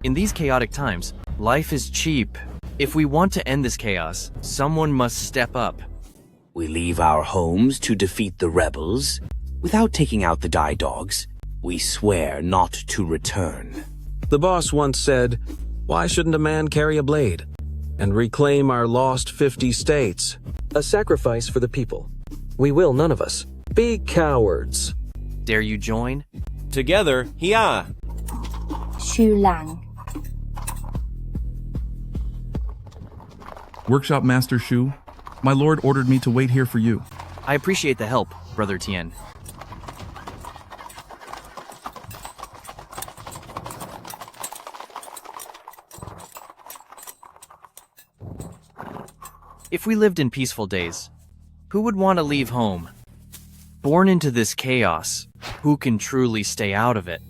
In these chaotic times, life is cheap. If we want to end this chaos, someone must step up. We leave our homes to defeat the rebels. Without taking out the die dogs, we swear not to return. The boss once said, "Why shouldn't a man carry a blade and reclaim our lost 50 states?" A sacrifice for the people. We will, none of us, be cowards. Dare you join? Together, yeah. Xu Lang. Workshop Master Shu, my lord ordered me to wait here for you. I appreciate the help, Brother Tian. If we lived in peaceful days, who would want to leave home? Born into this chaos, who can truly stay out of it?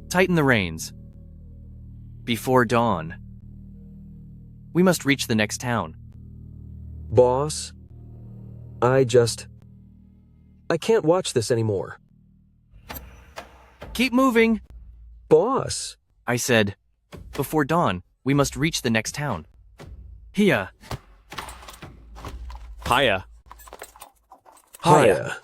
Tighten the reins. Before dawn. We must reach the next town. Boss, I can't watch this anymore. Keep moving. Boss, I said, before dawn, we must reach the next town. Here. Hiya. Hiya.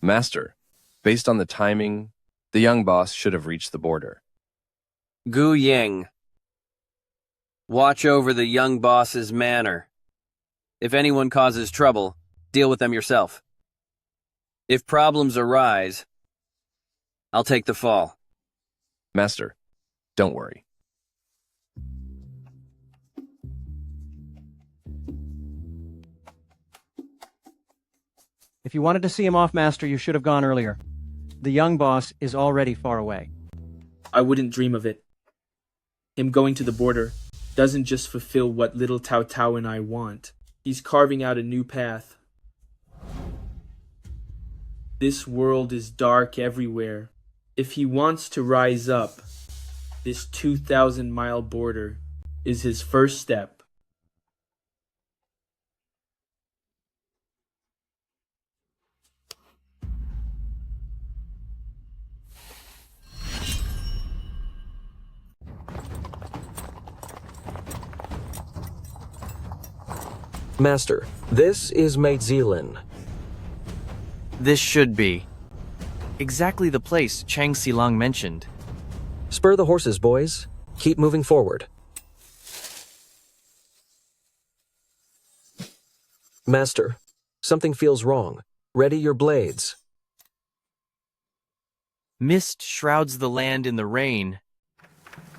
Master, based on the timing, the young boss should have reached the border. Gu Ying. Watch over the young boss's manor. If anyone causes trouble, deal with them yourself. If problems arise, I'll take the fall. Master, don't worry. If you wanted to see him off, Master, you should have gone earlier. The young boss is already far away. I wouldn't dream of it. Him going to the border doesn't just fulfill what little Tao Tao and I want. He's carving out a new path. This world is dark everywhere. If he wants to rise up, this 2,000-mile border is his first step. Master, this is Meidzilin. This should be exactly the place Chang Xilang mentioned. Spur the horses, boys. Keep moving forward. Master, something feels wrong. Ready your blades. Mist shrouds the land in the rain.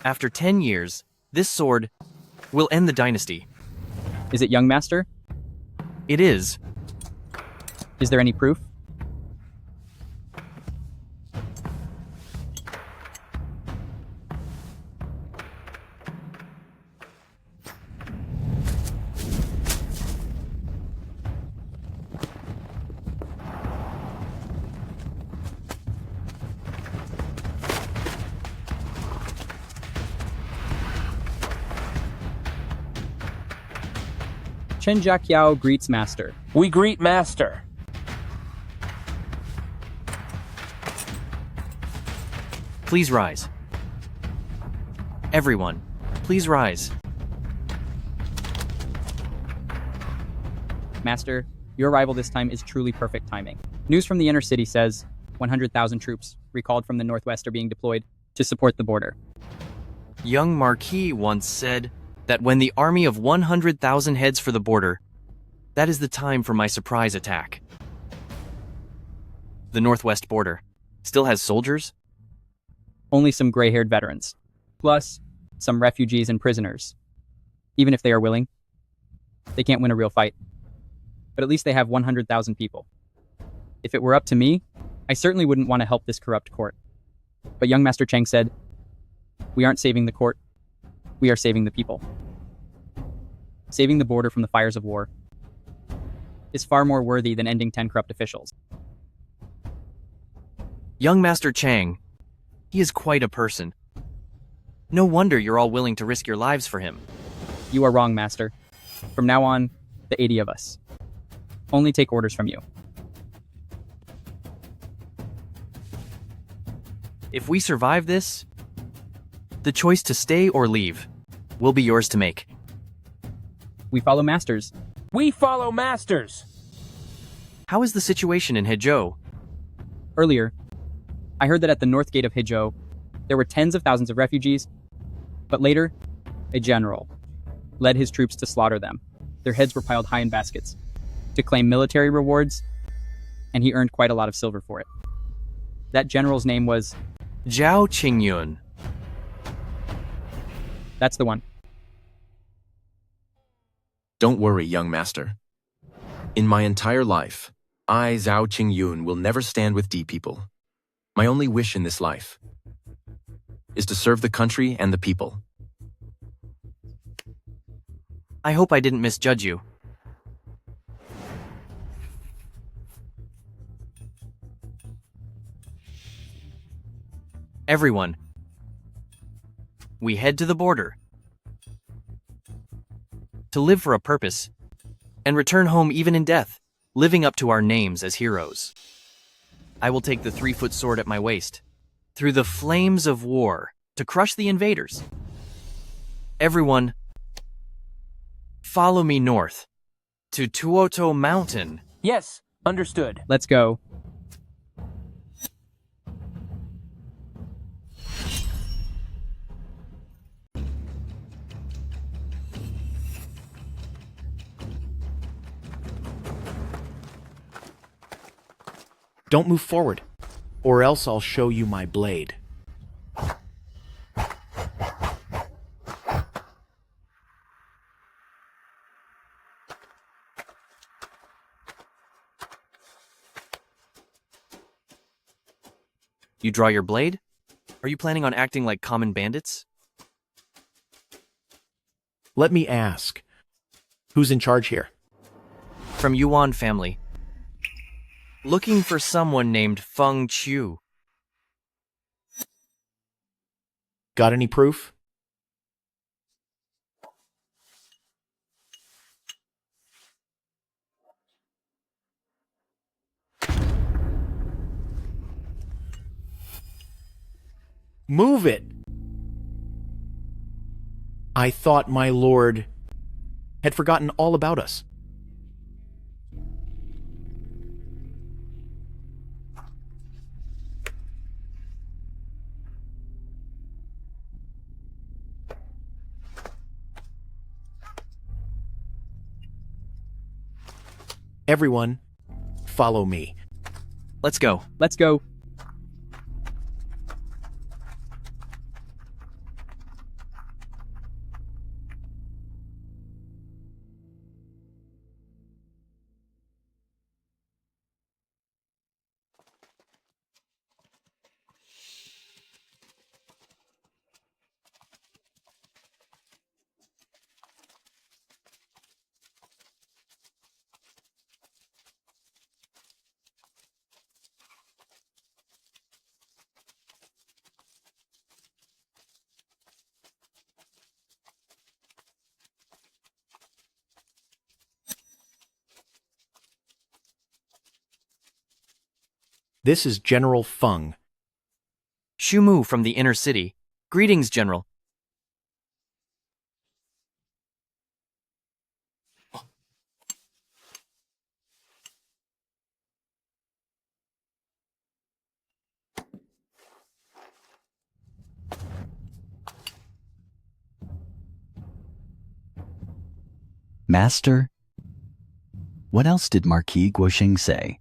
After 10 years, this sword will end the dynasty. Is it young master? It is. Is there any proof? Chen Jiaqiao greets master. We greet master. Please rise. Everyone, please rise. Master, your arrival this time is truly perfect timing. News from the inner city says 100,000 troops recalled from the northwest are being deployed to support the border. Young Marquis once said that when the army of 100,000 heads for the border, that is the time for my surprise attack. The northwest border still has soldiers? Only some gray-haired veterans, plus some refugees and prisoners. Even if they are willing, they can't win a real fight. But at least they have 100,000 people. If it were up to me, I certainly wouldn't want to help this corrupt court. But young Master Cheng said, we aren't saving the court, we are saving the people. Saving the border from the fires of war is far more worthy than ending 10 corrupt officials. Young Master Chang, he is quite a person. No wonder you're all willing to risk your lives for him. You are wrong, Master. From now on, the 80 of us only take orders from you. If we survive this, the choice to stay or leave will be yours to make. We follow Masters. We follow masters. How is the situation in Hezhou? Earlier, I heard that at the north gate of Hezhou, there were tens of thousands of refugees, but later, a general led his troops to slaughter them. Their heads were piled high in baskets to claim military rewards, and he earned quite a lot of silver for it. That general's name was... Zhao Qingyun. That's the one. Don't worry, young master. In my entire life, I, Zhao Qingyun, will never stand with D people. My only wish in this life is to serve the country and the people. I hope I didn't misjudge you. Everyone, we head to the border to live for a purpose and return home even in death, living up to our names as heroes. I will take the 3-foot sword at my waist through the flames of war to crush the invaders. Everyone, follow me north to Tuoto Mountain. Yes, understood. Let's go. Don't move forward, or else I'll show you my blade. You draw your blade? Are you planning on acting like common bandits? Let me ask, who's in charge here? From Yuan family. Looking for someone named Feng Qiu. Got any proof? Move it! I thought my lord had forgotten all about us. Everyone, follow me. Let's go. Let's go. This is General Feng. Shumu from the inner city. Greetings, General. Master? What else did Marquis Guoxing say?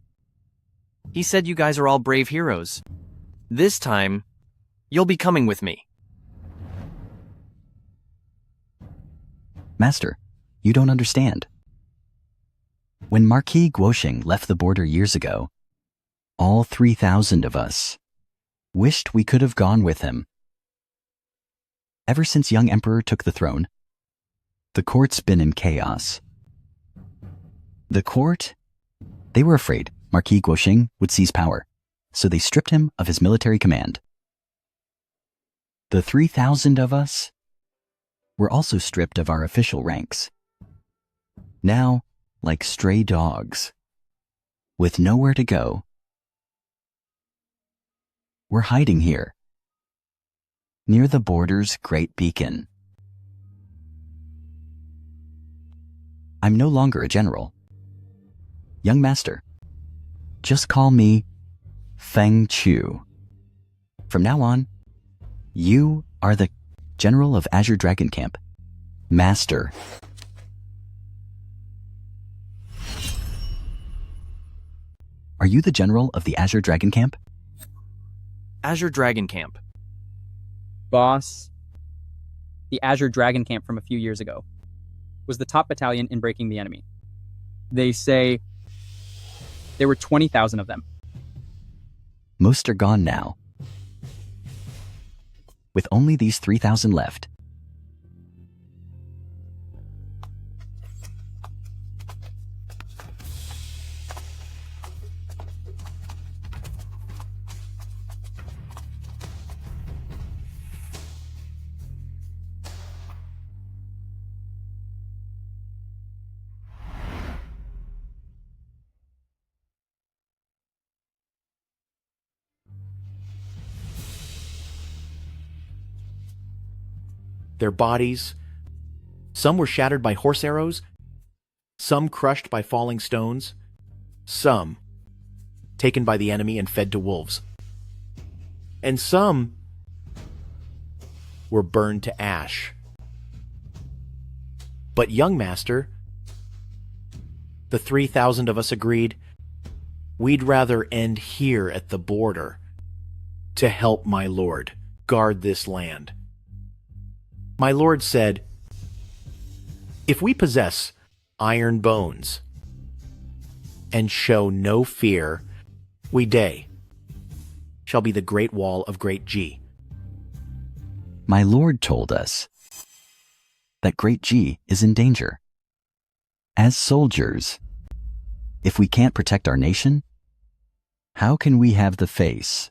He said you guys are all brave heroes. This time, you'll be coming with me. Master, you don't understand. When Marquis Guoxing left the border years ago, all 3,000 of us wished we could have gone with him. Ever since young Emperor took the throne, the court's been in chaos. The court They were afraid Marquis Guoxing would seize power, so they stripped him of his military command. The 3,000 of us were also stripped of our official ranks. Now, like stray dogs, with nowhere to go, we're hiding here, near the border's great beacon. I'm no longer a general. Young master, just call me Feng Chu. From now on, you are the General of Azure Dragon Camp. Master. Are you the General of the Azure Dragon Camp? Azure Dragon Camp. Boss, the Azure Dragon Camp from a few years ago was the top battalion in breaking the enemy. They say there were 20,000 of them. Most are gone now, with only these 3,000 left. Their bodies, some were shattered by horse arrows, some crushed by falling stones, some taken by the enemy and fed to wolves, and some were burned to ash. But young master, the 3,000 of us agreed, we'd rather end here at the border to help my lord guard this land. My lord said, if we possess iron bones and show no fear, we day shall be the great wall of Great G. My lord told us that Great G is in danger. As soldiers, if we can't protect our nation, how can we have the face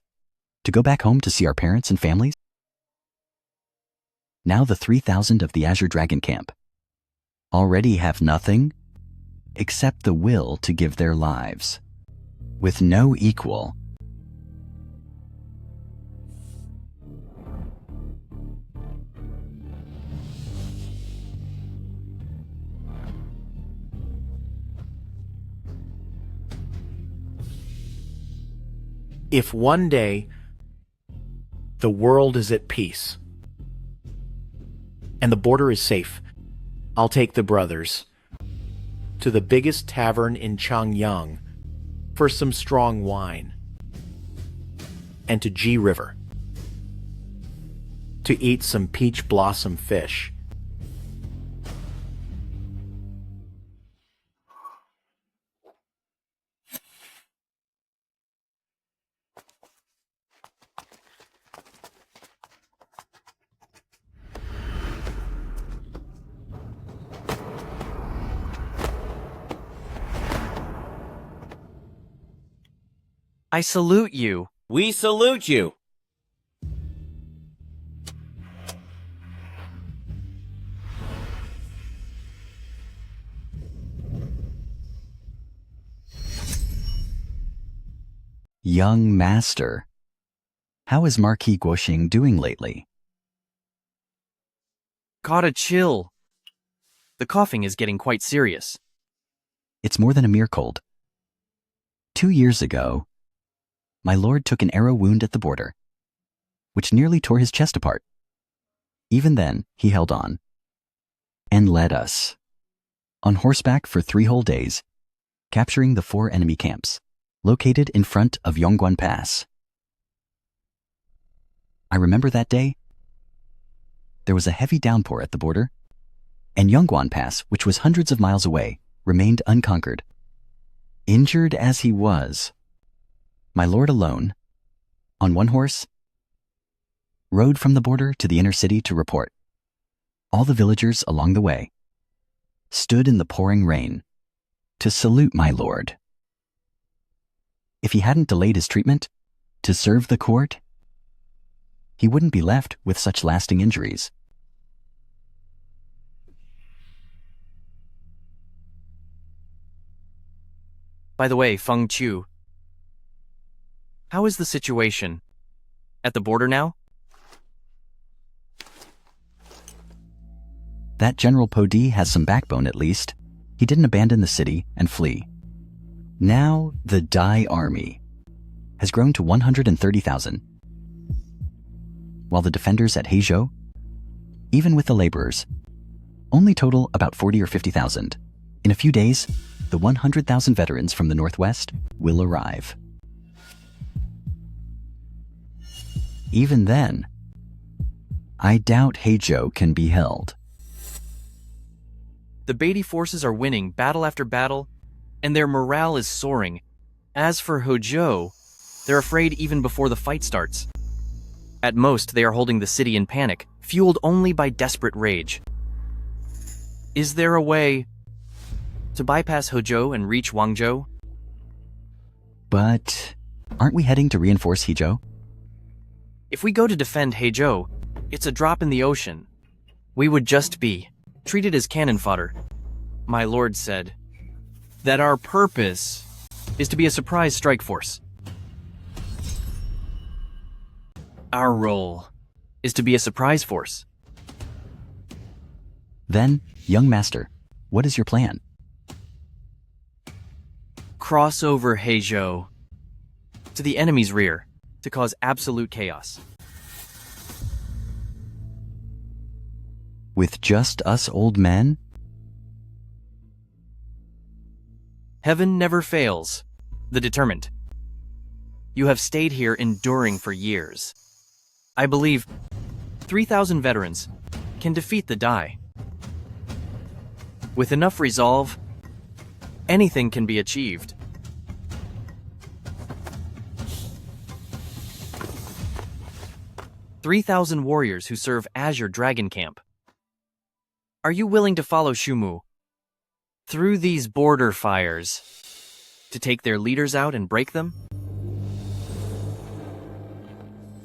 to go back home to see our parents and families? Now the 3,000 of the Azure Dragon Camp already have nothing except the will to give their lives, with no equal. If one day the world is at peace and the border is safe, I'll take the brothers to the biggest tavern in Changyang for some strong wine, and to G River to eat some peach blossom fish. I salute you. We salute you. Young master, how is Marquis Guoxing doing lately? Caught a chill. The coughing is getting quite serious. It's more than a mere cold. 2 years ago, my lord took an arrow wound at the border, which nearly tore his chest apart. Even then, he held on and led us on horseback for 3 whole days, capturing the 4 enemy camps located in front of Yongguan Pass. I remember that day. There was a heavy downpour at the border, and Yongguan Pass, which was hundreds of miles away, remained unconquered. Injured as he was, my lord alone, on 1 horse, rode from the border to the inner city to report. All the villagers along the way stood in the pouring rain to salute my lord. if he hadn't delayed his treatment to serve the court, he wouldn't be left with such lasting injuries. By the way, Feng Chu, how is the situation at the border now? That General Podi has some backbone at least. He didn't abandon the city and flee. Now the Dai army has grown to 130,000, while the defenders at Heizhou, even with the laborers, only total about 40 or 50,000. In a few days, the 100,000 veterans from the northwest will arrive. Even then, I doubt Heizhou can be held. The Beatty forces are winning battle after battle, and their morale is soaring. As for Hozhou, they're afraid even before the fight starts. At most, they are holding the city in panic, fueled only by desperate rage. Is there a way to bypass Hozhou and reach Wangzhou? But aren't we heading to reinforce Heizhou? If we go to defend Heizhou, it's a drop in the ocean. We would just be treated as cannon fodder. My lord said that our purpose is to be a surprise strike force. Our role is to be a surprise force. Then, young master, what is your plan? Cross over Heizhou to the enemy's rear to cause absolute chaos. With just us old men? Heaven never fails the determined. You have stayed here enduring for years. I believe 3,000 veterans can defeat the Dai. With enough resolve, anything can be achieved. "3,000 warriors who serve as your dragon camp. Are you willing to follow Shumu through these border fires to take their leaders out and break them?"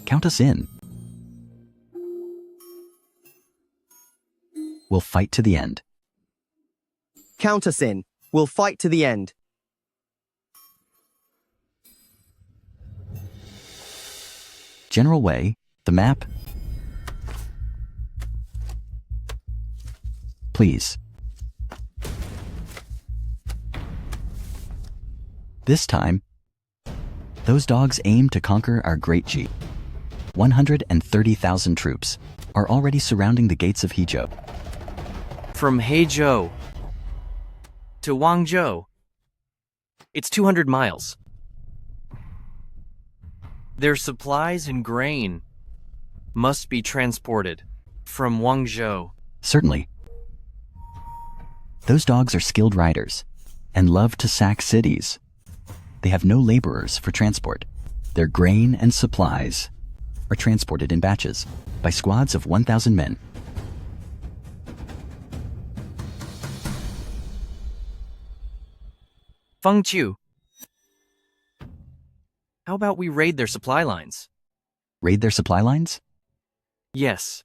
Count us in. We'll fight to the end. Count us in. We'll fight to the end. General Wei, the map. Please. This time, those dogs aim to conquer our great Ji. 130,000 troops are already surrounding the gates of Heizhou. From Heizhou to Wangzhou, it's 200 miles. Their supplies and grain must be transported from Wangzhou. Certainly. Those dogs are skilled riders and love to sack cities. They have no laborers for transport. Their grain and supplies are transported in batches by squads of 1,000 men. Feng Chu, how about we raid their supply lines? Raid their supply lines? Yes.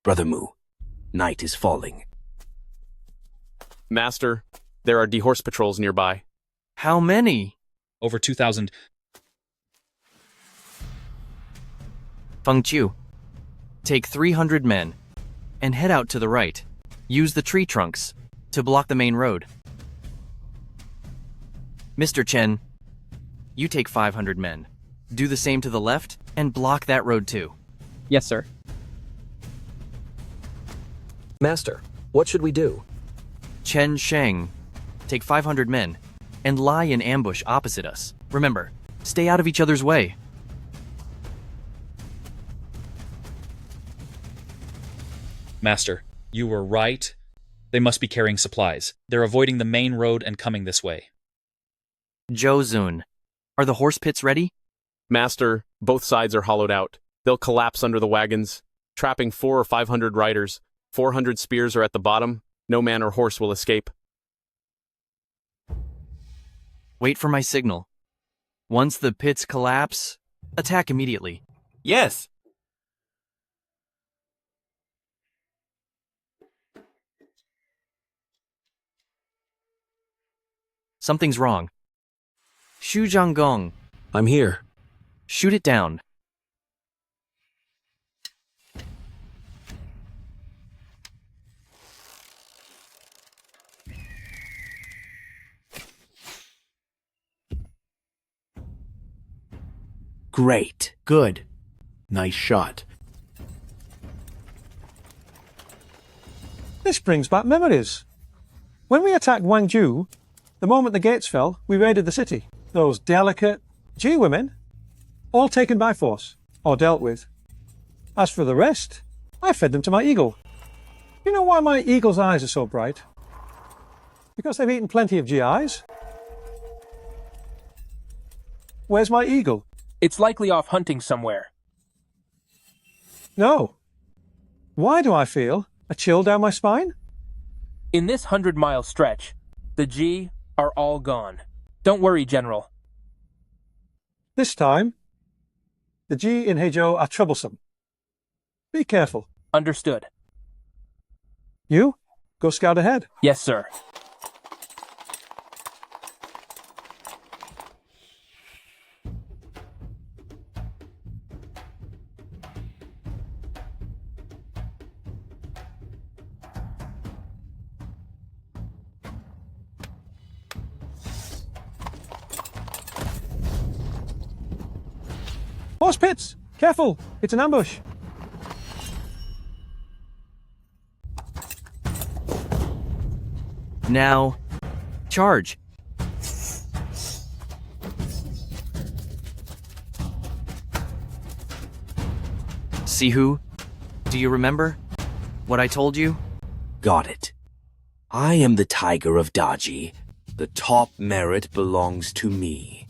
Brother Mu, night is falling. Master, there are dehorse patrols nearby. How many? Over 2,000. Feng Chu, take 300 men and head out to the right. Use the tree trunks to block the main road. Mr. Chen, you take 500 men. Do the same to the left and block that road too. Yes, sir. Master, what should we do? Chen Sheng, take 500 men and lie in ambush opposite us. Remember, stay out of each other's way. Master, you were right. They must be carrying supplies. They're avoiding the main road and coming this way. Zhou, are the horse pits ready? Master, both sides are hollowed out. They'll collapse under the wagons, trapping 400 or 500 riders. 400 spears are at the bottom. No man or horse will escape. Wait for my signal. Once the pits collapse, attack immediately. Yes! Something's wrong. Xu Zhanggong. I'm here. Shoot it down. Great. Good. Nice shot. This brings back memories. When we attacked Wangzhou, the moment the gates fell, we raided the city. Those delicate women, all taken by force, or dealt with. As for the rest, I fed them to my eagle. You know why my eagle's eyes are so bright? Because they've eaten plenty of GIs. Where's my eagle? It's likely off hunting somewhere. No. Why do I feel a chill down my spine? In this 100-mile stretch, the G are all gone. Don't worry, General. This time, the G in Heizhou are troublesome. Be careful. Understood. You, go scout ahead. Yes, sir. Horse pits! Careful! It's an ambush! Now, charge. Sihu, do you remember what I told you? Got it. I am the Tiger of Daji. The top merit belongs to me.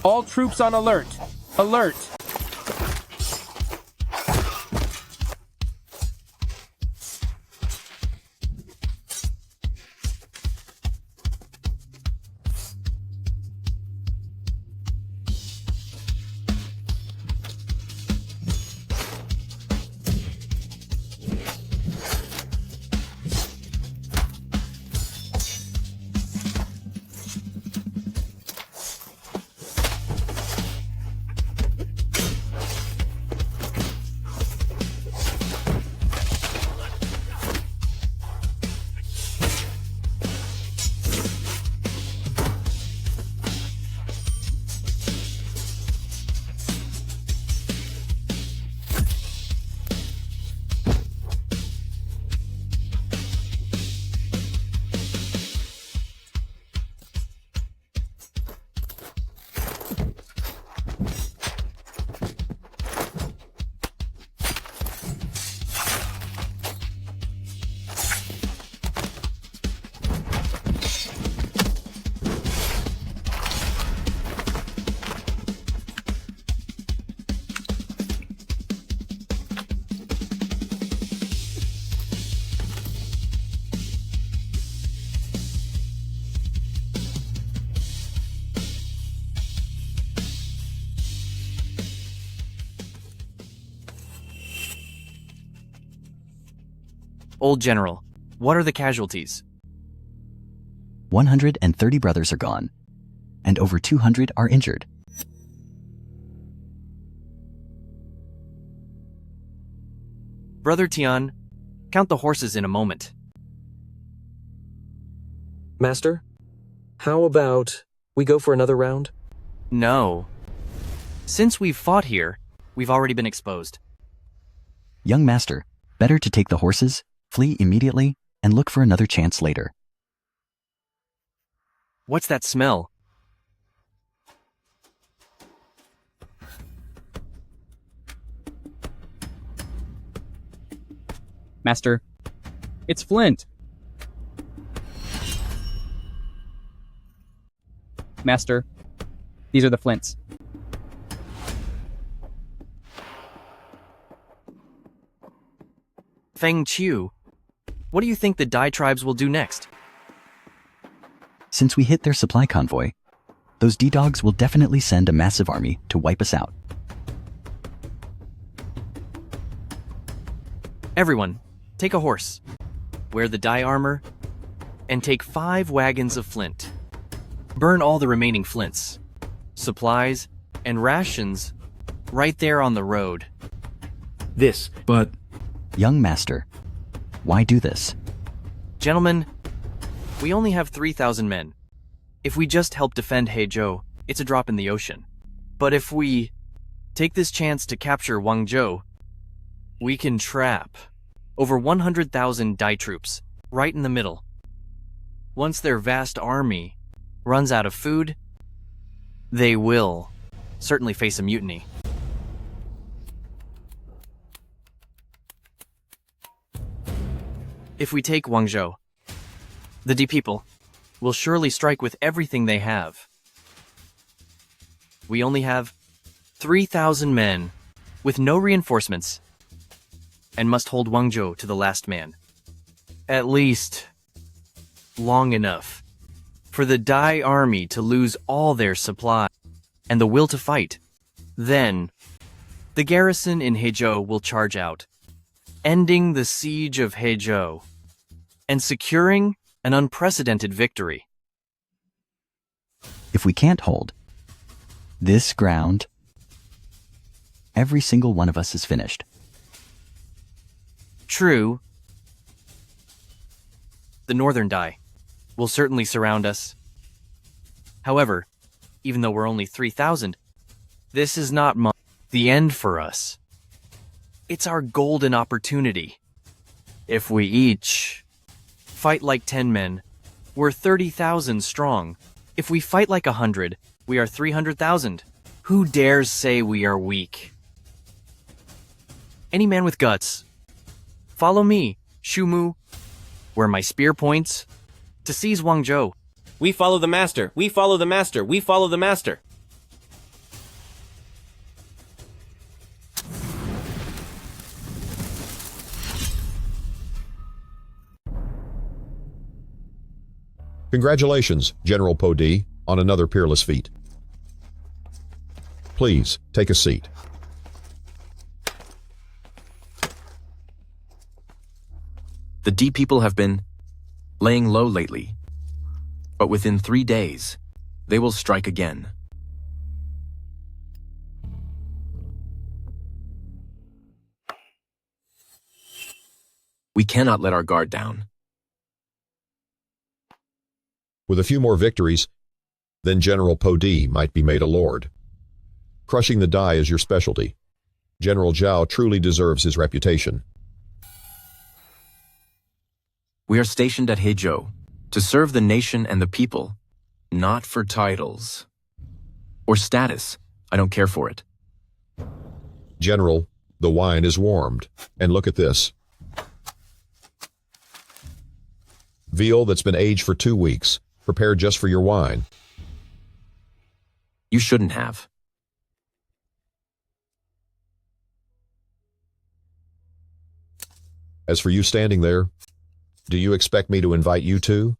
All troops on alert. Alert. Old General, what are the casualties? 130 brothers are gone, and over 200 are injured. Brother Tian, count the horses in a moment. Master, how about we go for another round? No. Since we've fought here, we've already been exposed. Young master, better to take the horses, flee immediately, and look for another chance later. What's that smell? Master, it's flint. Master, these are the flints. Feng Qiu, what do you think the Dai tribes will do next? Since we hit their supply convoy, those D-dogs will definitely send a massive army to wipe us out. Everyone, take a horse, wear the Dai armor, and take 5 wagons of flint. Burn all the remaining flints, supplies, and rations right there on the road. But... Young master, why do this? Gentlemen, we only have 3,000 men. If we just help defend Heizhou, it's a drop in the ocean. But if we take this chance to capture Wangzhou, we can trap over 100,000 Dai troops right in the middle. Once their vast army runs out of food, they will certainly face a mutiny. If we take Wangzhou, the D people will surely strike with everything they have. We only have 3,000 men with no reinforcements and must hold Wangzhou to the last man. At least long enough for the Dai army to lose all their supply and the will to fight. Then, the garrison in Heizhou will charge out, ending the siege of Heizhou and securing an unprecedented victory. If we can't hold this ground, every single one of us is finished. True, the northern Dai will certainly surround us. However, even though we're only 3,000, this is not the end for us. It's our golden opportunity. If we each fight like 10 men, we're 30,000 strong. If we fight like 100, we are 300,000. Who dares say we are weak? Any man with guts, follow me, Shumu, where my spear points, to seize Wangzhou. We follow the master. We follow the master. We follow the master. Congratulations, General Podi, on another peerless feat. Please, take a seat. The D people have been laying low lately, but within 3 days, they will strike again. We cannot let our guard down. With a few more victories, then General Podi might be made a lord. Crushing the Dai is your specialty. General Zhao truly deserves his reputation. We are stationed at Heizhou to serve the nation and the people, not for titles or status. I don't care for it. General, the wine is warmed, and look at this. Veal that's been aged for 2 weeks, prepared just for your wine. You shouldn't have. As for you standing there, do you expect me to invite you too?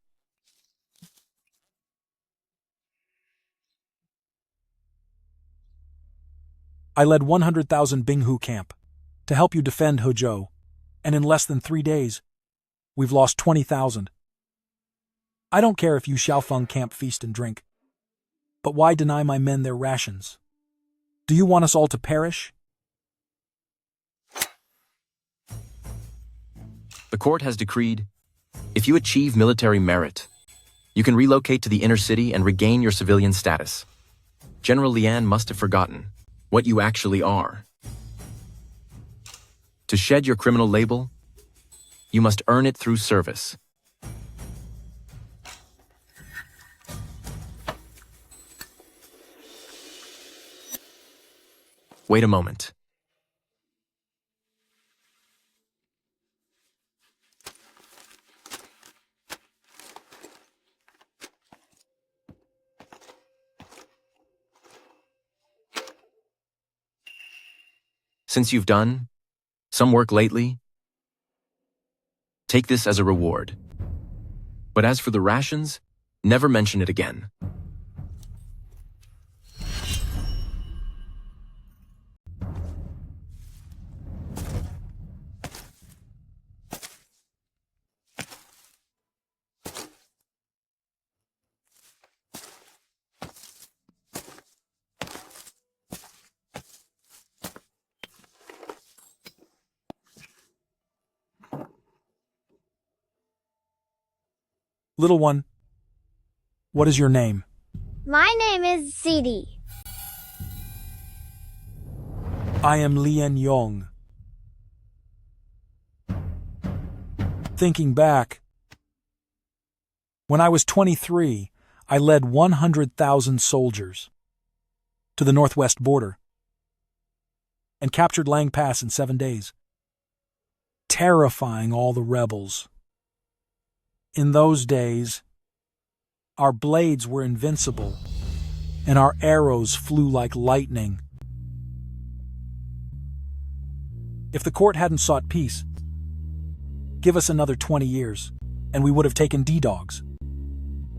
I led 100,000 Binghu camp to help you defend Hezhou, and in less than 3 days, we've lost 20,000. I don't care if you Xiaofeng camp feast and drink, but why deny my men their rations? Do you want us all to perish? The court has decreed, if you achieve military merit, you can relocate to the inner city and regain your civilian status. General Lian must have forgotten what you actually are. To shed your criminal label, you must earn it through service. Wait a moment. Since you've done some work lately, take this as a reward. But as for the rations, never mention it again. Little one, what is your name? My name is Sidi. I am Lian Yong. Thinking back, when I was 23, I led 100,000 soldiers to the northwest border and captured Lang Pass in 7 days, terrifying all the rebels. In those days, our blades were invincible, and our arrows flew like lightning. If the court hadn't sought peace, give us another 20 years, and we would have taken D-Dogs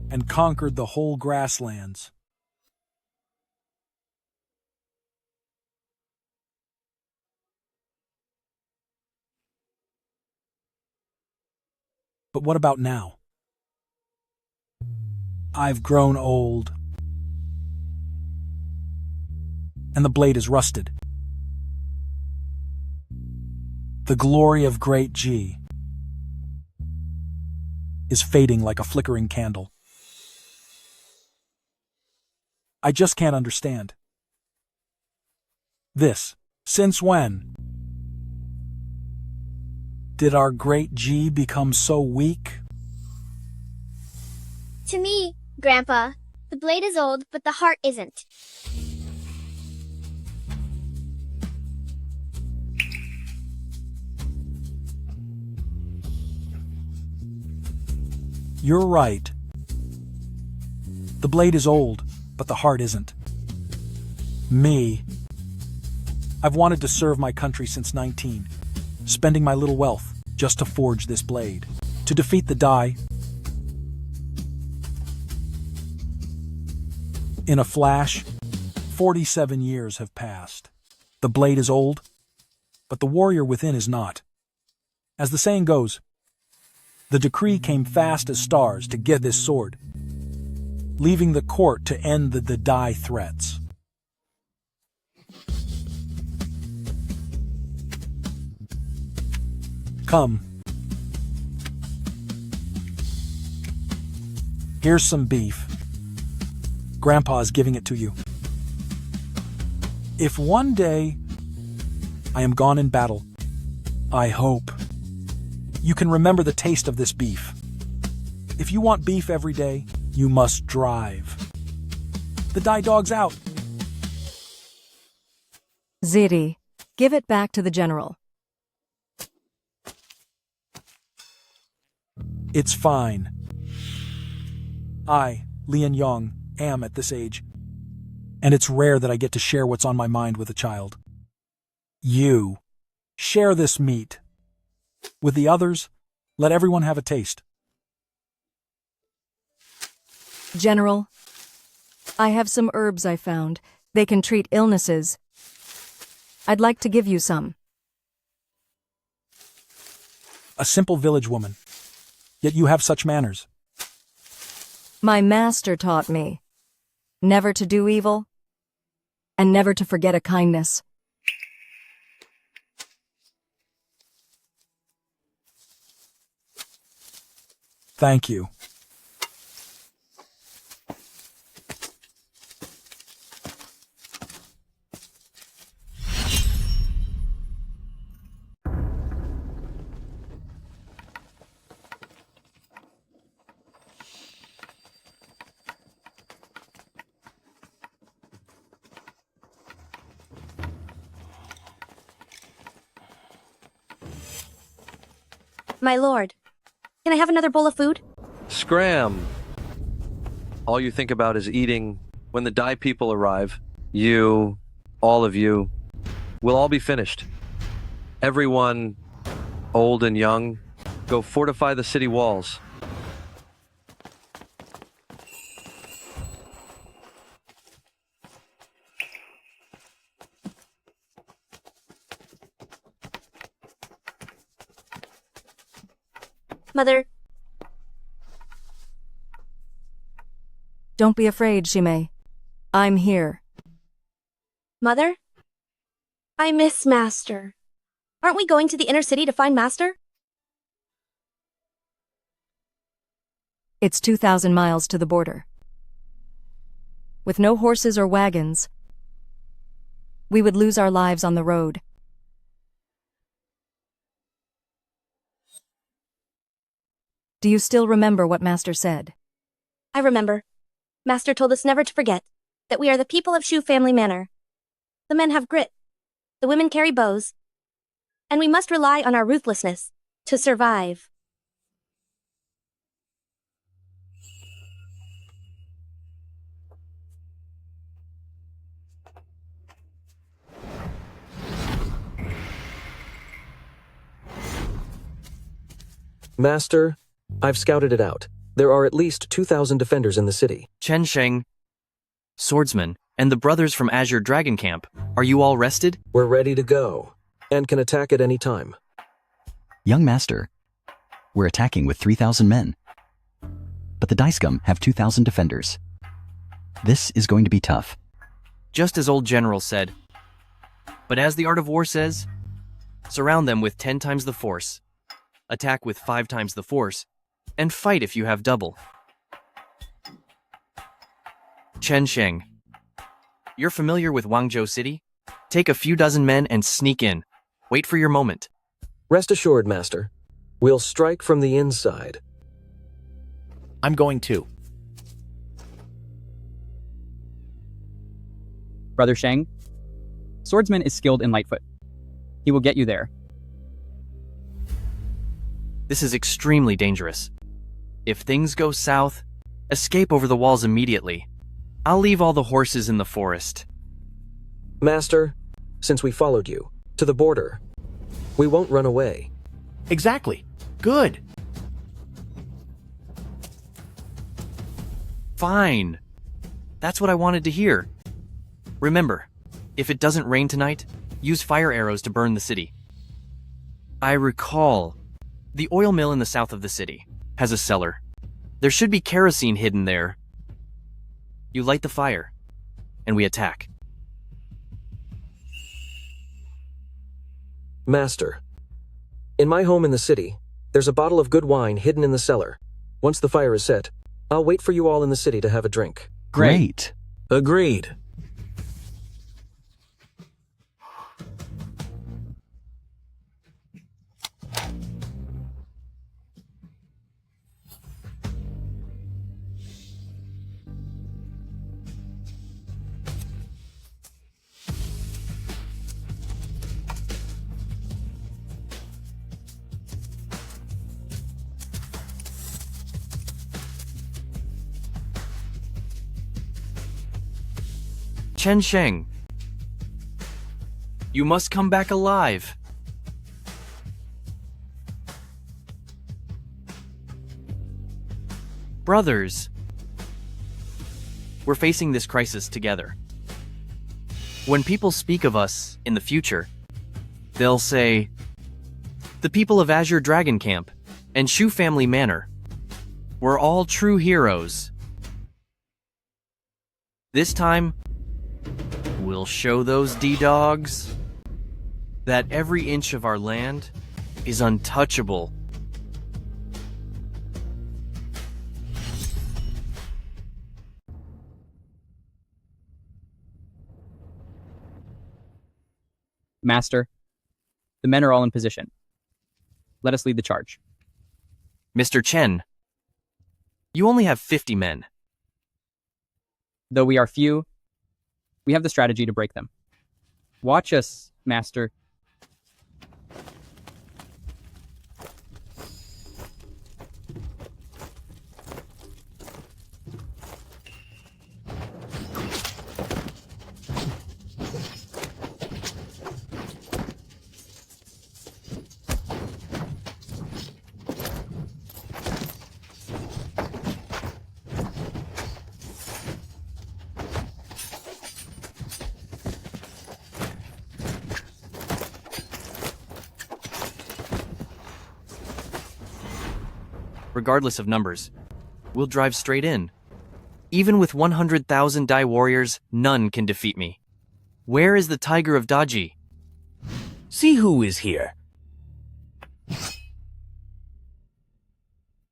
and conquered the whole grasslands. But what about now? I've grown old, and the blade is rusted. The glory of Great G is fading like a flickering candle. I just can't understand. This, since when? Did our Great G become so weak? To me, Grandpa, the blade is old, but the heart isn't. You're right. The blade is old, but the heart isn't. Me. I've wanted to serve my country since 19, spending my little wealth just to forge this blade, to defeat the Dai. In a flash, 47 years have passed. The blade is old, but the warrior within is not. As the saying goes, the decree came fast as stars to get this sword, leaving the court to end the Dai threats. Come. Here's some beef. Grandpa's giving it to you. If one day I am gone in battle, I hope you can remember the taste of this beef. If you want beef every day, you must drive. The Dai Dog's out. Ziri, give it back to the general. It's fine. I, Lian Yong, am at this age, and it's rare that I get to share what's on my mind with a child. You, share this meat. With the others, let everyone have a taste. General, I have some herbs I found. They can treat illnesses. I'd like to give you some. A simple village woman, yet you have such manners. My master taught me never to do evil and never to forget a kindness. Thank you. My lord, can I have another bowl of food? Scram! All you think about is eating when the Dai people arrive. You, all of you, we'll all be finished. Everyone, old and young, go fortify the city walls. Mother, Don't be afraid, Shimei. I'm here. Mother? I miss Master. Aren't we going to the inner city to find Master? It's 2,000 miles to the border. With no horses or wagons, we would lose our lives on the road. Do you still remember what Master said? I remember. Master told us never to forget that we are the people of Shu family manor. The men have grit. The women carry bows. And we must rely on our ruthlessness to survive. Master, I've scouted it out. There are at least 2,000 defenders in the city. Chen Sheng, swordsman, and the brothers from Azure Dragon Camp. Are you all rested? We're ready to go, and can attack at any time. Young master, we're attacking with 3,000 men. But the Dice Gum have 2,000 defenders. This is going to be tough. Just as old General said. But as the Art of War says, surround them with 10 times the force, attack with 5 times the force, and fight if you have double. Chen Sheng, you're familiar with Wangzhou City? Take a few dozen men and sneak in. Wait for your moment. Rest assured, Master. We'll strike from the inside. I'm going too. Brother Sheng, swordsman is skilled in Lightfoot. He will get you there. This is extremely dangerous. If things go south, escape over the walls immediately. I'll leave all the horses in the forest. Master, since we followed you to the border, we won't run away. Exactly. Good. Fine. That's what I wanted to hear. Remember, if it doesn't rain tonight, use fire arrows to burn the city. I recall, the oil mill in the south of the city has a cellar. There should be kerosene hidden there. You light the fire, and we attack. Master, in my home in the city, there's a bottle of good wine hidden in the cellar. Once the fire is set, I'll wait for you all in the city to have a drink. Great. Agreed. Chen Sheng, you must come back alive. Brothers, we're facing this crisis together. When people speak of us in the future, they'll say, the people of Azure Dragon Camp and Shu Family Manor were all true heroes. This time, we'll show those D-dogs that every inch of our land is untouchable. Master, the men are all in position. Let us lead the charge. Mr. Chen, you only have 50 men. Though we are few, we have the strategy to break them. Watch us, Master. regardless of numbers. We'll drive straight in. Even with 100,000 Dai warriors, none can defeat me. Where is the Tiger of Daji? See who is here.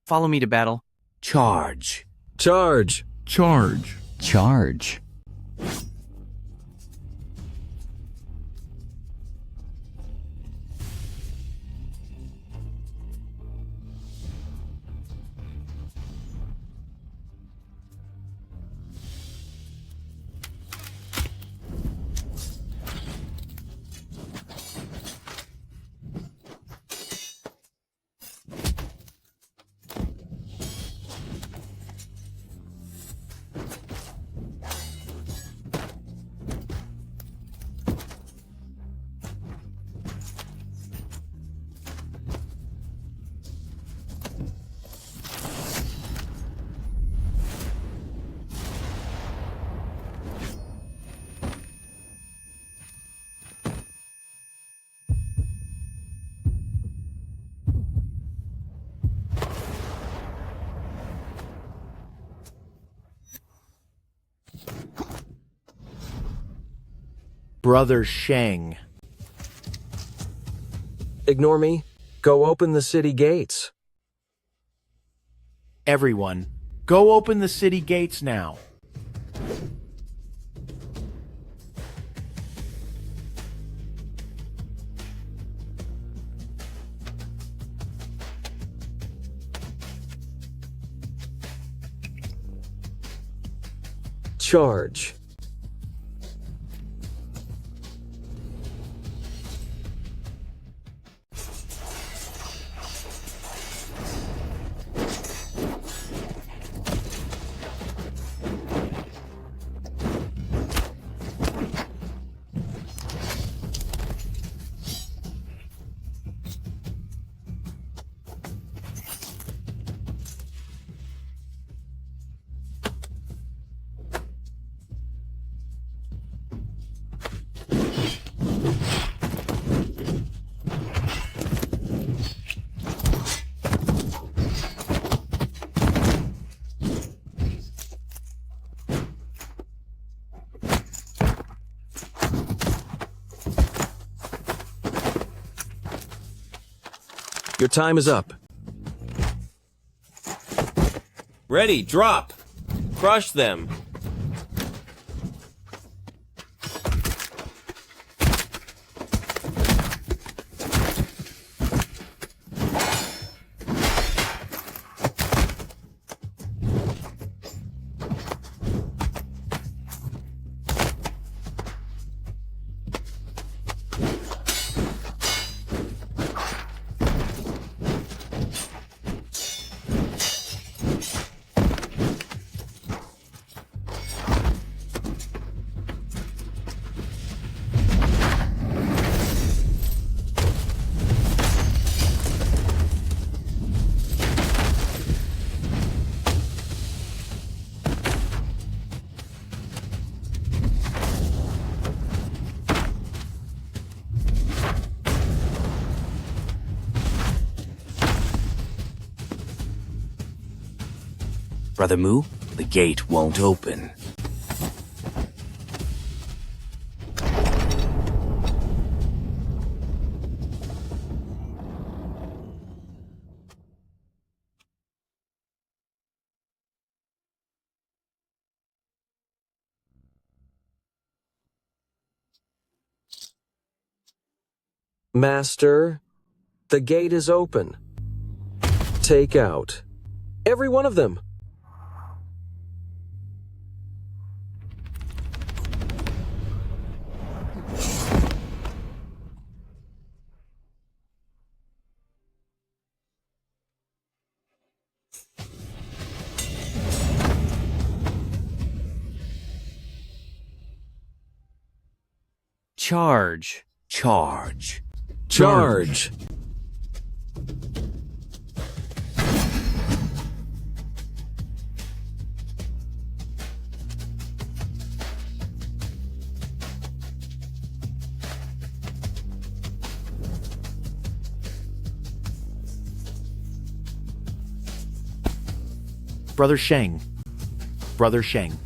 Follow me to battle. Charge. Charge. Charge. Charge. Brother Sheng. Ignore me. Go open the city gates. Everyone, go open the city gates now. Charge. Your time is up. Ready, drop. Crush them. Brother Mu, the gate won't open. Master, the gate is open. Take out every one of them. Charge. Charge. Charge. Brother Sheng. Brother Sheng.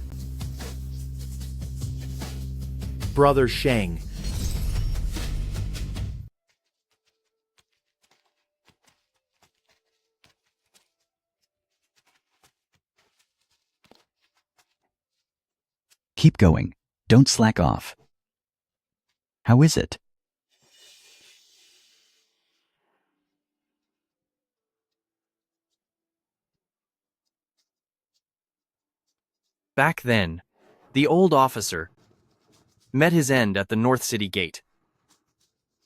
Brother Sheng. Keep going. Don't slack off. How is it? Back then, the old officer met his end at the North City Gate.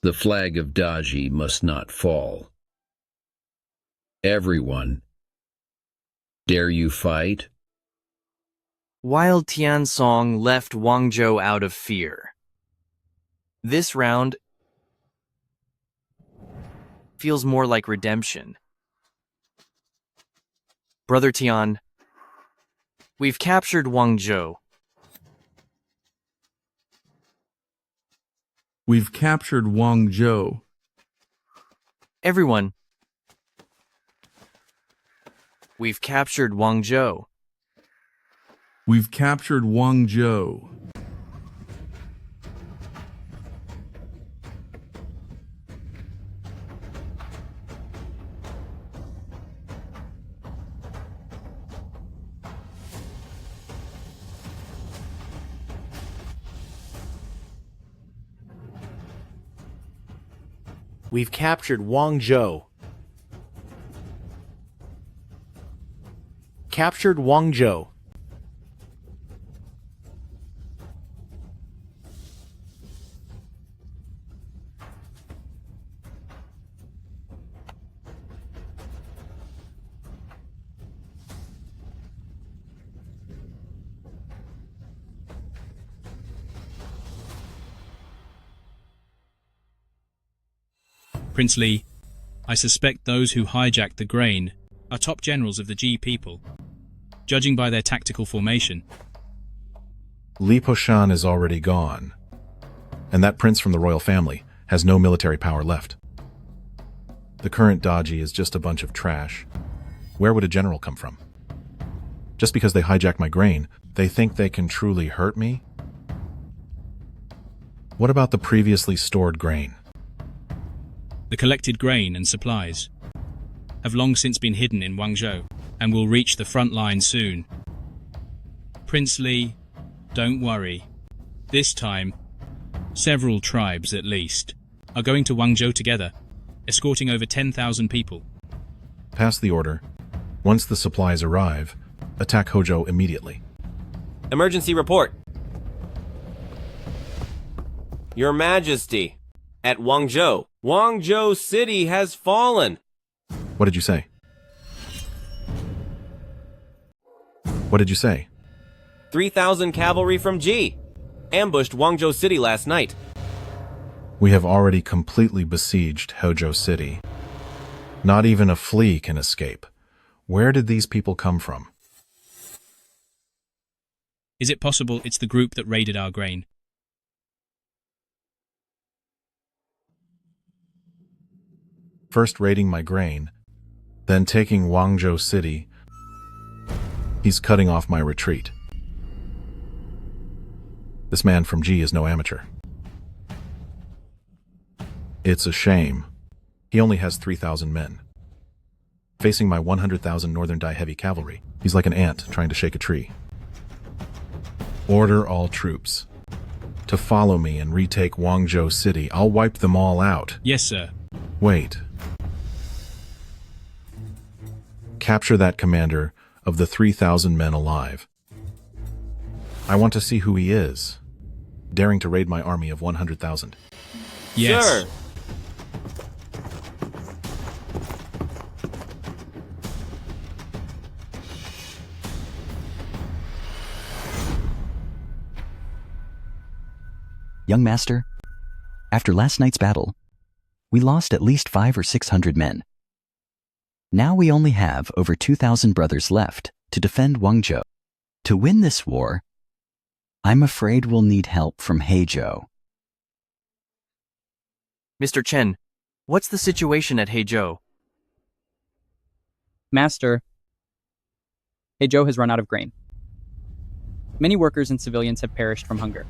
The flag of Daji must not fall. Everyone, dare you fight? While Tiansong left Wangzhou out of fear. This round feels more like redemption. Brother Tian, we've captured Wangzhou. We've captured Wangzhou. Everyone, we've captured Wangzhou. We've captured Wangzhou. We've captured Wangzhou. Captured Wangzhou. Prince Li, I suspect those who hijacked the grain are top generals of the Ji people, judging by their tactical formation. Li Poshan is already gone, and that prince from the royal family has no military power left. The current Daji is just a bunch of trash. Where would a general come from? Just because they hijack my grain, they think they can truly hurt me? What about the previously stored grain? The collected grain and supplies have long since been hidden in Wangzhou and will reach the front line soon. Prince Li, don't worry. This time, several tribes at least are going to Wangzhou together, escorting over 10,000 people. Pass the order. Once the supplies arrive, attack Hozhou immediately. Emergency report. Your Majesty, at Wangzhou, Wangzhou City has fallen. What did you say? What did you say? 3,000 cavalry from Ji ambushed Wangzhou City last night. We have already completely besieged Hozhou City. Not even a flea can escape. Where did these people come from? Is it possible it's the group that raided our grain? First raiding my grain, then taking Wangzhou City. He's cutting off my retreat. This man from Ji is no amateur. It's a shame. He only has 3,000 men. Facing my 100,000 Northern Dai heavy cavalry, he's like an ant trying to shake a tree. Order all troops to follow me and retake Wangzhou City. I'll wipe them all out. Yes, sir. Wait. Capture that commander of the 3,000 men alive. I want to see who he is, daring to raid my army of 100,000. Yes. Sir. Young master, after last night's battle, we lost at least 500 or 600 men. Now we only have over 2,000 brothers left to defend Wangzhou. To win this war, I'm afraid we'll need help from Heizhou. Mr. Chen, what's the situation at Heizhou? Master, Heizhou has run out of grain. Many workers and civilians have perished from hunger.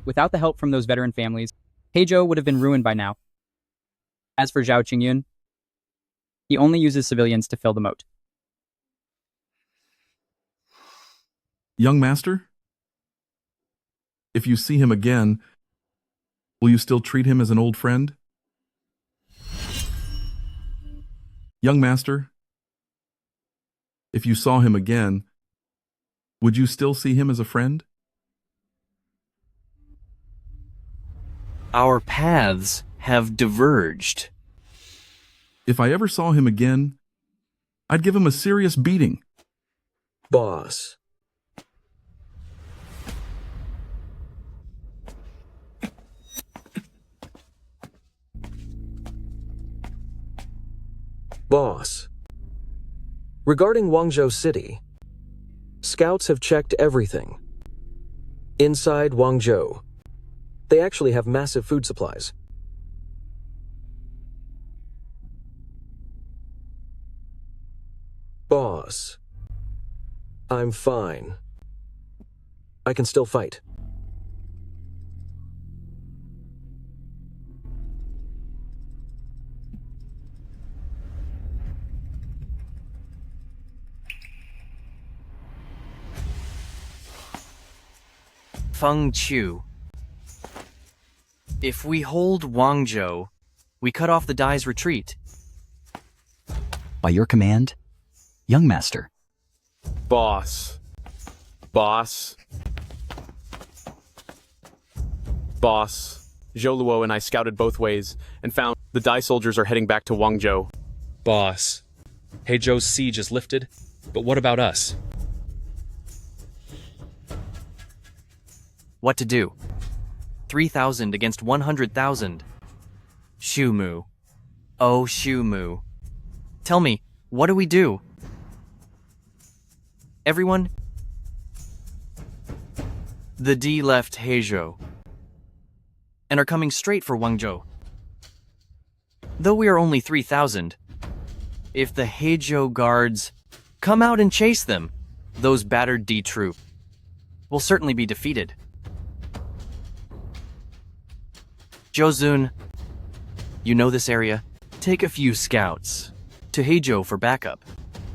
Without the help from those veteran families, Heizhou would have been ruined by now. As for Zhao Qingyun, he only uses civilians to fill the moat. Young master? If you see him again, will you still treat him as an old friend? Young master, if you saw him again, would you still see him as a friend? Our paths have diverged. If I ever saw him again, I'd give him a serious beating. Boss. Boss. Regarding Wangzhou City, scouts have checked everything. Inside Wangzhou, they actually have massive food supplies. Boss. I'm fine. I can still fight. Feng Chu. If we hold Wangzhou, we cut off the Dai's retreat. By your command, young master. Boss. Boss. Boss. Zhou Luo and I scouted both ways and found the Dai soldiers are heading back to Wangzhou. Boss. Heizhou's siege is lifted, but what about us? What to do? 3,000 against 100,000. Shumu. Oh, Shumu. Tell me, what do we do? Everyone? The D left Heizhou and are coming straight for Wangzhou. Though we are only 3,000, if the Heizhou guards come out and chase them, those battered D troop will certainly be defeated. Zhou, you know this area. Take a few scouts to Heizhou for backup.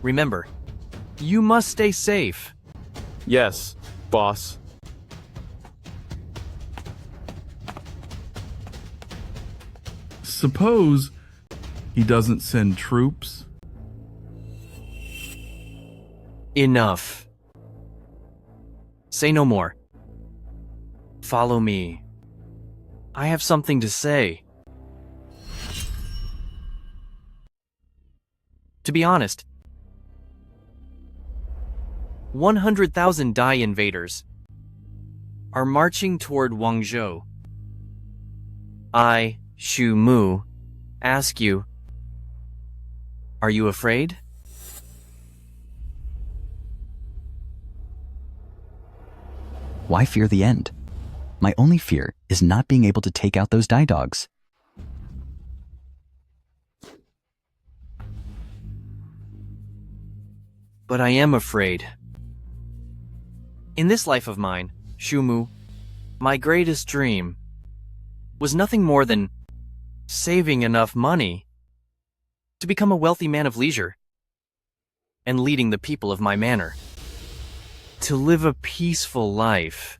Remember, you must stay safe. Yes, boss. Suppose he doesn't send troops? Enough. Say no more. Follow me. I have something to say. To be honest, 100,000 Dai invaders are marching toward Wangzhou. I, Shu Mu, ask you, are you afraid? Why fear the end? My only fear is not being able to take out those Dai dogs. But I am afraid. In this life of mine, Shumu, my greatest dream was nothing more than saving enough money to become a wealthy man of leisure and leading the people of my manor to live a peaceful life.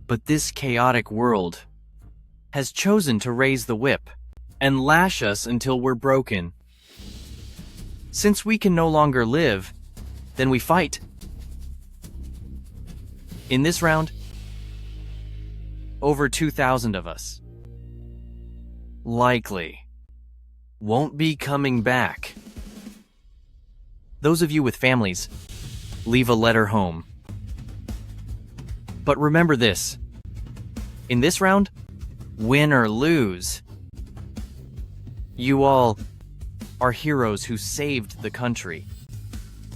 But this chaotic world has chosen to raise the whip and lash us until we're broken. Since we can no longer live, then we fight. In this round, over 2,000 of us likely won't be coming back. Those of you with families, leave a letter home. But remember this, in this round, win or lose, you all are heroes who saved the country.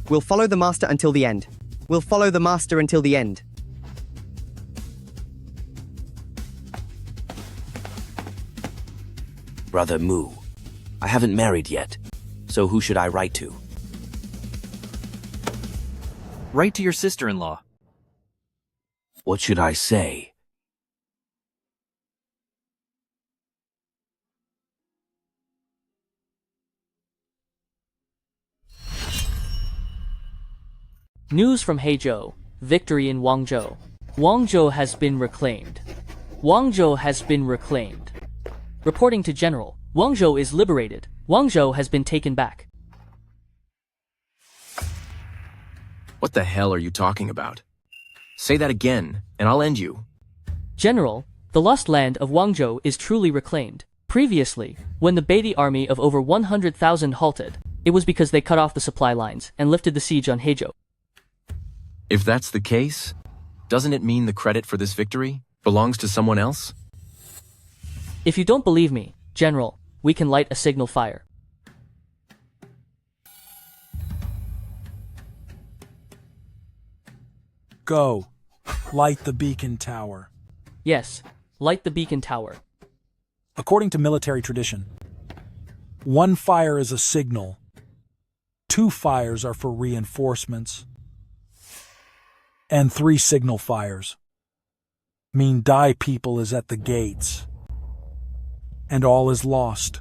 We'll follow the master until the end. We'll follow the master until the end. Brother Mu, I haven't married yet, so who should I write to? Write to your sister-in-law. What should I say? News from Heizhou. Victory in Wangzhou. Wangzhou has been reclaimed. Wangzhou has been reclaimed. Reporting to General. Wangzhou is liberated. Wangzhou has been taken back. What the hell are you talking about? Say that again, and I'll end you. General, the lost land of Wangzhou is truly reclaimed. Previously, when the Beatty army of over 100,000 halted, it was because they cut off the supply lines and lifted the siege on Heizhou. If that's the case, doesn't it mean the credit for this victory belongs to someone else? If you don't believe me, General, we can light a signal fire. Go. Light the beacon tower. Yes, light the beacon tower. According to military tradition, 1 fire is a signal. 2 fires are for reinforcements. And 3 signal fires mean Dai people is at the gates. And all is lost.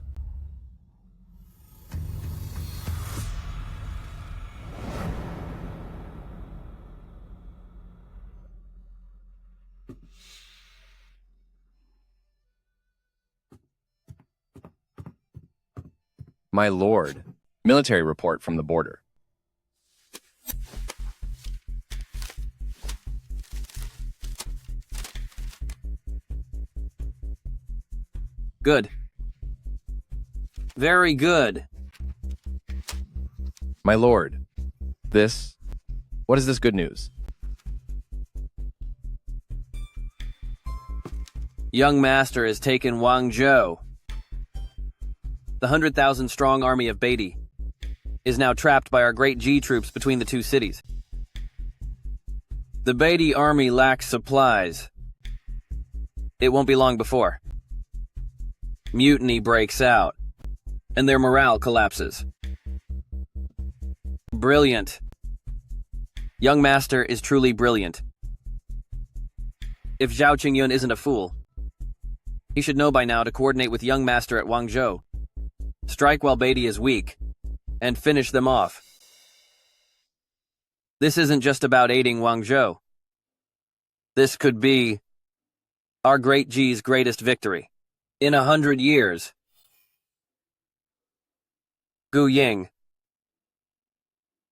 My lord, military report from the border. Good. Very good. My lord, what is this good news? Young master has taken Wangzhou. The 100,000-strong army of Beatty is now trapped by our great G troops between the 2 cities. The Beatty army lacks supplies. It won't be long before mutiny breaks out, and their morale collapses. Brilliant. Young master is truly brilliant. If Zhao Qingyun isn't a fool, he should know by now to coordinate with young master at Wangzhou, strike while Beatty is weak, and finish them off. This isn't just about aiding Wangzhou. This could be our great G's greatest victory in 100 years. Gu Ying,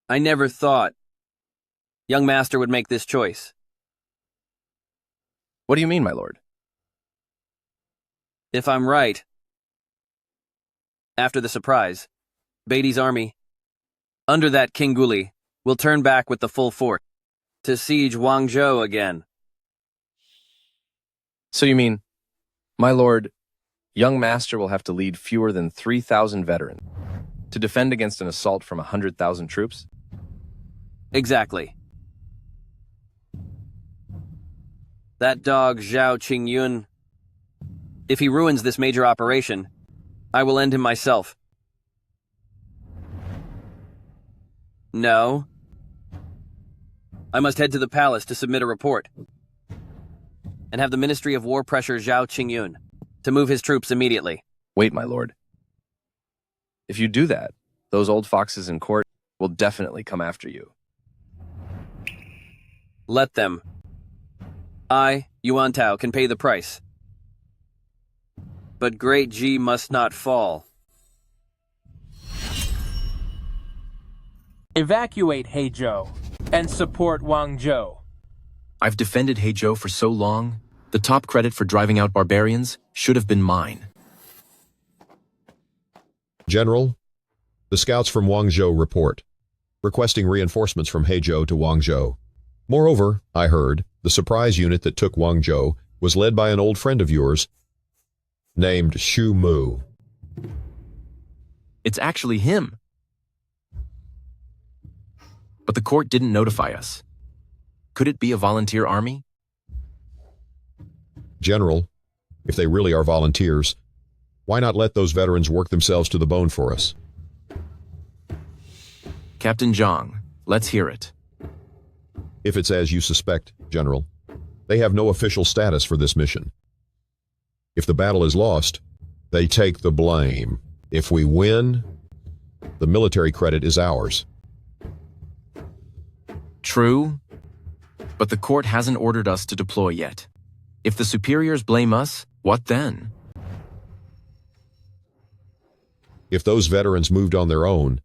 I never thought young master would make this choice. What do you mean, my lord? If I'm right, after the surprise, Beatty's army, under that King Guli, will turn back with the full force to siege Wangzhou again. So you mean, my lord, young master will have to lead fewer than 3,000 veterans to defend against an assault from 100,000 troops? Exactly. That dog Zhao Qingyun, if he ruins this major operation, I will end him myself. No. I must head to the palace to submit a report and have the Ministry of War pressure Zhao Qingyun to move his troops immediately. Wait, my lord. If you do that, those old foxes in court will definitely come after you. Let them. I, Yuan Tao, can pay the price. But great G must not fall. Evacuate Heizhou and support Wangzhou. I've defended Heizhou for so long, the top credit for driving out barbarians should have been mine. General, the scouts from Wangzhou report, requesting reinforcements from Heizhou to Wangzhou. Moreover, I heard, the surprise unit that took Wangzhou was led by an old friend of yours, named Shu Mu. It's actually him. But the court didn't notify us. Could it be a volunteer army? General, if they really are volunteers, why not let those veterans work themselves to the bone for us? Captain Zhang, let's hear it. If it's as you suspect, General, they have no official status for this mission. If the battle is lost, they take the blame. If we win, the military credit is ours. True, but the court hasn't ordered us to deploy yet. If the superiors blame us, what then? If those veterans moved on their own,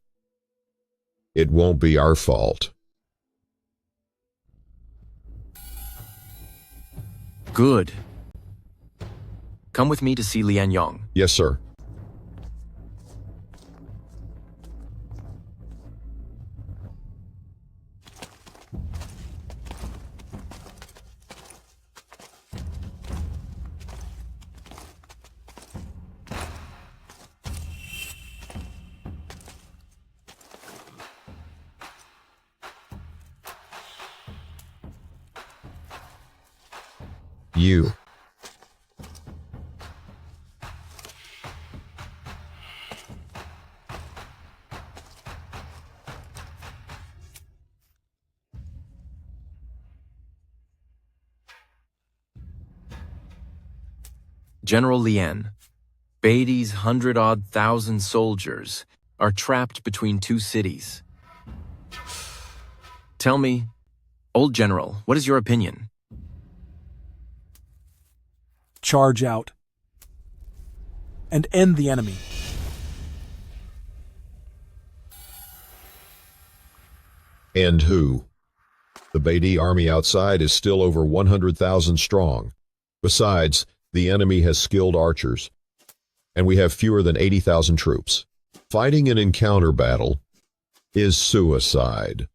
it won't be our fault. Good. Come with me to see Lian Yong. Yes, sir. You. General Lian, Beatty's 100-odd thousand soldiers are trapped between two cities. Tell me, old general, what is your opinion? Charge out and end the enemy. And who? The Beatty army outside is still over 100,000 strong. Besides, the enemy has skilled archers, and we have fewer than 80,000 troops. Fighting an encounter battle is suicide.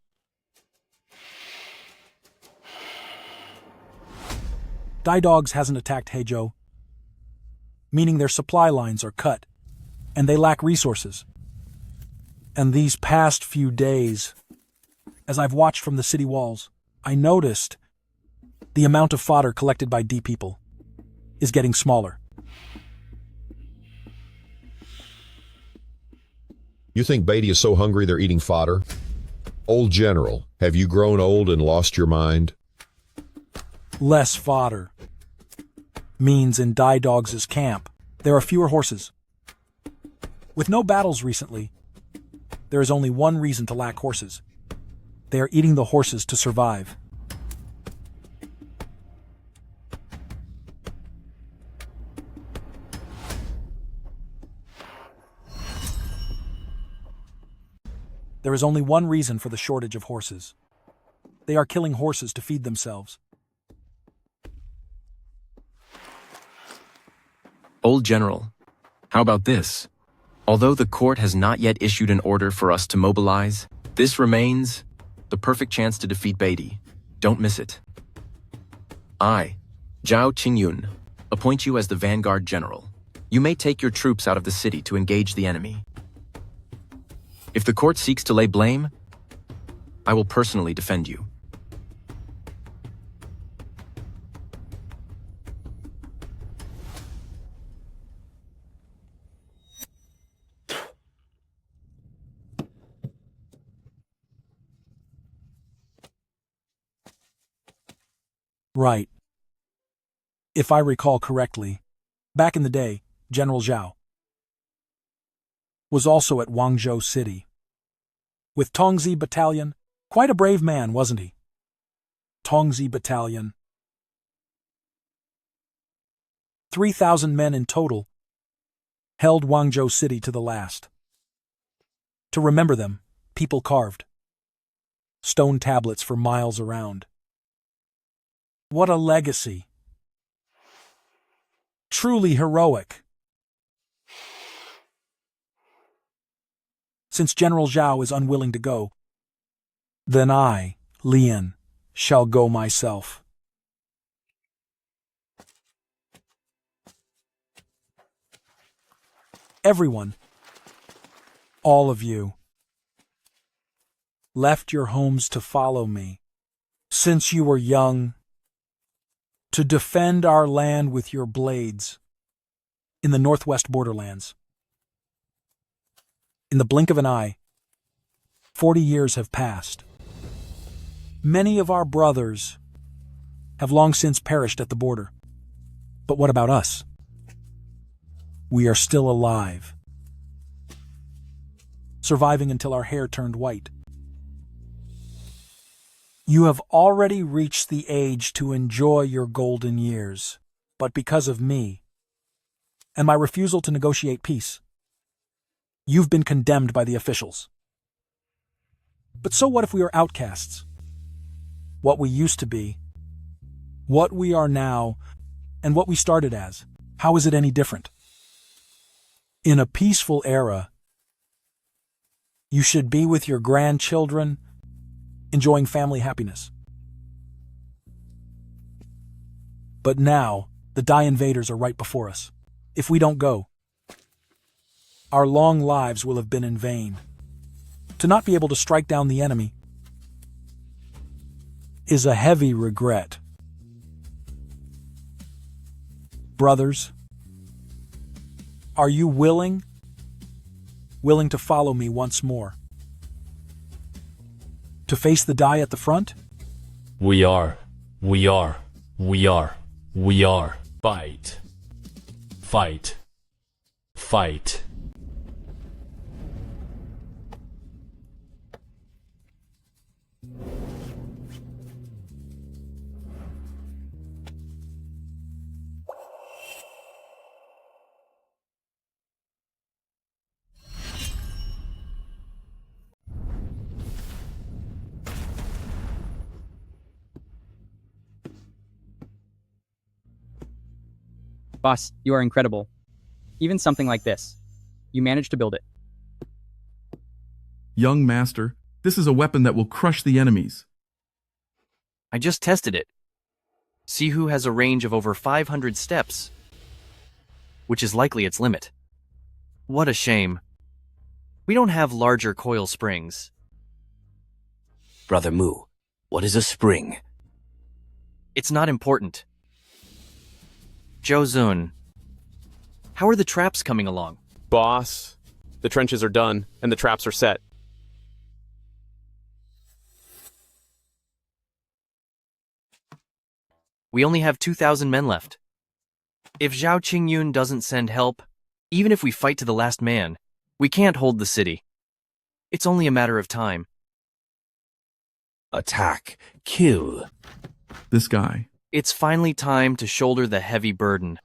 Dai Dogs hasn't attacked Heizhou, meaning their supply lines are cut, and they lack resources. And these past few days, as I've watched from the city walls, I noticed the amount of fodder collected by D people is getting smaller. You think Beatty is so hungry they're eating fodder? Old General, have you grown old and lost your mind? Less fodder means in Dai Dogs' camp, there are fewer horses. With no battles recently, there is only one reason to lack horses. They are eating the horses to survive. There is only one reason for the shortage of horses. They are killing horses to feed themselves. Old General, how about this? Although the court has not yet issued an order for us to mobilize, this remains the perfect chance to defeat Beatty. Don't miss it. I, Zhao Qingyun, appoint you as the Vanguard General. You may take your troops out of the city to engage the enemy. If the court seeks to lay blame, I will personally defend you. Right. If I recall correctly, back in the day, General Zhao was also at Wangzhou City. With Tongzi Battalion, quite a brave man, wasn't he? Tongzi Battalion. 3,000 men in total held Wangzhou City to the last. To remember them, people carved stone tablets for miles around. What a legacy. Truly heroic. Since General Zhao is unwilling to go, then I, Lian, shall go myself. Everyone, all of you, left your homes to follow me, since you were young, to defend our land with your blades in the northwest borderlands. In the blink of an eye, 40 years have passed. Many of our brothers have long since perished at the border. But what about us? We are still alive, surviving until our hair turned white. You have already reached the age to enjoy your golden years, but because of me and my refusal to negotiate peace, you've been condemned by the officials. But so what if we are outcasts? What we used to be, what we are now, and what we started as, how is it any different? In a peaceful era, you should be with your grandchildren, enjoying family happiness. But now, the Dai invaders are right before us. If we don't go, our long lives will have been in vain. To not be able to strike down the enemy is a heavy regret. Brothers, are you willing to follow me once more? To face the Dai at the front? We are. Fight. Fight. Fight. Boss, you are incredible. Even something like this. You managed to build it. Young master, this is a weapon that will crush the enemies. I just tested it. Sihu has a range of over 500 steps, which is likely its limit. What a shame. We don't have larger coil springs. Brother Mu, what is a spring? It's not important. Zhou, how are the traps coming along? Boss, the trenches are done, and the traps are set. We only have 2,000 men left. If Zhao Qingyun doesn't send help, even if we fight to the last man, we can't hold the city. It's only a matter of time. Attack. Kill. This guy. It's finally time to shoulder the heavy burden.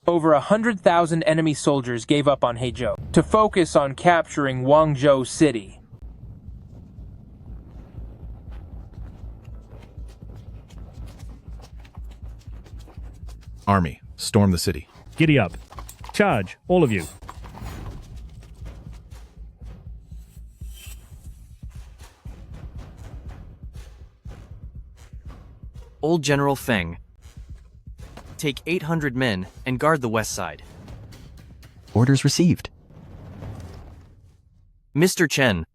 Over 100,000 enemy soldiers gave up on Heizhou to focus on capturing Wangzhou city. Army, storm the city. Giddy up. Charge, all of you. Old General Feng, take 800 men and guard the west side. Orders received. Mr. Chen,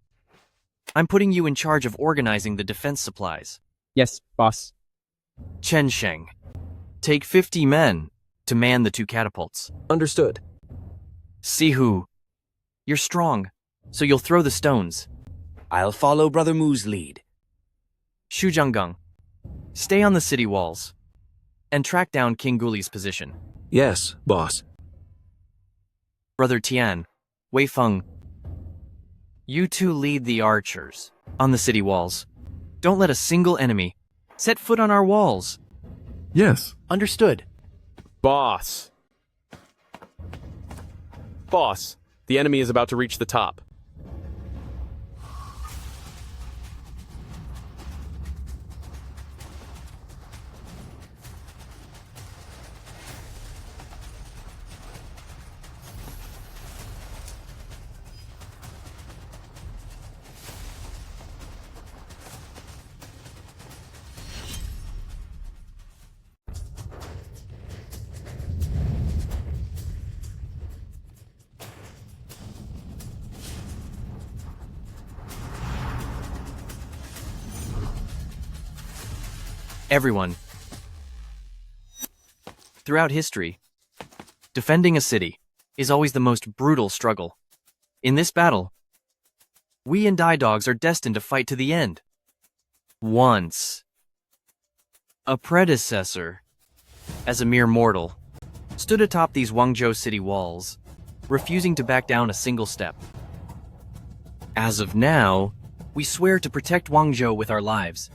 I'm putting you in charge of organizing the defense supplies. Yes, boss. Chen Sheng, take 50 men to man the 2 catapults. Understood. Sihu, you're strong, so you'll throw the stones. I'll follow Brother Mu's lead. Xu Jianggang, stay on the city walls and track down King Guli's position. Yes, boss. Brother Tian, Wei Feng, you 2 lead the archers on the city walls. Don't let a single enemy set foot on our walls. Yes. Understood. Boss. Boss, the enemy is about to reach the top. Everyone. Throughout history, defending a city is always the most brutal struggle. In this battle, we and Dai Dogs are destined to fight to the end. Once, a predecessor, as a mere mortal, stood atop these Wangzhou city walls, refusing to back down a single step. As of now, we swear to protect Wangzhou with our lives.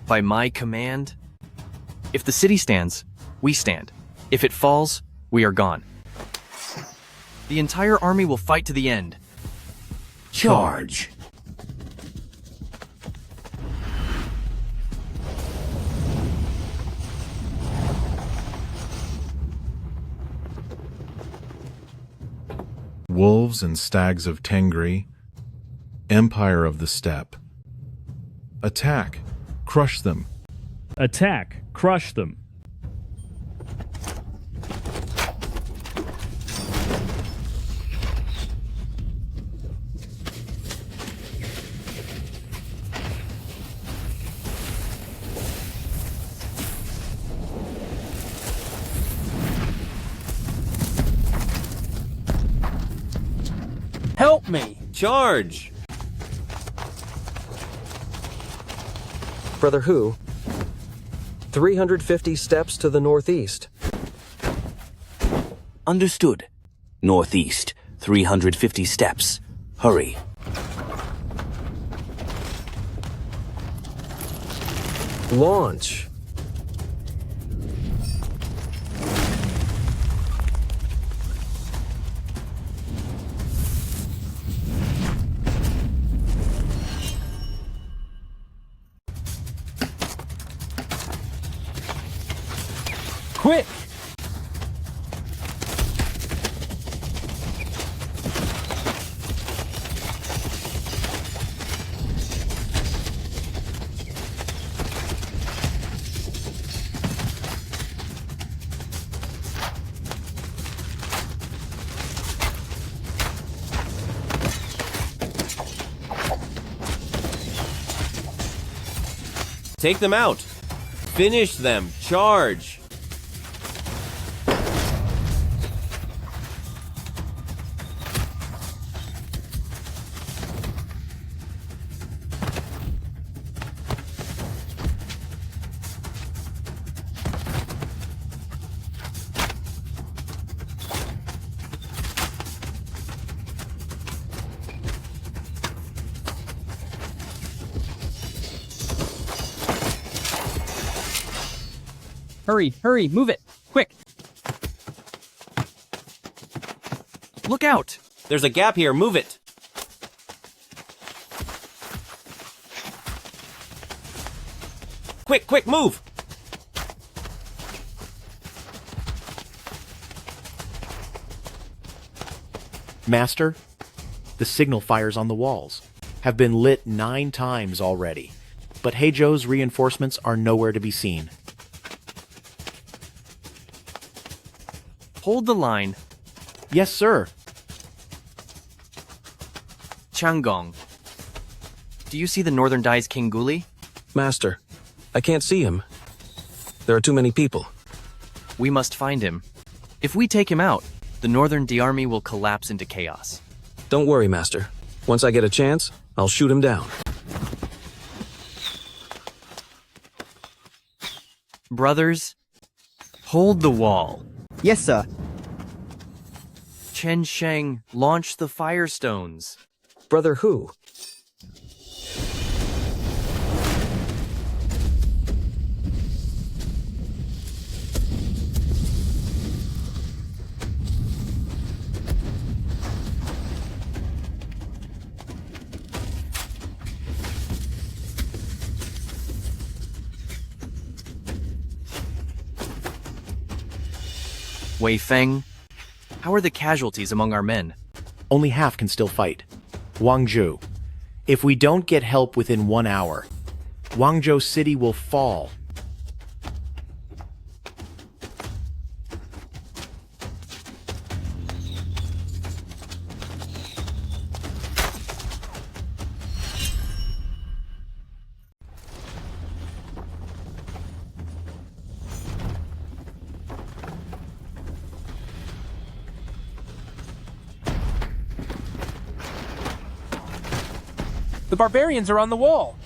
By my command, if the city stands, we stand. If it falls, we are gone. The entire army will fight to the end. Charge! Wolves and stags of Tengri, Empire of the Steppe. Attack! Crush them! Attack! Crush them! Help me! Charge! Brother Hu, 350 steps to the northeast. Understood. Northeast, 350 steps. Hurry. Launch. Quick! Take them out! Finish them! Charge! Hurry, hurry, move it! Quick! Look out! There's a gap here, move it! Quick, quick, move! Master, the signal fires on the walls have been lit 9 times already, but Heizhou's reinforcements are nowhere to be seen. Hold the line. Yes, sir. Qinglong, do you see the Northern Dai's King Guli? Master, I can't see him. There are too many people. We must find him. If we take him out, the Northern D army will collapse into chaos. Don't worry, Master. Once I get a chance, I'll shoot him down. Brothers, hold the wall. Yes, sir. Chen Sheng, launch the firestones. Brother Hu? Wei Feng, how are the casualties among our men? Only half can still fight. Wangzhou, if we don't get help within 1 hour, Wangzhou city will fall. The barbarians are on the wall!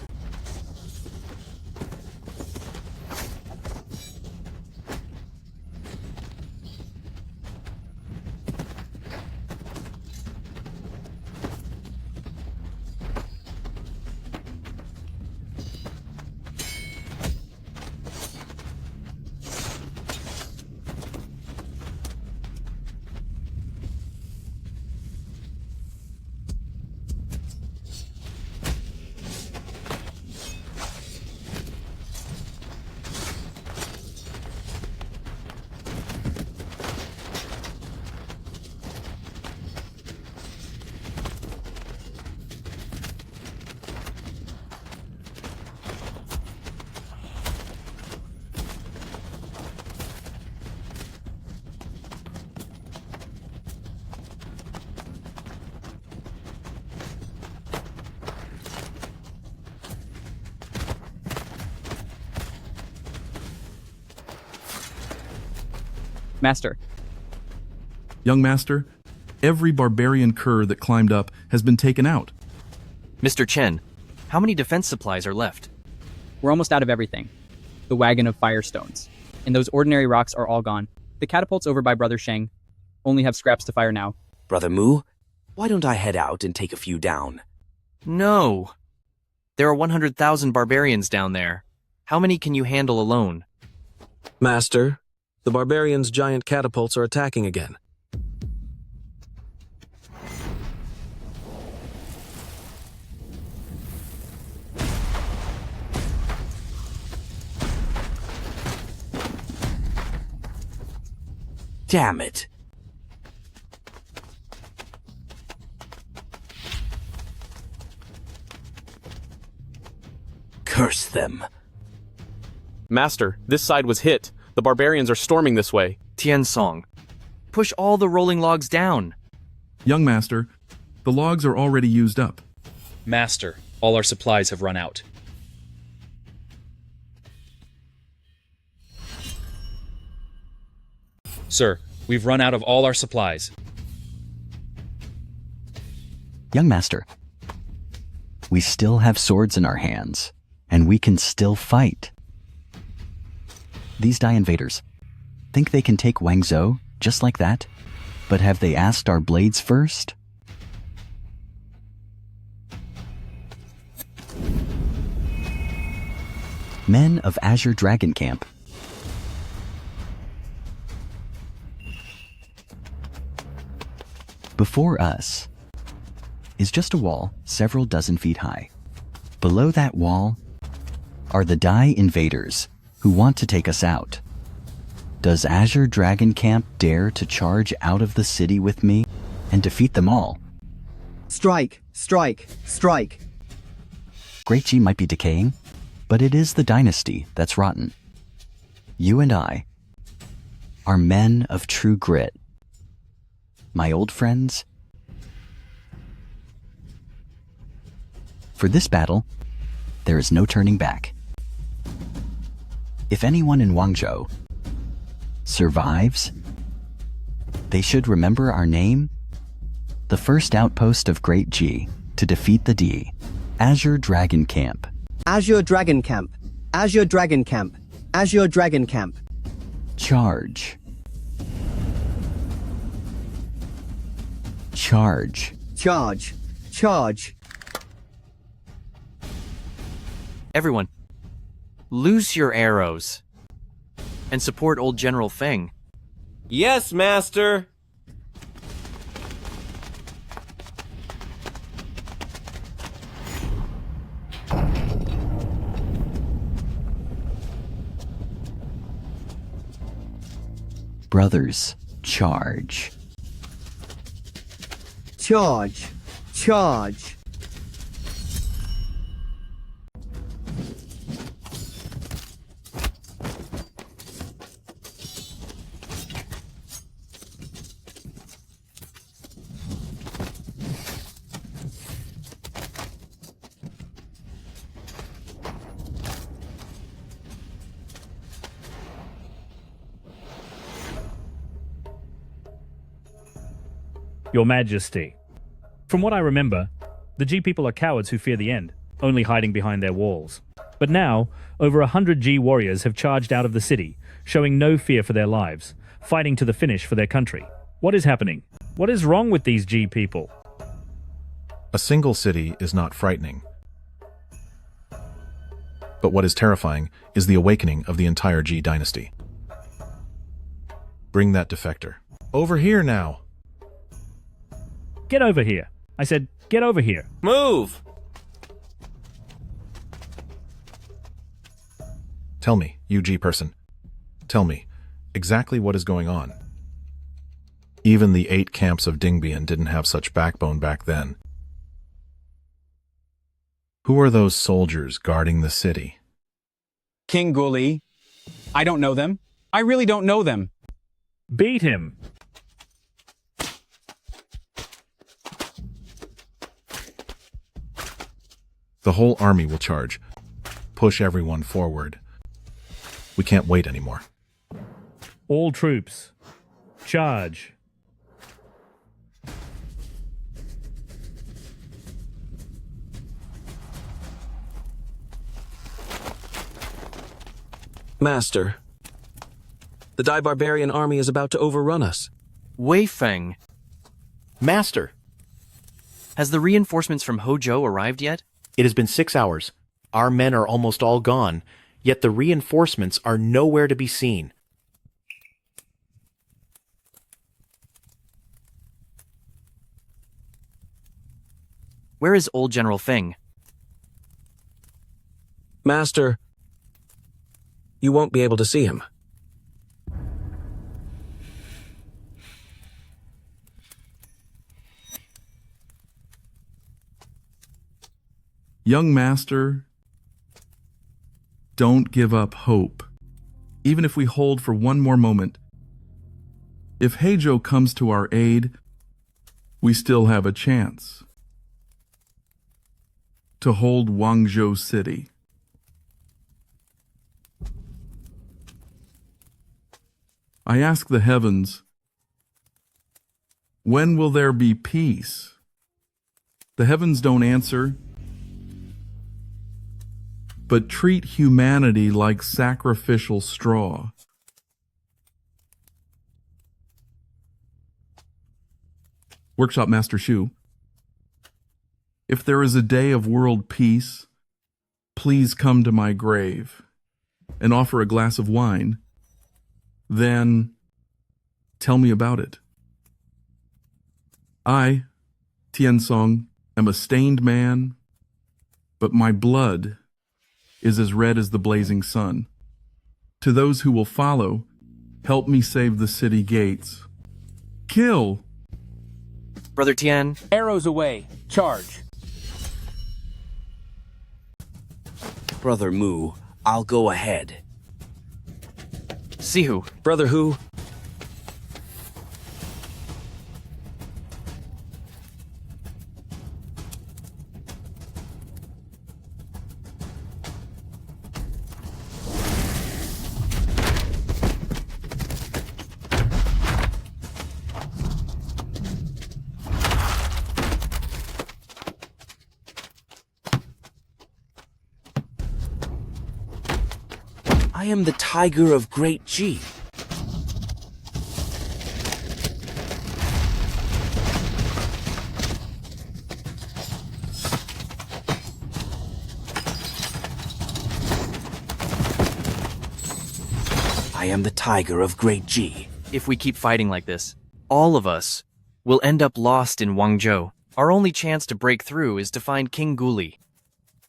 Master. Young master, every barbarian cur that climbed up has been taken out. Mr. Chen, how many defense supplies are left? We're almost out of everything. The wagon of firestones. And those ordinary rocks are all gone. The catapults over by Brother Sheng only have scraps to fire now. Brother Mu, why don't I head out and take a few down? No. There are 100,000 barbarians down there. How many can you handle alone? Master, the barbarians' giant catapults are attacking again. Damn it. Curse them. Master, this side was hit. The barbarians are storming this way. Tian Song, push all the rolling logs down. Young master, the logs are already used up. Master, all our supplies have run out. Sir, we've run out of all our supplies. Young master, we still have swords in our hands, and we can still fight. These Dai invaders think they can take Wangzhou just like that, but have they asked our blades first? Men of Azure Dragon Camp, before us is just a wall several dozen feet high. Below that wall are the Dai invaders who want to take us out. Does Azure Dragon Camp dare to charge out of the city with me and defeat them all? Strike! Strike! Strike! Great G might be decaying, but it is the dynasty that's rotten. You and I are men of true grit. My old friends, for this battle, there is no turning back. If anyone in Wangzhou survives, they should remember our name, the first outpost of Great G to defeat the D, Azure Dragon Camp. Azure Dragon Camp! Azure Dragon Camp! Azure Dragon Camp! Charge. Charge. Charge! Charge! Everyone, loose your arrows and support old General Feng. Yes, Master! Brothers, charge. Charge! Charge! Your Majesty. From what I remember, the G people are cowards who fear the end, only hiding behind their walls. But now, over 100 G warriors have charged out of the city, showing no fear for their lives, fighting to the finish for their country. What is happening? What is wrong with these G people? A single city is not frightening. But what is terrifying is the awakening of the entire G dynasty. Bring that defector. Over here now! Get over here. I said, get over here. Move! Tell me, you G person. Tell me, exactly what is going on. Even the 8 camps of Dingbian didn't have such backbone back then. Who are those soldiers guarding the city? King Guli. I don't know them. I really don't know them. Beat him. The whole army will charge. Push everyone forward. We can't wait anymore. All troops, Charge. Master, the Dai barbarian army is about to overrun us. Wei Feng. Master! Has the reinforcements from Hozhou arrived yet? It has been 6 hours. Our men are almost all gone, yet the reinforcements are nowhere to be seen. Where is old General Feng? Master, you won't be able to see him. Young master, don't give up hope, even if we hold for one more moment. If Hezhou comes to our aid, we still have a chance to hold Wangzhou city. I ask the heavens, when will there be peace? The heavens don't answer, but treat humanity like sacrificial straw. Workshop Master Shu, if there is a day of world peace, please come to my grave and offer a glass of wine. Then tell me about it. I, Tiansong, am a stained man, but my blood is as red as the blazing sun. To those who will follow, help me save the city gates. Kill! Brother Tian. Arrows away. Charge. Brother Mu, I'll go ahead. Sihu. Brother Hu. I am the Tiger of Great G. I am the Tiger of Great G. If we keep fighting like this, all of us will end up lost in Wangzhou. Our only chance to break through is to find King Guli,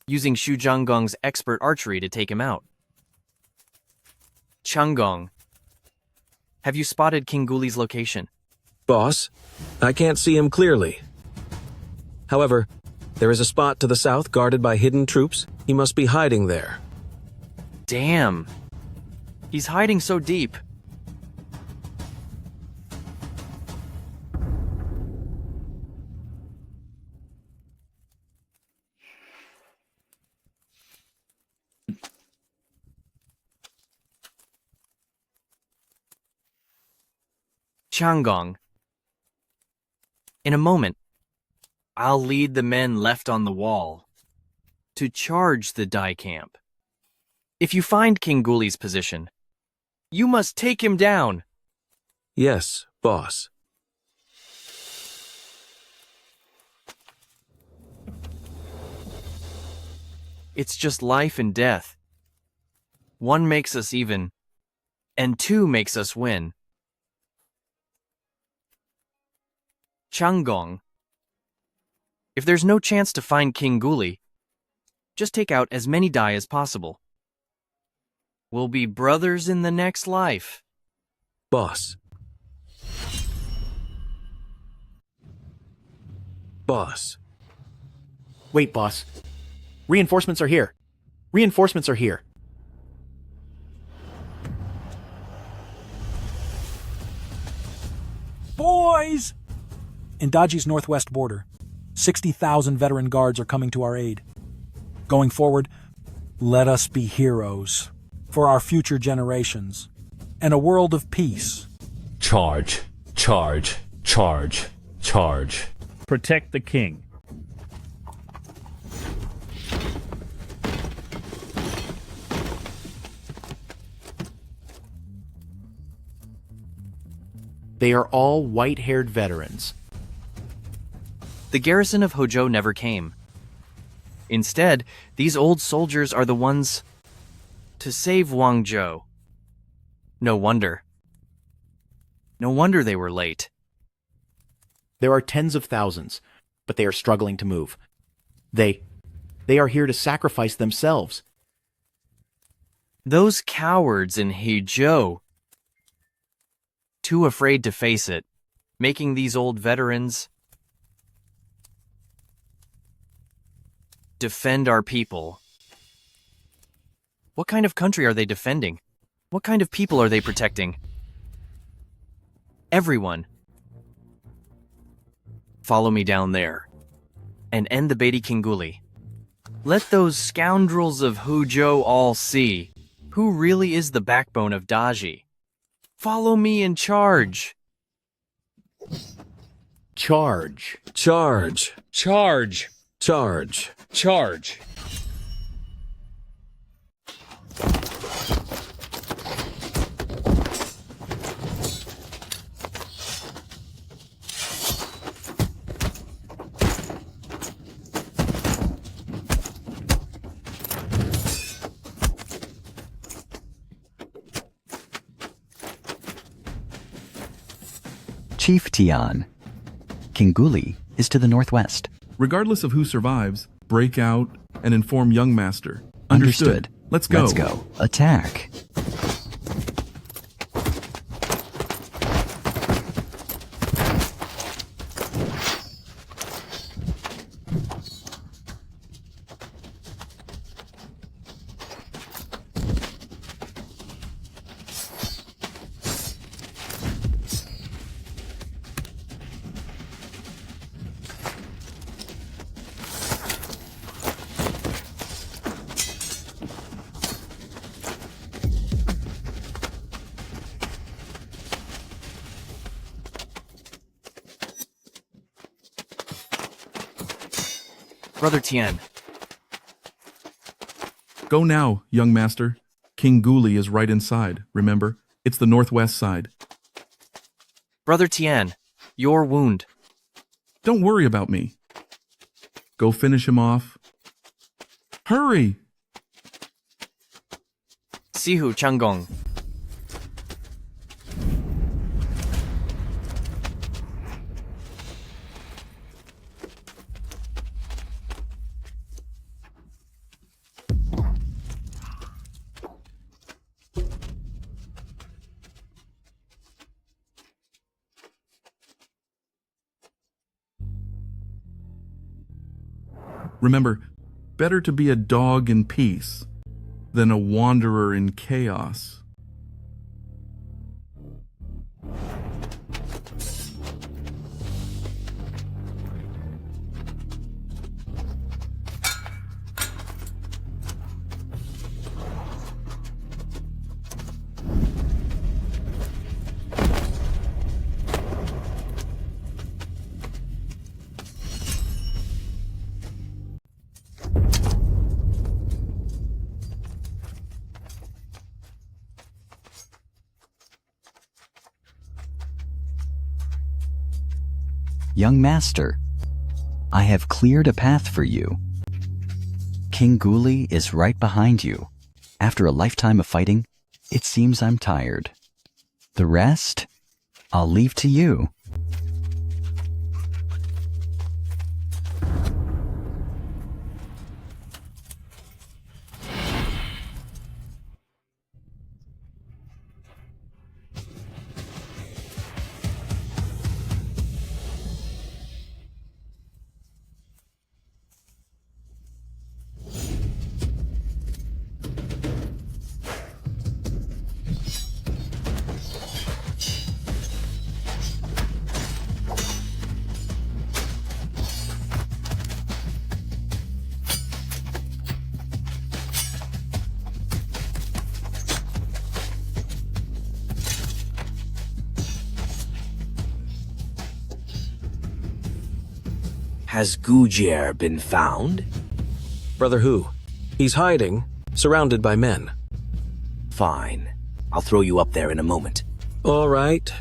using Xu Zhanggong's expert archery to take him out. Changgong, have you spotted King Guli's location? Boss, I can't see him clearly. However, there is a spot to the south guarded by hidden troops. He must be hiding there. Damn. He's hiding so deep. Changgong. In a moment, I'll lead the men left on the wall to charge the Dai camp. If you find King Guli's position, you must take him down. Yes, boss. It's just life and death. One makes us even, and two makes us win. Changgong. If there's no chance to find King Guli, just take out as many Dai as possible. We'll be brothers in the next life. Boss. Boss. Wait, boss. Reinforcements are here. Reinforcements are here. Boys! In Daji's northwest border, 60,000 veteran guards are coming to our aid. Going forward, let us be heroes for our future generations and a world of peace. Charge. Charge, charge, charge. Protect the king. They are all white-haired veterans. The garrison of Hozhou never came. Instead, these old soldiers are the ones to save Wangzhou. No wonder. No wonder they were late. There are tens of thousands, but they are struggling to move. They are here to sacrifice themselves. Those cowards in Hezhou, too afraid to face it, making these old veterans defend our people. What kind of country are they defending? What kind of people are they protecting? Everyone. Follow me down there and end the Beatty Qingguli. Let those scoundrels of Huzhou all see who really is the backbone of Daji. Follow me and charge. Charge. Charge. Charge. Charge. Charge. Chief Tian. Qingguli is to the northwest. Regardless of who survives, break out and inform young master. Understood. Let's go. Let's go. Attack. Brother Tian. Go now, young master. Qingguli is right inside, remember? It's the northwest side. Brother Tian, your wound. Don't worry about me. Go finish him off. Hurry! Sihu Changgong. Remember, better to be a dog in peace than a wanderer in chaos. Young master, I have cleared a path for you. Qingguli is right behind you. After a lifetime of fighting, it seems I'm tired. The rest, I'll leave to you. Has Gujier been found? Brother Hu. He's hiding, surrounded by men. Fine. I'll throw you up there in a moment. All right.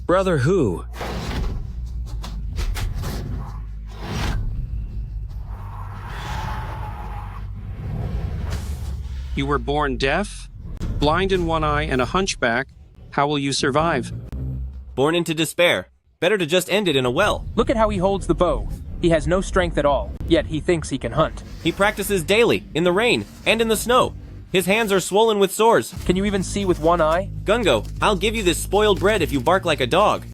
Brother Hu. You were born deaf, blind in one eye, and a hunchback. How will you survive? Born into despair. Better to just end it in a well. Look at how he holds the bow. He has no strength at all, yet he thinks he can hunt. He practices daily, in the rain, and in the snow. His hands are swollen with sores. Can you even see with one eye? Gungo, I'll give you this spoiled bread if you bark like a dog.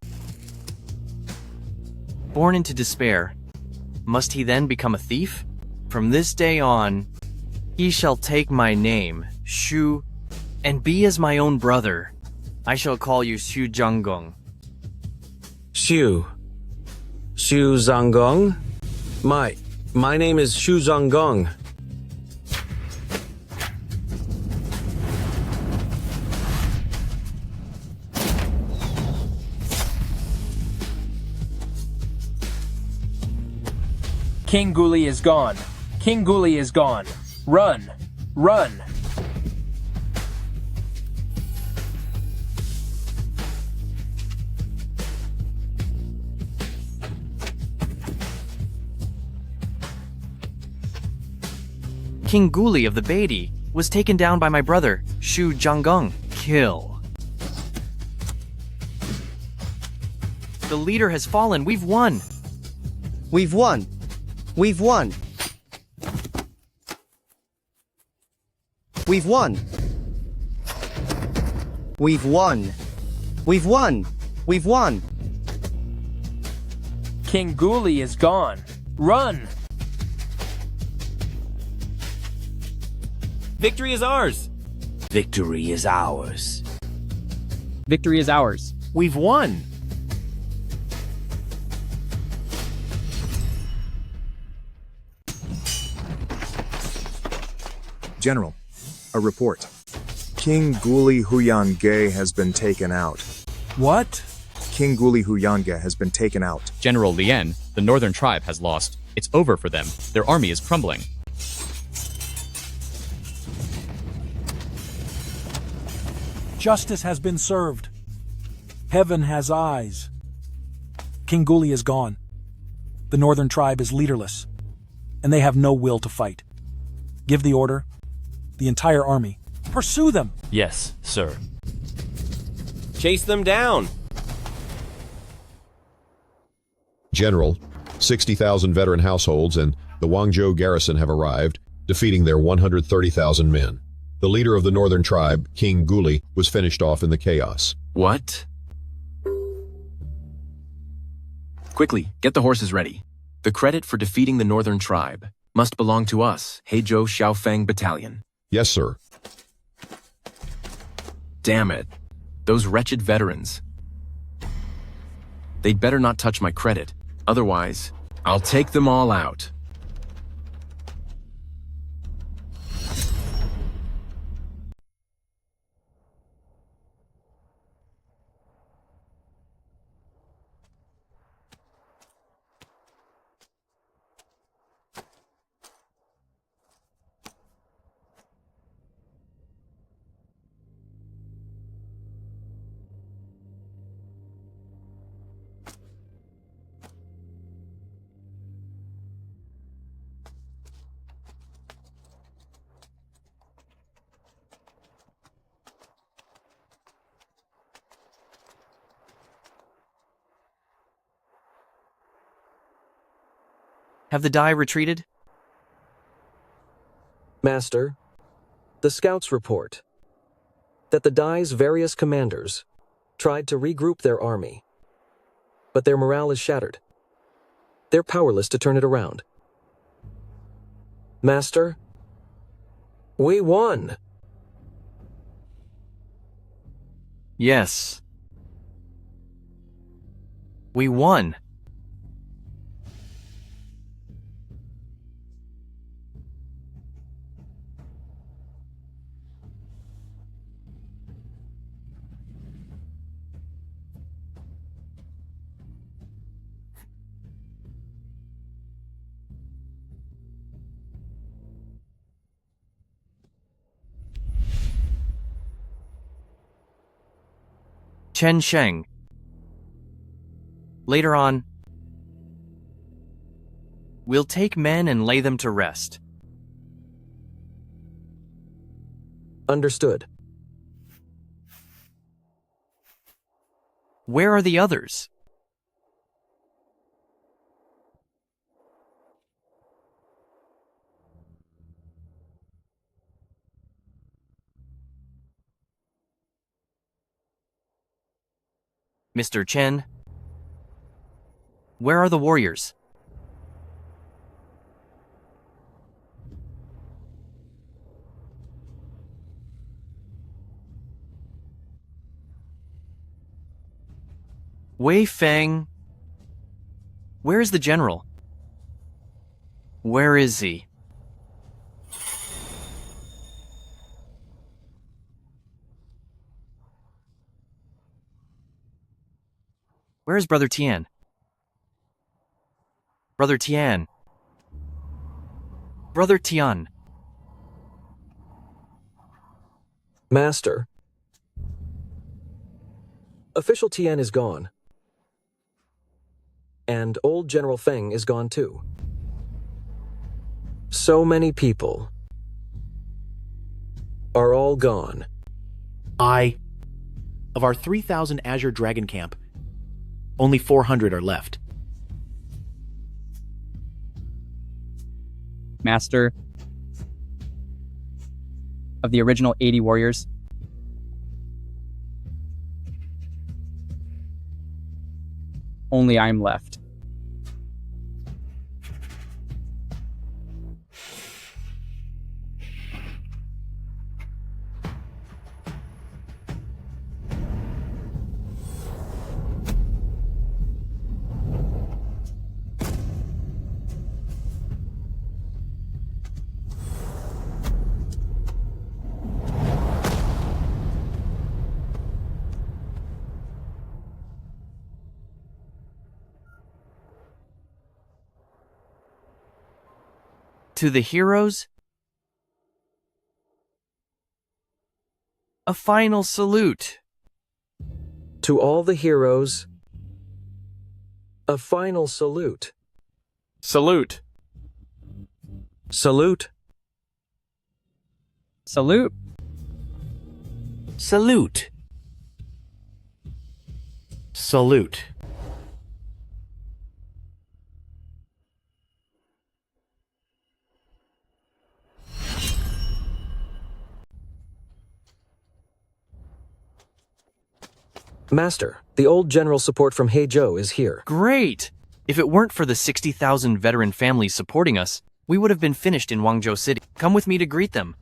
Born into despair, must he then become a thief? From this day on, he shall take my name, Shu, and be as my own brother. I shall call you Xu Zhanggong. Xu Zhanggong? My name is Xu Zhanggong. King Guli is gone. King Guli is gone. Run! Run! King Guli of the Beatty was taken down by my brother, Xu Zhanggong. Kill. The leader has fallen. We've won. We've won. We've won. We've won. We've won. We've won. We've won. King Guli is gone. Run! Victory is ours. Victory is ours. Victory is ours. We've won. General, a report. King Guli Huyange has been taken out. What? King Guli Huyange has been taken out. General Lien, the northern tribe has lost. It's over for them. Their army is crumbling. Justice has been served. Heaven has eyes. King Guli is gone. The northern tribe is leaderless, and they have no will to fight. Give the order. The entire army. Pursue them! Yes, sir. Chase them down. General, 60,000 veteran households and the Wangzhou garrison have arrived, defeating their 130,000 men. The leader of the northern tribe, King Guli, was finished off in the chaos. What? Quickly, get the horses ready. The credit for defeating the northern tribe must belong to us, Heizhou Xiaofeng Battalion. Yes, sir. Damn it. Those wretched veterans. They'd better not touch my credit. Otherwise, I'll take them all out. Have the Dai retreated? Master, the scouts report that the Dai's various commanders tried to regroup their army, but their morale is shattered. They're powerless to turn it around. Master, we won. Yes. We won. Chen Sheng. Later on, we'll take men and lay them to rest. Understood. Where are the others? Mr. Chen, where are the warriors? Wei Feng, where is the general? Where is he? Where is Brother Tian? Brother Tian. Brother Tian. Master. Official Tian is gone. And old General Feng is gone too. So many people are all gone. Of our 3,000 Azure Dragon Camp, only 400 are left. Master, of the original 80 warriors, only I'm left. To the heroes, a final salute. To all the heroes, a final salute. Salute. Salute. Salute. Salute. Salute. Master, the old general support from Heizhou is here. Great! If it weren't for the 60,000 veteran families supporting us, we would have been finished in Wangzhou City. Come with me to greet them.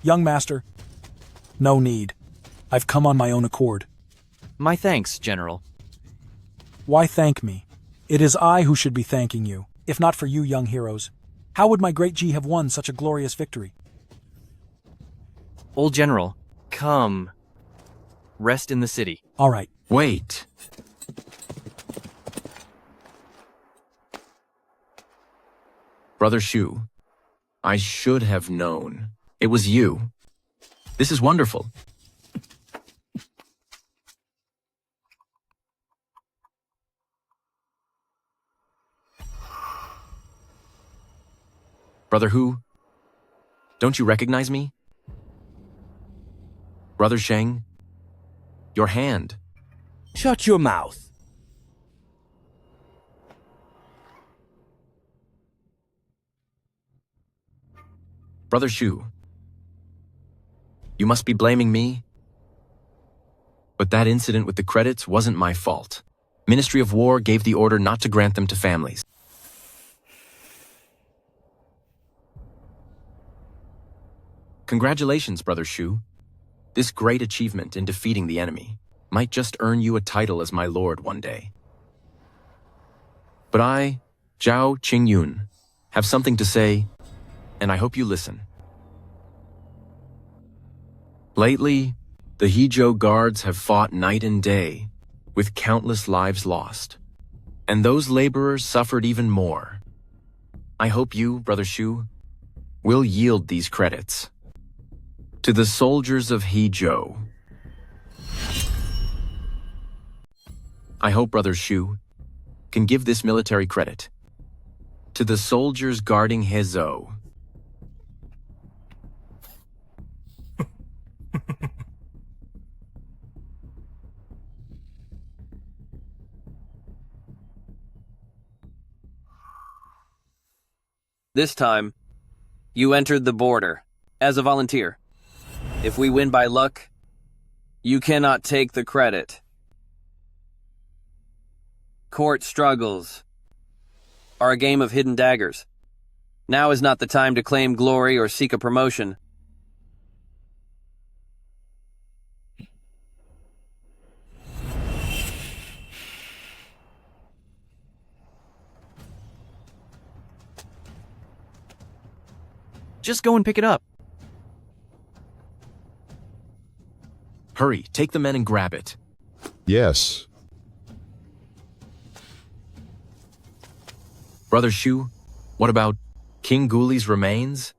Young master, no need. I've come on my own accord. My thanks, General. Why thank me? It is I who should be thanking you. If not for you, young heroes, how would my great G have won such a glorious victory? Old General, come. Rest in the city. All right. Wait. Brother Shu, I should have known. It was you. This is wonderful. Brother Hu, don't you recognize me? Brother Sheng, your hand. Shut your mouth. Brother Shu, you must be blaming me. But that incident with the credits wasn't my fault. Ministry of War gave the order not to grant them to families. Congratulations, Brother Shu. This great achievement in defeating the enemy might just earn you a title as my lord one day. But I, Zhao Qingyun, have something to say, and I hope you listen. Lately, the Heizhou guards have fought night and day, with countless lives lost. And those laborers suffered even more. I hope you, Brother Shu, will yield these credits. To the soldiers of Heizhou, I hope Brother Shu can give this military credit to the soldiers guarding Hezhou. This time, you entered the border as a volunteer. If we win by luck, you cannot take the credit. Court struggles are a game of hidden daggers. Now is not the time to claim glory or seek a promotion. Just go and pick it up. Hurry, take the men and grab it. Yes. Brother Shu, what about King Guli's remains?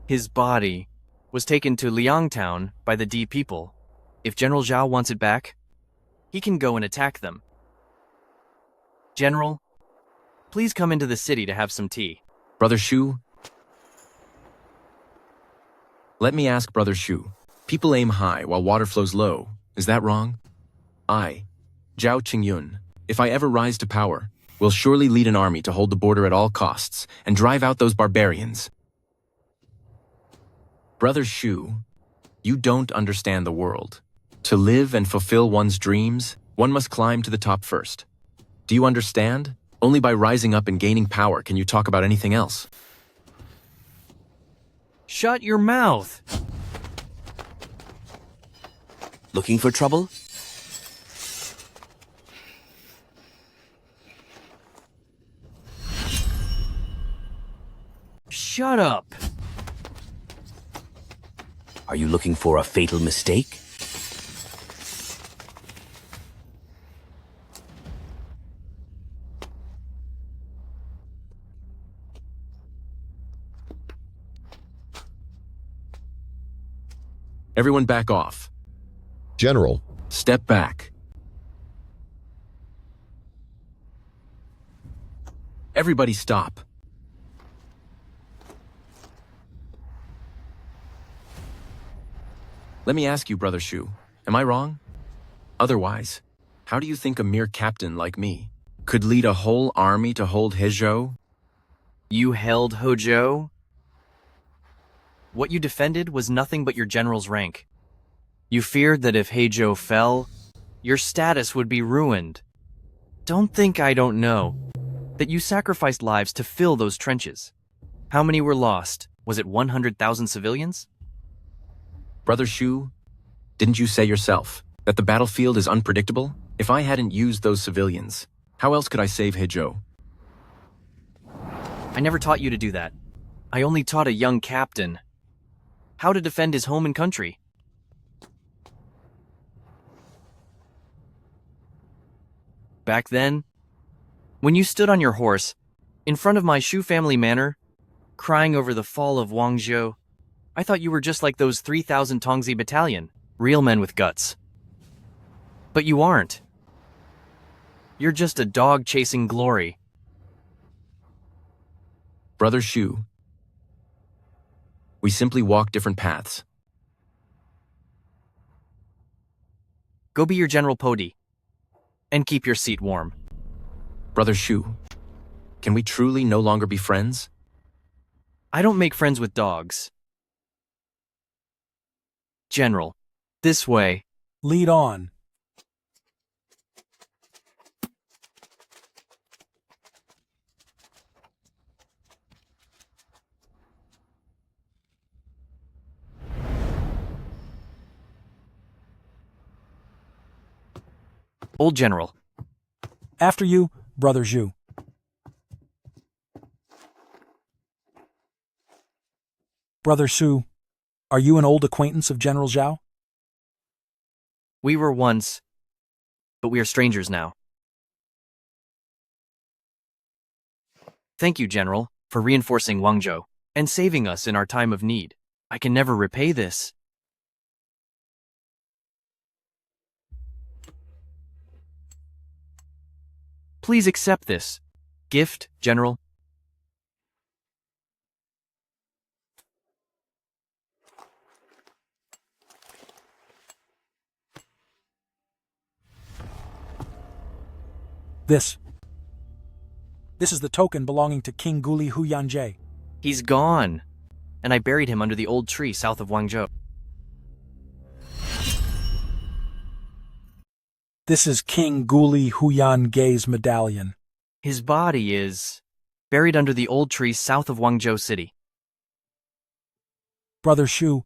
His body was taken to Liang Town by the D people. If General Zhao wants it back, he can go and attack them. General, please come into the city to have some tea. Brother Shu? Let me ask Brother Shu. People aim high while water flows low. Is that wrong? I, Zhao Qingyun, if I ever rise to power, will surely lead an army to hold the border at all costs and drive out those barbarians. Brother Shu, you don't understand the world. To live and fulfill one's dreams, one must climb to the top first. Do you understand? Only by rising up and gaining power can you talk about anything else. Shut your mouth! Looking for trouble? Shut up! Are you looking for a fatal mistake? Everyone back off. General. Step back. Everybody stop. Let me ask you, Brother Shu, am I wrong? Otherwise, how do you think a mere captain like me could lead a whole army to hold Hezhou? You held Hezhou? What you defended was nothing but your general's rank. You feared that if Hezhou fell, your status would be ruined. Don't think I don't know that you sacrificed lives to fill those trenches. How many were lost? Was it 100,000 civilians? Brother Shu, didn't you say yourself that the battlefield is unpredictable? If I hadn't used those civilians, how else could I save Hezhou? I never taught you to do that. I only taught a young captain how to defend his home and country. Back then, when you stood on your horse in front of my Shu family manor, crying over the fall of Wangzhou, I thought you were just like those 3,000 Tongzi battalion, real men with guts. But you aren't. You're just a dog chasing glory. Brother Shu, we simply walk different paths. Go be your General Podi, and keep your seat warm. Brother Shu, can we truly no longer be friends? I don't make friends with dogs. General, this way. Lead on. Old General. After you, Brother Zhu. Brother Su, are you an old acquaintance of General Zhao? We were once, but we are strangers now. Thank you, General, for reinforcing Wangzhou and saving us in our time of need. I can never repay this. Please accept this gift, General. This is the token belonging to King Guli Huyanjie. He's gone, and I buried him under the old tree south of Wangzhou. This is King Guli Huyanjie's medallion. His body is buried under the old tree south of Wangzhou City. Brother Shu,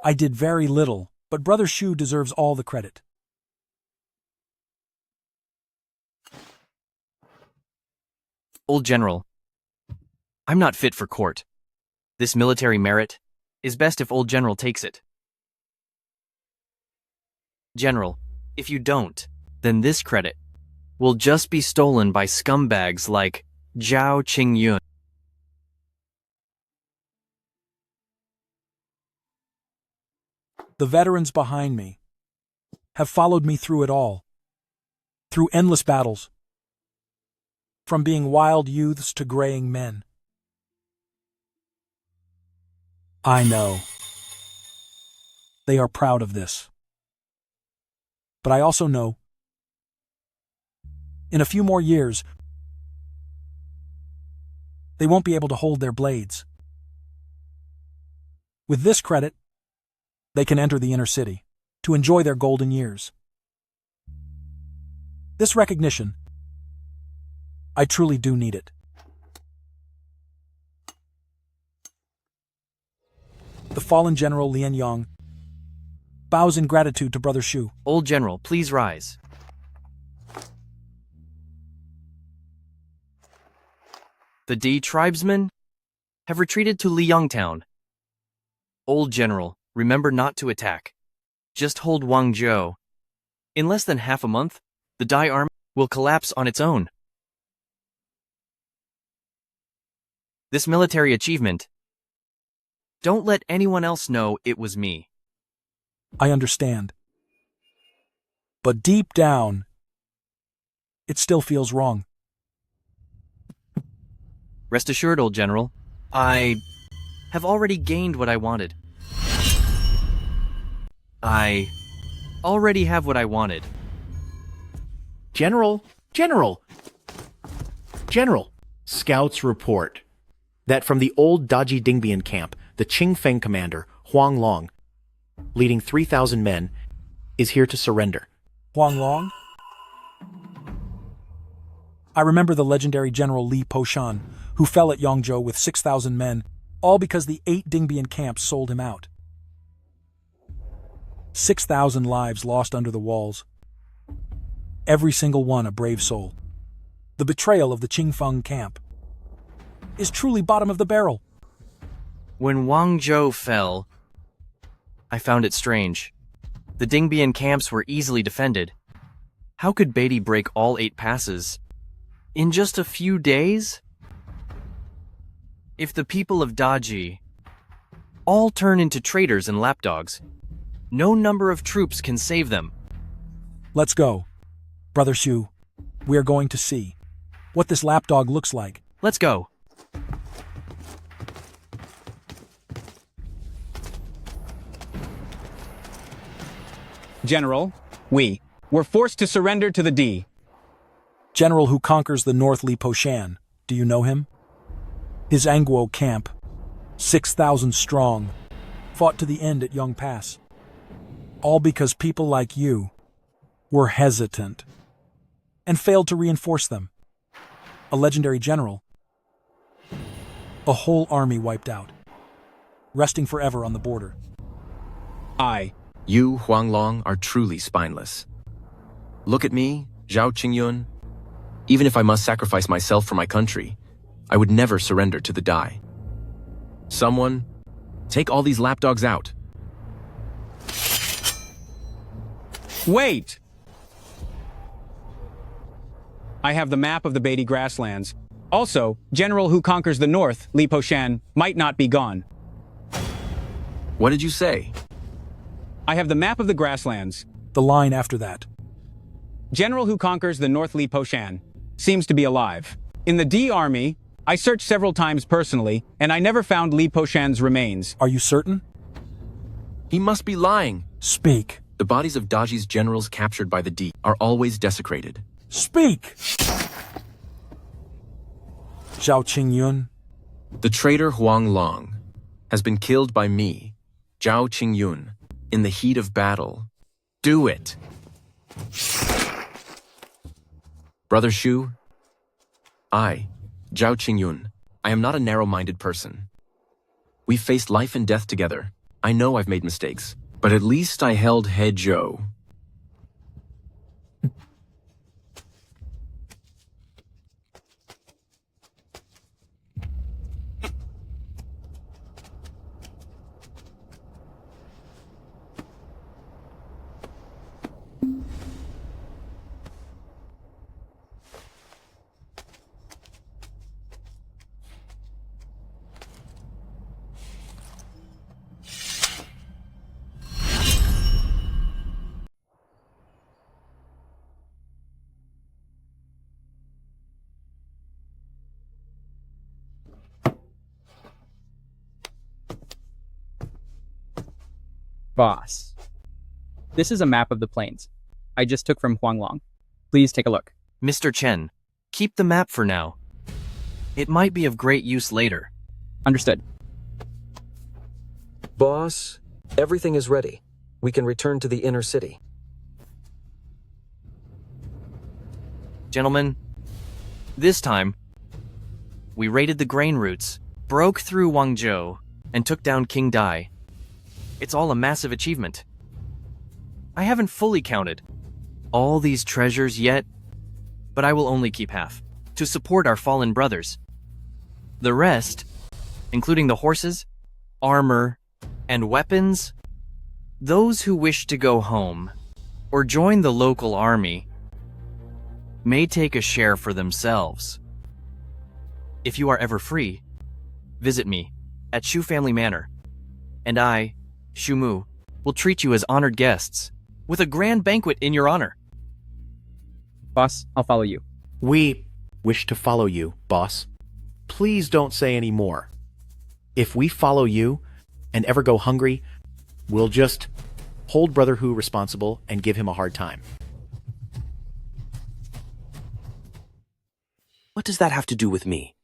I did very little, but Brother Shu deserves all the credit. Old General, I'm not fit for court. This military merit is best if Old General takes it. General, if you don't, then this credit will just be stolen by scumbags like Zhao Qingyun. The veterans behind me have followed me through it all, through endless battles, from being wild youths to graying men. I know they are proud of this. But I also know, in a few more years, they won't be able to hold their blades. With this credit, they can enter the inner city to enjoy their golden years. This recognition, I truly do need it. The fallen General Lian Yang bows in gratitude to Brother Shu. Old General, please rise. The D tribesmen have retreated to Liang Town. Old General, remember not to attack. Just hold Wangzhou. In less than half a month, the Dai army will collapse on its own. This military achievement, don't let anyone else know it was me. I understand. But deep down, it still feels wrong. Rest assured, Old General, I have already gained what I wanted. I already have what I wanted. General, Scouts report that from the old Daji Dingbian camp, the Qingfeng commander, Huang Long, leading 3,000 men, is here to surrender. Huang Long? I remember the legendary General Li Poshan, who fell at Yangzhou with 6,000 men, all because the 8 Dingbian camps sold him out. 6,000 lives lost under the walls. Every single one a brave soul. The betrayal of the Qinglong Camp is truly bottom of the barrel. When Wangzhou fell, I found it strange. The Dingbian camps were easily defended. How could Beatty break all 8 passes in just a few days? If the people of Daji all turn into traitors and lapdogs, no number of troops can save them. Let's go. Brother Shu, we are going to see what this lapdog looks like. Let's go. General, we were forced to surrender to the D. General who conquers the North Li Poshan, do you know him? His Angguo camp, 6,000 strong, fought to the end at Yung Pass. All because people like you were hesitant and failed to reinforce them. A legendary general, a whole army wiped out, resting forever on the border. You, Huang Long, are truly spineless. Look at me, Zhao Qingyun. Even if I must sacrifice myself for my country, I would never surrender to the Dai. Someone, take all these lapdogs out. Wait! I have the map of the Beatty grasslands. Also, General who conquers the north, Li Poshan, might not be gone. What did you say? I have the map of the grasslands. The line after that. General who conquers the North Li Poshan seems to be alive. In the D Army, I searched several times personally, and I never found Li Poshan's remains. Are you certain? He must be lying. Speak. The bodies of Daji's generals captured by the D are always desecrated. Speak! Zhao Qingyun. The traitor Huang Long has been killed by me, Zhao Qingyun, in the heat of battle. Do it! Brother Shu, I, Zhao Qingyun, I am not a narrow-minded person. We've faced life and death together. I know I've made mistakes, but at least I held He Zhou. Boss. This is a map of the plains. I just took from Huanglong. Please take a look. Mr. Chen, keep the map for now. It might be of great use later. Understood. Boss, everything is ready. We can return to the inner city. Gentlemen, this time, we raided the grain routes, broke through Wangzhou, and took down King Dai. It's all a massive achievement. I haven't fully counted all these treasures yet, but I will only keep half, to support our fallen brothers. The rest, including the horses, armor, and weapons, those who wish to go home or join the local army may take a share for themselves. If you are ever free, visit me at Shu Family Manor, and I, Shu Mu, will treat you as honored guests with a grand banquet in your honor. Boss, I'll follow you. We wish to follow you, boss. Please don't say any more. If we follow you and ever go hungry, we'll just hold Brother Hu responsible and give him a hard time. What does that have to do with me?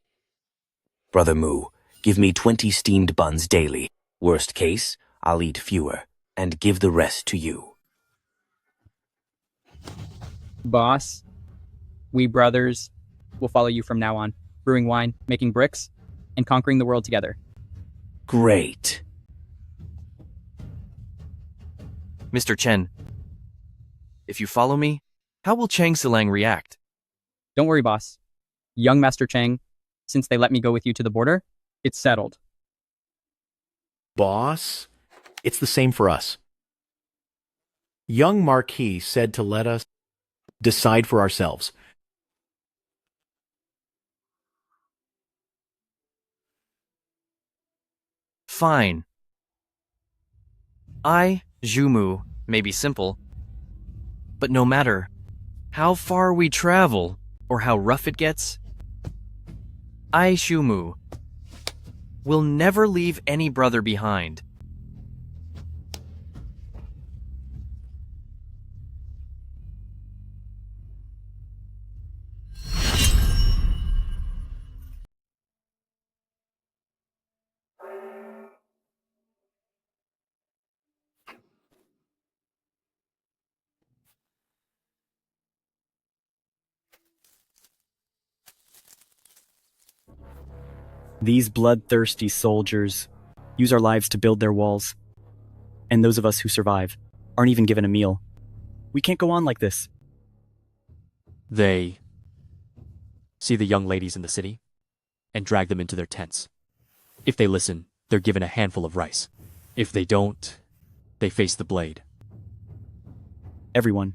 Brother Mu, give me 20 steamed buns daily. Worst case, I'll eat fewer and give the rest to you. Boss, we brothers will follow you from now on, brewing wine, making bricks, and conquering the world together. Great. Mr. Chen, if you follow me, how will Chang Silang react? Don't worry, boss. Young Master Chang, since they let me go with you to the border, it's settled. Boss, it's the same for us. Young Marquis said to let us decide for ourselves. Fine. I, Zhumu, may be simple, but no matter how far we travel or how rough it gets, I, Shumu, will never leave any brother behind. These bloodthirsty soldiers use our lives to build their walls. And those of us who survive aren't even given a meal. We can't go on like this. They see the young ladies in the city and drag them into their tents. If they listen, they're given a handful of rice. If they don't, they face the blade. Everyone.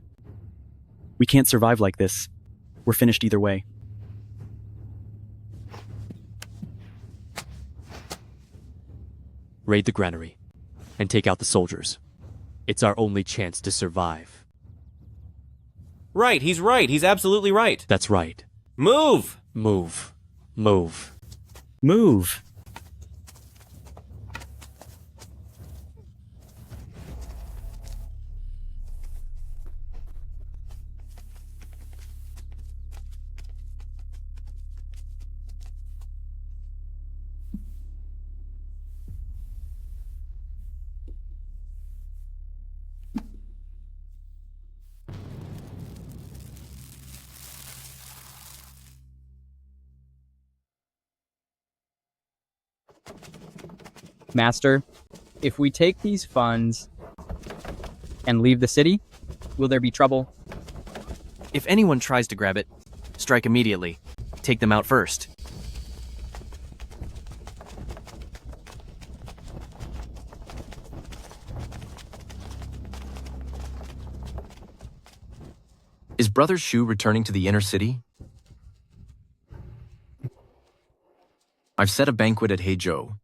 We can't survive like this. We're finished either way. Raid the granary and take out the soldiers. It's our only chance to survive. Right, he's right. He's absolutely right. That's right. Move! Move. Move. Move. Master, if we take these funds and leave the city, will there be trouble? If anyone tries to grab it, strike immediately. Take them out first. Is Brother Shu returning to the inner city? I've set a banquet at Heizhou.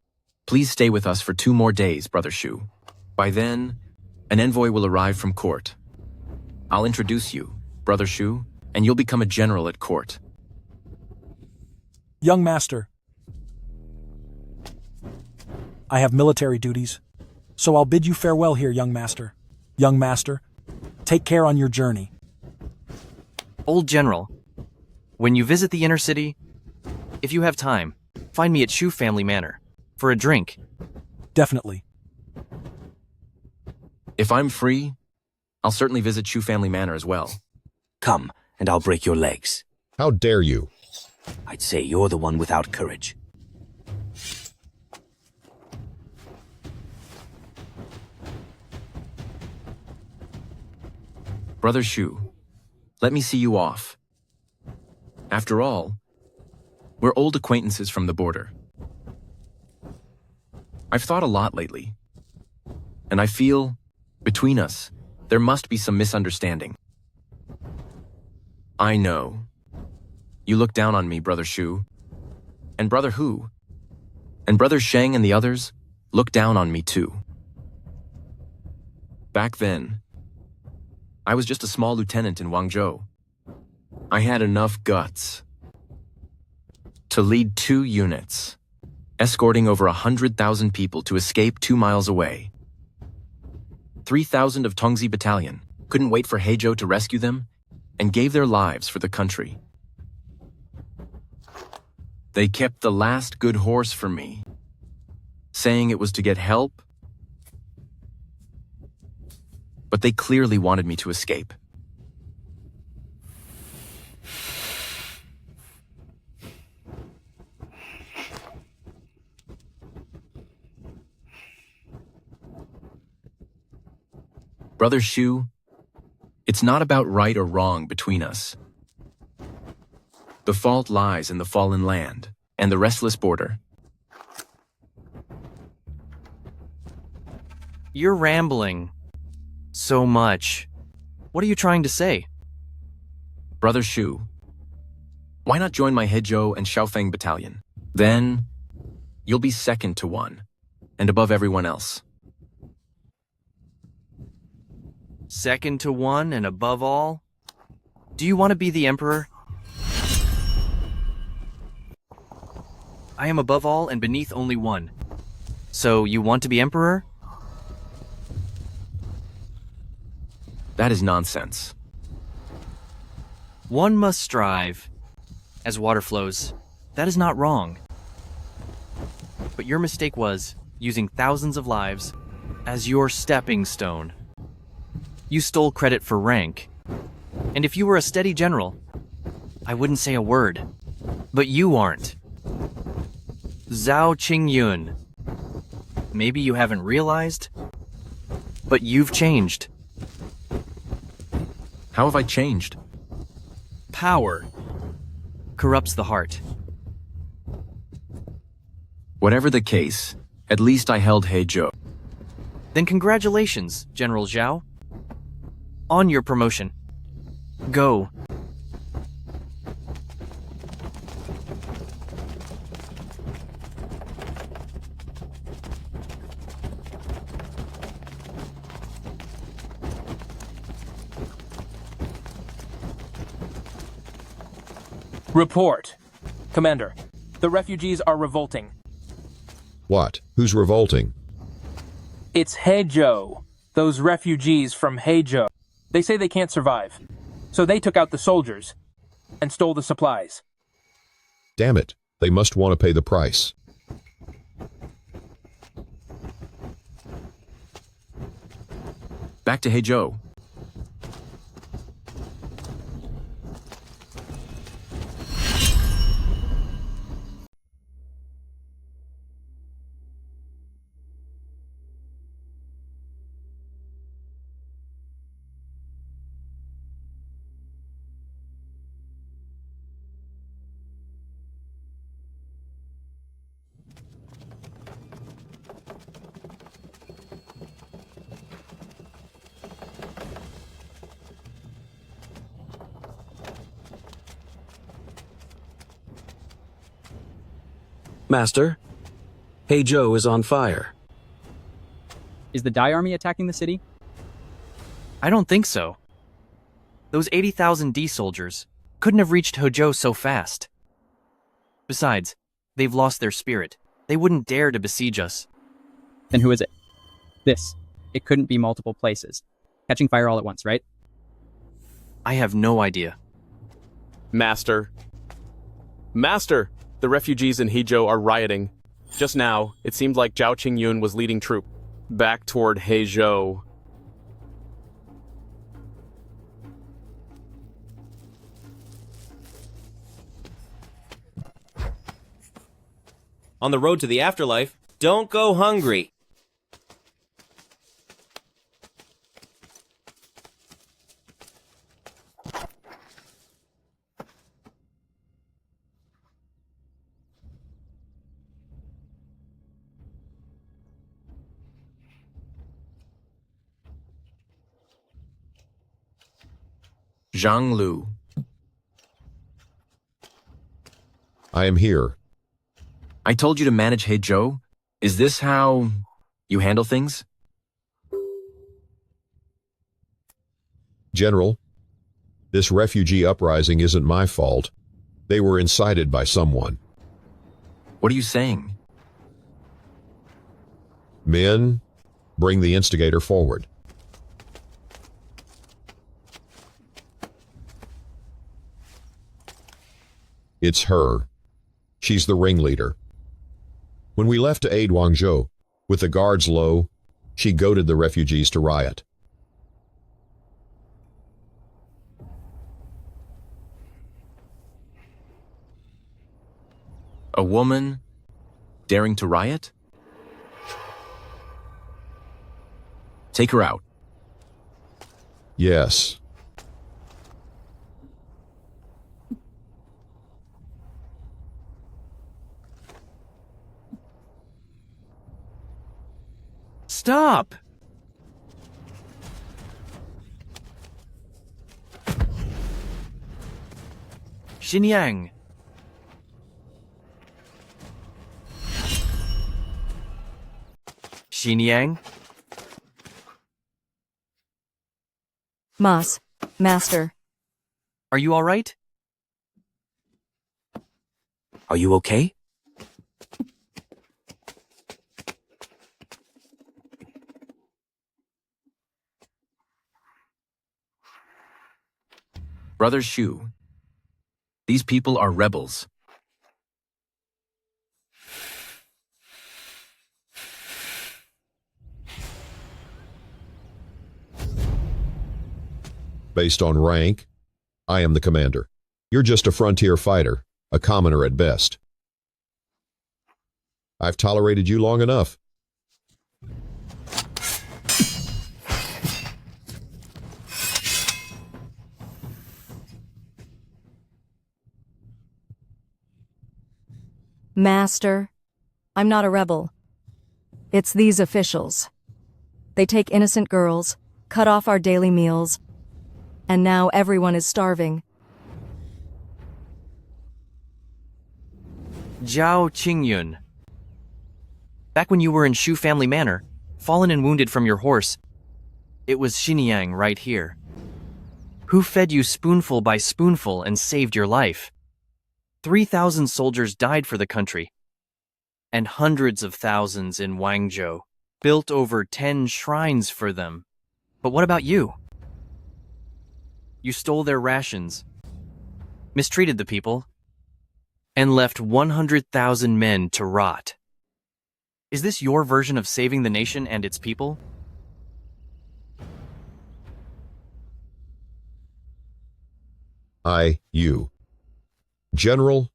Please stay with us for 2 more days, Brother Shu. By then, an envoy will arrive from court. I'll introduce you, Brother Shu, and you'll become a general at court. Young master, I have military duties, so I'll bid you farewell here, young master. Young master, take care on your journey. Old General, when you visit the inner city, if you have time, find me at Shu Family Manor for a drink. Definitely. If I'm free, I'll certainly visit Shu Family Manor as well. Come, and I'll break your legs. How dare you? I'd say you're the one without courage. Brother Shu, let me see you off. After all, we're old acquaintances from the border. I've thought a lot lately, and I feel, between us, there must be some misunderstanding. I know. You look down on me, Brother Shu, and Brother Hu, and Brother Sheng and the others look down on me too. Back then, I was just a small lieutenant in Wangzhou. I had enough guts to lead 2 units, escorting over 100,000 people to escape 2 miles away. 3,000 of Tongzi Battalion couldn't wait for Heizhou to rescue them and gave their lives for the country. They kept the last good horse for me, saying it was to get help, but they clearly wanted me to escape. Brother Shu, it's not about right or wrong between us. The fault lies in the fallen land and the restless border. You're rambling so much. What are you trying to say? Brother Shu, why not join my Heizhou and Xiaofeng battalion? Then, you'll be second to one, and above everyone else. Second to one and above all? Do you want to be the emperor? I am above all and beneath only one. So you want to be emperor? That is nonsense. One must strive. As water flows, that is not wrong. But your mistake was using thousands of lives as your stepping stone. You stole credit for rank. And if you were a steady general, I wouldn't say a word. But you aren't. Zhao Qingyun. Maybe you haven't realized, but you've changed. How have I changed? Power corrupts the heart. Whatever the case, at least I held Heizhou. Then congratulations, General Zhao. On your promotion. Go. Report. Commander, the refugees are revolting. What? Who's revolting? It's Heizhou. Those refugees from Heizhou. They say they can't survive. So they took out the soldiers and stole the supplies. Damn it. They must want to pay the price. Back to Heizhou. Master, Heizhou is on fire. Is the Dai army attacking the city? I don't think so. Those 80,000 D soldiers couldn't have reached Hozhou so fast. Besides, they've lost their spirit. They wouldn't dare to besiege us. Then who is it? This. It couldn't be multiple places. Catching fire all at once, right? I have no idea. Master. Master! The refugees in Heizhou are rioting. Just now, it seemed like Zhao Qingyun was leading troops back toward Heizhou. On the road to the afterlife, don't go hungry. Zhang Lu. I am here. I told you to manage Heizhou. Is this how you handle things? General, this refugee uprising isn't my fault. They were incited by someone. What are you saying? Men, bring the instigator forward. It's her. She's the ringleader. When we left to aid Wangzhou, with the guards low, she goaded the refugees to riot. A woman daring to riot? Take her out. Yes. Stop! Xinyang. Xinyang? Master. Are you all right? Are you okay? Brother Shu, these people are rebels. Based on rank, I am the commander. You're just a frontier fighter, a commoner at best. I've tolerated you long enough. Master, I'm not a rebel. It's these officials. They take innocent girls, cut off our daily meals, and now everyone is starving. Zhao Qingyun. Back when you were in Shu Family Manor, fallen and wounded from your horse, it was Xinyang right here. Who fed you spoonful by spoonful and saved your life? 3,000 soldiers died for the country, and hundreds of thousands in Wangzhou built over 10 shrines for them. But what about you? You stole their rations, mistreated the people, and left 100,000 men to rot. Is this your version of saving the nation and its people? You. General.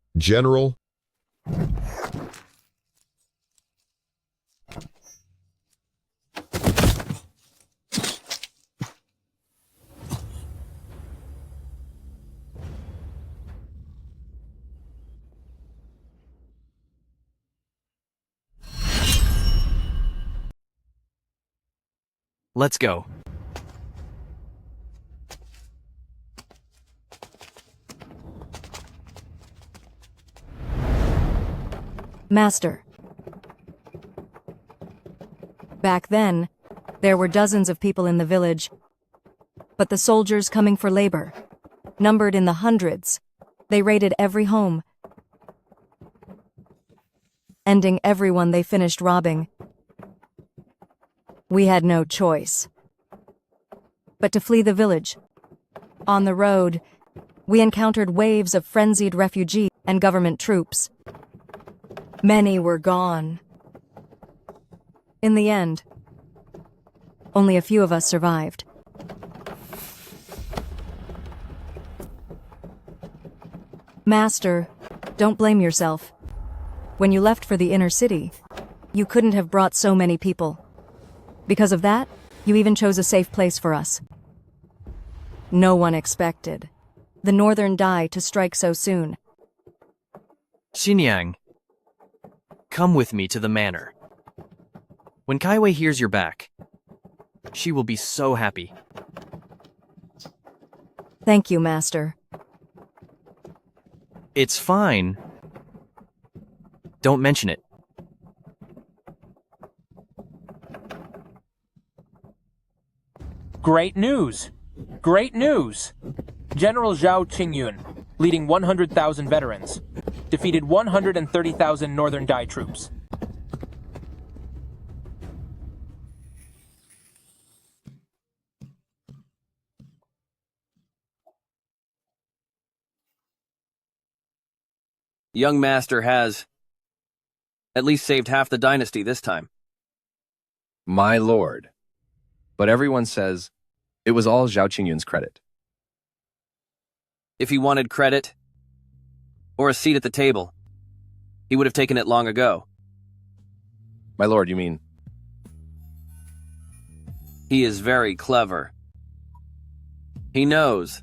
Let's go. Master. Back then, there were dozens of people in the village, but the soldiers coming for labor, numbered in the hundreds, they raided every home, ending everyone they finished robbing. We had no choice but to flee the village. On the road, we encountered waves of frenzied refugees and government troops. Many were gone. In the end, only a few of us survived. Master, don't blame yourself. When you left for the inner city, you couldn't have brought so many people. Because of that, you even chose a safe place for us. No one expected the Northern Dai to strike so soon. Xinyang, come with me to the manor. When Kaiwei hears you're back, she will be so happy. Thank you, Master. It's fine. Don't mention it. Great news! Great news! General Zhao Qingyun, leading 100,000 veterans, defeated 130,000 Northern Dai troops. Young Master has at least saved half the dynasty this time. My lord. But everyone says it was all Zhao Qingyun's credit. If he wanted credit or a seat at the table, he would have taken it long ago. My lord, you mean? He is very clever. He knows.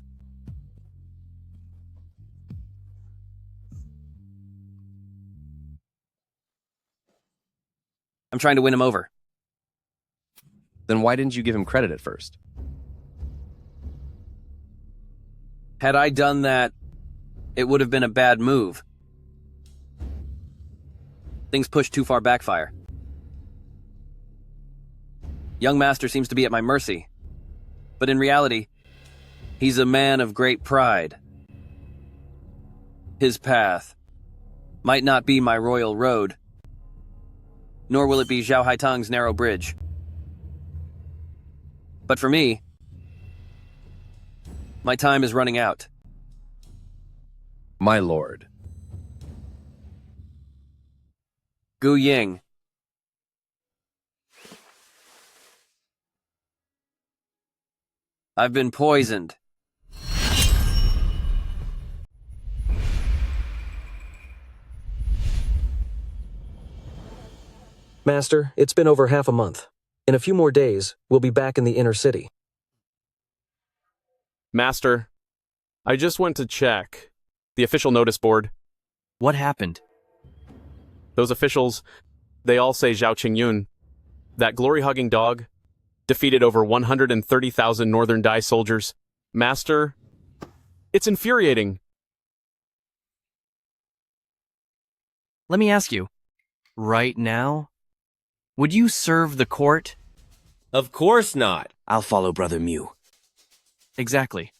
I'm trying to win him over. Then why didn't you give him credit at first? Had I done that, it would have been a bad move. Things pushed too far backfire. Young Master seems to be at my mercy, but in reality, he's a man of great pride. His path might not be my royal road, nor will it be Zhao Haitang's narrow bridge. But for me, my time is running out. My lord. Gu Ying. I've been poisoned. Master, it's been over half a month. In a few more days, we'll be back in the inner city. Master, I just went to check the official notice board. What happened? Those officials, they all say Zhao Qingyun, that glory-hugging dog, defeated over 130,000 Northern Dai soldiers. Master, it's infuriating. Let me ask you, right now, would you serve the court? Of course not. I'll follow Brother Mew. Exactly.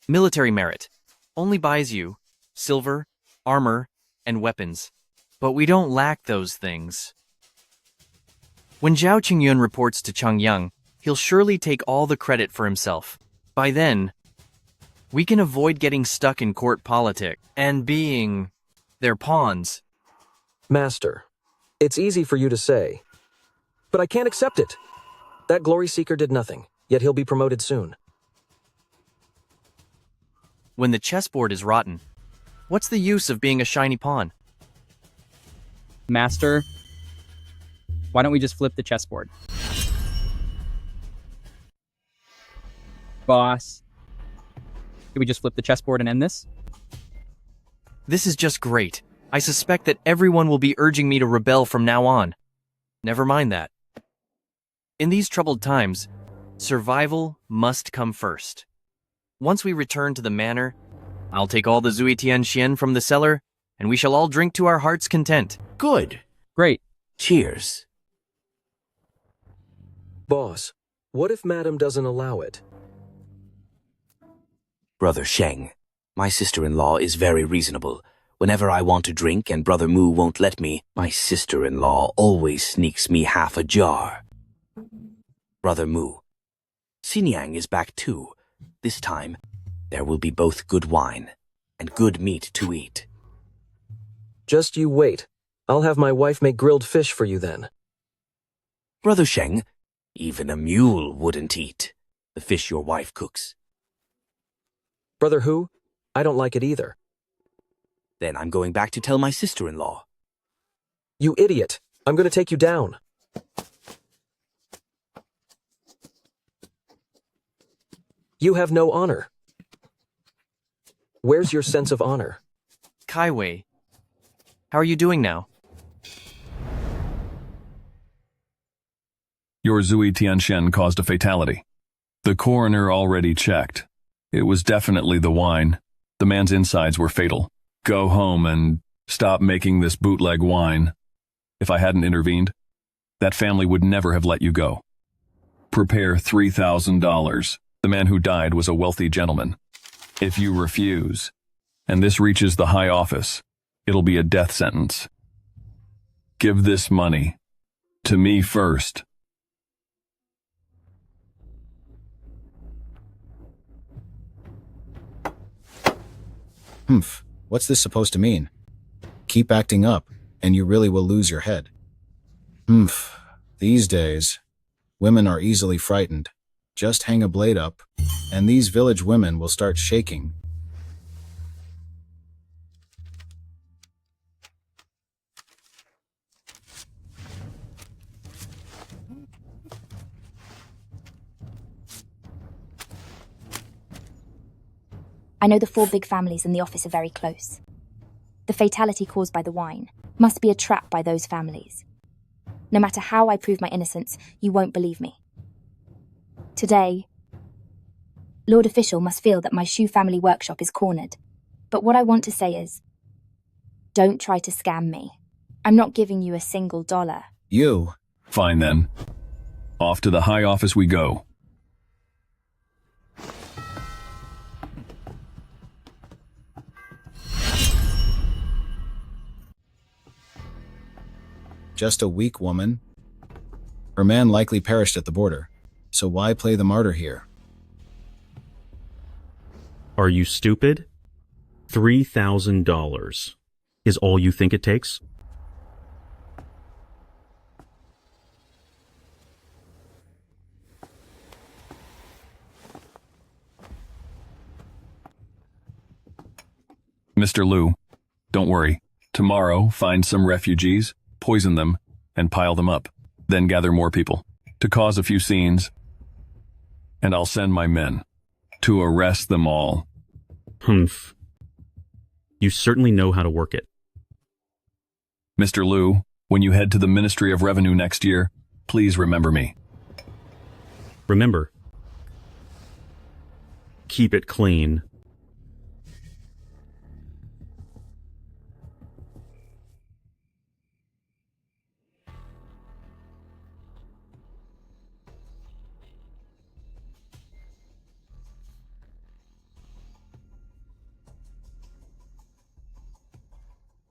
Military merit only buys you silver armor, and weapons. But we don't lack those things. When Zhao Qingyun reports to Changyang, he'll surely take all the credit for himself. By then, we can avoid getting stuck in court politics and being their pawns. Master, it's easy for you to say, but I can't accept it. That glory seeker did nothing, yet he'll be promoted soon. When the chessboard is rotten, what's the use of being a shiny pawn? Master, why don't we just flip the chessboard? Boss, can we just flip the chessboard and end this? This is just great. I suspect that everyone will be urging me to rebel from now on. Never mind that. In these troubled times, survival must come first. Once we return to the manor, I'll take all the Zui Tianxian from the cellar, and we shall all drink to our heart's content. Good. Great. Cheers. Boss, what if Madam doesn't allow it? Brother Sheng, my sister-in-law is very reasonable. Whenever I want to drink and Brother Mu won't let me, my sister-in-law always sneaks me half a jar. Brother Mu, Xinjiang is back too. This time, there will be both good wine and good meat to eat. Just you wait. I'll have my wife make grilled fish for you then. Brother Sheng, even a mule wouldn't eat the fish your wife cooks. Brother Hu, I don't like it either. Then I'm going back to tell my sister-in-law. You idiot! I'm going to take you down. You have no honor. Where's your sense of honor? Kaiwei, how are you doing now? Your Zui Tianxian caused a fatality. The coroner already checked. It was definitely the wine. The man's insides were fatal. Go home and stop making this bootleg wine. If I hadn't intervened, that family would never have let you go. Prepare $3,000. The man who died was a wealthy gentleman. If you refuse, and this reaches the high office, it'll be a death sentence. Give this money to me first. Humph, what's this supposed to mean? Keep acting up, and you really will lose your head. Humph, these days, women are easily frightened. Just hang a blade up, and these village women will start shaking. I know the 4 big families in the office are very close. The fatality caused by the wine must be a trap by those families. No matter how I prove my innocence, you won't believe me. Today, Lord Official must feel that my Shu family workshop is cornered. But what I want to say is, don't try to scam me. I'm not giving you a single dollar. You? Fine then. Off to the high office we go. Just a weak woman. Her man likely perished at the border, so why play the martyr here? Are you stupid? $3,000 is all you think it takes? Mr. Liu, don't worry. Tomorrow, find some refugees, poison them, and pile them up. Then gather more people to cause a few scenes, and I'll send my men to arrest them all. Humph. You certainly know how to work it. Mr. Liu, when you head to the Ministry of Revenue next year, please remember me. Remember, keep it clean.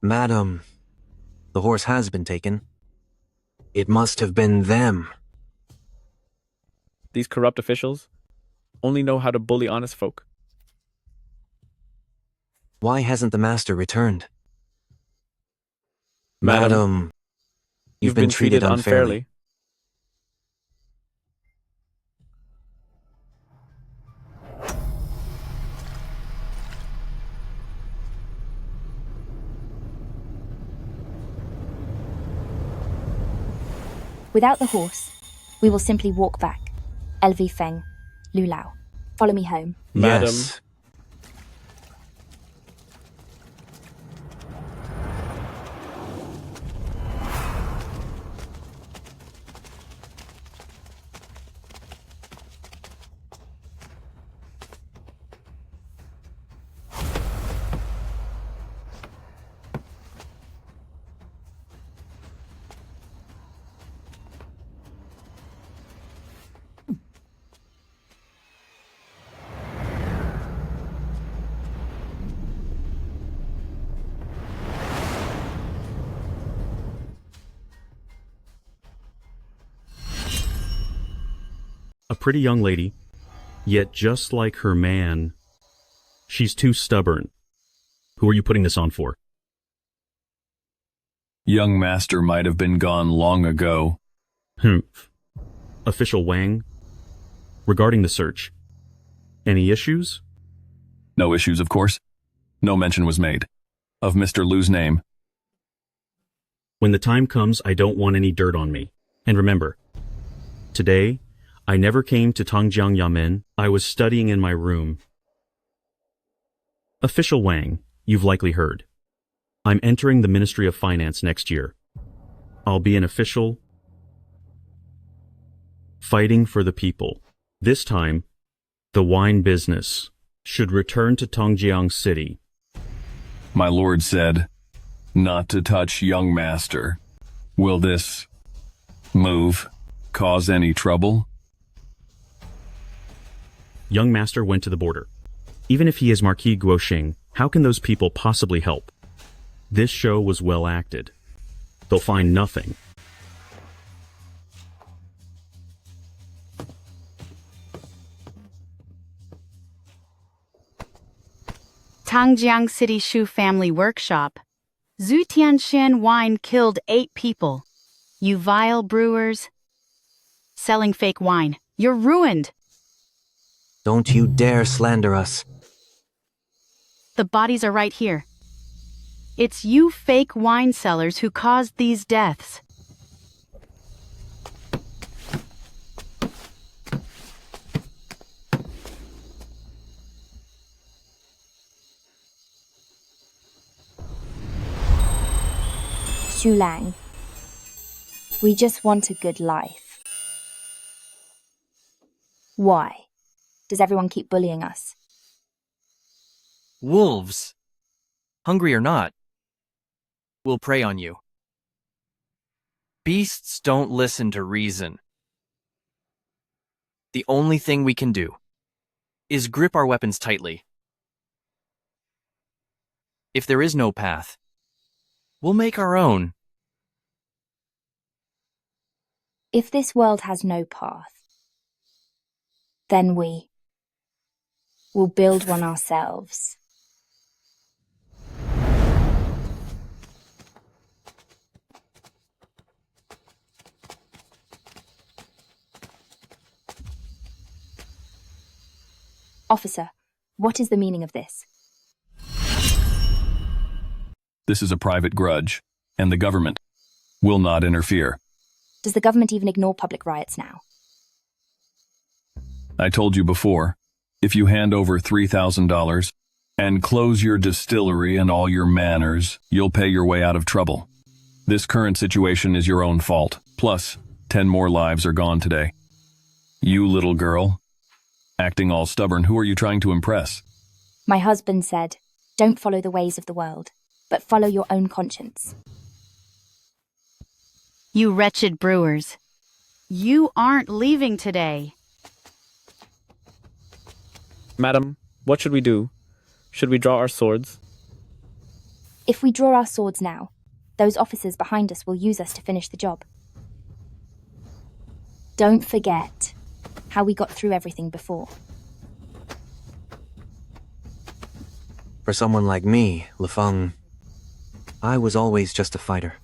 Madam, the horse has been taken. It must have been them. These corrupt officials only know how to bully honest folk. Why hasn't the master returned? Madam, you've been treated unfairly. Without the horse, we will simply walk back. Elvi Feng, Lu Lao. Follow me home. Madam, Yes. A pretty young lady, yet just like her man, she's too stubborn. Who are you putting this on for? Young master might have been gone long ago. Official Wang, regarding the search, any issues? No issues, of course. No mention was made of Mr. Lu's name. When the time comes, I don't want any dirt on me. And remember, today, I never came to Tongjiang Yamen. I was studying in my room. Official Wang, you've likely heard. I'm entering the Ministry of Finance next year. I'll be an official fighting for the people. This time, the wine business should return to Tongjiang City. My lord said not to touch young master. Will this move cause any trouble? Young master went to the border. Even if he is Marquis Guoxing, how can those people possibly help? This show was well acted. They'll find nothing. Tongjiang City Shu Family Workshop. Zhu Tianxian wine killed 8 people. You vile brewers. Selling fake wine. You're ruined. Don't you dare slander us. The bodies are right here. It's you fake wine sellers who caused these deaths. Xu Lang, we just want a good life. Why does everyone keep bullying us? Wolves, hungry or not, will prey on you. Beasts don't listen to reason. The only thing we can do is grip our weapons tightly. If there is no path, we'll make our own. If this world has no path, then we will build one ourselves. Officer, what is the meaning of this? This is a private grudge, and the government will not interfere. Does the government even ignore public riots now? I told you before, if you hand over $3,000 and close your distillery and all your manors, you'll pay your way out of trouble. This current situation is your own fault. Plus, 10 more lives are gone today. You little girl, acting all stubborn, who are you trying to impress? My husband said, don't follow the ways of the world, but follow your own conscience. You wretched brewers. You aren't leaving today. Madam, what should we do? Should we draw our swords? If we draw our swords now, those officers behind us will use us to finish the job. Don't forget how we got through everything before. For someone like me, Lefeng, I was always just a fighter.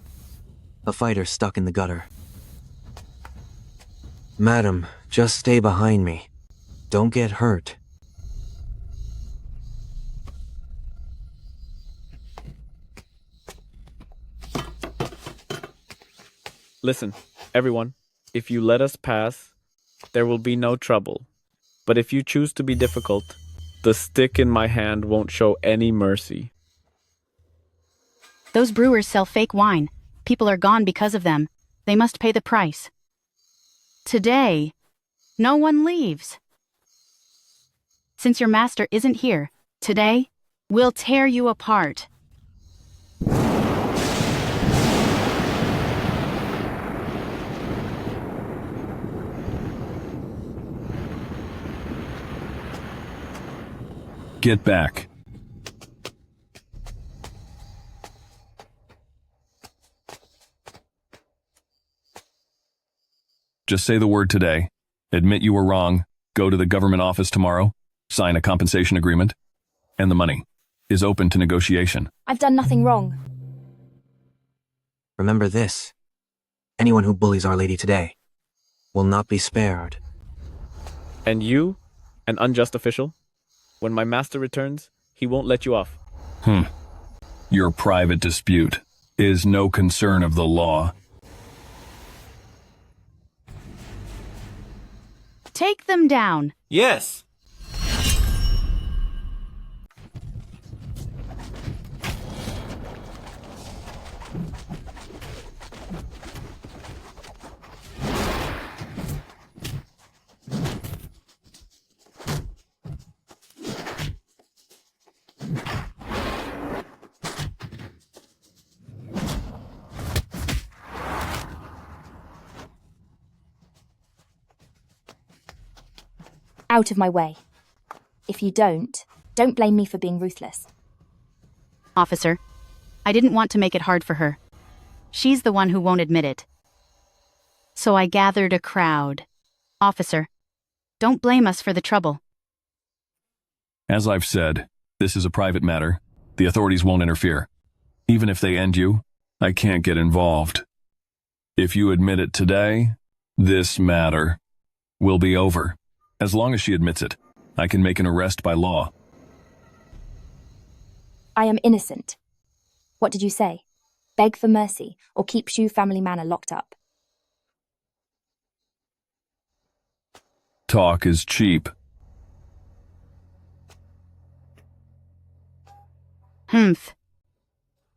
A fighter stuck in the gutter. Madam, just stay behind me. Don't get hurt. Listen, everyone, if you let us pass, there will be no trouble. But if you choose to be difficult, the stick in my hand won't show any mercy. Those brewers sell fake wine. People are gone because of them. They must pay the price. Today, no one leaves. Since your master isn't here, today, we'll tear you apart. Get back. Just say the word today. Admit you were wrong. Go to the government office tomorrow. Sign a compensation agreement. And the money is open to negotiation. I've done nothing wrong. Remember this. Anyone who bullies Our Lady today will not be spared. And you, an unjust official, when my master returns, he won't let you off. Your private dispute is no concern of the law. Take them down. Yes. Out of my way. If you don't blame me for being ruthless. Officer, I didn't want to make it hard for her. She's the one who won't admit it. So I gathered a crowd. Officer, don't blame us for the trouble. As I've said, this is a private matter. The authorities won't interfere. Even if they end you, I can't get involved. If you admit it today, this matter will be over. As long as she admits it, I can make an arrest by law. I am innocent. What did you say? Beg for mercy or keep Shu family manor locked up? Talk is cheap.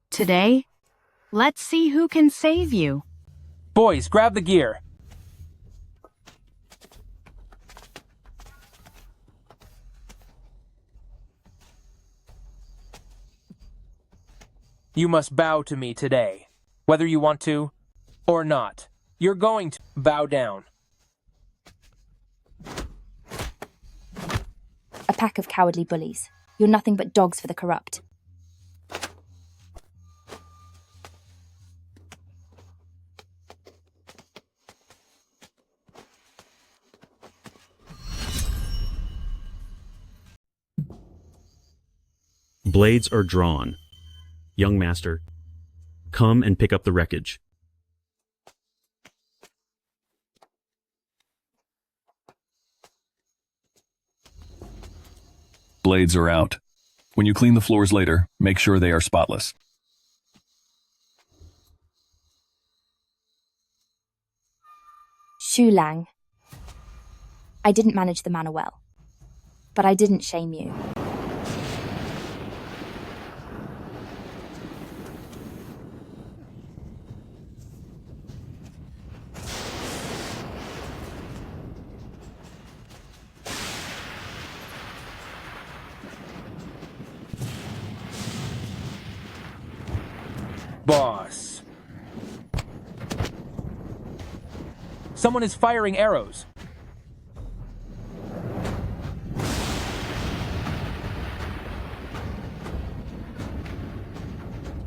Today, let's see who can save you. Boys, grab the gear. You must bow to me today, whether you want to or not. You're going to bow down. A pack of cowardly bullies. You're nothing but dogs for the corrupt. Blades are drawn. Young master, come and pick up the wreckage. Blades are out. When you clean the floors later, make sure they are spotless. Shu Lang. I didn't manage the manor well, but I didn't shame you. Boss. Someone is firing arrows.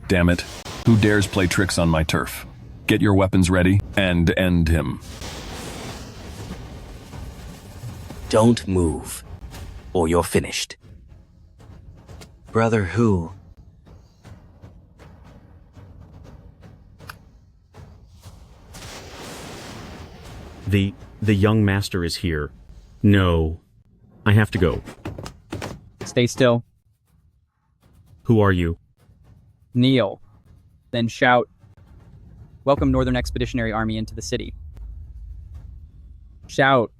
Damn it. Who dares play tricks on my turf? Get your weapons ready and end him. Don't move, or you're finished. Brother Hu. The young master is here. No. I have to go. Stay still. Who are you? Kneel. Then shout, "Welcome Northern Expeditionary Army into the city." Shout.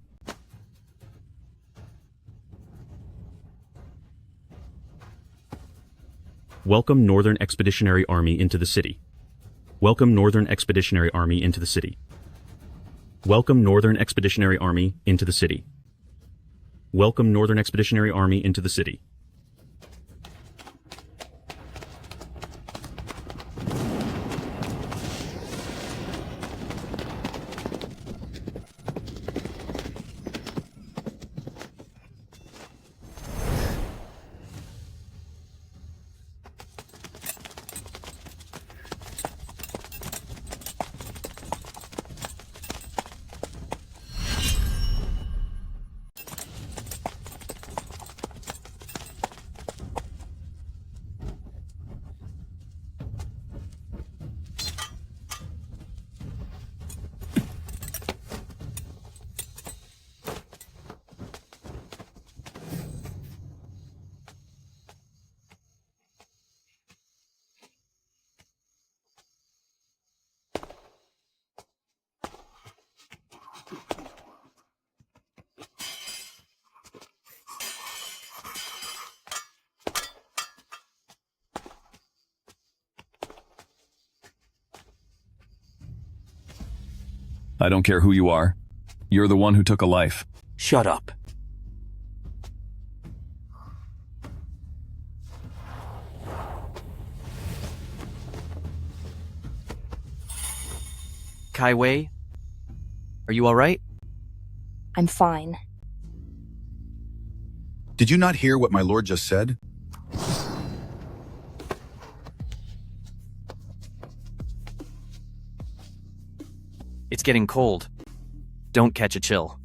Welcome Northern Expeditionary Army into the city. Welcome Northern Expeditionary Army into the city. Welcome Northern Expeditionary Army into the city. Welcome Northern Expeditionary Army into the city. I don't care who you are. You're the one who took a life. Shut up. Kai Wei? Are you alright? I'm fine. Did you not hear what my lord just said? It's getting cold. Don't catch a chill.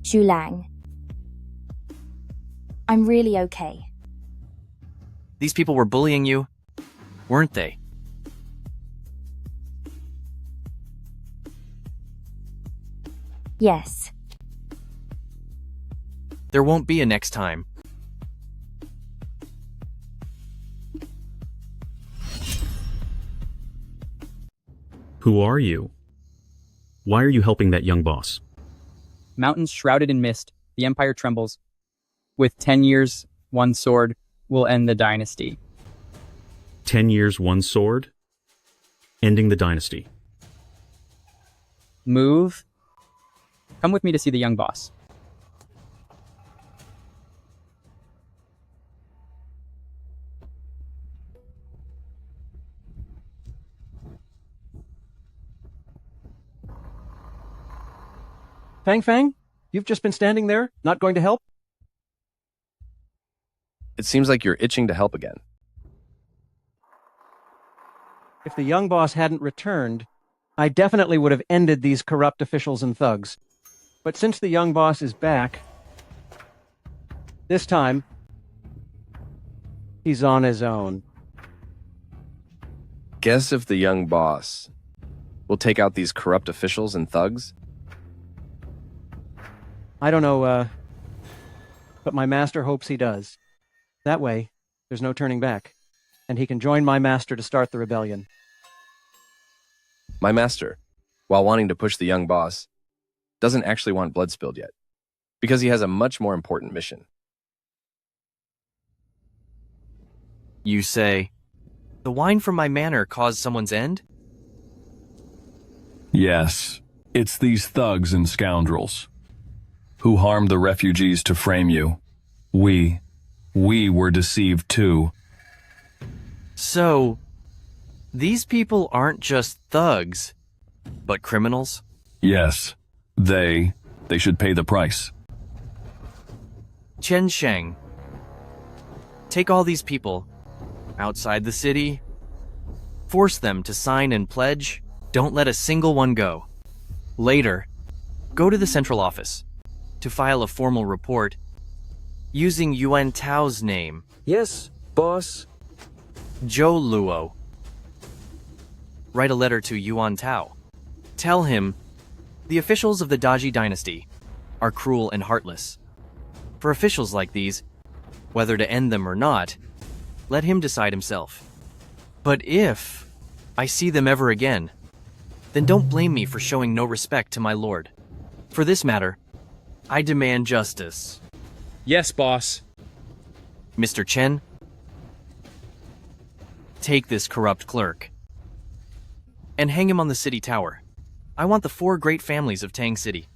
Zhu Lang. I'm really okay. These people were bullying you, weren't they? Yes. There won't be a next time. Who are you? Why are you helping that young boss? Mountains shrouded in mist, the empire trembles. With 10 years, one sword will end the dynasty. 10 years, one sword? Ending the dynasty. Move. Come with me to see the young boss. Fang Fang, you've just been standing there, not going to help? It seems like you're itching to help again. If the young boss hadn't returned, I definitely would have ended these corrupt officials and thugs. But since the young boss is back, this time, he's on his own. Guess if the young boss will take out these corrupt officials and thugs? I don't know, but my master hopes he does. That way, there's no turning back, and he can join my master to start the rebellion. My master, while wanting to push the young boss, doesn't actually want blood spilled yet, because he has a much more important mission. You say, the wine from my manor caused someone's end? Yes, it's these thugs and scoundrels who harmed the refugees to frame you. We were deceived too. So, these people aren't just thugs, but criminals? Yes, they should pay the price. Chen Sheng, take all these people. outside the city. Force them to sign and pledge. Don't let a single one go. Later, go to the central office to file a formal report using Yuan Tao's name. Yes, boss. Zhou Luo. Write a letter to Yuan Tao. Tell him the officials of the Daji dynasty are cruel and heartless. For officials like these, whether to end them or not, let him decide himself. But if I see them ever again, then don't blame me for showing no respect to my lord. For this matter, I demand justice. Yes, boss. Mr. Chen, take this corrupt clerk and hang him on the city tower. I want the 4 great families of Tang City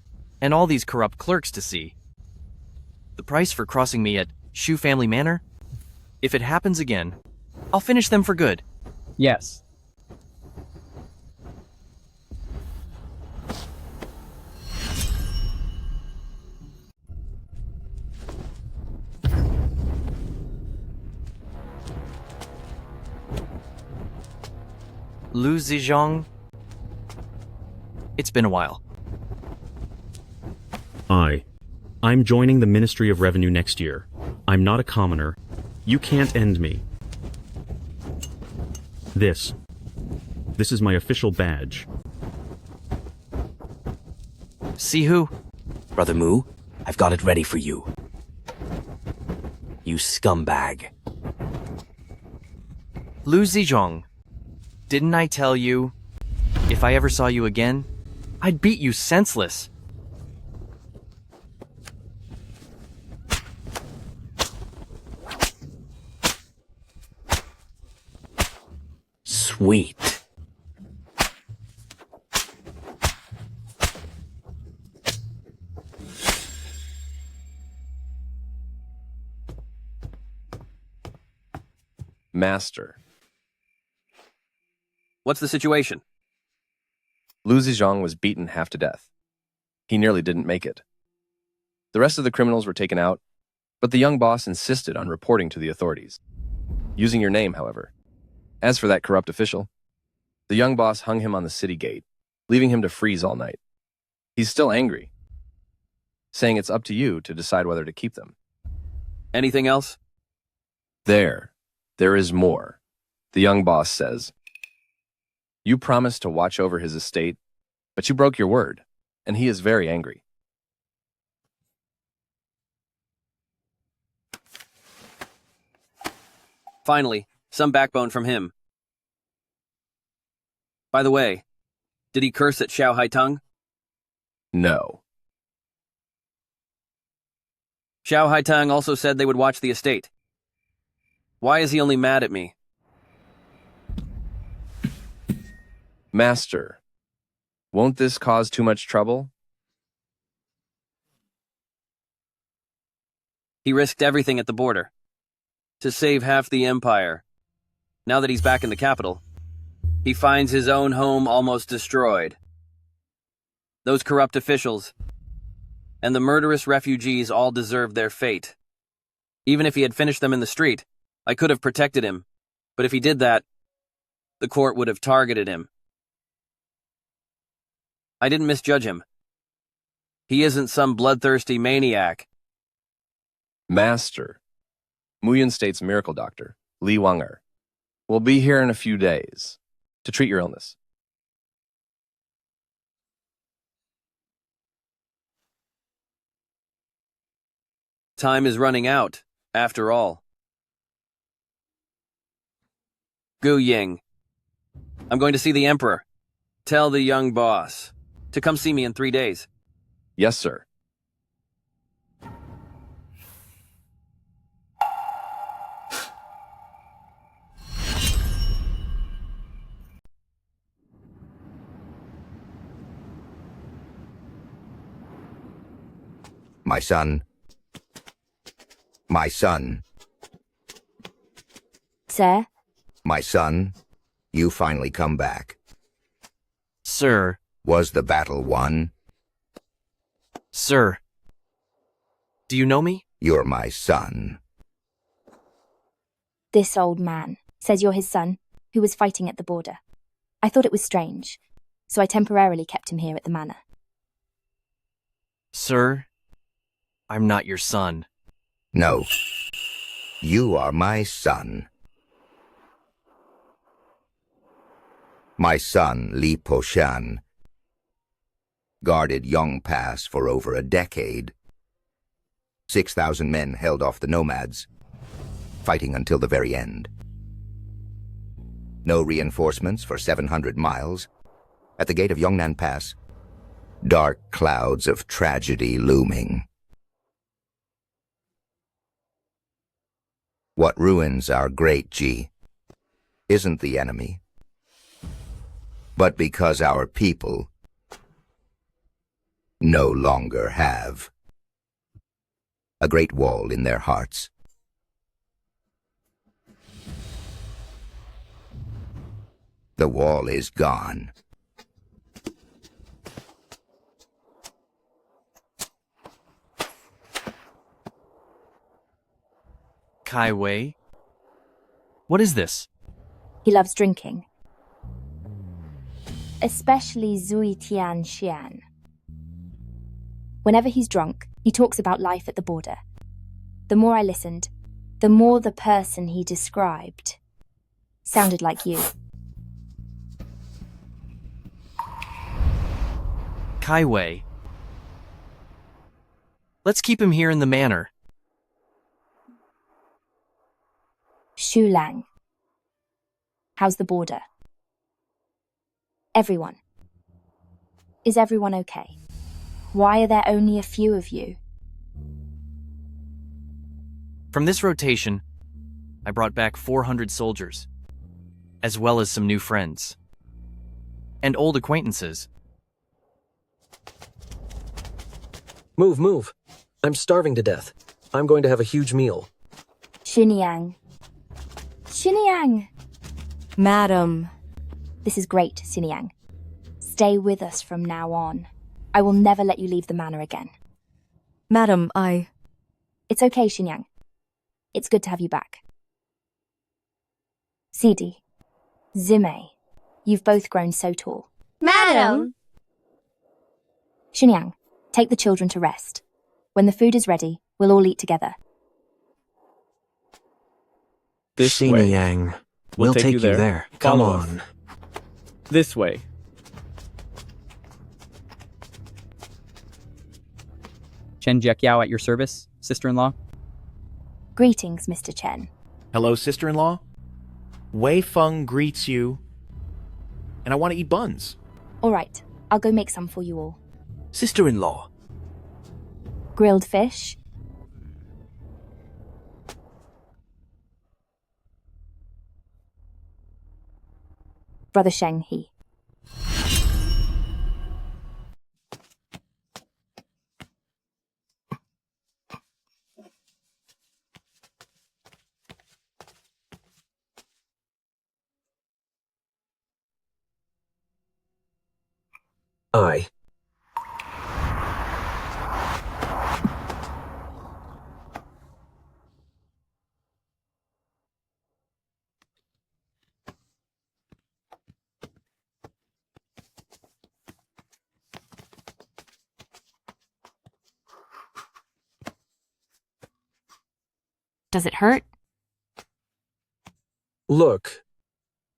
and all these corrupt clerks to see. The price for crossing me at Shu Family Manor? If it happens again, I'll finish them for good. Yes. Lu Zizhong, it's been a while. I'm joining the Ministry of Revenue next year. I'm not a commoner. You can't end me. This is my official badge. See who? Brother Mu, I've got it ready for you. You scumbag. Lu Zizhong, didn't I tell you, if I ever saw you again, I'd beat you senseless? Sweet. Master. What's the situation? Lu Zizhong was beaten half to death. He nearly didn't make it. The rest of the criminals were taken out, but the young boss insisted on reporting to the authorities. Using your name, however. As for that corrupt official, the young boss hung him on the city gate, leaving him to freeze all night. He's still angry, saying it's up to you to decide whether to keep them. Anything else? There is more. The young boss says, you promised to watch over his estate, but you broke your word, and he is very angry. Finally, some backbone from him. By the way, did he curse at Xiao Haiteng? No. Xiao Haiteng also said they would watch the estate. Why is he only mad at me? Master, won't this cause too much trouble? He risked everything at the border to save half the empire. Now that he's back in the capital, he finds his own home almost destroyed. Those corrupt officials and the murderous refugees all deserve their fate. Even if he had finished them in the street, I could have protected him. But if he did that, the court would have targeted him. I didn't misjudge him. He isn't some bloodthirsty maniac. Master, Muyun State's miracle doctor, Li Wanger, will be here in a few days to treat your illness. Time is running out, after all. Gu Ying, I'm going to see the Emperor. Tell the young boss to come see me in 3 days. Yes, sir. My son. My son. Sir? My son, you finally come back. Sir. Was the battle won? Sir. Do you know me? You're my son. This old man Says you're his son, who was fighting at the border. I thought it was strange, so I temporarily kept him here at the manor. Sir, I'm not your son. No. You are my son. My son, Li Poshan, guarded Yong Pass for over a decade. 6,000 men held off the nomads, fighting until the very end. No reinforcements for 700 miles. At the gate of Yongnan Pass, dark clouds of tragedy looming. What ruins our great Ji isn't the enemy, but because our people no longer have a great wall in their hearts. The wall is gone. Kai Wei? What is this? He loves drinking. Especially Zui Tian Xian. Whenever he's drunk, he talks about life at the border. The more I listened, the more the person he described sounded like you. Kai Wei. Let's keep him here in the manor. Shu Lang. How's the border? Everyone. Is everyone okay? Why are there only a few of you? From this rotation, I brought back 400 soldiers, as well as some new friends. And old acquaintances. Move, move. I'm starving to death. I'm going to have a huge meal. Xiniang. Xiniang! Madam. This is great, Xiniang. Stay with us from now on. I will never let you leave the manor again. Madam, It's okay, Xiniang. It's good to have you back. Sidi, Zime, you've both grown so tall. Madam! Xiniang, take the children to rest. When the food is ready, we'll all eat together. This way. Yang. We'll take you there. Come Follow on. us. This way. Chen Jiekiao at your service, sister-in-law. Greetings, Mr. Chen. Hello, sister-in-law. Wei Feng greets you, and I want to eat buns. All right, I'll go make some for you all. Sister-in-law. Grilled fish. Brother Sheng He. I. Does it hurt? Look,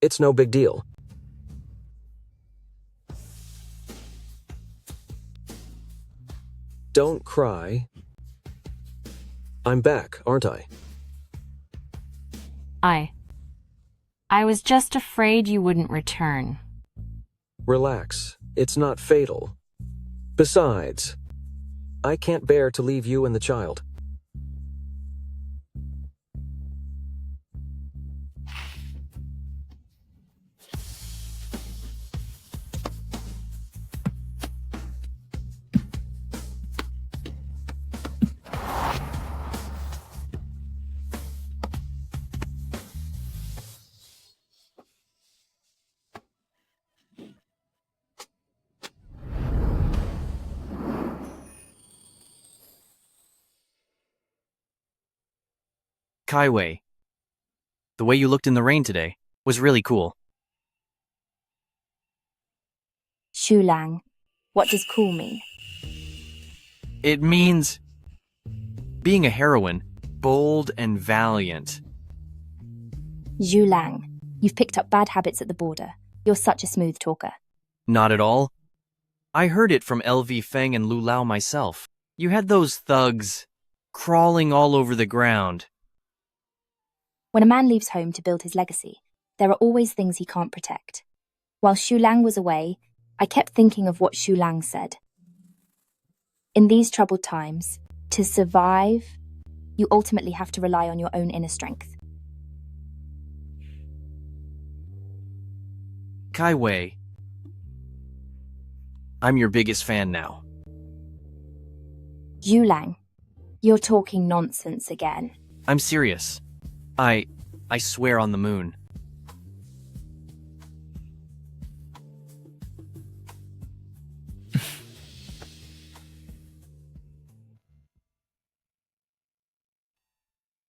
it's no big deal. Don't cry. I'm back, aren't I? I was just afraid you wouldn't return. Relax. It's not fatal. Besides, I can't bear to leave you and the child. Kai Wei. The way you looked in the rain today was really cool. Shulang. What does cool mean? It means being a heroine, bold and valiant. Zhulang. You've picked up bad habits at the border. You're such a smooth talker. Not at all. I heard it from LV Feng and Lu Lao myself. You had those thugs crawling all over the ground. When a man leaves home to build his legacy, there are always things he can't protect. While Shulang was away, I kept thinking of what Shulang said. In these troubled times, to survive, you ultimately have to rely on your own inner strength. Kai Wei, I'm your biggest fan now. Zhulang, you're talking nonsense again. I'm serious. I swear on the moon.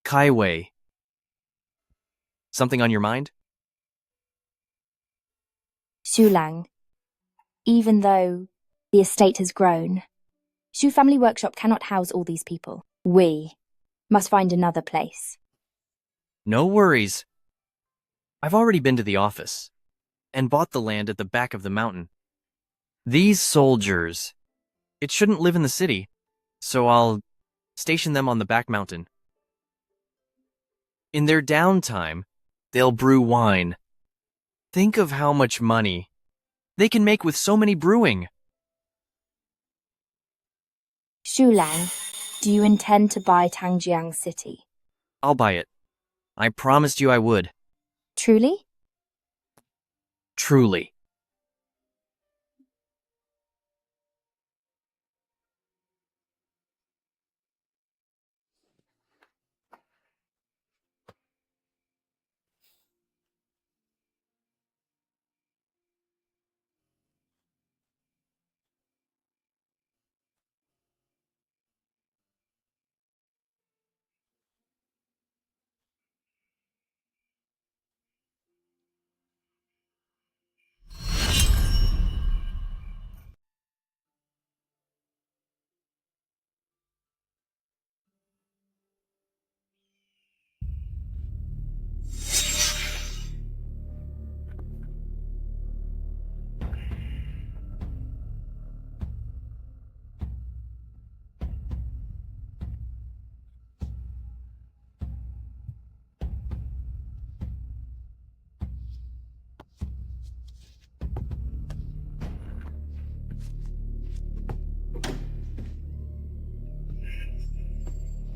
Kai Wei. Something on your mind? Shulang, even though the estate has grown, Shu Family Workshop cannot house all these people. We must find another place. No worries. I've already been to the office and bought the land at the back of the mountain. These soldiers, it shouldn't live in the city, so I'll station them on the back mountain. In their downtime, they'll brew wine. Think of how much money they can make with so many brewing. Shulang, do you intend to buy Tangjiang City? I'll buy it. I promised you I would. Truly? Truly.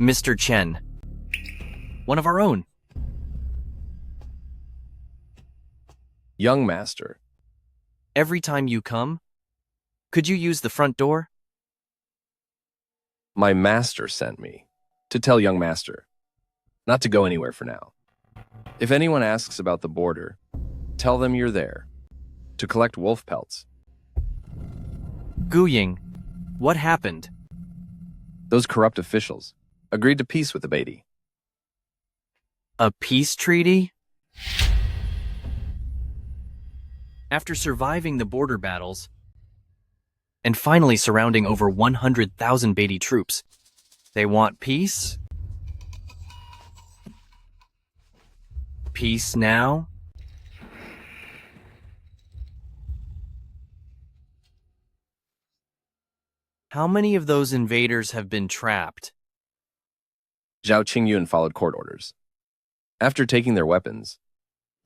Mr. Chen. One of our own. Young master. Every time you come, could you use the front door? My master sent me to tell young master not to go anywhere for now. If anyone asks about the border, tell them you're there to collect wolf pelts. Gu Ying, what happened? Those corrupt officials agreed to peace with the Beatty. A peace treaty? After surviving the border battles and finally surrounding over 100,000 Beatty troops, they want peace? Peace now? How many of those invaders have been trapped? Zhao Qingyun followed court orders. After taking their weapons,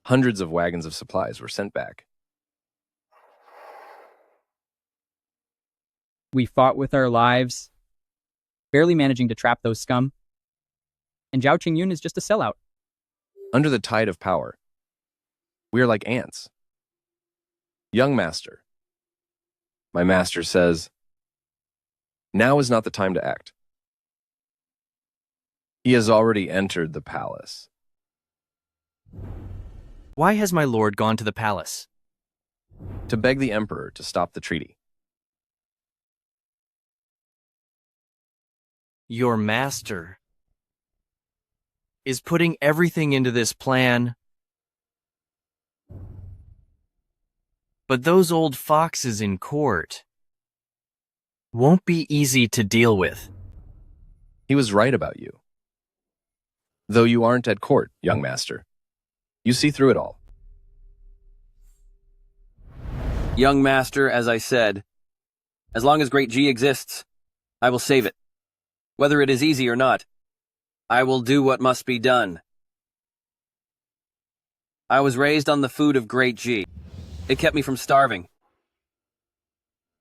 hundreds of wagons of supplies were sent back. We fought with our lives, barely managing to trap those scum. And Zhao Qingyun is just a sellout. Under the tide of power, we are like ants. Young master. My master says, now is not the time to act. He has already entered the palace. Why has my lord gone to the palace? To beg the emperor to stop the treaty. Your master. is putting everything into this plan. But those old foxes in court won't be easy to deal with. He was right about you. Though you aren't at court, young master. You see through it all. Young master, as I said, as long as Great G exists, I will save it. Whether it is easy or not, I will do what must be done. I was raised on the food of Great G. It kept me from starving.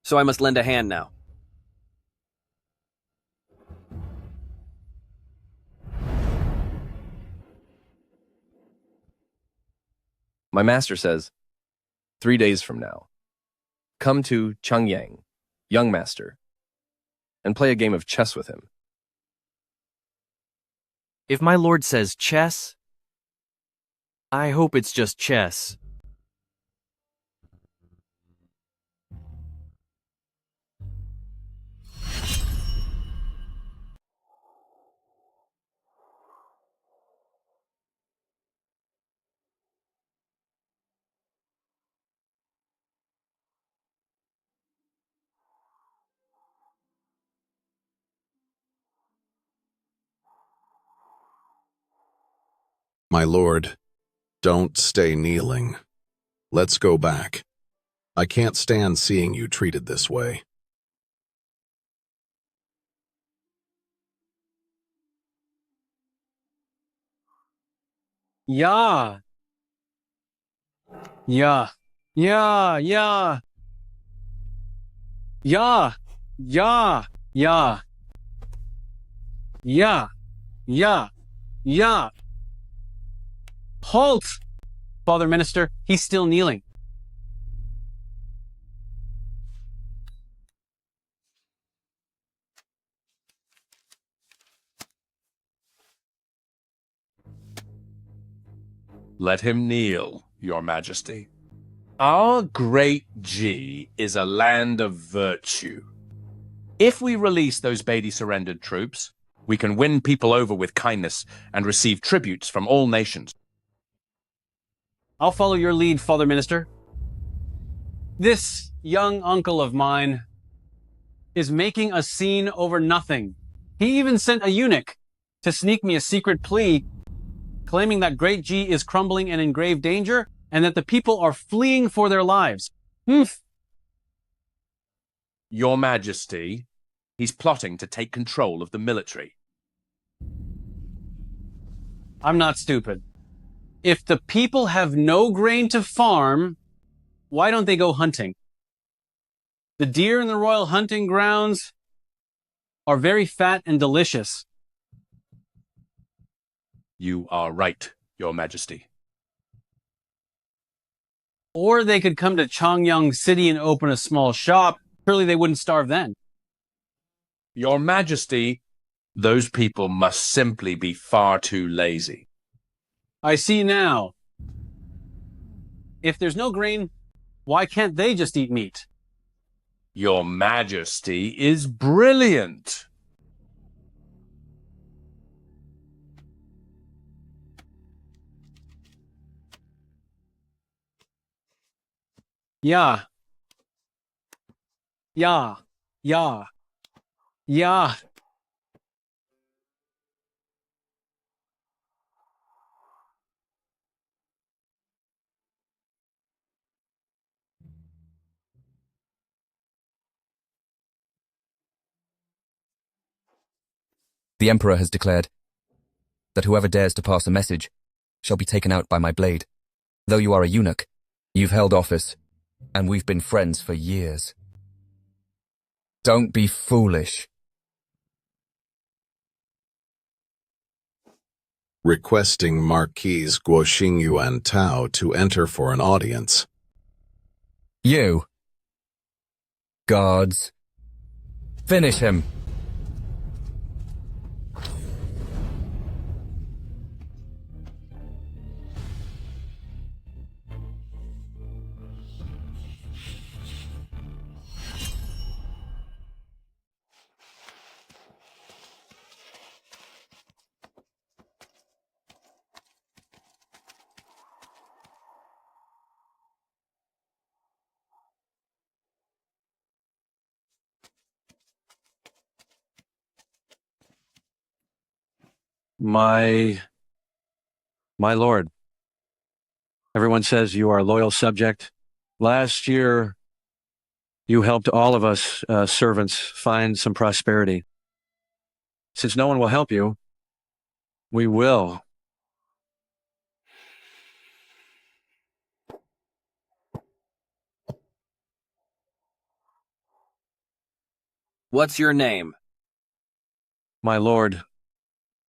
So I must lend a hand now. My master says, 3 days from now, come to Changyang, young master, and play a game of chess with him. If my lord says chess, I hope it's just chess. My lord, don't stay kneeling. Let's go back. I can't stand seeing you treated this way. Yeah. Yeah. Yeah. Yeah. Yeah. Yeah. Yeah. Yeah. Yeah. Yeah. Halt! Father Minister, he's still kneeling. Let him kneel, Your Majesty. Our great G is a land of virtue. If we release those Beatty-surrendered troops, we can win people over with kindness and receive tributes from all nations. I'll follow your lead, Father Minister. This young uncle of mine is making a scene over nothing. He even sent a eunuch to sneak me a secret plea, claiming that Great G is crumbling and in grave danger, and that the people are fleeing for their lives. Your Majesty, he's plotting to take control of the military. I'm not stupid. If the people have no grain to farm, why don't they go hunting? The deer in the royal hunting grounds are very fat and delicious. You are right, Your Majesty. Or they could come to Chongyang City and open a small shop. Surely they wouldn't starve then. Your Majesty, those people must simply be far too lazy. I see now. If there's no grain, why can't they just eat meat? Your Majesty is brilliant. Yeah. Yeah. Yeah. Yeah. The Emperor has declared that whoever dares to pass a message shall be taken out by my blade. Though you are a eunuch, you've held office, and we've been friends for years. Don't be foolish. Requesting Marquis Guoxing Yuan Tao to enter for an audience. You. Guards. Finish him. My lord, everyone says you are a loyal subject. Last year, you helped all of us servants find some prosperity. Since no one will help you, we will. What's your name? My lord,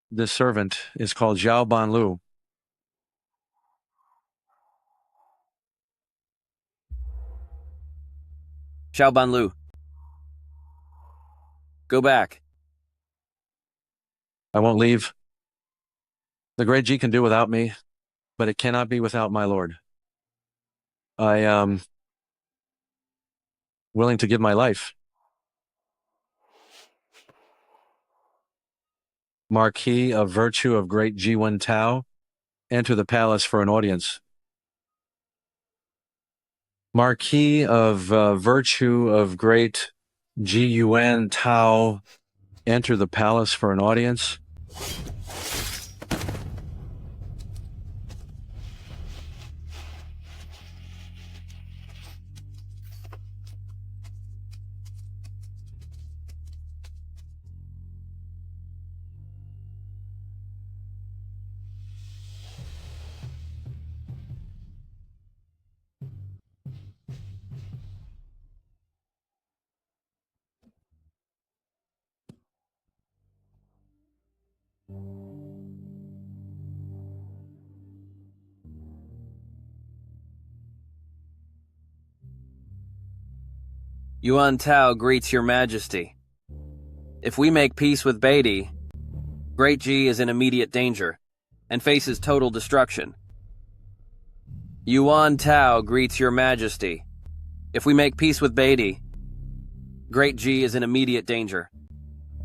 this servant is called Zhao Banlu. Xiao Banlu. Go back. I won't leave. The great G can do without me, but it cannot be without my lord. I am willing to give my life. Marquis of Virtue of Great Ji-Wen Tao, enter the palace for an audience. Marquis of Virtue of Great Ji-Yuan Tao, enter the palace for an audience. Yuan Tao greets your majesty. If we make peace with Beatty, Great G is in immediate danger and faces total destruction. Yuan Tao greets your majesty. If we make peace with Beatty, Great G is in immediate danger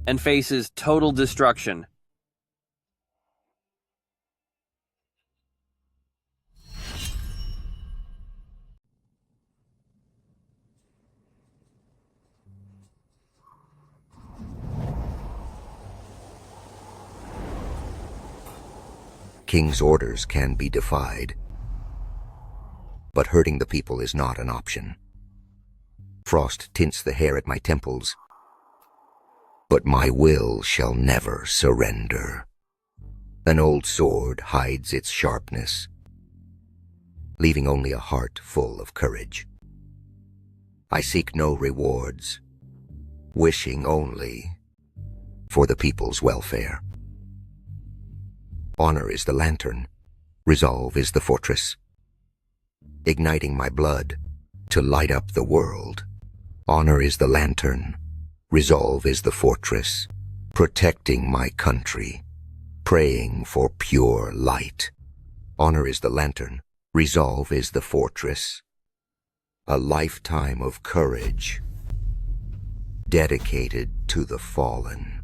and faces total destruction. King's orders can be defied, but hurting the people is not an option. Frost tints the hair at my temples, but my will shall never surrender. An old sword hides its sharpness, leaving only a heart full of courage. I seek no rewards, wishing only for the people's welfare. Honor is the lantern, resolve is the fortress, igniting my blood to light up the world. Honor is the lantern, resolve is the fortress, protecting my country, praying for pure light. Honor is the lantern, resolve is the fortress, a lifetime of courage dedicated to the fallen.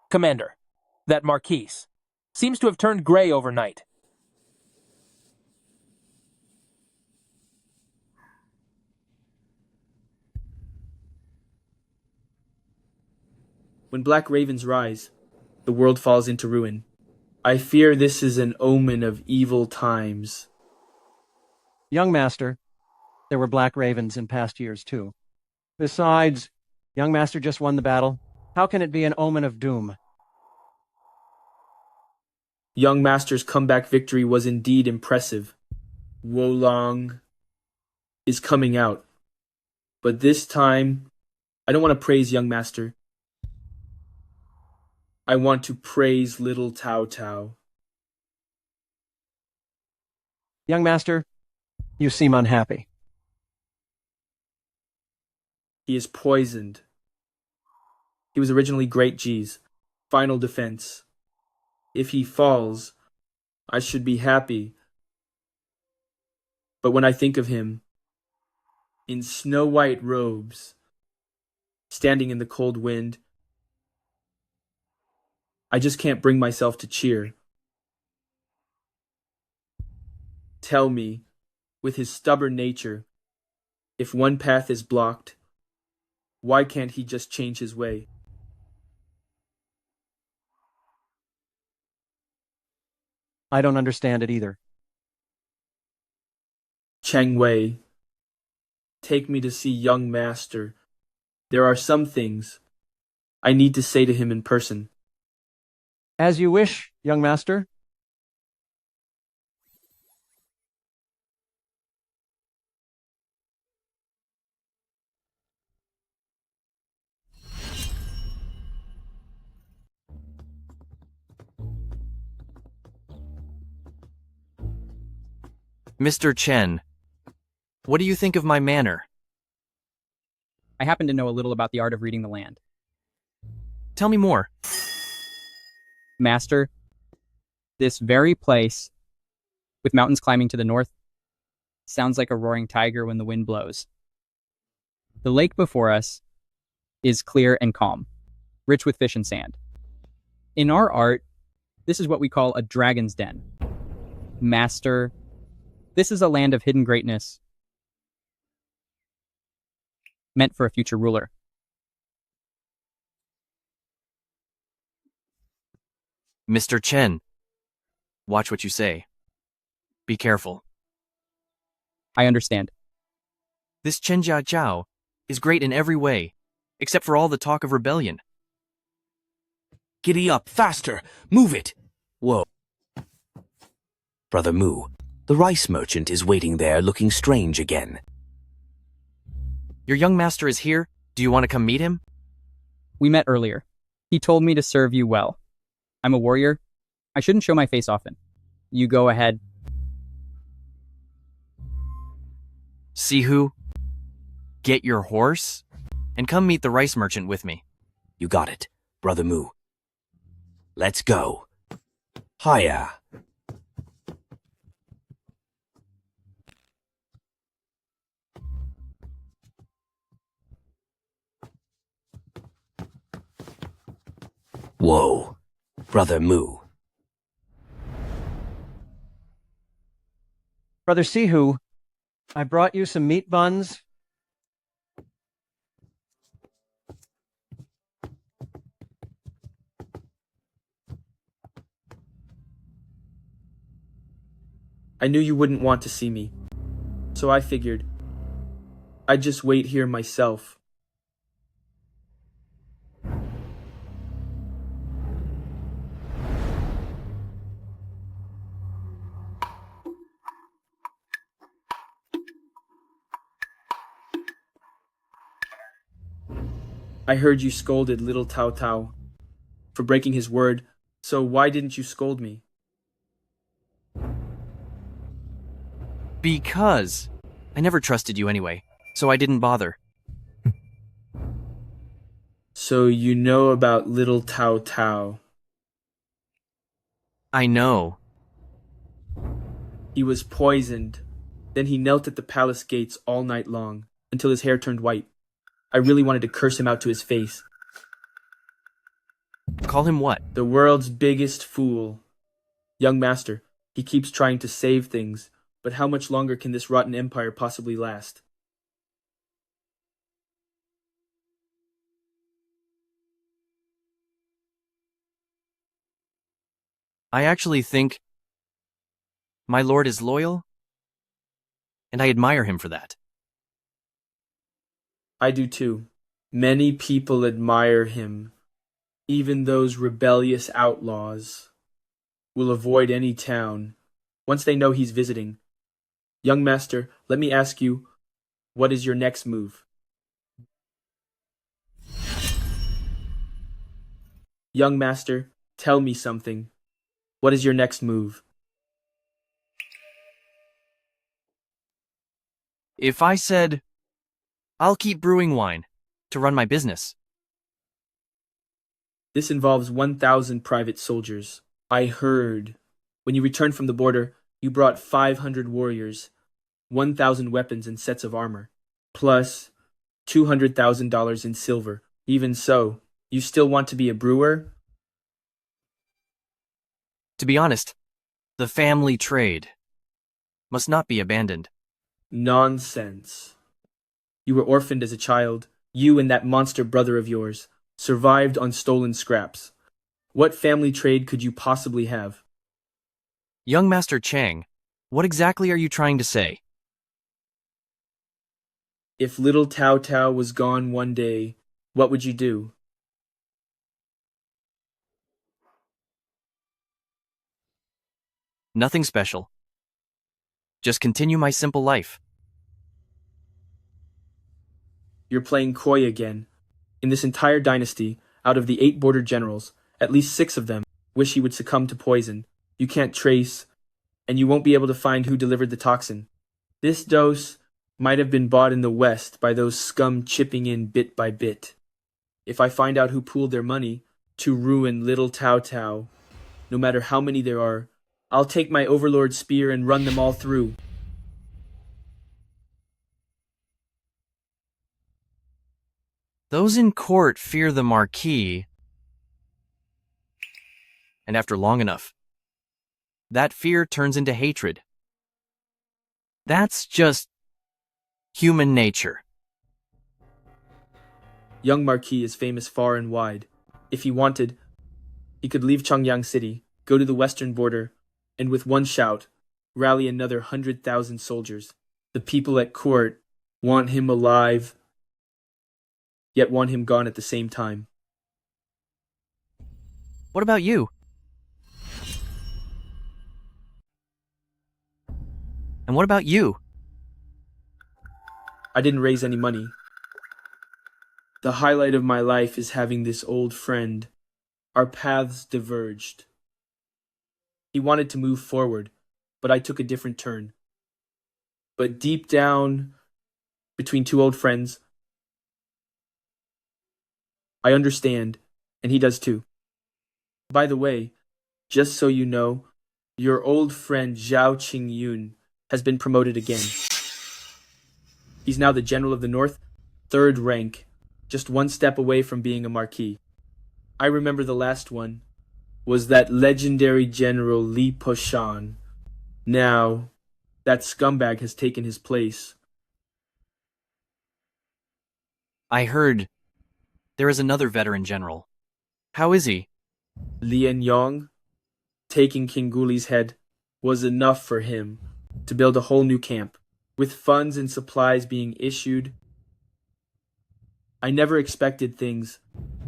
Commander, that Marquis seems to have turned gray overnight. When black ravens rise, the world falls into ruin. I fear this is an omen of evil times. Young master, there were black ravens in past years too. Besides, young master just won the battle. How can it be an omen of doom? Young master's comeback victory was indeed impressive. Wolong is coming out. But this time, I don't want to praise young master. I want to praise little Tao Tao. Young master, you seem unhappy. He is poisoned. He was originally Great G's final defense. If he falls, I should be happy. But when I think of him, in snow-white robes, standing in the cold wind, I just can't bring myself to cheer. tell me, with his stubborn nature, if one path is blocked, why can't he just change his way? I don't understand it either. Cheng Wei, take me to see young master. There are some things I need to say to him in person. As you wish, young master. Mr. Chen, what do you think of my manner? I happen to know a little about the art of reading the land. Tell me more. Master, this very place, with mountains climbing to the north, sounds like a roaring tiger when the wind blows. The lake before us is clear and calm, rich with fish and sand. In our art, this is what we call a dragon's den. Master, this is a land of hidden greatness, meant for a future ruler. Mr. Chen, watch what you say. Be careful. I understand. This Chen Jiao is great in every way, except for all the talk of rebellion. Giddy up, faster! Move it! Whoa. Brother Mu, the rice merchant is waiting there looking strange again. Your young master is here. Do you want to come meet him? We met earlier. He told me to serve you well. I'm a warrior. I shouldn't show my face often. You go ahead. Sihu, get your horse and come meet the rice merchant with me. You got it, Brother Mu. Let's go. Hiya. Whoa, Brother Mu. Brother Sihu, I brought you some meat buns. I knew you wouldn't want to see me, so I figured I'd just wait here myself. I heard you scolded little Tao Tao for breaking his word, so why didn't you scold me? Because I never trusted you anyway, so I didn't bother. So you know about little Tao Tao. I know. He was poisoned. Then he knelt at the palace gates all night long, until his hair turned white. I really wanted to curse him out to his face. Call him what? The world's biggest fool. Young master, he keeps trying to save things, but how much longer can this rotten empire possibly last? I actually think my lord is loyal, and I admire him for that. I do too. Many people admire him. Even those rebellious outlaws will avoid any town once they know he's visiting. Young master, let me ask you, what is your next move? Young master, tell me something. What is your next move? If I said, I'll keep brewing wine to run my business. This involves 1,000 private soldiers. I heard when you returned from the border, you brought 500 warriors, 1,000 weapons and sets of armor, plus $200,000 in silver. Even so, you still want to be a brewer? To be honest, the family trade must not be abandoned. Nonsense. You were orphaned as a child. You and that monster brother of yours survived on stolen scraps. What family trade could you possibly have? Young Master Chang, what exactly are you trying to say? If little Tao Tao was gone one day, what would you do? Nothing special. Just continue my simple life. You're playing coy again. In this entire dynasty, out of the 8 border generals, at least 6 of them wish he would succumb to poison. You can't trace, and you won't be able to find who delivered the toxin. This dose might have been bought in the West by those scum chipping in bit by bit. If I find out who pooled their money to ruin little Tao Tao, no matter how many there are, I'll take my overlord spear and run them all through. Those in court fear the Marquis, and after long enough, that fear turns into hatred. That's just human nature. Young Marquis is famous far and wide. If he wanted, he could leave Chongyang City, go to the western border, and with one shout, rally another 100,000 soldiers. The people at court want him alive, yet want him gone at the same time. What about you? And what about you? I didn't raise any money. The highlight of my life is having this old friend. Our paths diverged. He wanted to move forward, but I took a different turn. But deep down, between 2 old friends, I understand, and he does too. By the way, just so you know, your old friend Zhao Qingyun has been promoted again. He's now the General of the North, 3rd rank, just 1 step away from being a Marquis. I remember the last one was that legendary General Li Poshan. Now, that scumbag has taken his place. I heard there is another veteran general. How is he? Lian Yong, taking King Guli's head, was enough for him to build a whole new camp, with funds and supplies being issued. I never expected things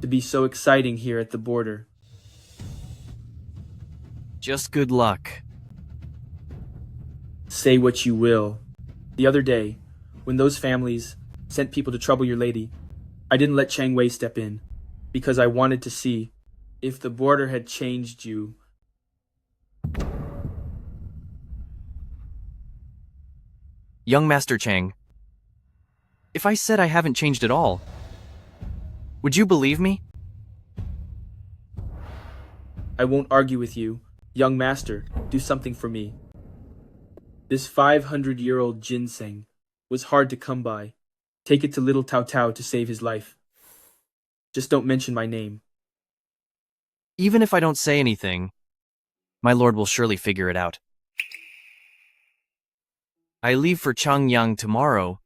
to be so exciting here at the border. Just good luck. Say what you will. The other day, when those families sent people to trouble your lady, I didn't let Chang Wei step in, because I wanted to see if the border had changed you. Young Master Chang, if I said I haven't changed at all, would you believe me? I won't argue with you. Young Master, do something for me. This 500-year-old ginseng was hard to come by. Take it to little Tao Tao to save his life. Just don't mention my name. Even if I don't say anything, my lord will surely figure it out. I leave for Chongyang tomorrow.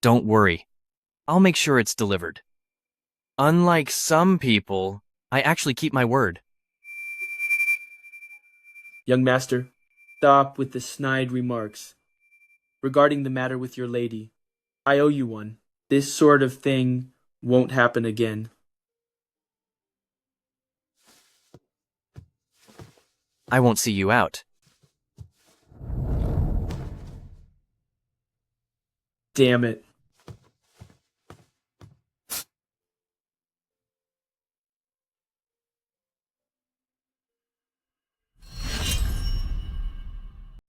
Don't worry. I'll make sure it's delivered. Unlike some people, I actually keep my word. Young Master, stop with the snide remarks. Regarding the matter with your lady, I owe you one. This sort of thing won't happen again. I won't see you out. Damn it.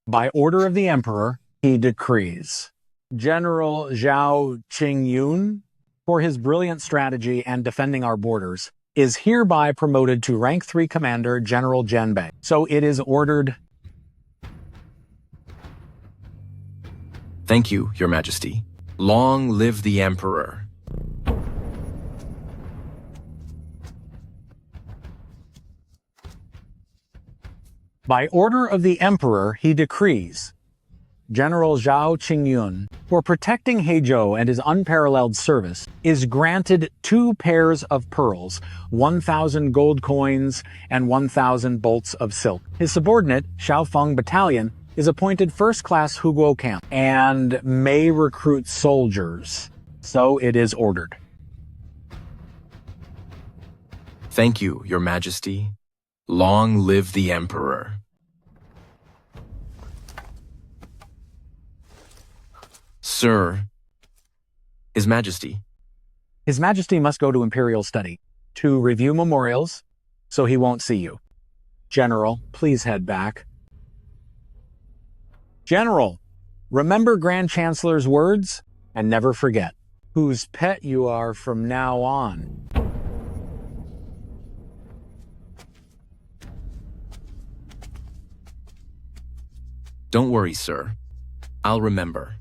By order of the Emperor, he decrees General Zhao Qingyun, for his brilliant strategy and defending our borders, is hereby promoted to rank 3 Commander General Zhenbei. So it is ordered. Thank you, Your Majesty. Long live the Emperor. By order of the Emperor, he decrees General Zhao Qingyun, for protecting Heizhou and his unparalleled service, is granted 2 pairs of pearls, 1,000 gold coins, and 1,000 bolts of silk. His subordinate, Xiaofeng Battalion, is appointed first-class Qinglong Camp and may recruit soldiers. So it is ordered. Thank you, Your Majesty. Long live the Emperor. Sir, His Majesty. His Majesty must go to Imperial Study to review memorials, so he won't see you. General, please head back. General, remember Grand Chancellor's words and never forget whose pet you are from now on. Don't worry, sir. I'll remember.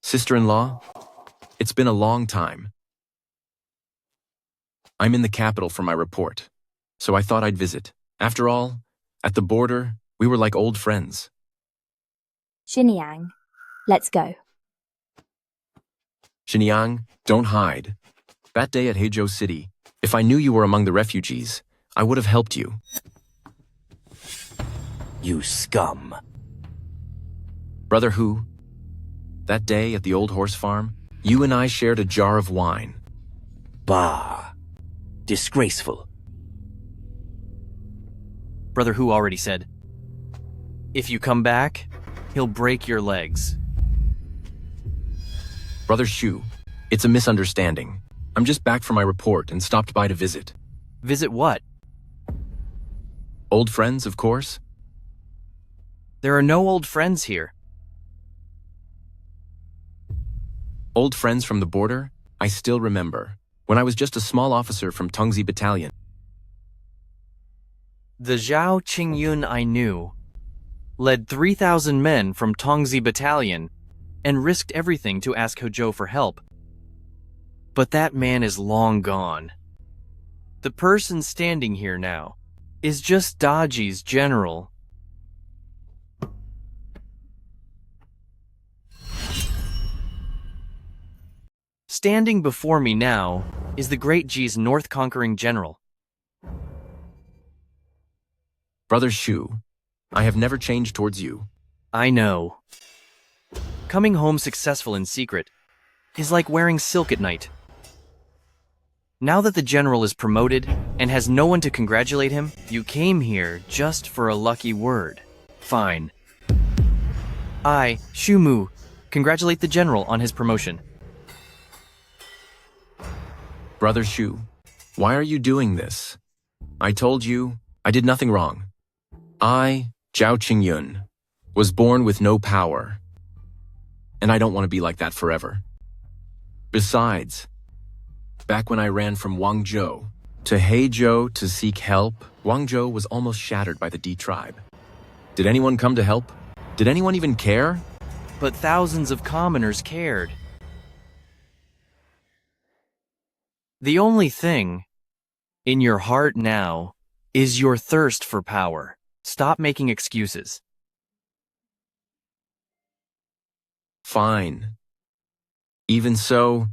Sister-in-law, it's been a long time. I'm in the capital for my report, so I thought I'd visit. After all, at the border, we were like old friends. Xinjiang, let's go. Xinjiang, don't hide. That day at Heizhou City, if I knew you were among the refugees, I would have helped you. You scum. Brother Hu, that day at the old horse farm, you and I shared a jar of wine. Bah. Disgraceful. Brother Hu already said, if you come back, he'll break your legs. Brother Shu, it's a misunderstanding. I'm just back from my report and stopped by to visit. Visit what? Old friends, of course. There are no old friends here. Old friends from the border, I still remember, when I was just a small officer from Tongzi Battalion. The Zhao Qingyun I knew led 3,000 men from Tongzi Battalion and risked everything to ask Hezhou for help. But that man is long gone. The person standing here now is just Daji's general. Standing before me now is the Great Ji's north-conquering general. Brother Shu, I have never changed towards you. I know. Coming home successful in secret is like wearing silk at night. Now that the general is promoted and has no one to congratulate him, you came here just for a lucky word. Fine. I, Shu Mu, congratulate the general on his promotion. Brother Shu, why are you doing this? I told you I did nothing wrong. I, Zhao Qingyun, was born with no power. And I don't want to be like that forever. Besides, back when I ran from Wangzhou to Heizhou to seek help, Wangzhou was almost shattered by the D tribe. Did anyone come to help? Did anyone even care? But thousands of commoners cared. The only thing in your heart now is your thirst for power. Stop making excuses. Fine. Even so,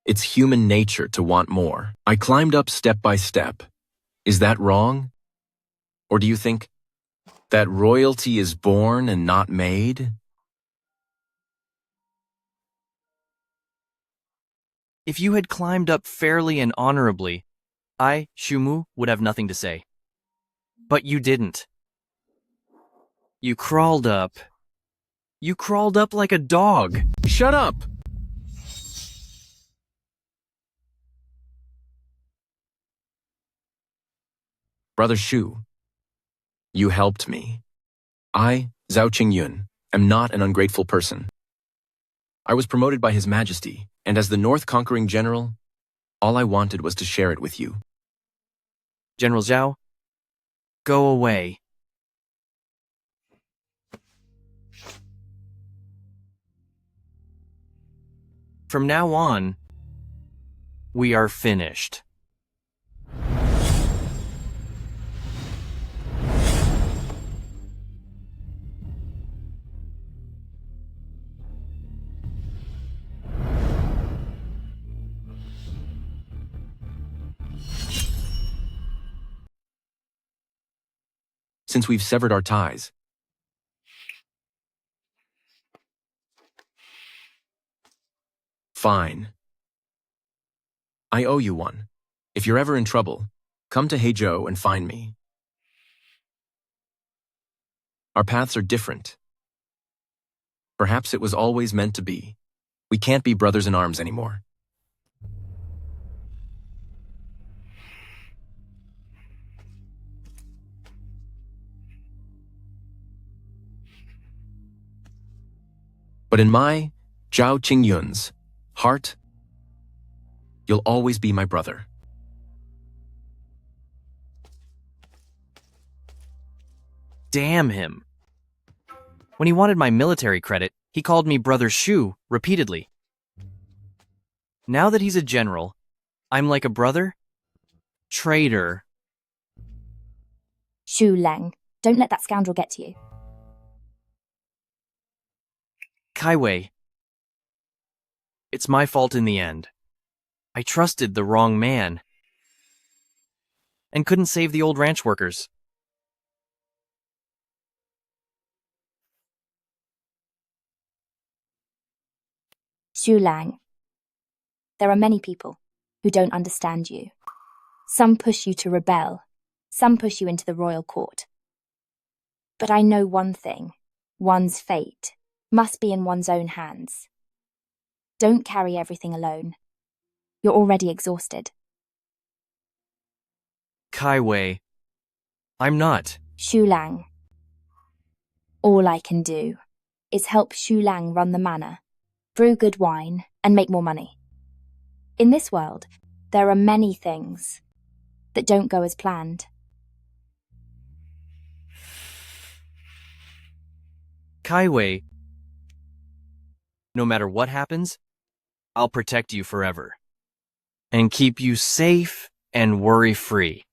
it's human nature to want more. I climbed up step by step. Is that wrong? Or do you think that royalty is born and not made? If you had climbed up fairly and honorably, I, Shu Mu, would have nothing to say. But you didn't. You crawled up. You crawled up like a dog. Shut up! Brother Shu, You helped me. I, Zhao Qingyun, am not an ungrateful person. I was promoted by His Majesty, and as the North conquering general, all I wanted was to share it with you. General Zhao, go away. From now on, we are finished. Since we've severed our ties, fine. I owe you one. If you're ever in trouble, come to Heizhou and find me. Our paths are different. Perhaps it was always meant to be. We can't be brothers in arms anymore. But in my, Zhao Qingyun's, heart, you'll always be my brother. Damn him. When he wanted my military credit, he called me Brother Shu repeatedly. Now that he's a general, I'm like a brother? Traitor. Shu Lang, don't let that scoundrel get to you. Kaiwei. It's my fault in the end. I trusted the wrong man and couldn't save the old ranch workers. Shu Lang, there are many people who don't understand you. Some push you to rebel, some push you into the royal court. But I know one thing, one's fate must be in one's own hands. Don't carry everything alone. You're already exhausted. Kaiwei. I'm not. Shu Lang. All I can do is help Shu Lang run the manor, brew good wine, and make more money. In this world, there are many things that don't go as planned. Kaiwei. No matter what happens, I'll protect you forever and keep you safe and worry-free.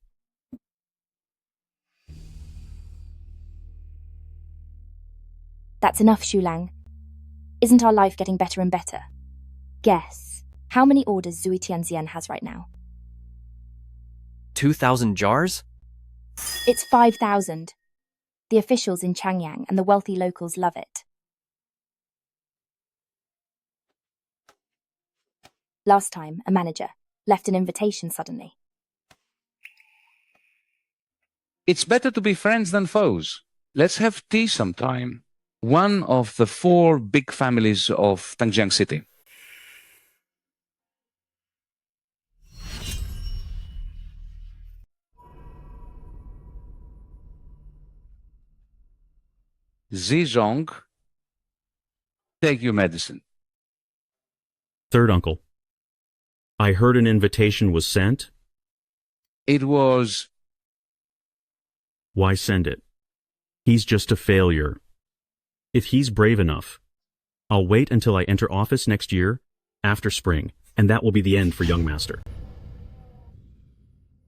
That's enough, Shu Lang. Isn't our life getting better and better? Guess, how many orders Zui Tianxian has right now? 2,000 jars? It's 5,000. The officials in Changyang and the wealthy locals love it. Last time, a manager left an invitation suddenly. It's better to be friends than foes. Let's have tea sometime. One of the 4 big families of Tangjiang City. Zizong, take your medicine. Third uncle. I heard an invitation was sent. It was... Why send it? He's just a failure. If he's brave enough, I'll wait until I enter office next year, after spring, and that will be the end for young master.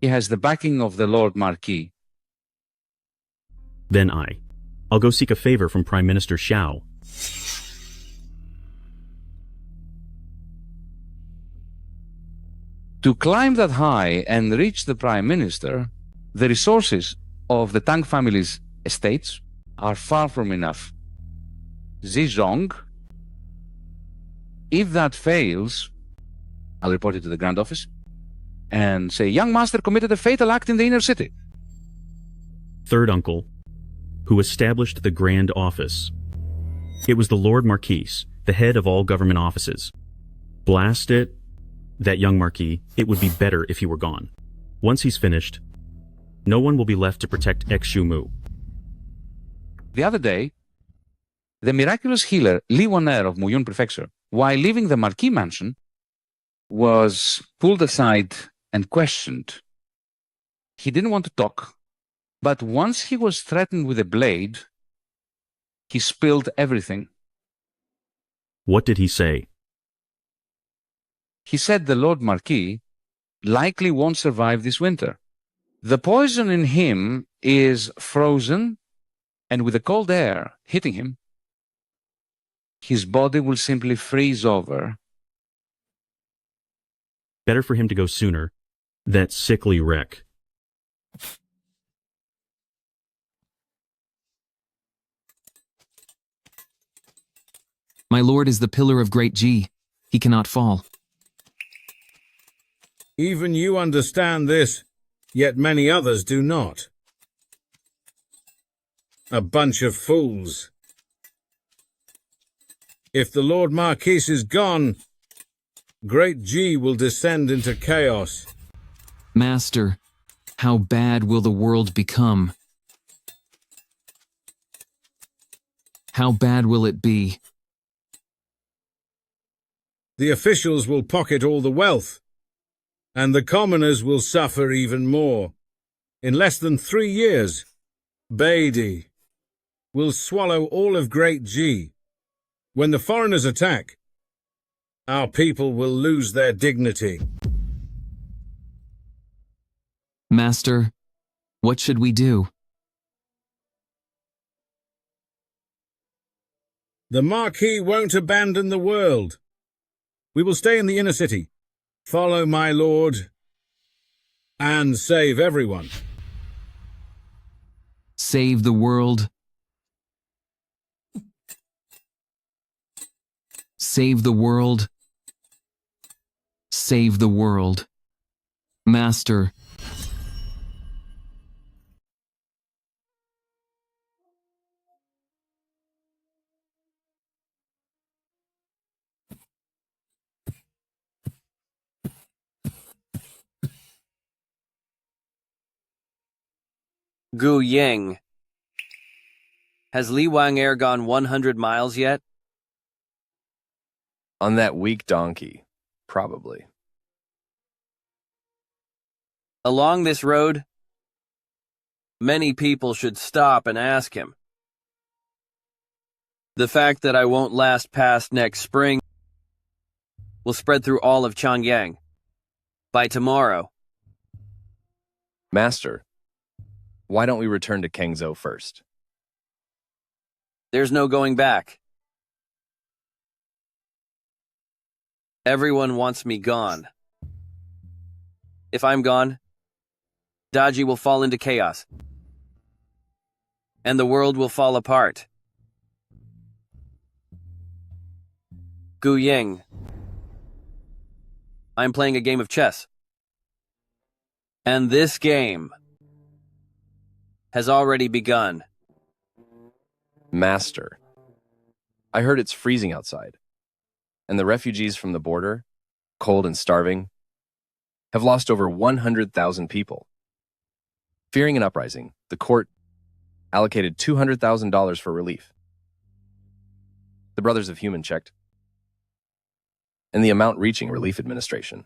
He has the backing of the Lord Marquis. Then I'll go seek a favor from Prime Minister Xiao. To climb that high and reach the Prime Minister, the resources of the Tang family's estates are far from enough. Zizong, if that fails, I'll report it to the Grand Office and say, young master committed a fatal act in the inner city. Third uncle, who established the Grand Office. It was the Lord Marquis, the head of all government offices. Blast it, that young Marquis, it would be better if he were gone. Once he's finished, no one will be left to protect Xu Mu. The other day, the miraculous healer Li Waner of Muyun Prefecture, while leaving the Marquis mansion, was pulled aside and questioned. He didn't want to talk, but once he was threatened with a blade, he spilled everything. What did he say? He said the Lord Marquis likely won't survive this winter. The poison in him is frozen, and with the cold air hitting him, his body will simply freeze over. Better for him to go sooner. That sickly wreck. My lord is the pillar of great G. He cannot fall. Even you understand this, yet many others do not. A bunch of fools. If the Lord Marquis is gone, great G will descend into chaos. Master, how bad will the world become? How bad will it be? The officials will pocket all the wealth, and the commoners will suffer even more. In less than 3 years, Beatty will swallow all of Great G. When the foreigners attack, our people will lose their dignity. Master, what should we do? The Marquis won't abandon the world. We will stay in the inner city, follow my lord, and save everyone. Save the world. Save the world. Save the world. Master. Gu Ying. Has Li Wang'er gone 100 miles yet? On that weak donkey, probably. Along this road, many people should stop and ask him. The fact that I won't last past next spring will spread through all of Changyang by tomorrow. Master, why don't we return to Qingzhou first? There's no going back. Everyone wants me gone. If I'm gone, Daji will fall into chaos, and the world will fall apart. Gu Ying, I'm playing a game of chess. And this game has already begun. Master, I heard it's freezing outside, and the refugees from the border, cold and starving, have lost over 100,000 people. Fearing an uprising, the court allocated $200,000 for relief. The Brothers of Human checked, and the amount reaching Relief Administration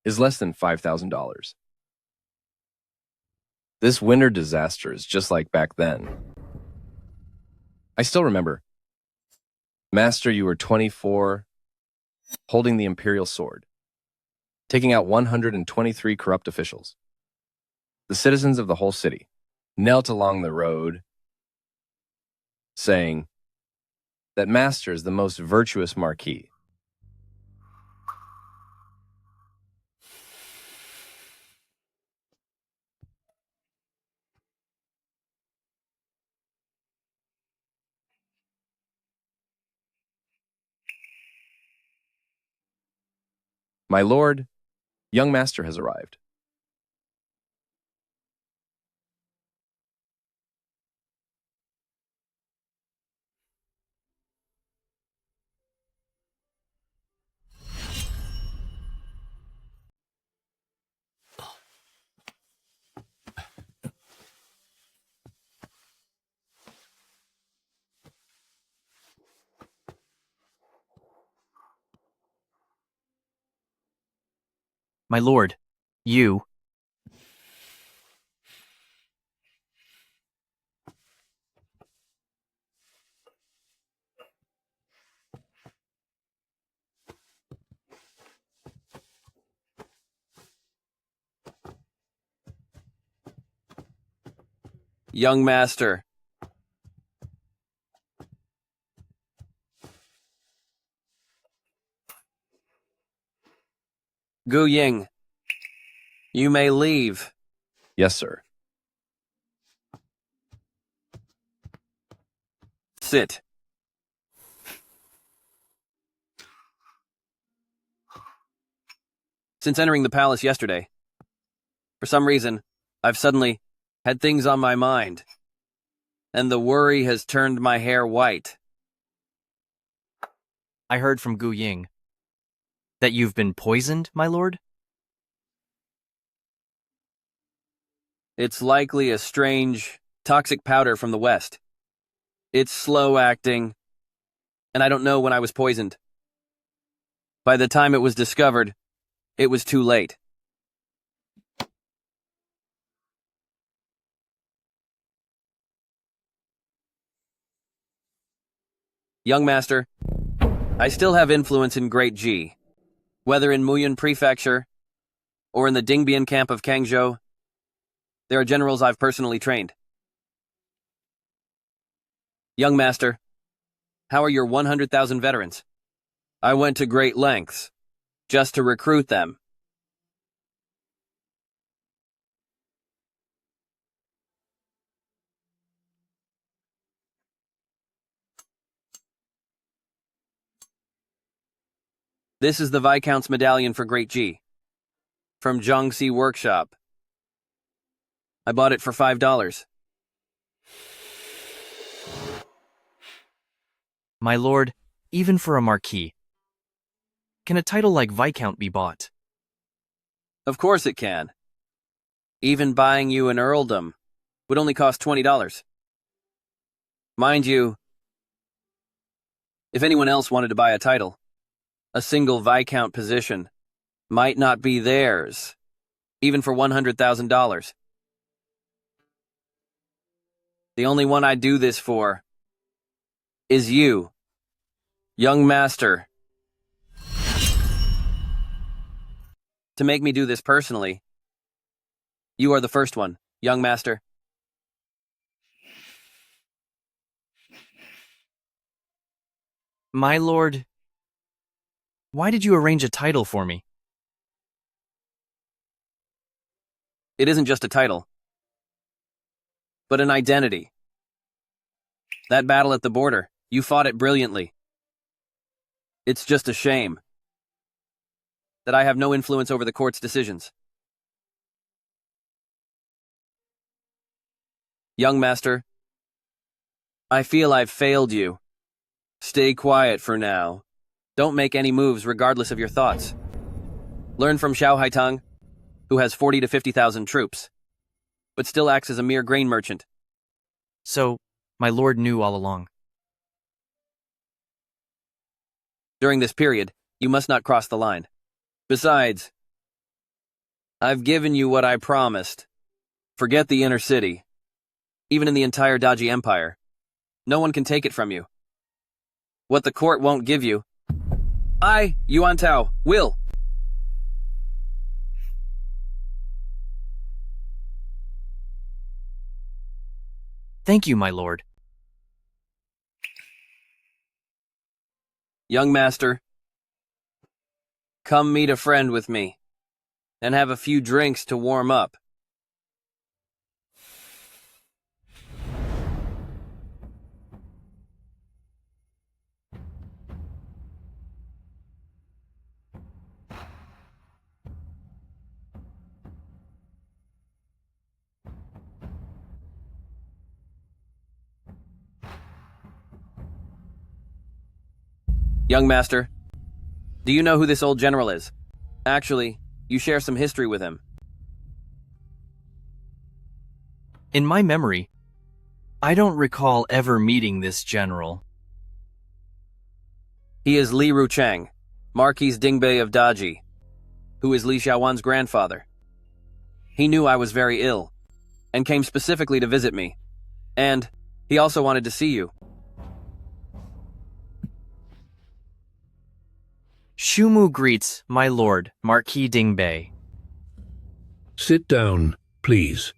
is less than $5,000. This winter disaster is just like back then. I still remember. Master, you were 24, holding the imperial sword, taking out 123 corrupt officials. The citizens of the whole city knelt along the road, saying that Master is the most virtuous Marquis. My lord, young Master has arrived. My lord, you... Young master. Gu Ying, you may leave. Yes, sir. Sit. Since entering the palace yesterday, for some reason, I've suddenly had things on my mind, and the worry has turned my hair white. I heard from Gu Ying that you've been poisoned, my lord? It's likely a strange, toxic powder from the West. It's slow-acting, and I don't know when I was poisoned. By the time it was discovered, it was too late. Young master, I still have influence in Great Ji, whether in Muyun Prefecture or in the Qinglong Camp of Wangzhou. There are generals I've personally trained. Young master, how are your 100,000 veterans? I went to great lengths just to recruit them. This is the Viscount's medallion for Great Ji, from Jiangxi Workshop. I bought it for $5. My lord, even for a marquis, can a title like Viscount be bought? Of course it can. Even buying you an earldom would only cost $20. Mind you, if anyone else wanted to buy a title, a single Viscount position might not be theirs, even for $100,000. The only one I'd do this for is you, young master. To make me do this personally, you are the first one, young master. My lord, why did you arrange a title for me? It isn't just a title, but an identity. That battle at the border, you fought it brilliantly. It's just a shame that I have no influence over the court's decisions. Young master, I feel I've failed you. Stay quiet for now. Don't make any moves regardless of your thoughts. Learn from Xiao Haitang, who has 40 to 50,000 troops, but still acts as a mere grain merchant. So, my lord knew all along. During this period, you must not cross the line. Besides, I've given you what I promised. Forget the inner city. Even in the entire Daji Empire, no one can take it from you. What the court won't give you, I, Yuan Tao, will. Thank you, my lord. Young master, come meet a friend with me, and have a few drinks to warm up. Young master, do you know who this old general is? Actually, you share some history with him. In my memory, I don't recall ever meeting this general. He is Li Ruchang, Marquis Dingbei of Daji. who is Li Xiaowan's grandfather. He knew I was very ill, and came specifically to visit me. And he also wanted to see you. Shumu greets my lord, Marquis Dingbei. Sit down, please.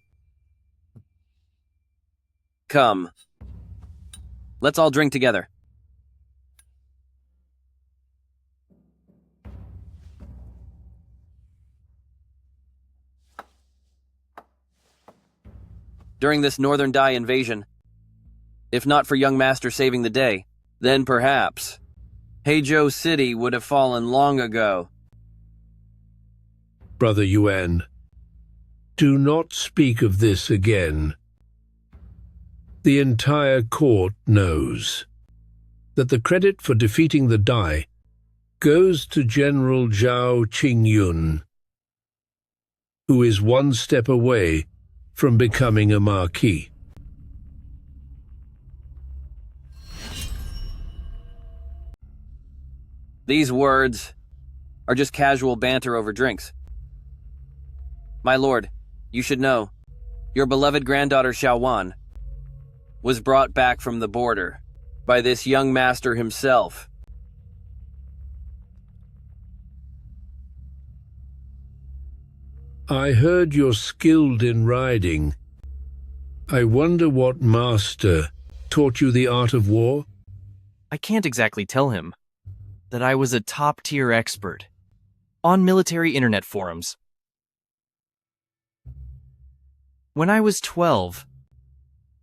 Come. Let's all drink together. During this Northern Dai invasion, if not for young master saving the day, then perhaps Heizhou City would have fallen long ago. Brother Yuan, do not speak of this again. The entire court knows that the credit for defeating the Dai goes to General Zhao Qingyun, who is one step away from becoming a marquis. These words are just casual banter over drinks. My lord, you should know, your beloved granddaughter Xiaowan was brought back from the border by this young master himself. I heard you're skilled in riding. I wonder what master taught you the art of war? I can't exactly tell him that I was a top-tier expert on military internet forums. When I was 12,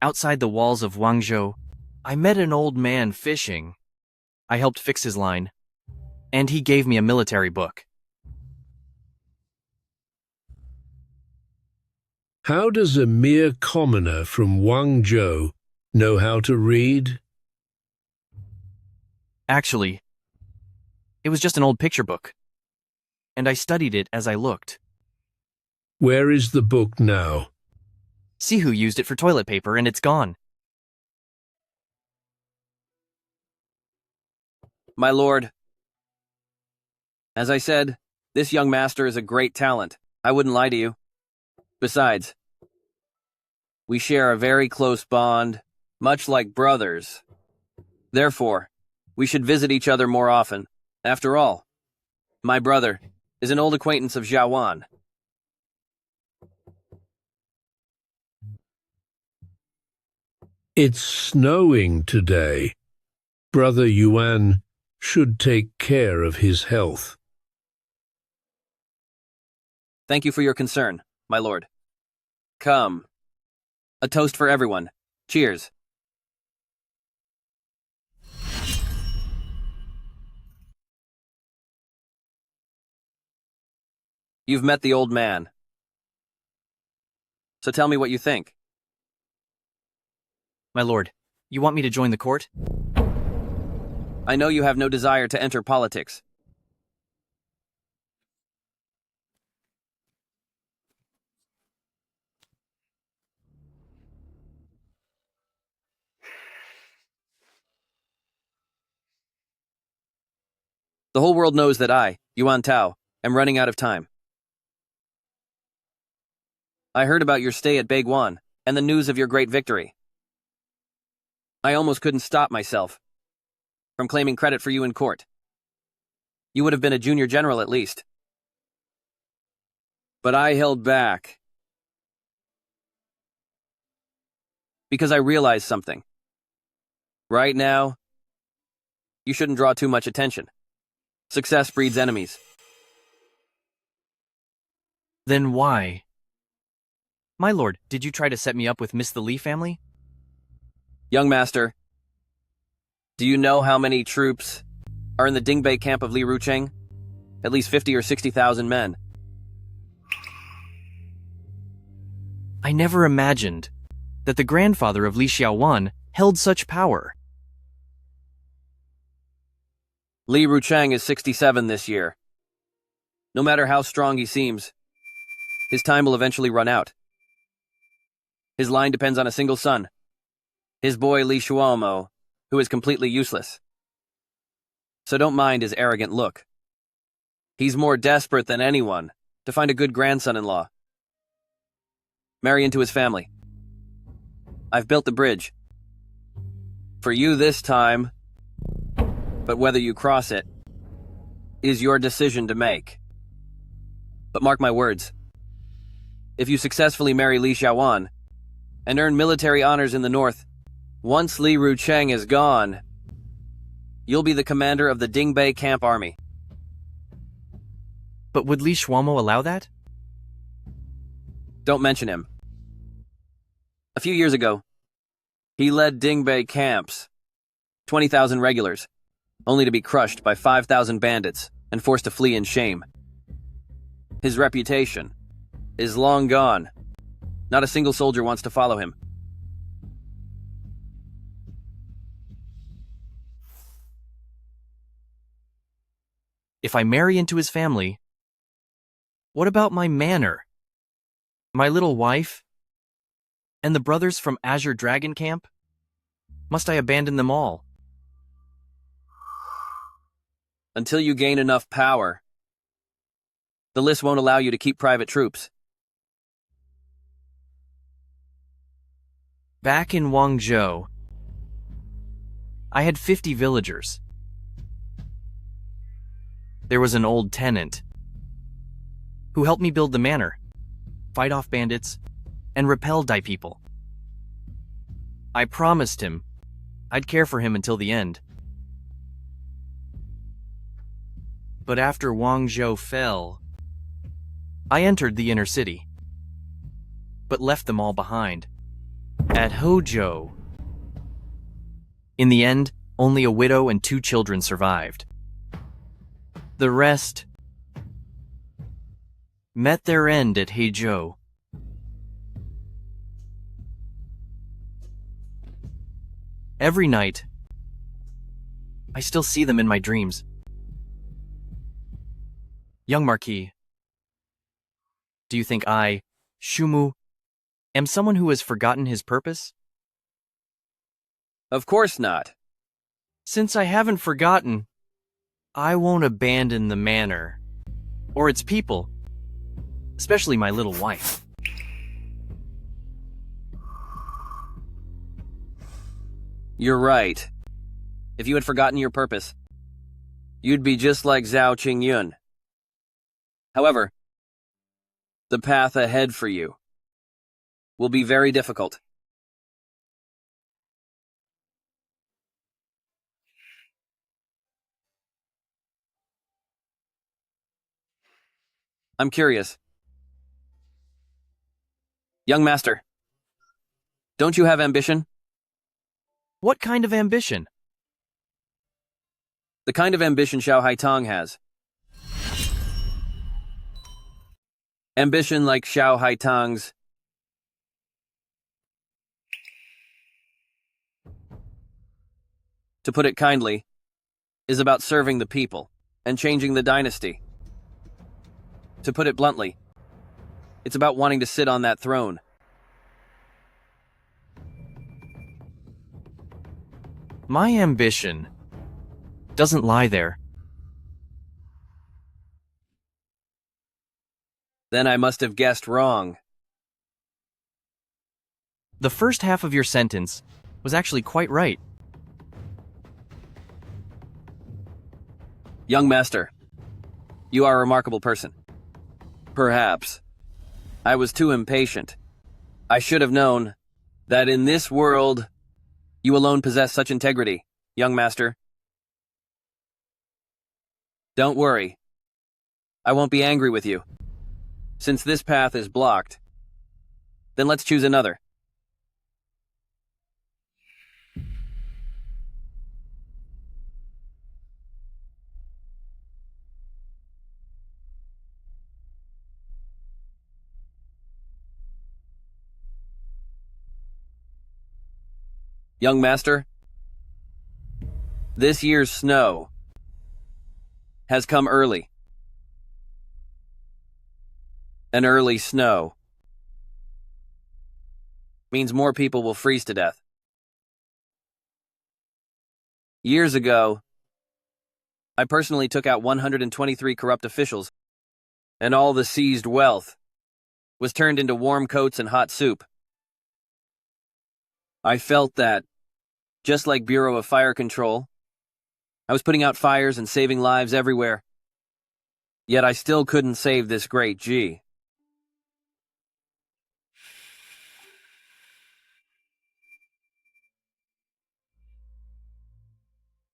outside the walls of Wangzhou, I met an old man fishing. I helped fix his line, and he gave me a military book. How does a mere commoner from Wangzhou know how to read? Actually, it was just an old picture book, and I studied it as I looked. Where is the book now? Sihu used it for toilet paper, and it's gone. My lord, as I said, this young master is a great talent. I wouldn't lie to you. Besides, we share a very close bond, much like brothers. Therefore, we should visit each other more often. After all, my brother is an old acquaintance of Xiaowan. It's snowing today. Brother Yuan should take care of his health. Thank you for your concern, my lord. Come. A toast for everyone. Cheers. You've met the old man. So tell me what you think. My lord, you want me to join the court? I know you have no desire to enter politics. The whole world knows that I, Yuan Tao, am running out of time. I heard about your stay at Baiguan and the news of your great victory. I almost couldn't stop myself from claiming credit for you in court. You would have been a junior general at least. But I held back because I realized something. Right now, you shouldn't draw too much attention. Success breeds enemies. Then why? My lord, did you try to set me up with Miss the Li family? Young master, do you know how many troops are in the Dingbei camp of Li Rucheng? At least 50 or 60,000 men. I never imagined that the grandfather of Li Xiaowan held such power. Li Rucheng is 67 this year. No matter how strong he seems, his time will eventually run out. His line depends on a single son, his boy Li Shuomo, who is completely useless. So don't mind his arrogant look. He's more desperate than anyone to find a good grandson-in-law. Marry into his family. I've built the bridge. For you this time, but whether you cross it is your decision to make. But mark my words. If you successfully marry Li Xiaowan and earn military honors in the north, once Li Rucheng is gone, you'll be the commander of the Qinglong Camp army. But would Li Shuamo allow that? Don't mention him. A few years ago, he led Qinglong camps, 20,000 regulars, only to be crushed by 5,000 bandits and forced to flee in shame. His reputation is long gone. Not a single soldier wants to follow him. If I marry into his family, what about my manor? My little wife? And the brothers from Azure Dragon Camp? Must I abandon them all? Until you gain enough power, the list won't allow you to keep private troops. Back in Wangzhou, I had 50 villagers. There was an old tenant who helped me build the manor, fight off bandits, and repel Dai people. I promised him I'd care for him until the end. But after Wangzhou fell, I entered the inner city, but left them all behind. At Hozhou, in the end, only a widow and 2 children survived. The rest met their end at Heizhou. Every night, I still see them in my dreams. Young Marquis, do you think I, Shumu, am someone who has forgotten his purpose? Of course not. Since I haven't forgotten, I won't abandon the manor, or its people, especially my little wife. You're right. If you had forgotten your purpose, you'd be just like Zhao Qingyun. However, the path ahead for you will be very difficult. I'm curious. Young master, don't you have ambition? What kind of ambition? The kind of ambition Xiao Haitong has. Ambition like Xiao Haitong's. To put it kindly, is about serving the people and changing the dynasty. To put it bluntly, it's about wanting to sit on that throne. My ambition doesn't lie there. Then I must have guessed wrong. The first half of your sentence was actually quite right. Young master, you are a remarkable person. Perhaps I was too impatient. I should have known that in this world, you alone possess such integrity, young master. Don't worry. I won't be angry with you. Since this path is blocked, then let's choose another. Young master, this year's snow has come early. An early snow means more people will freeze to death. Years ago, I personally took out 123 corrupt officials, and all the seized wealth was turned into warm coats and hot soup. I felt that, just like Bureau of Fire Control, I was putting out fires and saving lives everywhere. Yet I still couldn't save this great G.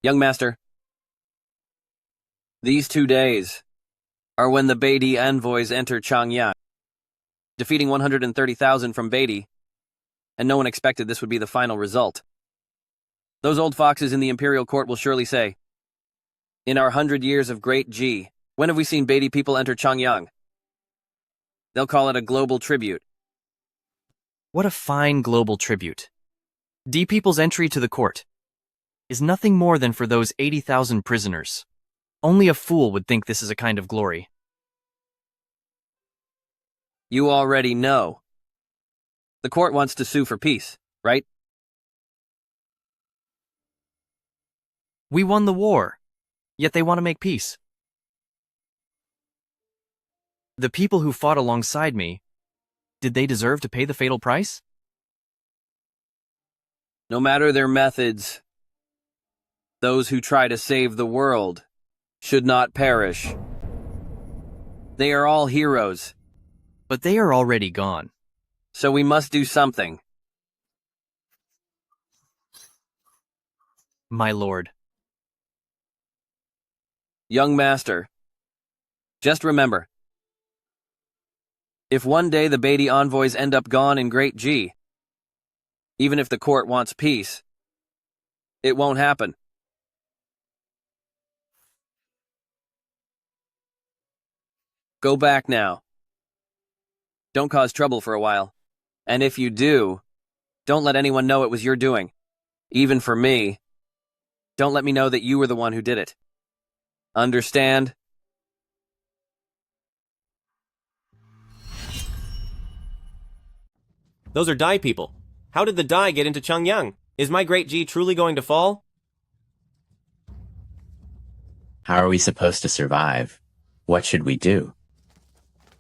Young Master, these 2 days are when the Beatty envoys enter Changyang, defeating 130,000 from Beatty, and no one expected this would be the final result. Those old foxes in the imperial court will surely say, "In our 100 years of great G, when have we seen Beatty people enter Changyang?" They'll call it a global tribute. What a fine global tribute. D people's entry to the court is nothing more than for those 80,000 prisoners. Only a fool would think this is a kind of glory. You already know. The court wants to sue for peace, right? We won the war, yet they want to make peace. The people who fought alongside me, did they deserve to pay the fatal price? No matter their methods, those who try to save the world should not perish. They are all heroes. But they are already gone. So we must do something. My lord. Young Master, just remember, if one day the Beatty envoys end up gone in Great G, even if the court wants peace, it won't happen. Go back now. Don't cause trouble for a while. And if you do, don't let anyone know it was your doing. Even for me, don't let me know that you were the one who did it. Understand? Those are Dai people. How did the Dai get into Changyang? Is my great G truly going to fall? How are we supposed to survive? What should we do?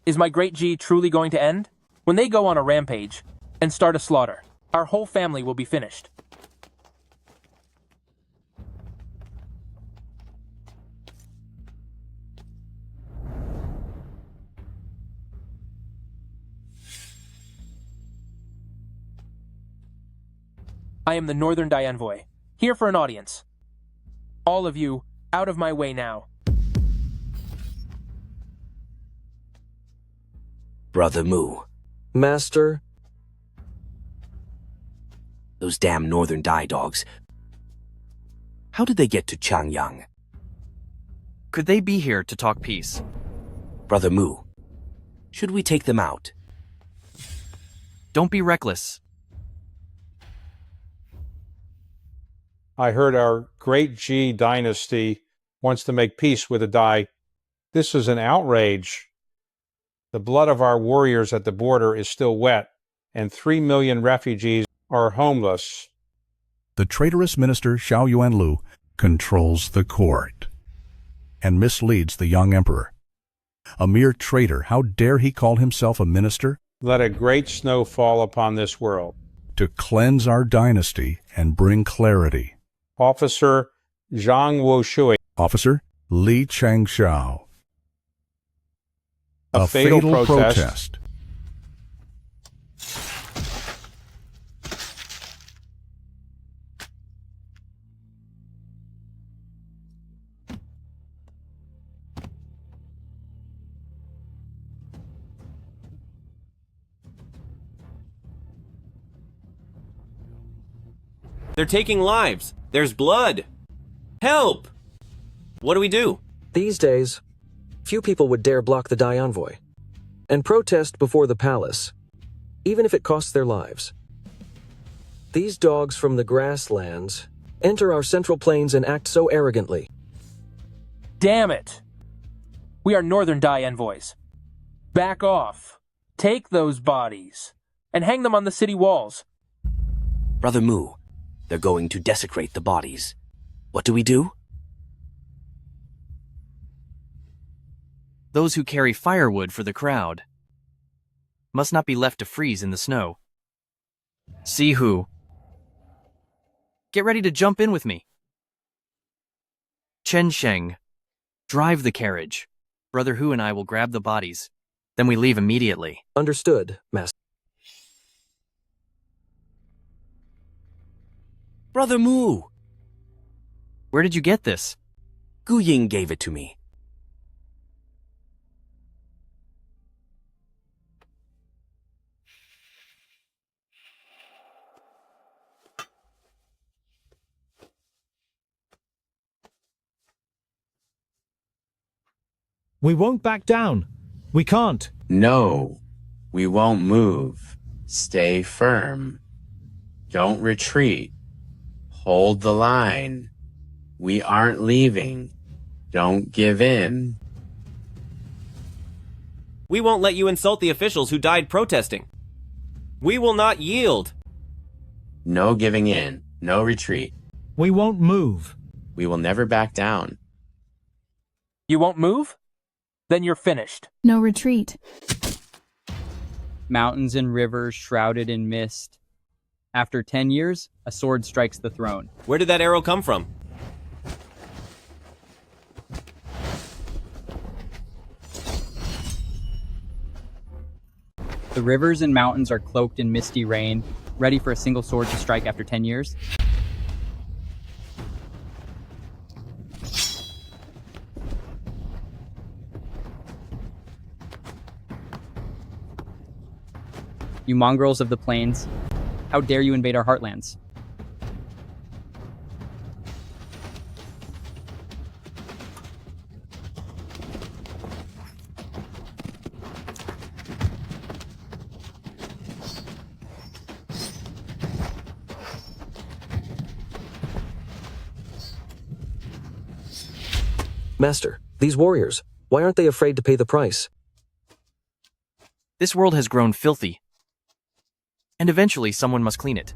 Is my great G truly going to end? When they go on a rampage and start a slaughter, our whole family will be finished. I am the Northern Dai Envoy, here for an audience. All of you, out of my way now. Brother Mu. Master? Those damn Northern Dai dogs. How did they get to Changyang? Could they be here to talk peace? Brother Mu, should we take them out? Don't be reckless. I heard our great G dynasty wants to make peace with the Dai. This is an outrage. The blood of our warriors at the border is still wet, and 3 million refugees are homeless. The traitorous minister Xiao Yuanlu controls the court and misleads the young emperor. A mere traitor, how dare he call himself a minister? Let a great snow fall upon this world. To cleanse our dynasty and bring clarity. Officer Zhang Wushui. Officer Li Changshao. A fatal protest. They're taking lives. There's blood. Help! What do we do? These days, few people would dare block the Dai envoy and protest before the palace, even if it costs their lives. These dogs from the grasslands enter our central plains and act so arrogantly. Damn it! We are Northern Dai envoys. Back off. Take those bodies and hang them on the city walls. Brother Mu, they're going to desecrate the bodies. What do we do? Those who carry firewood for the crowd must not be left to freeze in the snow. See who. Get ready to jump in with me. Chen Sheng, drive the carriage. Brother Hu and I will grab the bodies. Then we leave immediately. Understood, Master. Brother Mu! Where did you get this? Gu Ying gave it to me. We won't back down. We can't. No, we won't move. Stay firm. Don't retreat. Hold the line. We aren't leaving. Don't give in. We won't let you insult the officials who died protesting. We will not yield. No giving in. No retreat. We won't move. We will never back down. You won't move? Then you're finished. No retreat. Mountains and rivers shrouded in mist. After 10 years, a sword strikes the throne. Where did that arrow come from? The rivers and mountains are cloaked in misty rain, ready for a single sword to strike after 10 years. You mongrels of the plains, how dare you invade our heartlands? Master, these warriors, why aren't they afraid to pay the price? This world has grown filthy, and eventually someone must clean it.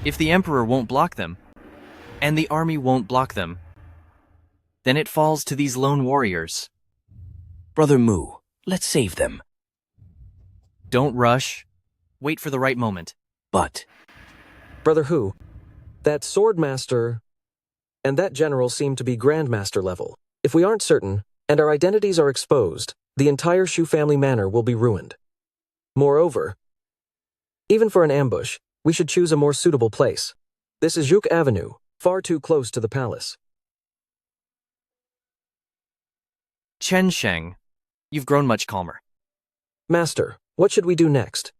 If the Emperor won't block them, and the army won't block them, then it falls to these lone warriors. Brother Mu, let's save them. Don't rush. Wait for the right moment. But... Brother Hu, that sword master and that general seem to be grandmaster level. If we aren't certain, and our identities are exposed, the entire Shu family manor will be ruined. Moreover, even for an ambush, we should choose a more suitable place. This is Juk Avenue, far too close to the palace. Chen Sheng, you've grown much calmer. Master, what should we do next?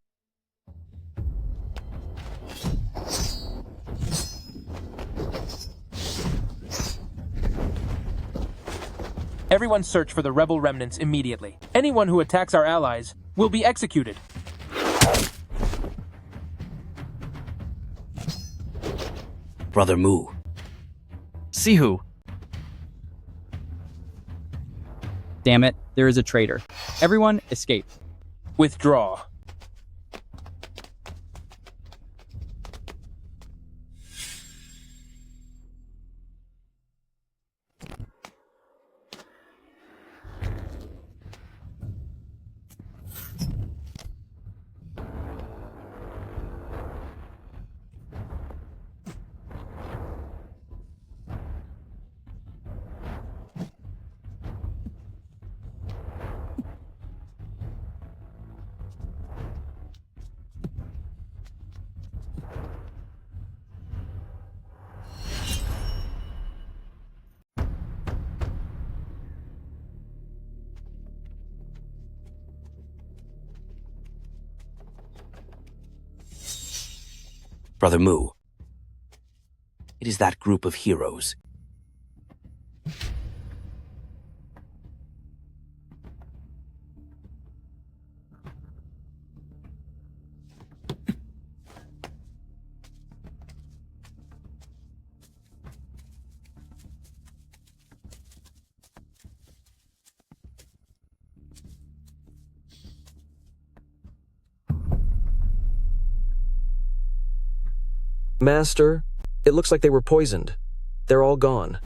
Everyone search for the rebel remnants immediately. Anyone who attacks our allies will be executed. Brother Mu. See who. Damn it, there is a traitor. Everyone, escape. Withdraw. Brother Mu. It is that group of heroes. Master, it looks like they were poisoned. They're all gone.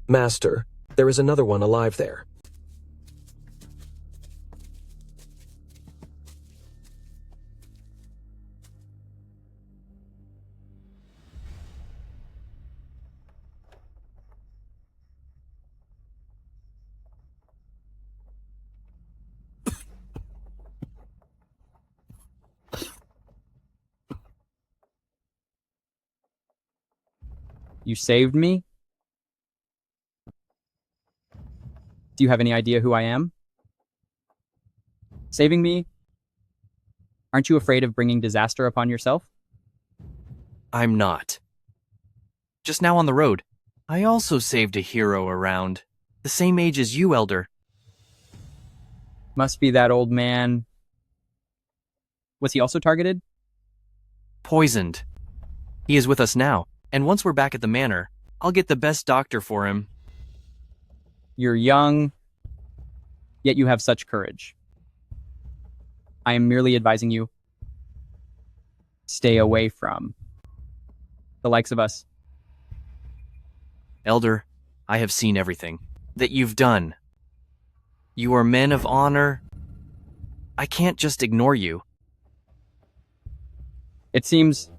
Master, there is another one alive there. You saved me? Do you have any idea who I am? Saving me? Aren't you afraid of bringing disaster upon yourself? I'm not. Just now on the road, I also saved a hero around, the same age as you, Elder. Must be that old man. Was he also targeted? Poisoned. He is with us now, and once we're back at the manor, I'll get the best doctor for him. You're young, yet you have such courage. I am merely advising you, stay away from the likes of us. Elder, I have seen everything that you've done. You are men of honor. I can't just ignore you. It seems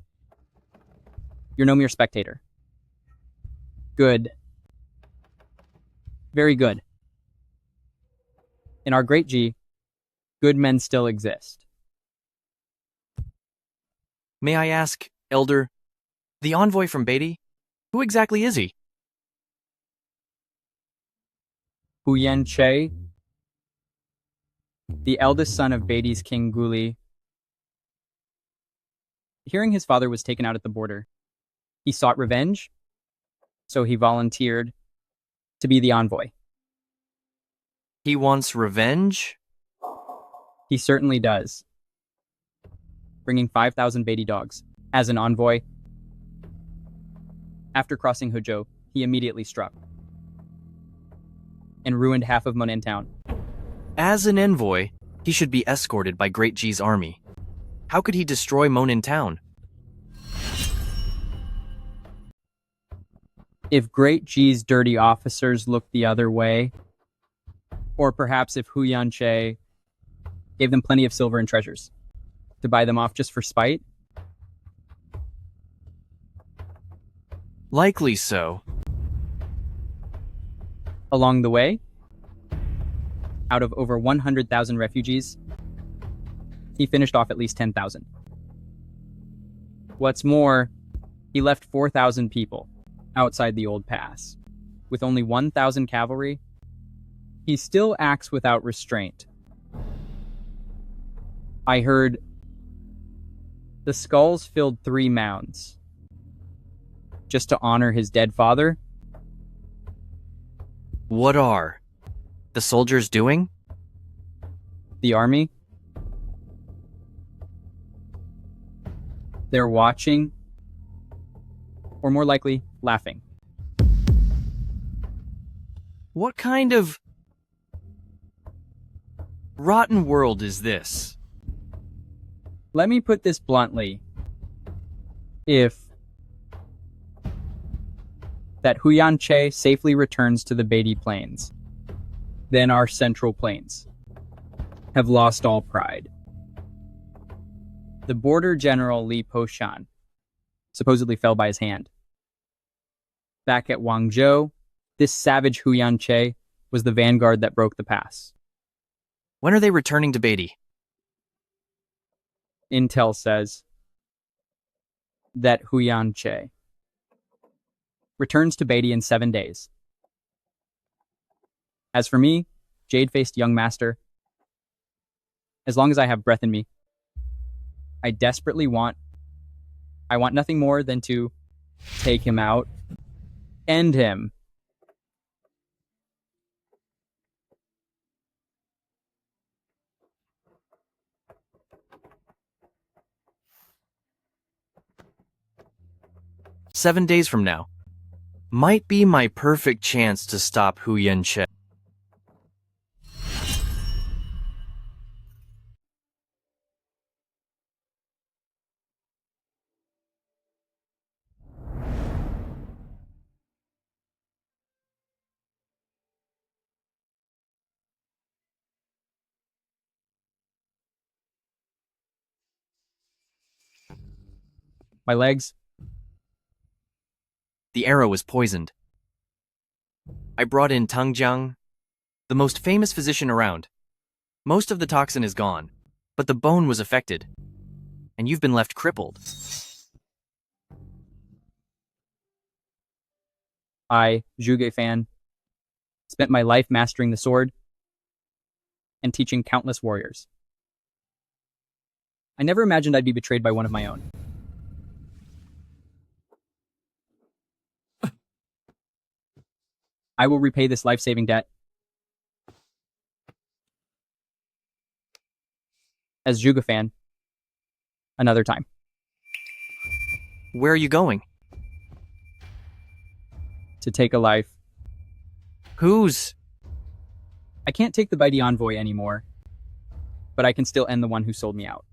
you're no mere spectator. Good. Very good. In our great G, good men still exist. May I ask, Elder, the envoy from Beatty, who exactly is he? Hu Yan Che, the eldest son of Beatty's King Guli. Hearing his father was taken out at the border, he sought revenge, so he volunteered to be the envoy. He wants revenge? He certainly does. Bringing 5,000 Beatty dogs as an envoy. After crossing Huzhou, he immediately struck and ruined half of Monin town. As an envoy, he should be escorted by Great G's army. How could he destroy Monin town? If Great G's dirty officers looked the other way, or perhaps if Hu Yanche gave them plenty of silver and treasures to buy them off just for spite? Likely so. Along the way, out of over 100,000 refugees, he finished off at least 10,000. What's more, he left 4,000 people outside the old pass. With only 1,000 cavalry, he still acts without restraint. I heard the skulls filled 3 mounds just to honor his dead father. What are the soldiers doing? The army? They're watching, or more likely, laughing. What kind of rotten world is this? Let me put this bluntly. If that Hu Yanche safely returns to the Beatty Plains, then our central plains have lost all pride. The border general Li Poshan supposedly fell by his hand. Back at Wangzhou, this savage Hu Yanche was the vanguard that broke the pass. When are they returning to Beatty? Intel says that Hu Yanche returns to Beatty in 7 days. As for me, jade-faced young master, as long as I have breath in me, I want nothing more than to take him out, end him. "7 days from now might be my perfect chance to stop Hu Yanche. My legs. The arrow was poisoned. I brought in Tangjiang, the most famous physician around. Most of the toxin is gone, but the bone was affected, and you've been left crippled. I, Zhuge Fan, spent my life mastering the sword and teaching countless warriors. I never imagined I'd be betrayed by one of my own. I will repay this life-saving debt as Zhuge Fan another time. Where are you going? To take a life. Whose? I can't take the Baidi envoy anymore, but I can still end the one who sold me out.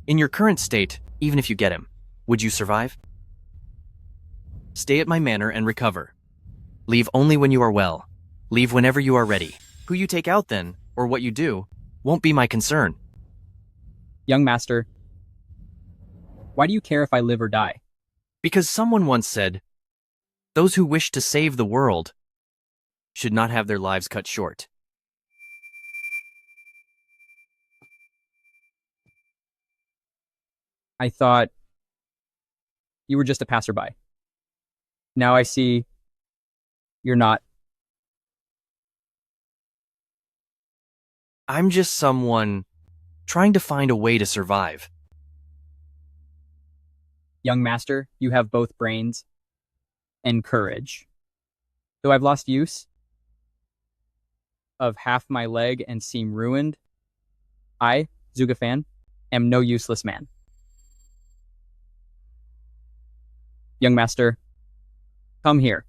In your current state, even if you get him, would you survive? Stay at my manor and recover. Leave only when you are well. Leave whenever you are ready. Who you take out then, or what you do, won't be my concern. Young master, why do you care if I live or die? Because someone once said, those who wish to save the world should not have their lives cut short. I thought you were just a passerby. Now I see you're not. I'm just someone trying to find a way to survive. Young master, you have both brains and courage. Though I've lost use of half my leg and seem ruined, I, Zhuge Fan, am no useless man. Young master, come here.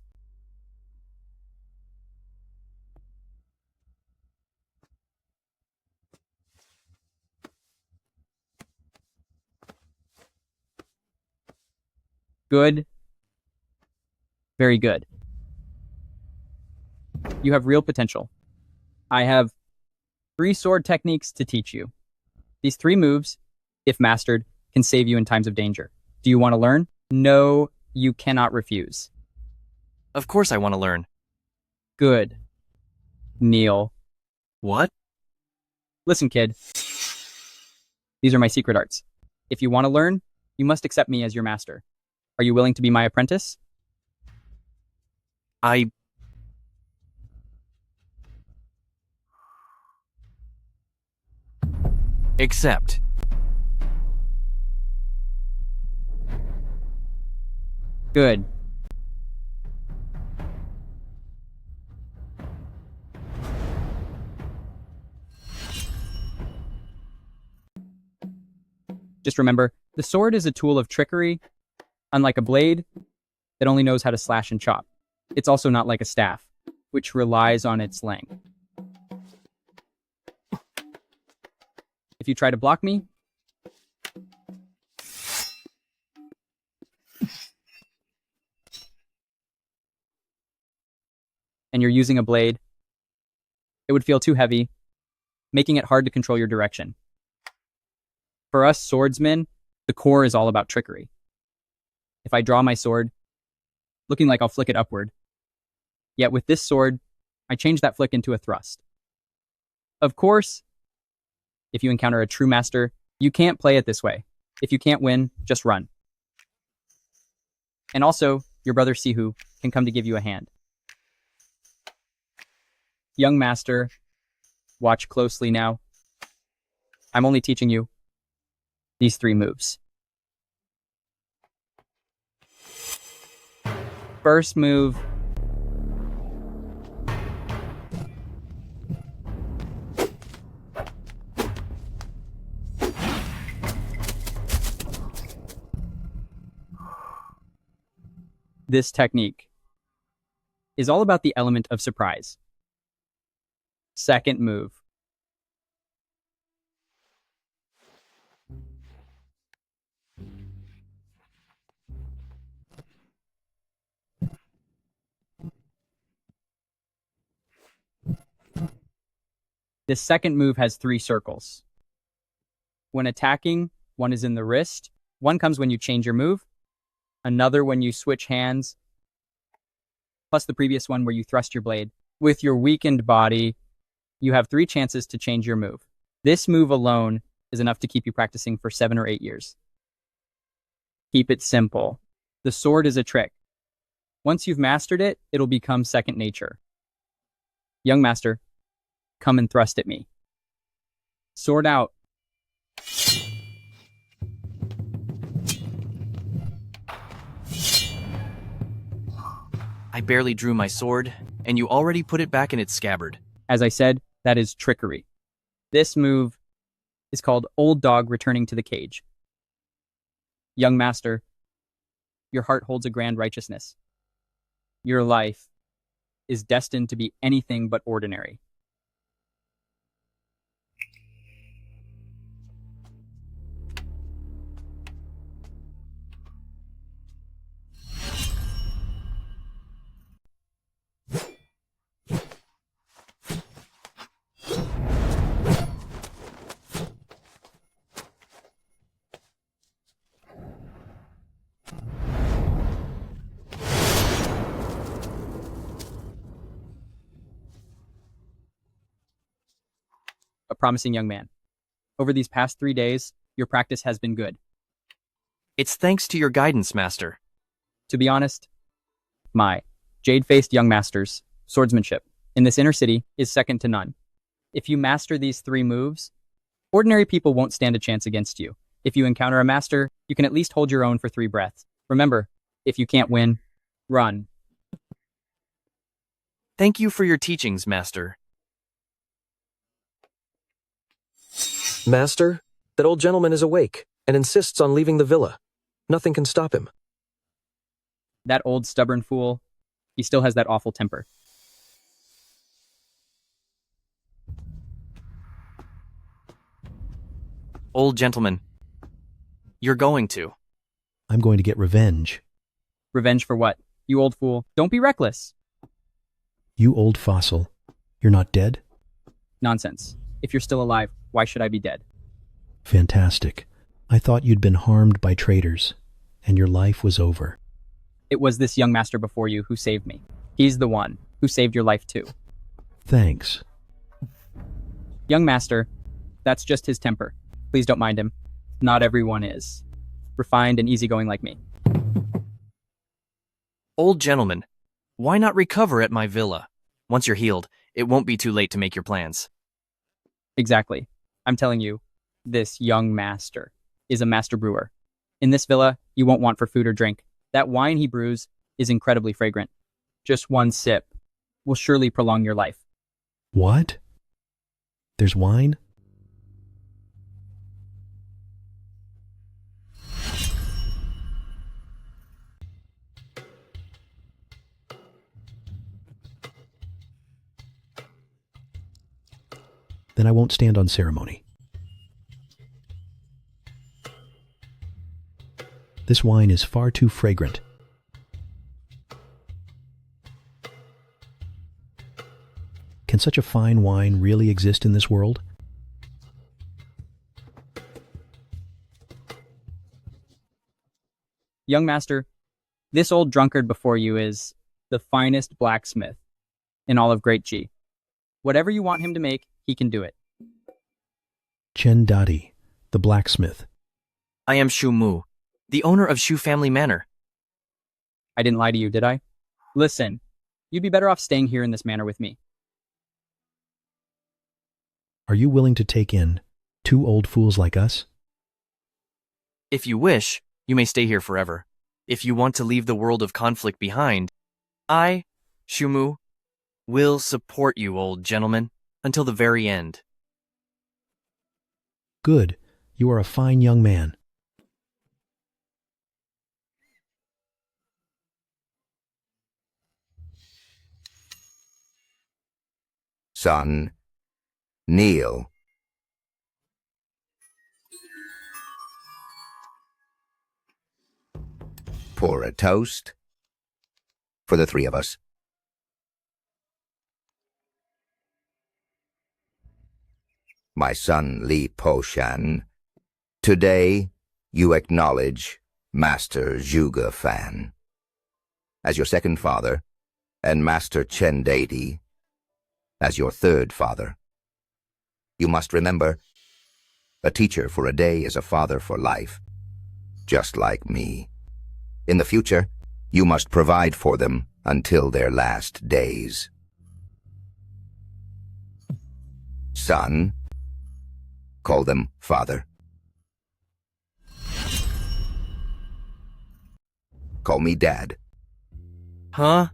Good. Very good. You have real potential. I have 3 sword techniques to teach you. These 3 moves, if mastered, can save you in times of danger. Do you want to learn? No, you cannot refuse. Of course I want to learn. Good. Kneel. What? Listen, kid. These are my secret arts. If you want to learn, you must accept me as your master. Are you willing to be my apprentice? Accept. Good. Just remember, the sword is a tool of trickery, unlike a blade that only knows how to slash and chop. It's also not like a staff, which relies on its length. If you try to block me, and you're using a blade, it would feel too heavy, making it hard to control your direction. For us swordsmen, the core is all about trickery. If I draw my sword, looking like I'll flick it upward, yet with this sword, I change that flick into a thrust. Of course, if you encounter a true master, you can't play it this way. If you can't win, just run. And also, your brother Sihu can come to give you a hand. Young master, watch closely now. I'm only teaching you these 3 moves. First move. This technique is all about the element of surprise. Second move. This second move has 3 circles. When attacking, one is in the wrist, one comes when you change your move, another when you switch hands, plus the previous one where you thrust your blade. With your weakened body, you have 3 chances to change your move. This move alone is enough to keep you practicing for 7 or 8 years. Keep it simple. The sword is a trick. Once you've mastered it, it'll become second nature. Young master, come and thrust at me. Sword out. I barely drew my sword, and you already put it back in its scabbard. As I said, that is trickery. This move is called Old Dog Returning to the Cage. Young master, your heart holds a grand righteousness. Your life is destined to be anything but ordinary. A promising young man. Over these past 3 days, your practice has been good. It's thanks to your guidance, Master. To be honest, my jade-faced young master's swordsmanship in this inner city is second to none. If you master these 3 moves, ordinary people won't stand a chance against you. If you encounter a master, you can at least hold your own for 3 breaths. Remember, if you can't win, run. Thank you for your teachings, Master. Master, that old gentleman is awake and insists on leaving the villa. Nothing can stop him. That old stubborn fool, he still has that awful temper. Old gentleman, you're going to. I'm going to get revenge. Revenge for what? You old fool. Don't be reckless. You old fossil. You're not dead? Nonsense. If you're still alive, why should I be dead? Fantastic. I thought you'd been harmed by traitors, and your life was over. It was this young master before you who saved me. He's the one who saved your life too. Thanks. Young master, that's just his temper. Please don't mind him. Not everyone is refined and easygoing like me. Old gentleman, why not recover at my villa? Once you're healed, it won't be too late to make your plans. Exactly. I'm telling you, this young master is a master brewer. In this villa, you won't want for food or drink. That wine he brews is incredibly fragrant. Just one sip will surely prolong your life. What? There's wine? Then I won't stand on ceremony. This wine is far too fragrant. Can such a fine wine really exist in this world? Young master, this old drunkard before you is the finest blacksmith in all of Great G. Whatever you want him to make, he can do it. Chen Dadi, the blacksmith. I am Shu Mu, the owner of Shu Family Manor. I didn't lie to you, did I? Listen, you'd be better off staying here in this manor with me. Are you willing to take in 2 old fools like us? If you wish, you may stay here forever. If you want to leave the world of conflict behind, I, Shu Mu, will support you, old gentleman, until the very end. Good. You are a fine young man. Son, kneel. Pour a toast for the 3 of us. My son Li Po Shan, today you acknowledge Master Zhuge Fan, as your second father, and Master Chen Deidi as your third father. You must remember, a teacher for a day is a father for life, just like me. In the future, you must provide for them until their last days. Son, call them father. Call me dad. Huh?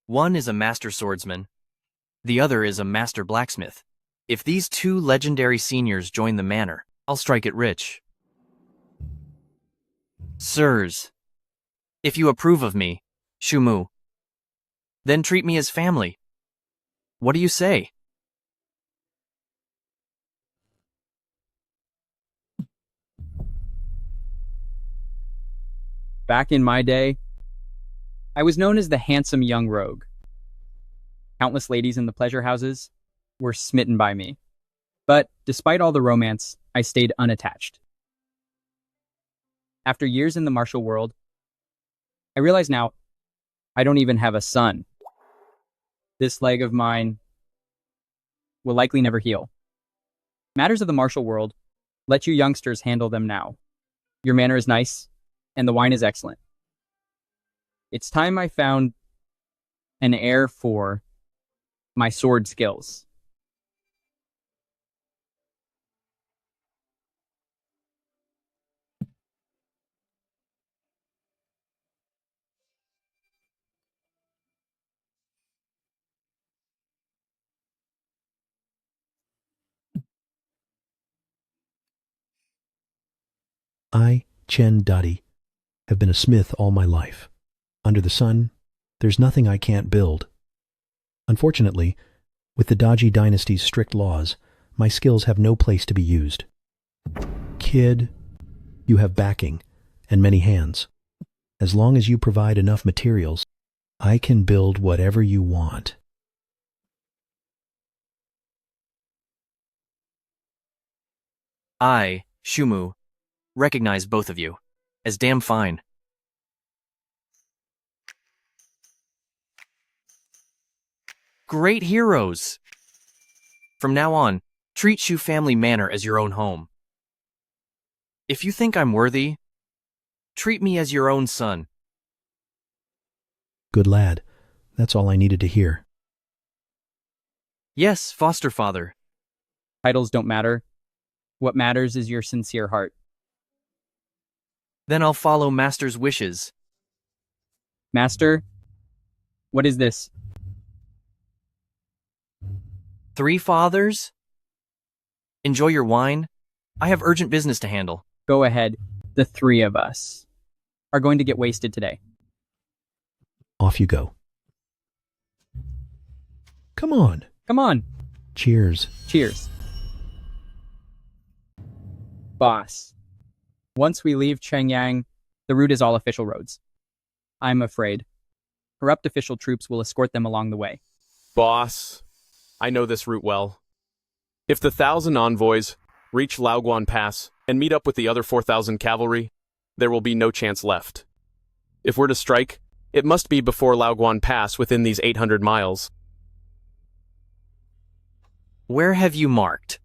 One is a master swordsman. The other is a master blacksmith. If these two legendary seniors join the manor, I'll strike it rich. Sirs, if you approve of me, Shumu, then treat me as family. What do you say? Back in my day, I was known as the handsome young rogue. Countless ladies in the pleasure houses were smitten by me. But despite all the romance, I stayed unattached. After years in the martial world, I realize now I don't even have a son. This leg of mine will likely never heal. Matters of the martial world, let you youngsters handle them now. Your manner is nice, and the wine is excellent. It's time I found an heir for my sword skills. I, Chen Dadi, have been a smith all my life. Under the sun, there's nothing I can't build. Unfortunately, with the Daji dynasty's strict laws, my skills have no place to be used. Kid, you have backing and many hands. As long as you provide enough materials, I can build whatever you want. I, Shumu, recognize both of you as damn fine. Great heroes! From now on, treat Shu Family Manor as your own home. If you think I'm worthy, treat me as your own son. Good lad. That's all I needed to hear. Yes, foster father. Titles don't matter. What matters is your sincere heart. Then I'll follow Master's wishes. Master, what is this? 3 fathers? Enjoy your wine. I have urgent business to handle. Go ahead. The 3 of us are going to get wasted today. Off you go. Come on. Come on. Cheers. Cheers. Boss, once we leave Chengyang, the route is all official roads. I'm afraid corrupt official troops will escort them along the way. Boss, I know this route well. If the 1,000 envoys reach Laoguan Pass and meet up with the other 4,000 cavalry, there will be no chance left. If we're to strike, it must be before Laoguan Pass within these 800 miles. Where have you marked?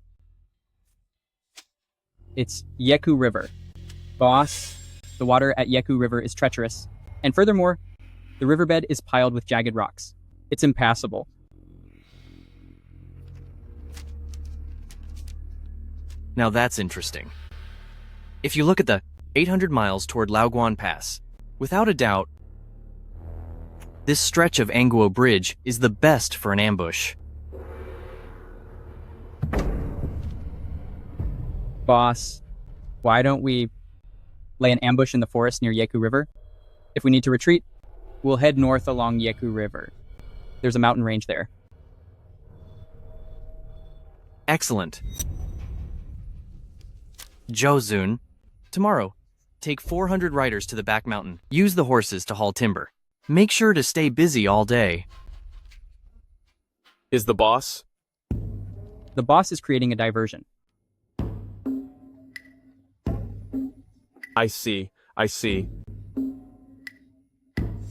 It's Yeku River. Boss, the water at Yeku River is treacherous, and furthermore, the riverbed is piled with jagged rocks. It's impassable. Now that's interesting. If you look at the 800 miles toward Laoguan Pass, without a doubt, this stretch of Anguo Bridge is the best for an ambush. Boss, why don't we lay an ambush in the forest near Yeku River? If we need to retreat, we'll head north along Yeku River. There's a mountain range there. Excellent. Zhou, tomorrow, take 400 riders to the back mountain. Use the horses to haul timber. Make sure to stay busy all day. Is the boss? The boss is creating a diversion. I see.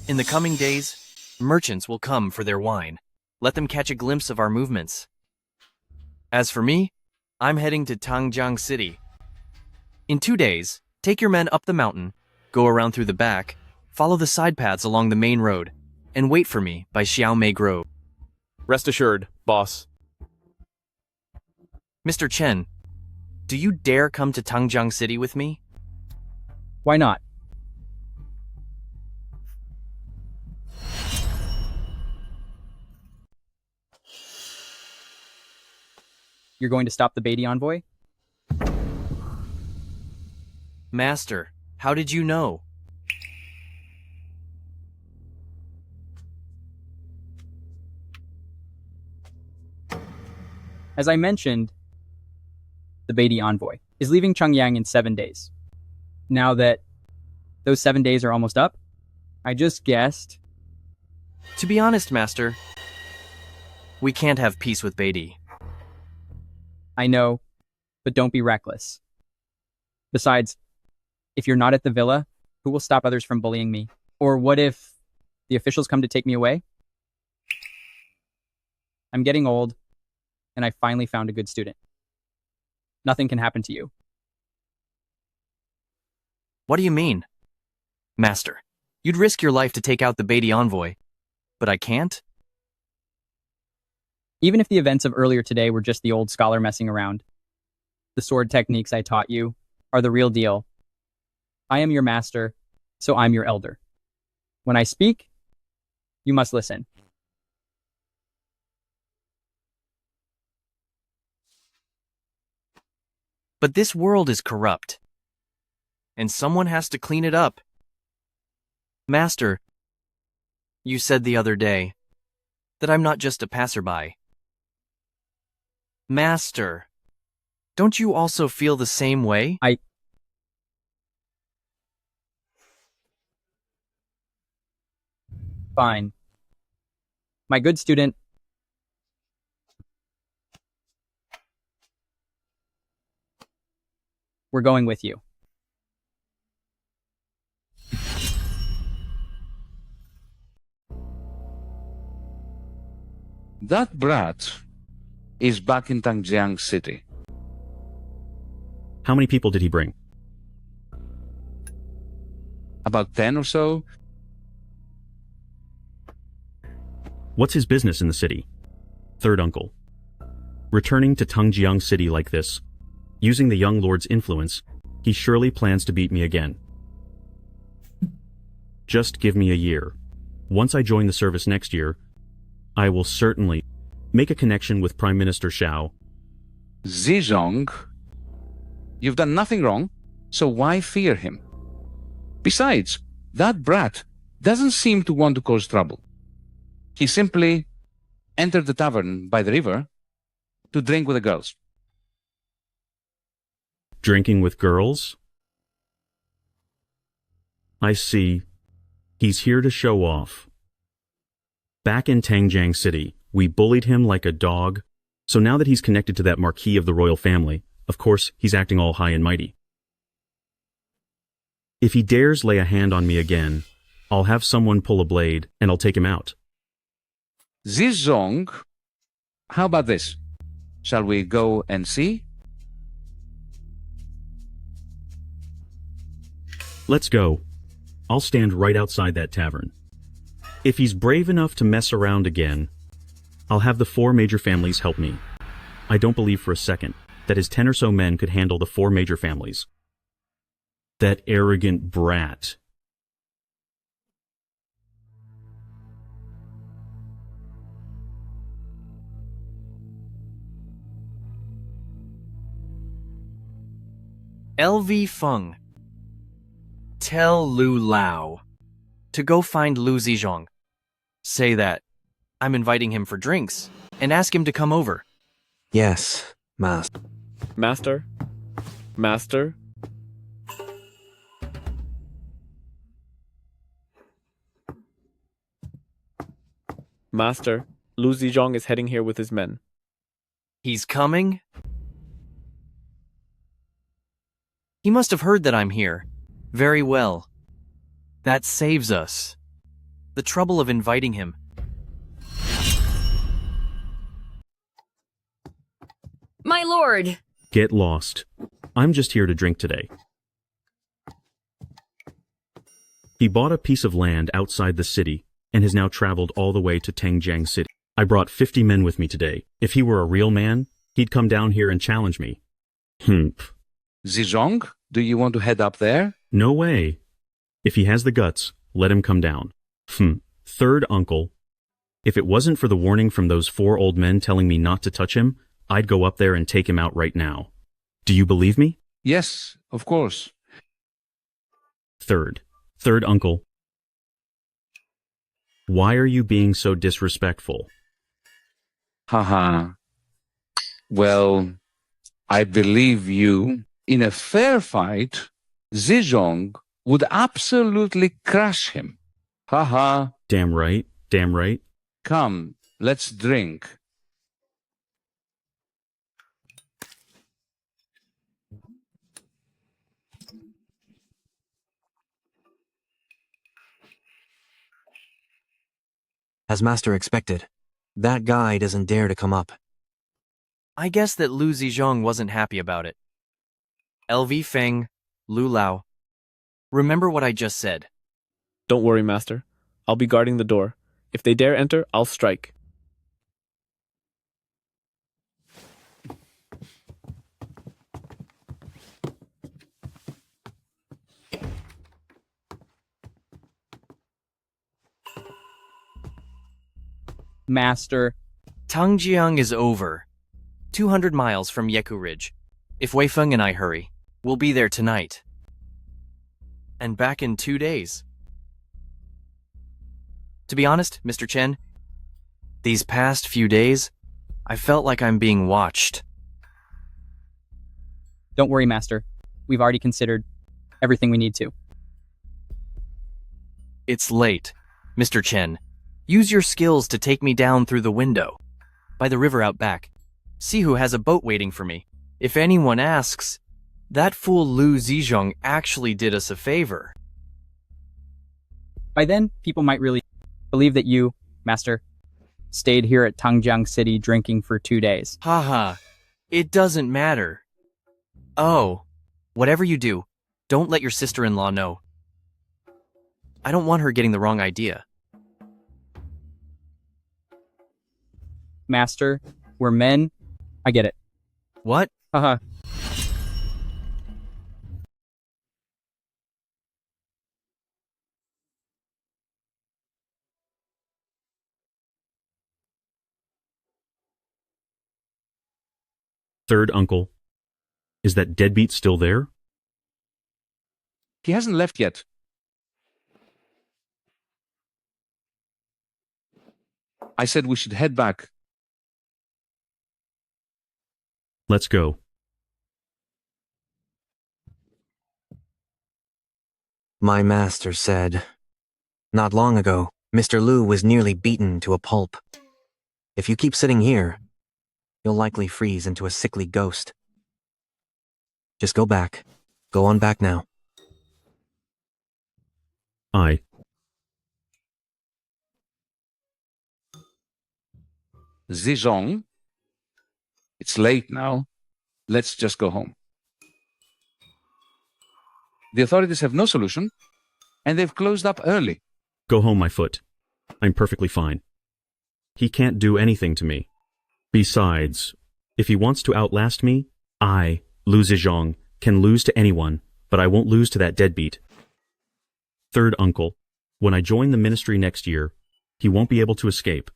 In the coming days, merchants will come for their wine. Let them catch a glimpse of our movements. As for me, I'm heading to Tangjiang City. In 2 days, take your men up the mountain, go around through the back, follow the side paths along the main road, and wait for me by Xiaomei Grove. Rest assured, boss. Mr. Chen, do you dare come to Tangjiang City with me? Why not? You're going to stop the Beatty envoy? Master, how did you know? As I mentioned, the Beatty envoy is leaving Chongyang in 7 days. Now that those 7 days are almost up, I just guessed. To be honest, Master, we can't have peace with Beatty. I know, but don't be reckless. Besides, if you're not at the villa, who will stop others from bullying me? Or what if the officials come to take me away? I'm getting old, and I finally found a good student. Nothing can happen to you. What do you mean? Master, you'd risk your life to take out the Beatty envoy, but I can't? Even if the events of earlier today were just the old scholar messing around, the sword techniques I taught you are the real deal. I am your master, so I'm your elder. When I speak, you must listen. But this world is corrupt, and someone has to clean it up. Master, you said the other day that I'm not just a passerby. Master, don't you also feel the same way? Fine. My good student, we're going with you. That brat is back in Tangjiang City. How many people did he bring? About 10 or so. What's his business in the city? Third uncle. Returning to Tangjiang City like this, using the young lord's influence, he surely plans to beat me again. Just give me a year. Once I join the service next year, I will certainly make a connection with Prime Minister Xiao. Zizong, you've done nothing wrong, so why fear him? Besides, that brat doesn't seem to want to cause trouble. He simply entered the tavern by the river to drink with the girls. Drinking with girls? I see. He's here to show off. Back in Tangjiang City, we bullied him like a dog, so now that he's connected to that marquis of the royal family, of course, he's acting all high and mighty. If he dares lay a hand on me again, I'll have someone pull a blade and I'll take him out. Zizong, how about this? Shall we go and see? Let's go. I'll stand right outside that tavern. If he's brave enough to mess around again, I'll have the 4 major families help me. I don't believe for a second that his 10 or so men could handle the 4 major families. That arrogant brat. LV Feng, tell Lu Lao to go find Lu Zizhong. Say that I'm inviting him for drinks and ask him to come over. Yes, Master. Master? Master? Master, Lu Zizhong is heading here with his men. He's coming? He must have heard that I'm here. Very well. That saves us the trouble of inviting him. My lord! Get lost. I'm just here to drink today. He bought a piece of land outside the city and has now traveled all the way to Tangjiang City. I brought 50 men with me today. If he were a real man, he'd come down here and challenge me. Zizhong, do you want to head up there? No way. If he has the guts, let him come down. Third uncle. If it wasn't for the warning from those 4 old men telling me not to touch him, I'd go up there and take him out right now. Do you believe me? Yes, of course. Third uncle. Why are you being so disrespectful? Haha. Well, I believe you. In a fair fight, Zizhong would absolutely crush him. Haha. Damn right, damn right. Come, let's drink. As Master expected, that guy doesn't dare to come up. I guess that Lu Zizhong wasn't happy about it. LV Feng, Lu Lao. Remember what I just said. Don't worry, Master. I'll be guarding the door. If they dare enter, I'll strike. Master. Tangjiang is over. 200 miles from Yeku Ridge. If Wei Feng and I hurry, we'll be there tonight. And back in 2 days. To be honest, Mr. Chen, these past few days, I felt like I'm being watched. Don't worry, Master. We've already considered everything we need to. It's late. Mr. Chen, use your skills to take me down through the window. By the river out back. See who has a boat waiting for me. If anyone asks, that fool Lu Zizhong actually did us a favor. By then, people might really believe that you, Master, stayed here at Tangjiang City drinking for 2 days. Haha, it doesn't matter. Oh, whatever you do, don't let your sister-in-law know. I don't want her getting the wrong idea. Master, we're men. I get it. What? Haha. Third uncle. Is that deadbeat still there? He hasn't left yet. I said we should head back. Let's go. My master said, not long ago, Mr. Lu was nearly beaten to a pulp. If you keep sitting here, you'll likely freeze into a sickly ghost. Just go back. Go on back now. Aye. Zizhong, it's late now. Let's just go home. The authorities have no solution, and they've closed up early. Go home, my foot. I'm perfectly fine. He can't do anything to me. Besides, if he wants to outlast me, I, Lu Zizhong, can lose to anyone, but I won't lose to that deadbeat. Third uncle, when I join the ministry next year, he won't be able to escape.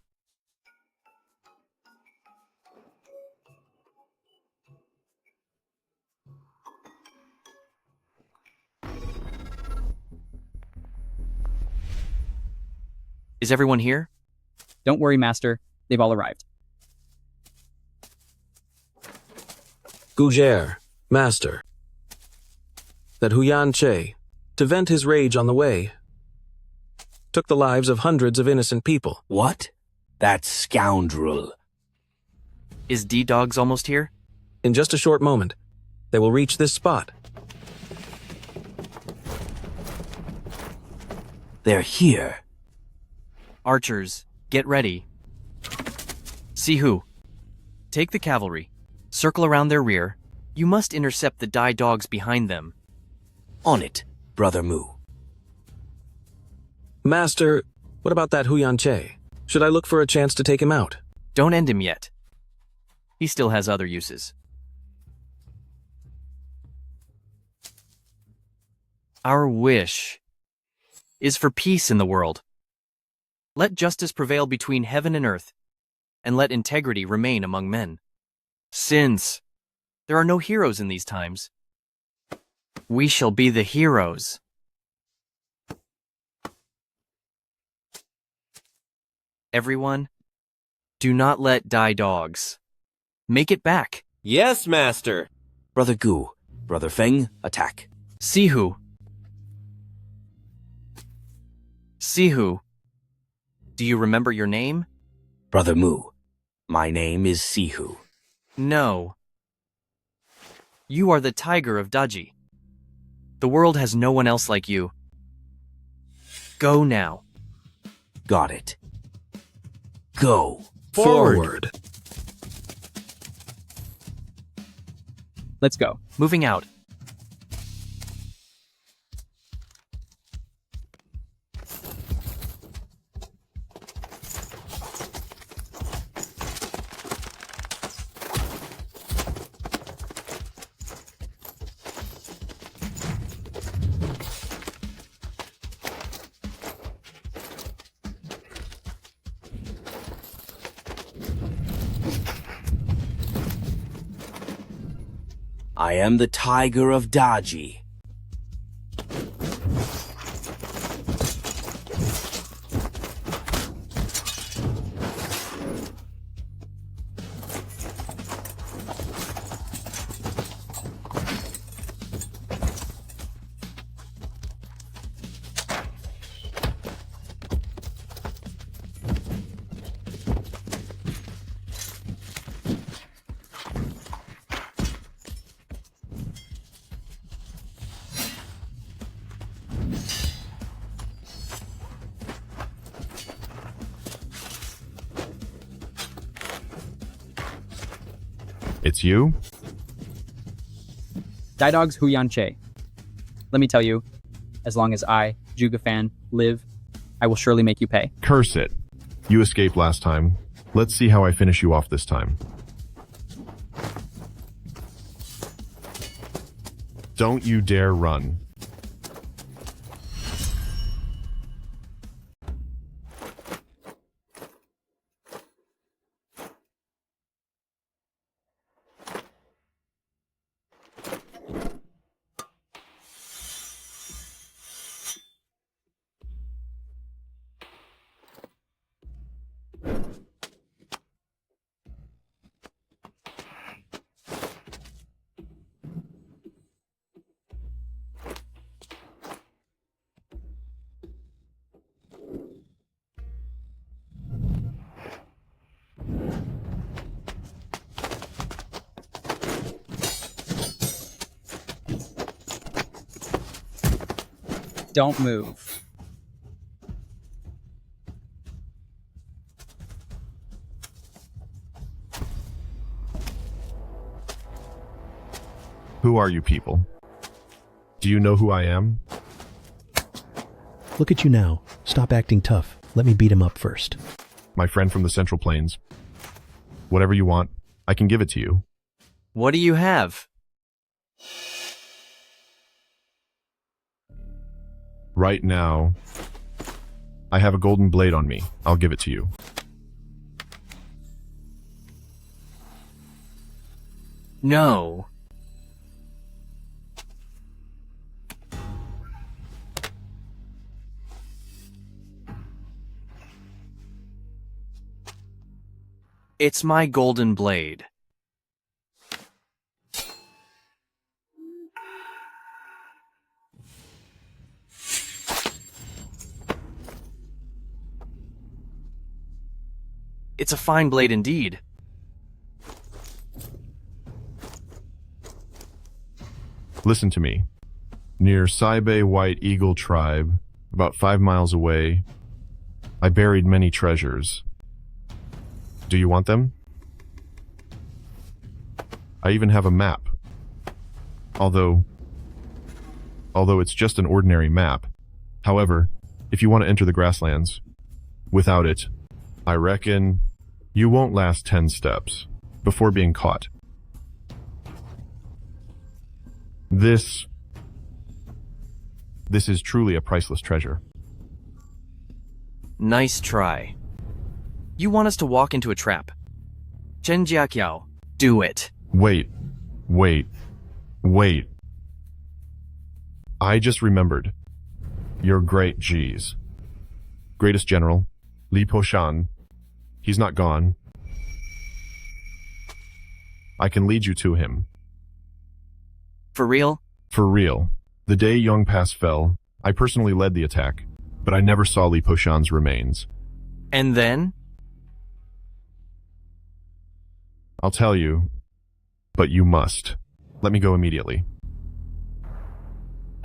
Is everyone here? Don't worry, Master. They've all arrived. Goujer, Master. That Huyan Che, to vent his rage on the way, took the lives of hundreds of innocent people. What? That scoundrel. Is D-Dogs almost here? In just a short moment, they will reach this spot. They're here. Archers, get ready. Sihu, take the cavalry. Circle around their rear. You must intercept the Dai dogs behind them. On it, Brother Mu. Master, what about that Huyan Che? Should I look for a chance to take him out? Don't end him yet. He still has other uses. Our wish is for peace in the world. Let justice prevail between heaven and earth, and let integrity remain among men. Since there are no heroes in these times, we shall be the heroes. Everyone, do not let die dogs. Make it back. Yes, Master. Brother Gu, Brother Feng, attack. Sihu. Sihu. Do you remember your name? Brother Mu. My name is Sihu. No. You are the tiger of Daji. The world has no one else like you. Go now. Got it. Go. Forward. Let's go. Moving out. I am the tiger of Daji. It's you? Die Dog's Huyan Che. Let me tell you, as long as I, Juga Fan, live, I will surely make you pay. Curse it. You escaped last time. Let's see how I finish you off this time. Don't you dare run. Don't move. Who are you people? Do you know who I am? Look at you now. Stop acting tough. Let me beat him up first. My friend from the Central Plains. Whatever you want, I can give it to you. What do you have? Right now, I have a golden blade on me. I'll give it to you. No. It's my golden blade. It's a fine blade indeed. Listen to me. Near Saibei White Eagle Tribe, about 5 miles away, I buried many treasures. Do you want them? I even have a map. Although it's just an ordinary map. However, if you want to enter the grasslands, without it, I reckon you won't last 10 steps before being caught. This is truly a priceless treasure. Nice try. You want us to walk into a trap. Chen Jiaqiao, do it. Wait. I just remembered. Your great G's. Greatest general, Li Poshan. He's not gone. I can lead you to him. For real? For real. The day Young Pass fell, I personally led the attack, but I never saw Li Poshan's remains. And then? I'll tell you, but you must. Let me go immediately.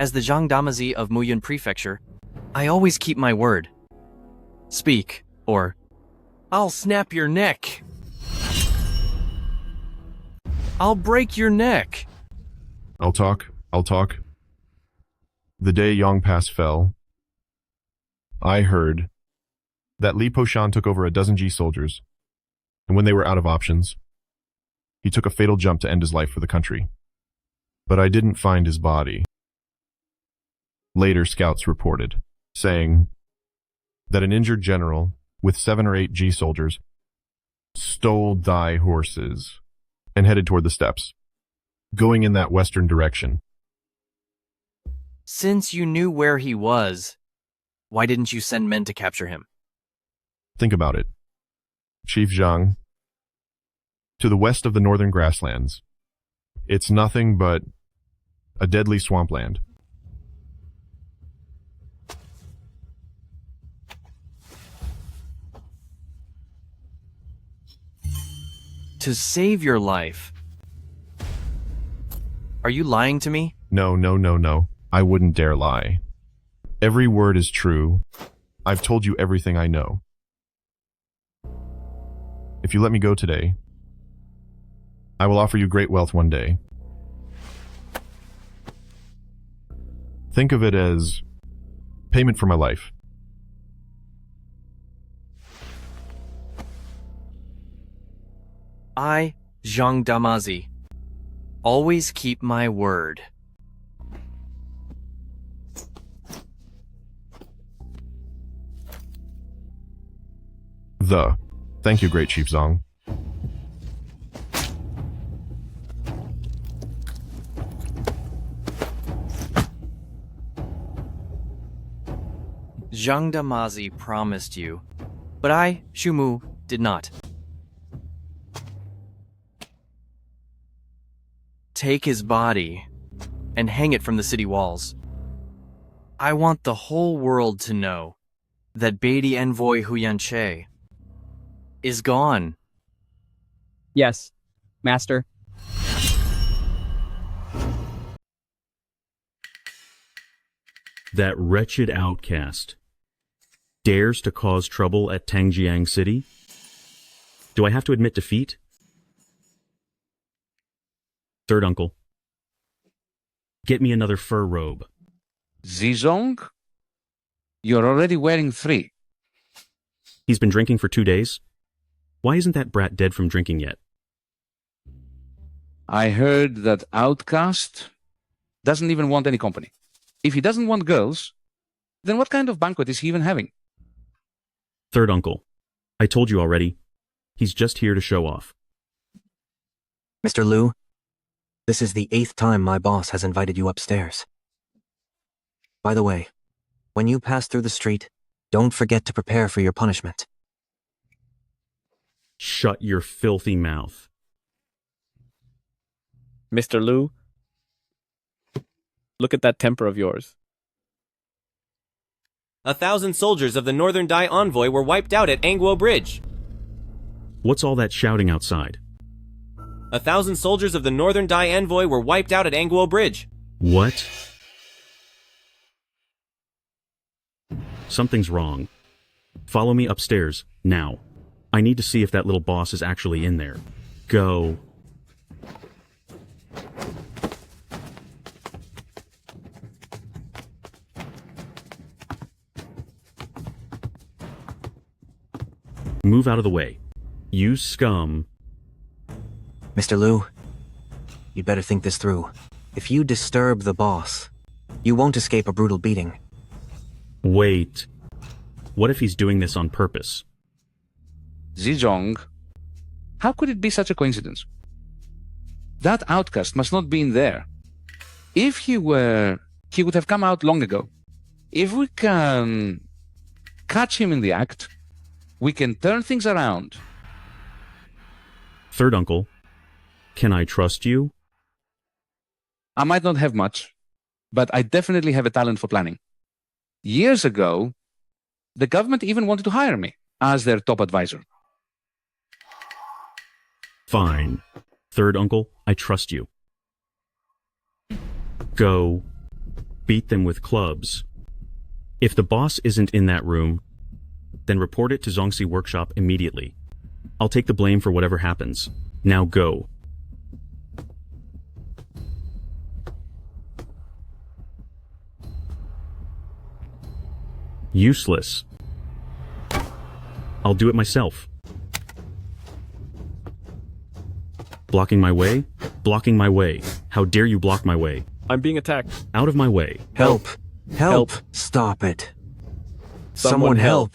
As the Zhang Damazi of Muyun Prefecture, I always keep my word. Speak, or I'll snap your neck. I'll break your neck. I'll talk. The day Yong Pass fell, I heard that Li Poshan took over a dozen G soldiers, and when they were out of options, he took a fatal jump to end his life for the country. But I didn't find his body. Later, scouts reported, saying that an injured general with 7 or 8 G soldiers stole Dai horses and headed toward the steppes, going in that western direction. Since you knew where he was, why didn't you send men to capture him? Think about it. Chief Zhang, to the west of the northern grasslands, it's nothing but a deadly swampland. To save your life. Are you lying to me? No. I wouldn't dare lie. Every word is true. I've told you everything I know. If you let me go today, I will offer you great wealth one day. Think of it as payment for my life. I, Zhang Damazi, always keep my word. Thank you, Great Chief Zhang. Zhang Damazi promised you, but I, Shumu, did not. Take his body and hang it from the city walls. I want the whole world to know that Beatty envoy Huyanche is gone. Yes, Master. That wretched outcast dares to cause trouble at Tangjiang City? Do I have to admit defeat? Third uncle, get me another fur robe. Zizong? You're already wearing 3. He's been drinking for 2 days. Why isn't that brat dead from drinking yet? I heard that outcast doesn't even want any company. If he doesn't want girls, then what kind of banquet is he even having? Third uncle, I told you already. He's just here to show off. Mr. Liu, this is the 8th time my boss has invited you upstairs. By the way, when you pass through the street, don't forget to prepare for your punishment. Shut your filthy mouth. Mr. Liu, look at that temper of yours. 1,000 soldiers of the Northern Dai envoy were wiped out at Angguo Bridge. What's all that shouting outside? 1,000 soldiers of the Northern Dai envoy were wiped out at Angguo Bridge. What? Something's wrong. Follow me upstairs, now. I need to see if that little boss is actually in there. Go. Move out of the way. You scum. Mr. Liu, you'd better think this through. If you disturb the boss, you won't escape a brutal beating. Wait. What if he's doing this on purpose? Zhejiang, how could it be such a coincidence? That outcast must not be in there. If he were, he would have come out long ago. If we can catch him in the act, we can turn things around. Third uncle, can I trust you? I might not have much, but I definitely have a talent for planning. Years ago, the government even wanted to hire me as their top advisor. Fine. Third uncle, I trust you. Go. Beat them with clubs. If the boss isn't in that room, then report it to Zongxi Workshop immediately. I'll take the blame for whatever happens. Now go. Useless. I'll do it myself. Blocking my way? Blocking my way. How dare you block my way? I'm being attacked. Out of my way. Help! Help! Stop it. Someone help!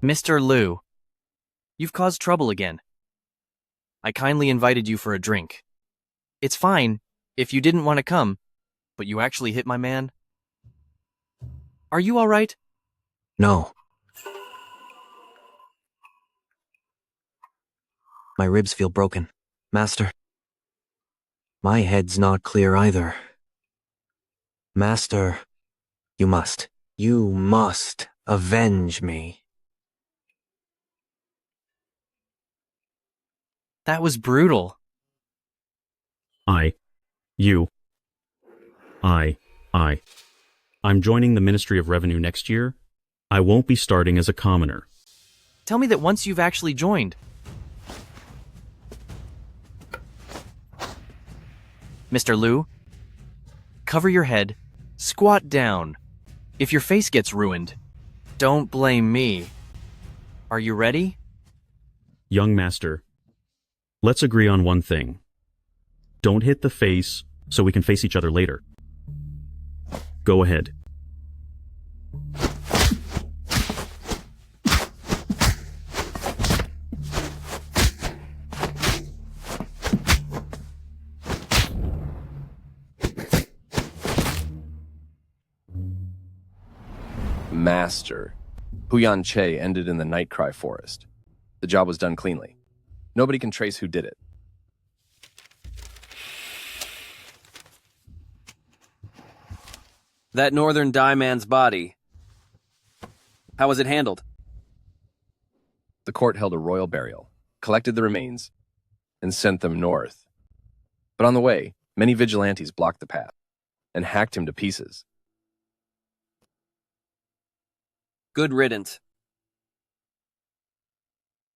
Mr. Liu, you've caused trouble again. I kindly invited you for a drink. It's fine if you didn't want to come, but you actually hit my man. Are you all right? No. My ribs feel broken. Master. My head's not clear either. Master, you must avenge me. That was brutal. I'm joining the Ministry of Revenue next year. I won't be starting as a commoner. Tell me that once you've actually joined. Mr. Liu, cover your head, squat down. If your face gets ruined, don't blame me. Are you ready? Young master, let's agree on one thing. Don't hit the face so we can face each other later. Go ahead. Master. Huyan Che ended in the Nightcry Forest. The job was done cleanly. Nobody can trace who did it. That northern Dai man's body. How was it handled? The court held a royal burial, collected the remains, and sent them north. But on the way, many vigilantes blocked the path and hacked him to pieces. Good riddance.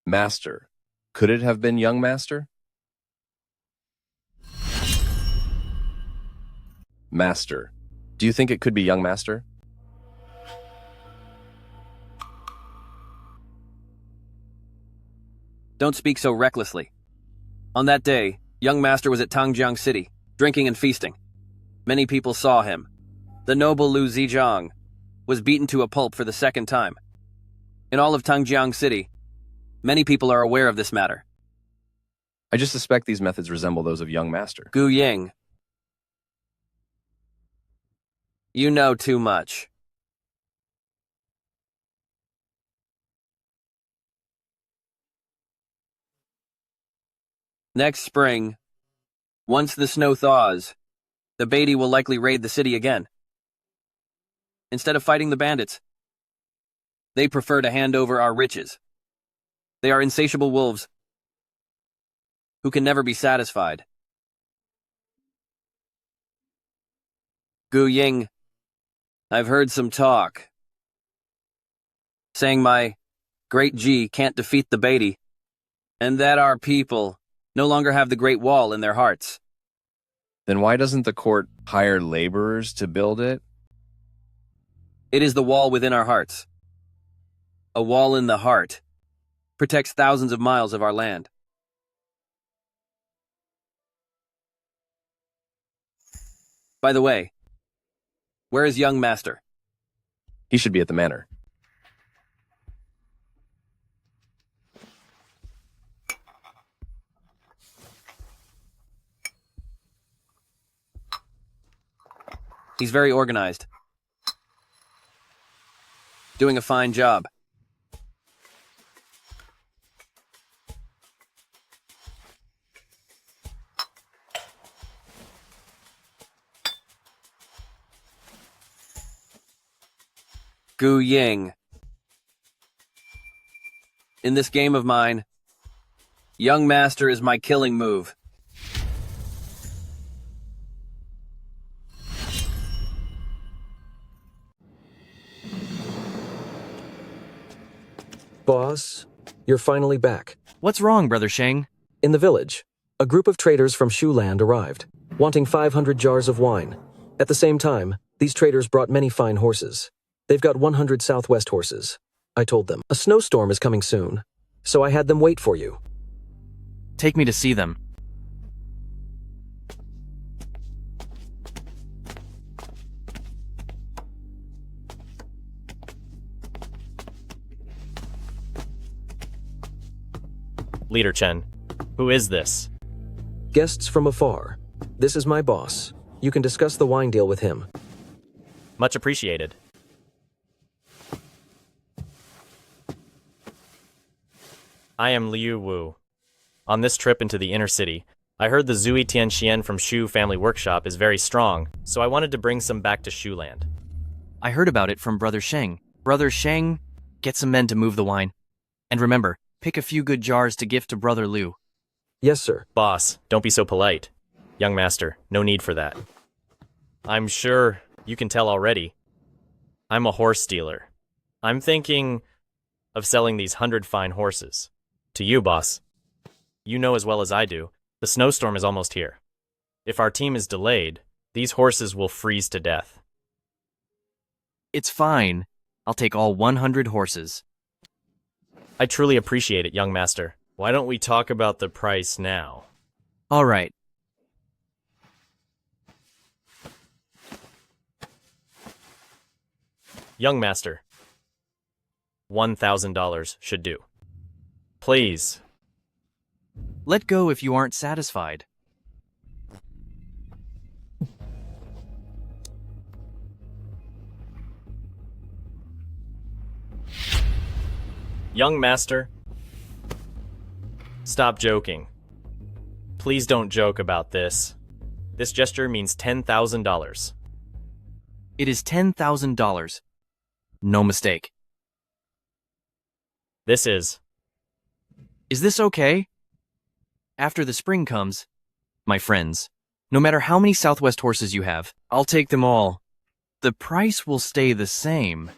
Master. Could it have been young master? Master. Do you think it could be young master? Don't speak so recklessly. On that day, young master was at Tangjiang City, drinking and feasting. Many people saw him. The noble Liu Zhejiang was beaten to a pulp for the second time. In all of Tangjiang City, many people are aware of this matter. I just suspect these methods resemble those of young master. Gu Ying. You know too much. Next spring, Once the snow thaws, the Beatty will likely raid the city again. Instead of fighting the bandits, they prefer to hand over our riches. They are insatiable wolves who can never be satisfied. Gu Ying, I've heard some talk, saying my great G can't defeat the Beatty, and that our people no longer have the Great Wall in their hearts. Then why doesn't the court hire laborers to build it? It is the wall within our hearts. A wall in the heart protects thousands of miles of our land. By the way, where is young master? He should be at the manor. He's very organized. Doing a fine job. Gu Ying. In this game of mine, young master is my killing move. Boss, you're finally back. What's wrong, Brother Sheng? In the village, a group of traders from Shuland arrived, wanting 500 jars of wine. At the same time, these traders brought many fine horses. They've got 100 Southwest horses. I told them, a snowstorm is coming soon, so I had them wait for you. Take me to see them. Leader Chen, who is this? Guests from afar. This is my boss. You can discuss the wine deal with him. Much appreciated. I am Liu Wu. On this trip into the inner city, I heard the Zui Tianxian from Shu Family Workshop is very strong, so I wanted to bring some back to Shuland. I heard about it from Brother Sheng. Brother Sheng, get some men to move the wine. And remember, pick a few good jars to gift to Brother Liu. Yes, sir. Boss, don't be so polite. Young master, no need for that. I'm sure you can tell already. I'm a horse dealer. I'm thinking of selling these 100 fine horses. To you, boss. You know as well as I do, the snowstorm is almost here. If our team is delayed, these horses will freeze to death. It's fine. I'll take all 100 horses. I truly appreciate it, young master. Why don't we talk about the price now? All right. Young master, $1,000 should do. Please. Let go if you aren't satisfied. Young master, stop joking. Please don't joke about this. This gesture means $10,000. It is $10,000. No mistake. This is. Is this okay? After the spring comes, my friends, no matter how many Southwest horses you have, I'll take them all. The price will stay the same.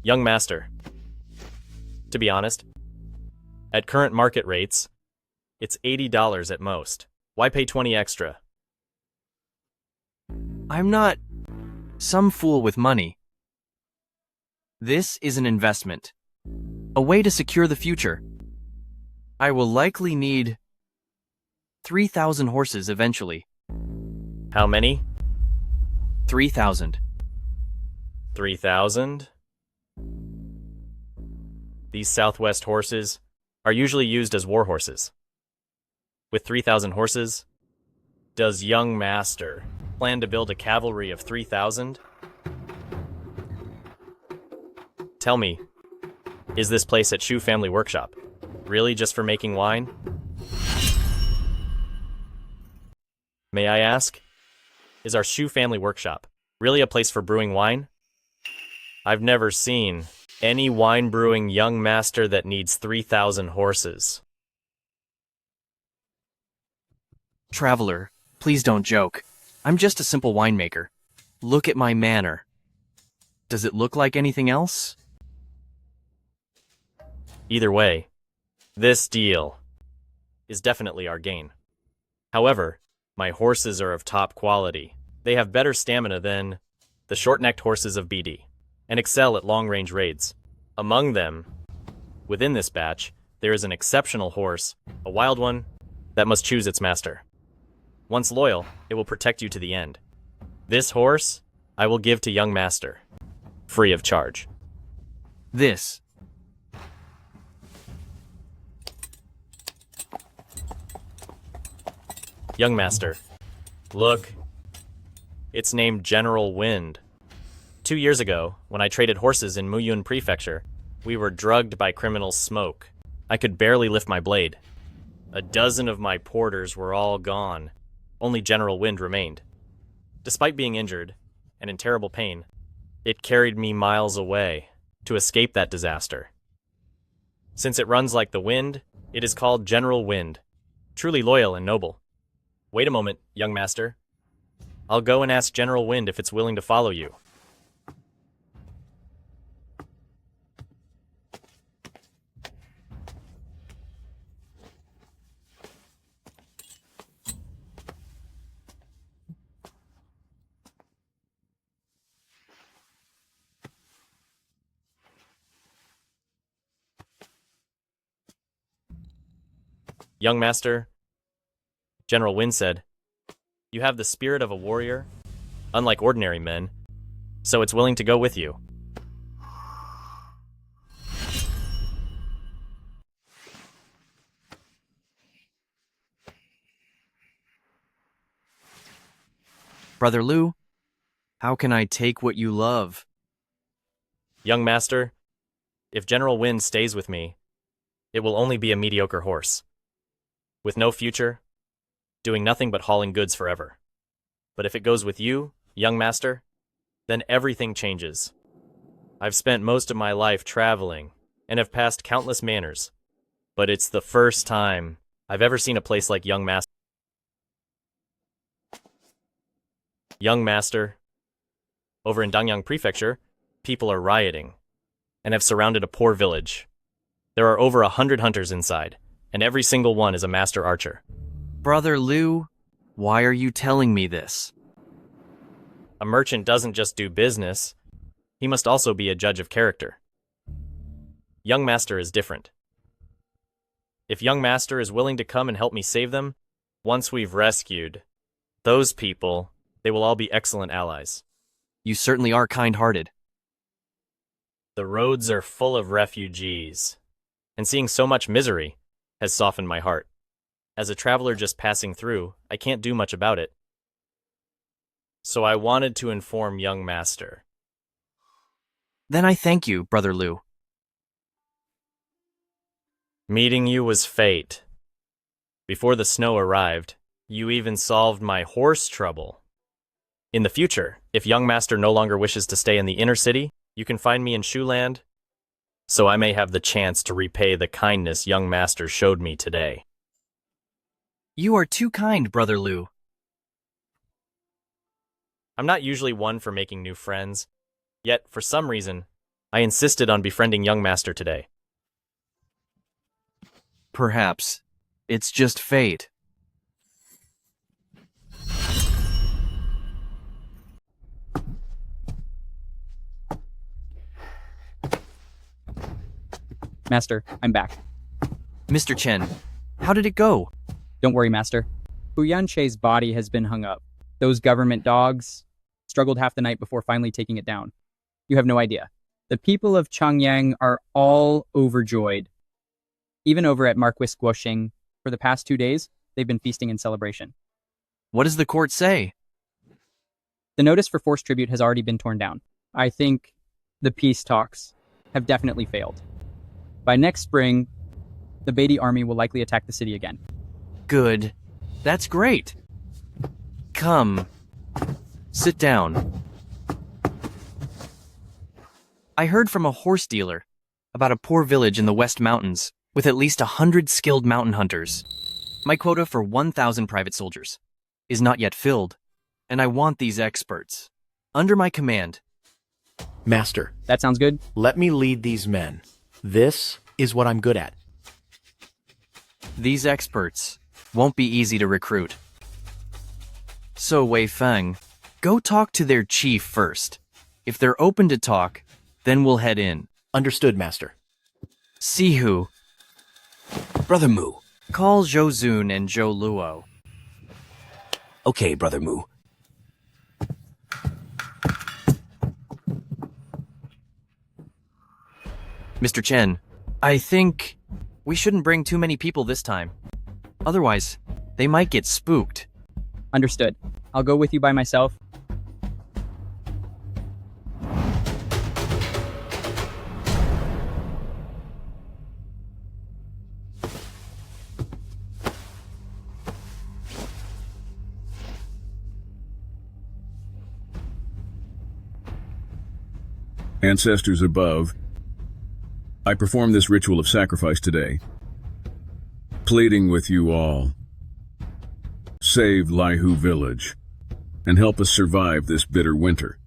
Young master, to be honest, at current market rates, it's $80 at most. Why pay 20 extra? I'm not some fool with money. This is an investment, a way to secure the future. I will likely need 3,000 horses eventually. How many? 3,000. 3,000? These Southwest horses are usually used as war horses. With 3,000 horses, does young master plan to build a cavalry of 3,000? Tell me, is this place at Shu Family Workshop really just for making wine? May I ask, is our Shu family workshop really a place for brewing wine? I've never seen any wine brewing young master that needs 3,000 horses. Traveler, please don't joke. I'm just a simple winemaker. Look at my manor. Does it look like anything else? Either way, this deal is definitely our gain. However, my horses are of top quality. They have better stamina than the short-necked horses of BD and excel at long-range raids. Among them, within this batch, there is an exceptional horse, a wild one, that must choose its master. Once loyal, it will protect you to the end. This horse, I will give to young master, free of charge. This. Young master, look. It's named General Wind. 2 years ago, when I traded horses in Muyun Prefecture, we were drugged by criminal smoke. I could barely lift my blade. A dozen of my porters were all gone. Only General Wind remained. Despite being injured, and in terrible pain, it carried me miles away to escape that disaster. Since it runs like the wind, it is called General Wind, truly loyal and noble. Wait a moment, young master. I'll go and ask General Wind if it's willing to follow you. Young master, General Wind said, you have the spirit of a warrior, unlike ordinary men, so it's willing to go with you. Brother Liu, how can I take what you love? Young master, if General Wind stays with me, it will only be a mediocre horse. With no future, doing nothing but hauling goods forever. But if it goes with you, young master, then everything changes. I've spent most of my life traveling and have passed countless manors, but it's the first time I've ever seen a place like Young Master. Young Master, over in Dangyang Prefecture, people are rioting and have surrounded a poor village. There are over 100 hunters inside, and every single one is a master archer. Brother Liu, why are you telling me this? A merchant doesn't just do business, he must also be a judge of character. Young Master is different. If Young Master is willing to come and help me save them, once we've rescued those people, they will all be excellent allies. You certainly are kind-hearted. The roads are full of refugees, and seeing so much misery has softened my heart. As a traveler just passing through, I can't do much about it. So I wanted to inform Young Master. Then I thank you, Brother Liu. Meeting you was fate. Before the snow arrived, you even solved my horse trouble. In the future, if Young Master no longer wishes to stay in the inner city, you can find me in Shuland, so I may have the chance to repay the kindness Young Master showed me today. You are too kind, Brother Liu. I'm not usually one for making new friends, yet for some reason, I insisted on befriending Young Master today. Perhaps it's just fate. Master, I'm back. Mr. Chen, how did it go? Don't worry, Master. Hu Yanche's body has been hung up. Those government dogs struggled half the night before finally taking it down. You have no idea. The people of Changyang are all overjoyed. Even over at Marquis Guoxing, for the past 2 days, they've been feasting in celebration. What does the court say? The notice for forced tribute has already been torn down. I think the peace talks have definitely failed. By next spring, the Beatty army will likely attack the city again. Good. That's great. Come. Sit down. I heard from a horse dealer about a poor village in the West Mountains with at least 100 skilled mountain hunters. My quota for 1,000 private soldiers is not yet filled, and I want these experts under my command. Master. That sounds good. Let me lead these men. This is what I'm good at. These experts won't be easy to recruit. So, Wei Feng, go talk to their chief first. If they're open to talk, then we'll head in. Understood, Master. Sihu. Brother Mu. Call Zhou Zun and Zhou Luo. Okay, Brother Mu. Mr. Chen, I think we shouldn't bring too many people this time. Otherwise, they might get spooked. Understood. I'll go with you by myself. Ancestors above, I perform this ritual of sacrifice today, pleading with you all. Save Laihu village and help us survive this bitter winter.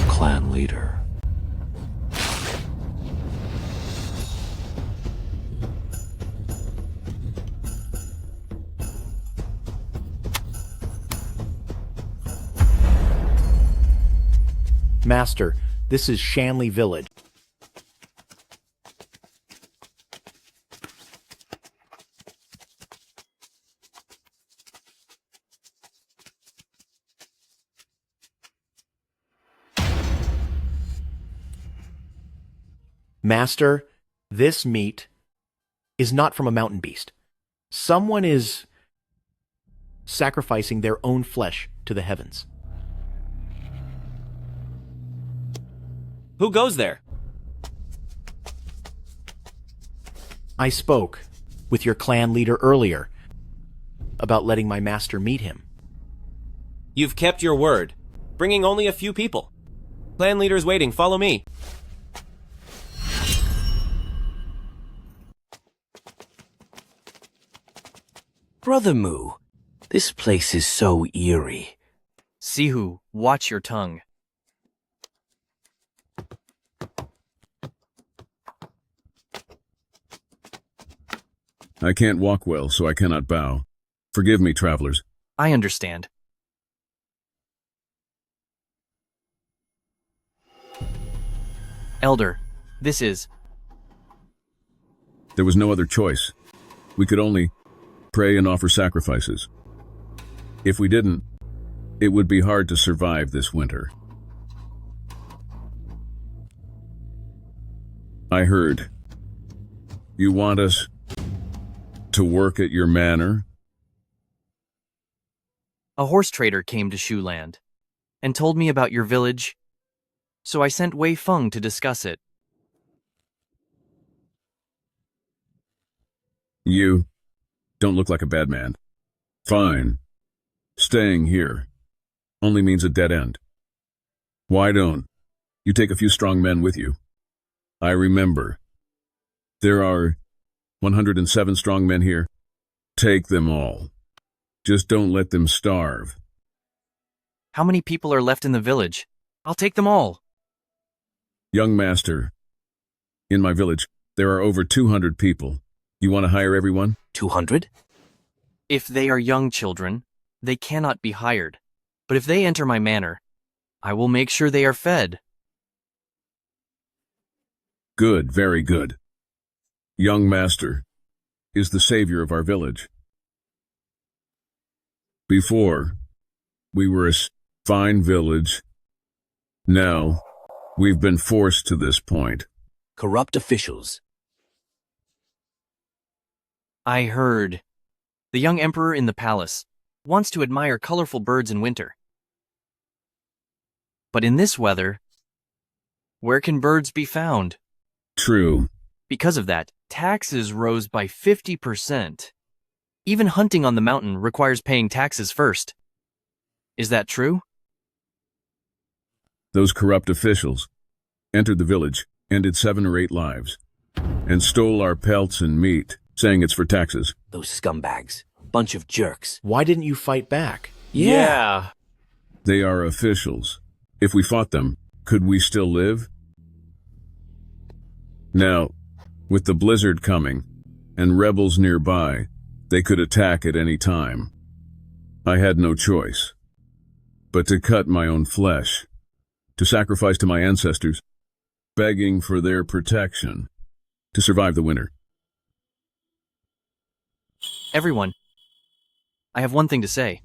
Clan leader. Master, this is Shanley Village. Master, this meat is not from a mountain beast. Someone is sacrificing their own flesh to the heavens. Who goes there? I spoke with your clan leader earlier about letting my master meet him. You've kept your word, bringing only a few people. Clan leader's waiting, follow me. Brother Mu, this place is so eerie. Sihu, watch your tongue. I can't walk well, so I cannot bow. Forgive me, travelers. I understand. Elder, this is... There was no other choice. We could only pray and offer sacrifices. If we didn't, it would be hard to survive this winter. I heard. You want us to work at your manor? A horse trader came to Shuland and told me about your village, so I sent Wei Feng to discuss it. You don't look like a bad man. Fine. Staying here only means a dead end. Why don't you take a few strong men with you? I remember. There are 107 strong men here. Take them all. Just don't let them starve. How many people are left in the village? I'll take them all. Young master, in my village, there are over 200 people. You want to hire everyone? 200? If they are young children, they cannot be hired. But if they enter my manor, I will make sure they are fed. Good, very good. Young master is the savior of our village. Before, we were a fine village. Now, we've been forced to this point. Corrupt officials. I heard. The young emperor in the palace wants to admire colorful birds in winter. But in this weather, where can birds be found? True. Because of that, taxes rose by 50%. Even hunting on the mountain requires paying taxes first. Is that true? Those corrupt officials entered the village, ended 7 or 8 lives, and stole our pelts and meat, saying it's for taxes. Those scumbags. Bunch of jerks. Why didn't you fight back? Yeah. They are officials. If we fought them, could we still live? Now, with the blizzard coming, and rebels nearby, they could attack at any time. I had no choice but to cut my own flesh, to sacrifice to my ancestors, begging for their protection, to survive the winter. Everyone, I have one thing to say.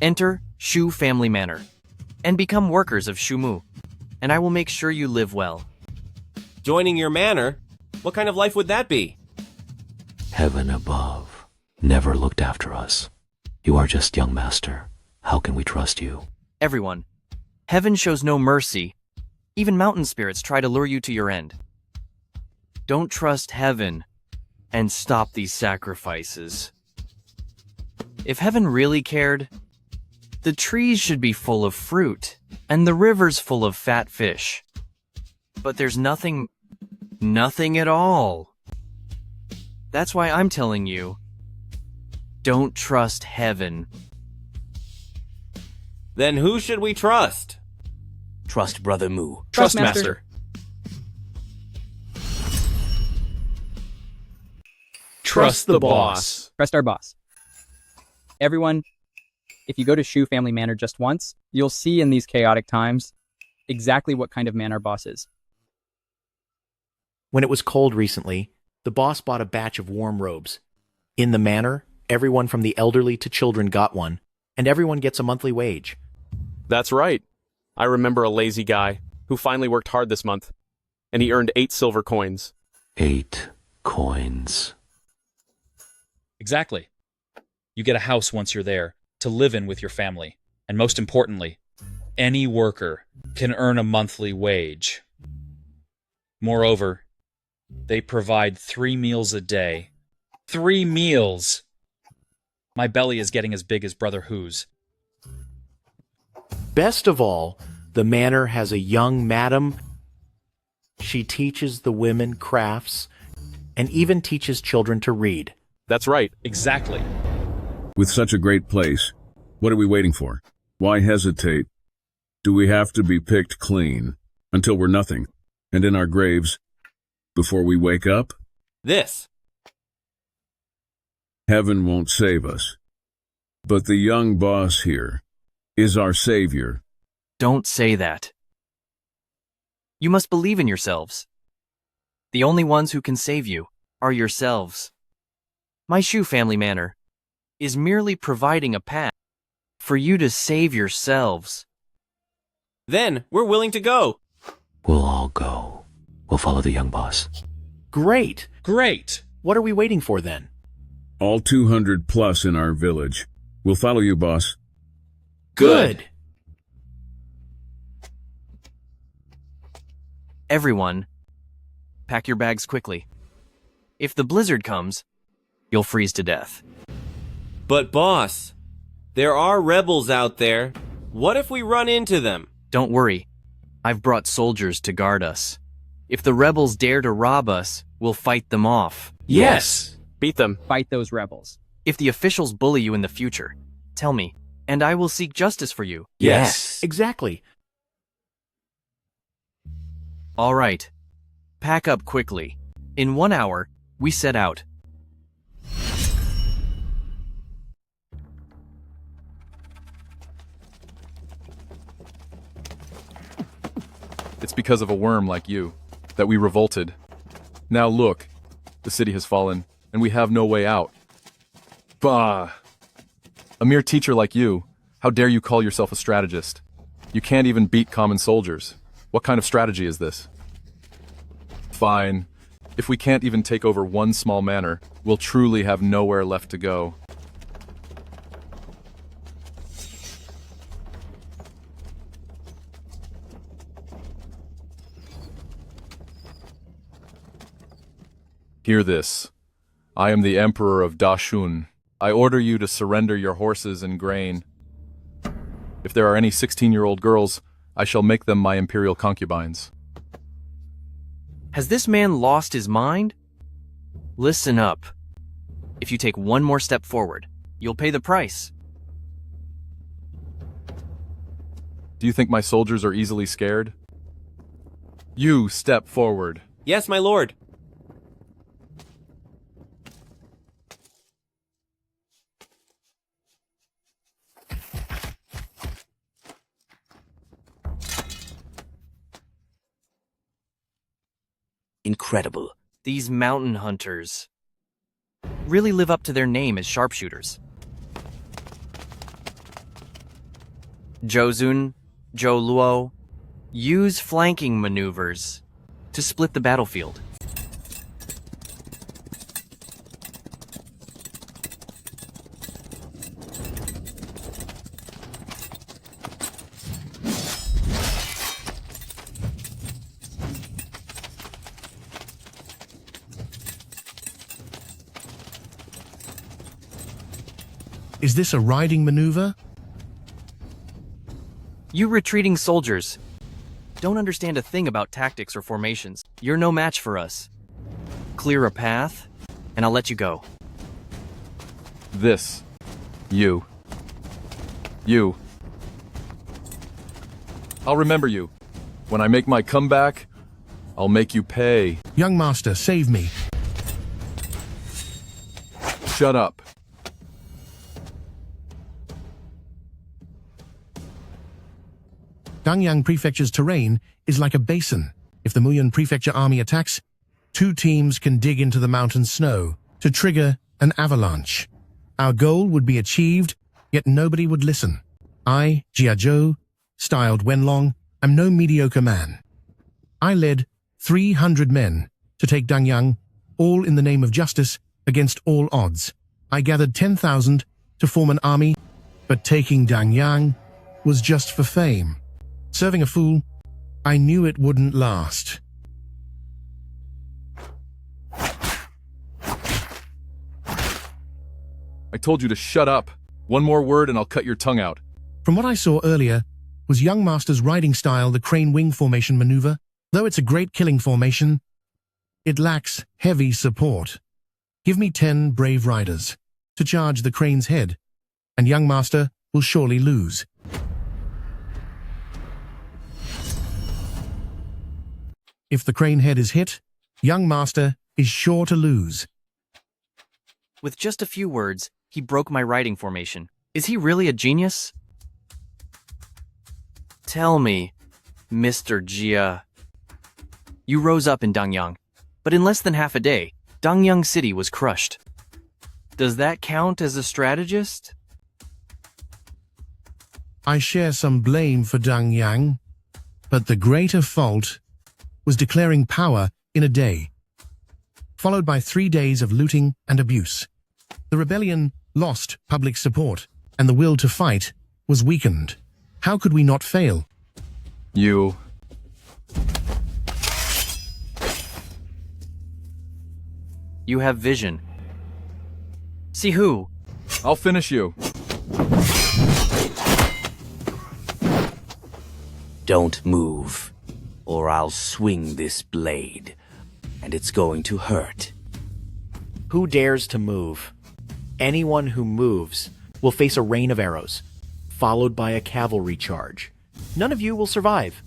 Enter Shu Family Manor, and become workers of Shumu, and I will make sure you live well. Joining your manor? What kind of life would that be? Heaven above never looked after us. You are just young master. How can we trust you? Everyone, heaven shows no mercy. Even mountain spirits try to lure you to your end. Don't trust heaven and stop these sacrifices. If heaven really cared, the trees should be full of fruit and the rivers full of fat fish. But there's nothing at all. That's why I'm telling you, don't trust heaven. Then who should we trust? Trust Brother Mu. Trust Master. Trust the boss. Trust our boss. Everyone, if you go to Shu Family Manor just once, you'll see in these chaotic times exactly what kind of man our boss is. When it was cold recently, the boss bought a batch of warm robes. In the manor, everyone from the elderly to children got one, and everyone gets a monthly wage. That's right. I remember a lazy guy who finally worked hard this month, and he earned 8 silver coins. 8 coins. Exactly. You get a house once you're there, to live in with your family. And most importantly, any worker can earn a monthly wage. Moreover, they provide 3 meals a day. 3 meals! My belly is getting as big as Brother Hu's. Best of all, the manor has a young madam. She teaches the women crafts and even teaches children to read. That's right. Exactly. With such a great place, what are we waiting for? Why hesitate? Do we have to be picked clean until we're nothing and in our graves before we wake up? This. Heaven won't save us, but the young boss here is our savior. Don't say that. You must believe in yourselves. The only ones who can save you are yourselves. My Shu Family Manor is merely providing a path for you to save yourselves. Then we're willing to go. We'll all go. We'll follow the young boss. Great! Great! What are we waiting for then? All 200 plus in our village. We'll follow you, boss. Good! Everyone, pack your bags quickly. If the blizzard comes, you'll freeze to death. But boss, there are rebels out there. What if we run into them? Don't worry. I've brought soldiers to guard us. If the rebels dare to rob us, we'll fight them off. Yes! Beat them. Fight those rebels. If the officials bully you in the future, tell me, and I will seek justice for you. Yes! Exactly. All right. Pack up quickly. In 1 hour, we set out. It's because of a worm like you that we revolted. Now look, the city has fallen, and we have no way out. Bah! A mere teacher like you, how dare you call yourself a strategist? You can't even beat common soldiers. What kind of strategy is this? Fine. If we can't even take over one small manor, we'll truly have nowhere left to go. Hear this. I am the Emperor of Dashun. I order you to surrender your horses and grain. If there are any 16-year-old girls, I shall make them my imperial concubines. Has this man lost his mind? Listen up. If you take one more step forward, you'll pay the price. Do you think my soldiers are easily scared? You step forward. Yes, my lord. Incredible. These mountain hunters really live up to their name as sharpshooters. Zhou Luo use flanking maneuvers to split the battlefield. Is this a riding maneuver? You retreating soldiers don't understand a thing about tactics or formations. You're no match for us. Clear a path, and I'll let you go. This. You. I'll remember you. When I make my comeback, I'll make you pay. Young master, save me. Shut up. Dangyang Prefecture's terrain is like a basin. If the Muyun Prefecture army attacks, 2 teams can dig into the mountain snow to trigger an avalanche. Our goal would be achieved, yet nobody would listen. I, Jiazhou, styled Wenlong, am no mediocre man. I led 300 men to take Dangyang, all in the name of justice, against all odds. I gathered 10,000 to form an army, but taking Dangyang was just for fame. Serving a fool, I knew it wouldn't last. I told you to shut up. One more word and I'll cut your tongue out. From what I saw earlier, was young master's riding style the crane wing formation maneuver? Though it's a great killing formation, it lacks heavy support. Give me 10 brave riders to charge the crane's head, and young master will surely lose. If the crane head is hit, young master is sure to lose. With just a few words, he broke my riding formation. Is he really a genius? Tell me, Mr. Jia. You rose up in Dangyang, but in less than half a day, Dangyang City was crushed. Does that count as a strategist? I share some blame for Dangyang, but the greater fault was declaring power in a day, followed by 3 days of looting and abuse. The rebellion lost public support, and the will to fight was weakened. How could we not fail? You. You have vision. See who? I'll finish you. Don't move, or I'll swing this blade, and it's going to hurt. Who dares to move? Anyone who moves will face a rain of arrows, followed by a cavalry charge. None of you will survive.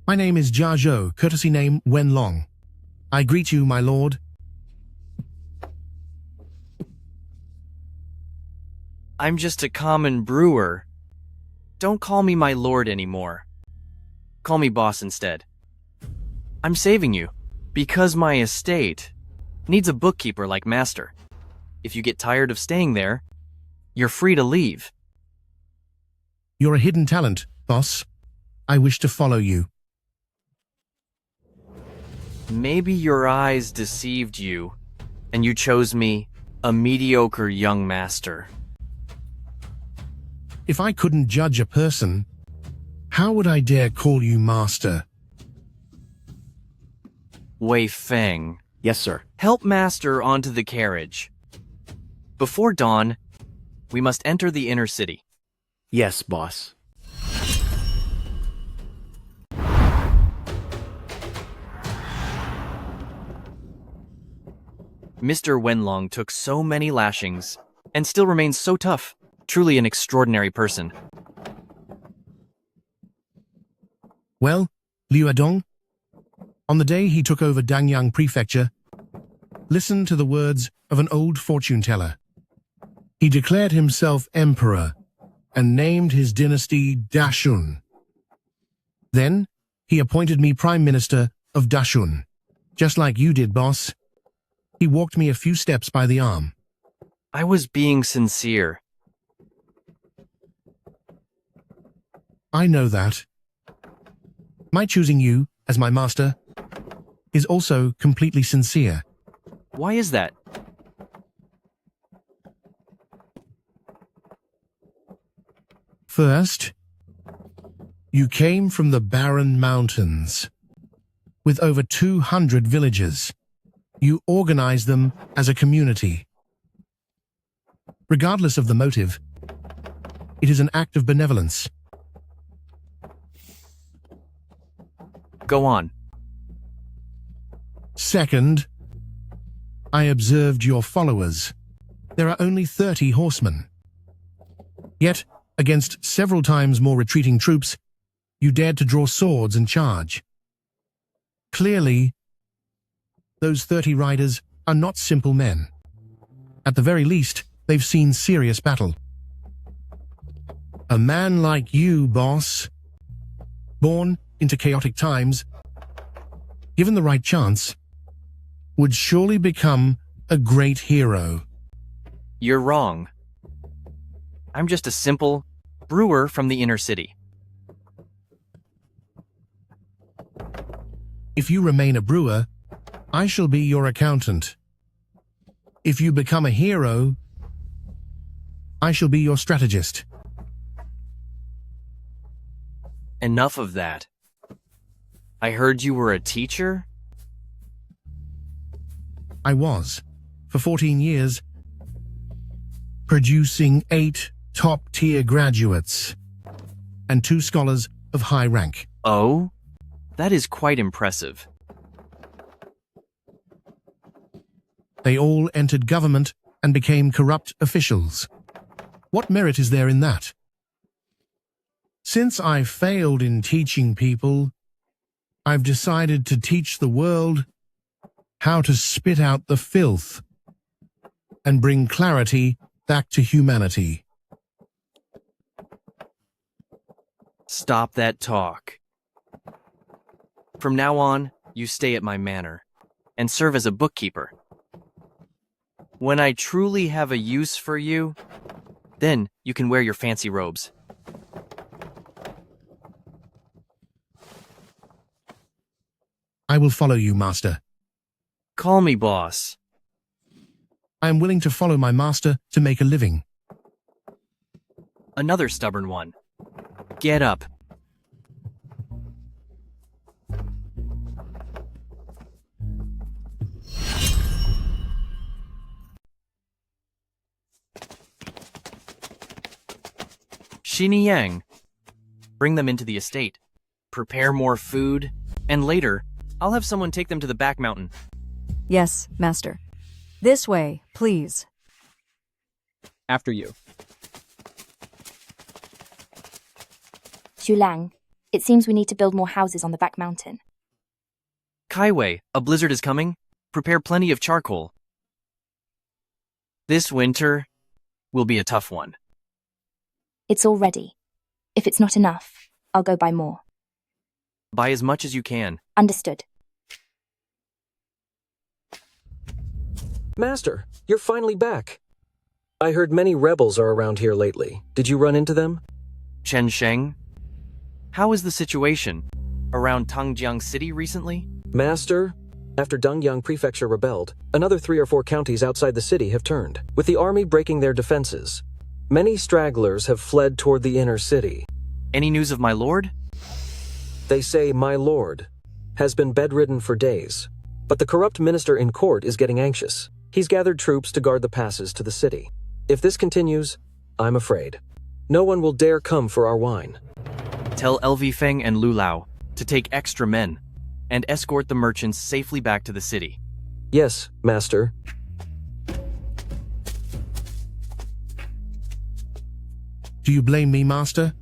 My name is Jiazhou, courtesy name Wenlong. I greet you, my lord. I'm just a common brewer. Don't call me my lord anymore. Call me boss instead. I'm saving you, because my estate needs a bookkeeper like master. If you get tired of staying there, you're free to leave. You're a hidden talent, boss. I wish to follow you. Maybe your eyes deceived you, and you chose me, a mediocre young master. If I couldn't judge a person, how would I dare call you master? Wei Feng. Yes, sir. Help master onto the carriage. Before dawn, we must enter the inner city. Yes, boss. Mr. Wenlong took so many lashings and still remains so tough. Truly an extraordinary person. Well, Liu Adong, on the day he took over Dangyang Prefecture, listen to the words of an old fortune teller. He declared himself emperor and named his dynasty Dashun. Then, he appointed me prime minister of Dashun, just like you did, boss. He walked me a few steps by the arm. I was being sincere. I know that. My choosing you as my master is also completely sincere. Why is that? First, you came from the barren mountains. With over 200 villages, you organized them as a community. Regardless of the motive, it is an act of benevolence. Go on. Second, I observed your followers. There are only 30 horsemen. Yet, against several times more retreating troops, you dared to draw swords and charge. Clearly, those 30 riders are not simple men. At the very least, they've seen serious battle. A man like you, boss, born into chaotic times, given the right chance, would surely become a great hero. You're wrong. I'm just a simple brewer from the inner city. If you remain a brewer, I shall be your accountant. If you become a hero, I shall be your strategist. Enough of that. I heard you were a teacher? I was, for 14 years, producing 8 top-tier graduates and 2 scholars of high rank. Oh? That is quite impressive. They all entered government and became corrupt officials. What merit is there in that? Since I failed in teaching people, I've decided to teach the world how to spit out the filth and bring clarity back to humanity. Stop that talk. From now on, you stay at my manor and serve as a bookkeeper. When I truly have a use for you, then you can wear your fancy robes. I will follow you, master. Call me boss. I am willing to follow my master to make a living. Another stubborn one. Get up. Xini Yang. Bring them into the estate. Prepare more food, and later, I'll have someone take them to the back mountain. Yes, master. This way, please. After you. Xulang, it seems we need to build more houses on the back mountain. Kaiwei, a blizzard is coming. Prepare plenty of charcoal. This winter will be a tough one. It's all ready. If it's not enough, I'll go buy more. Buy as much as you can. Understood. Master, you're finally back. I heard many rebels are around here lately. Did you run into them? Chen Sheng? How is the situation around Tangjiang City recently? Master, after Dongyang Prefecture rebelled, another 3 or 4 counties outside the city have turned, with the army breaking their defenses. Many stragglers have fled toward the inner city. Any news of my lord? They say my lord has been bedridden for days, but the corrupt minister in court is getting anxious. He's gathered troops to guard the passes to the city. If this continues, I'm afraid. No one will dare come for our wine. Tell LV Feng and Lu Lao to take extra men and escort the merchants safely back to the city. Yes, master. Do you blame me, master?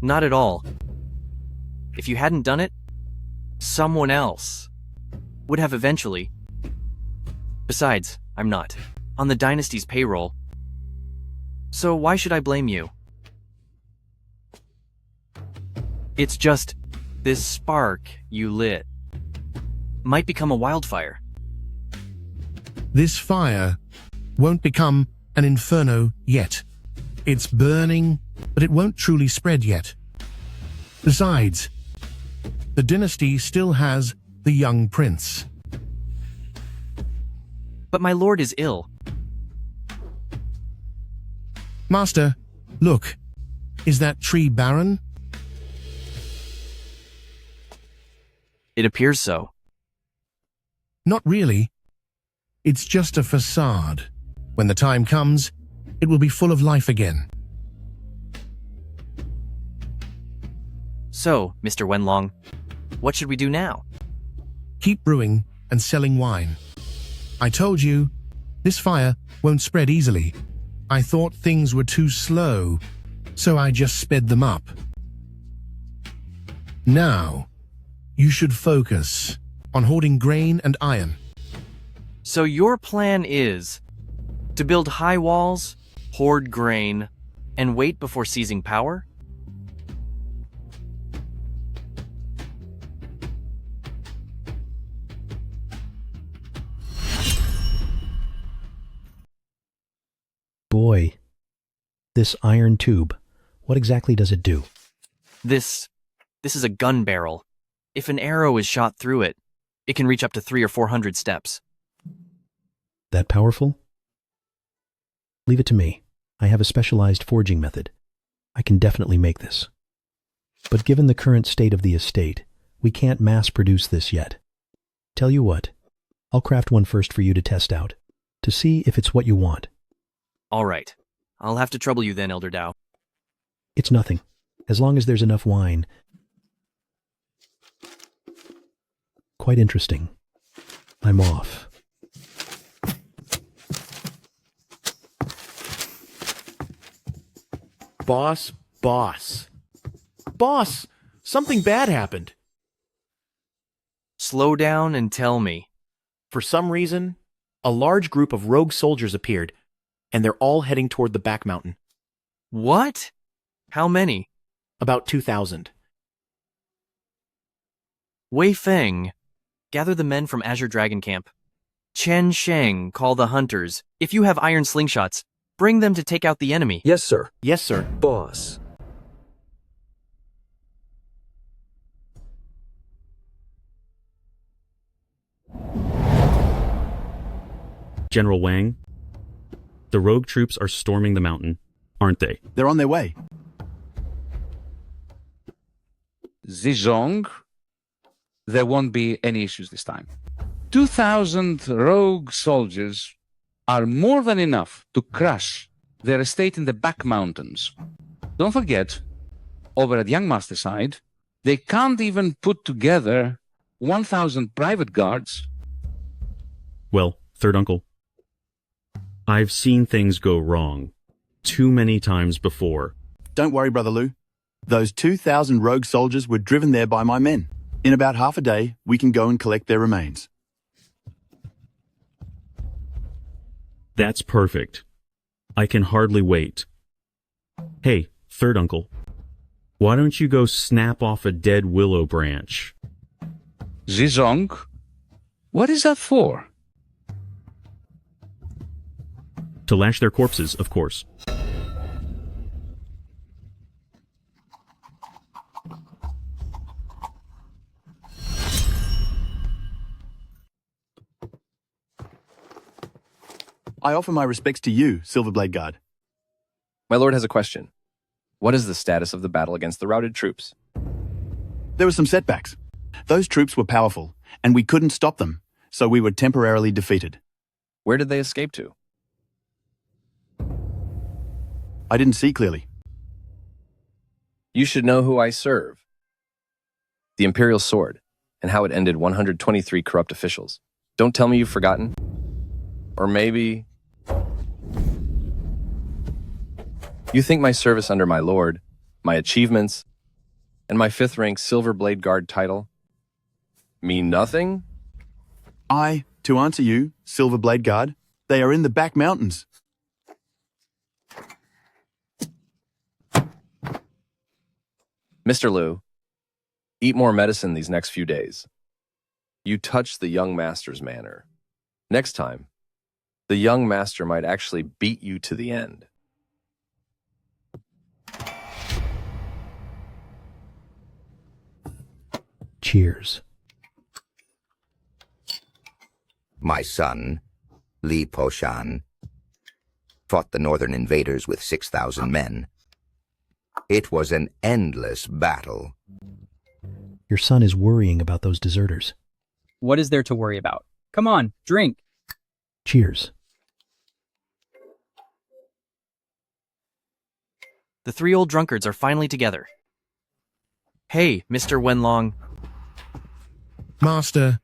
Not at all. If you hadn't done it, someone else would have eventually. Besides, I'm not on the dynasty's payroll. So why should I blame you? It's just this spark you lit might become a wildfire. This fire won't become an inferno yet. It's burning, but it won't truly spread yet. Besides, the dynasty still has the young prince. But my lord is ill. Master, look. Is that tree barren? It appears so. Not really. It's just a facade. When the time comes, it will be full of life again. So, Mr. Wenlong, what should we do now? Keep brewing and selling wine. I told you, this fire won't spread easily. I thought things were too slow, so I just sped them up. Now, you should focus on hoarding grain and iron. So your plan is to build high walls, hoard grain, and wait before seizing power? Boy, this iron tube, what exactly does it do? This is a gun barrel. If an arrow is shot through it, it can reach up to 300 or 400 steps. That powerful? Leave it to me. I have a specialized forging method. I can definitely make this. But given the current state of the estate, we can't mass produce this yet. Tell you what, I'll craft one first for you to test out, to see if it's what you want. All right. I'll have to trouble you then, Elder Dao. It's nothing. As long as there's enough wine. Quite interesting. I'm off. Boss, something bad happened. Slow down and tell me. For some reason, a large group of rogue soldiers appeared, and they're all heading toward the back mountain. What? How many? About 2,000. Wei Feng, gather the men from Azure Dragon Camp. Chen Sheng, call the hunters. If you have iron slingshots, bring them to take out the enemy. Yes, sir. Yes, sir. Boss. General Wang, the rogue troops are storming the mountain, aren't they? They're on their way. Zizong, there won't be any issues this time. 2,000 rogue soldiers are more than enough to crush their estate in the back mountains. Don't forget, over at Young Master's side, they can't even put together 1,000 private guards. Well, third uncle, I've seen things go wrong too many times before. Don't worry, Brother Lu. Those 2,000 rogue soldiers were driven there by my men. In about half a day, we can go and collect their remains. That's perfect. I can hardly wait. Hey, third uncle, Why don't you go snap off a dead willow branch? Zizong? What is that for? To lash their corpses, of course. I offer my respects to you, Silverblade Guard. My lord has a question. What is the status of the battle against the routed troops? There were some setbacks. Those troops were powerful, and we couldn't stop them, so we were temporarily defeated. Where did they escape to? I didn't see clearly. You should know who I serve. The Imperial Sword, and how it ended 123 corrupt officials. Don't tell me you've forgotten. Or maybe... You think my service under my lord, my achievements, and my 5th rank Silver Blade Guard title mean nothing? To answer you, Silverblade Guard, they are in the back mountains. Mr. Liu, eat more medicine these next few days. You touched the young master's manor. Next time, the young master might actually beat you to the end. Cheers. My son, Li Poshan, fought the northern invaders with 6,000 men. It was an endless battle. Your son is worrying about those deserters. What is there to worry about? Come on, drink. Cheers. The 3 old drunkards are finally together. Hey, Mr. Wenlong. Master.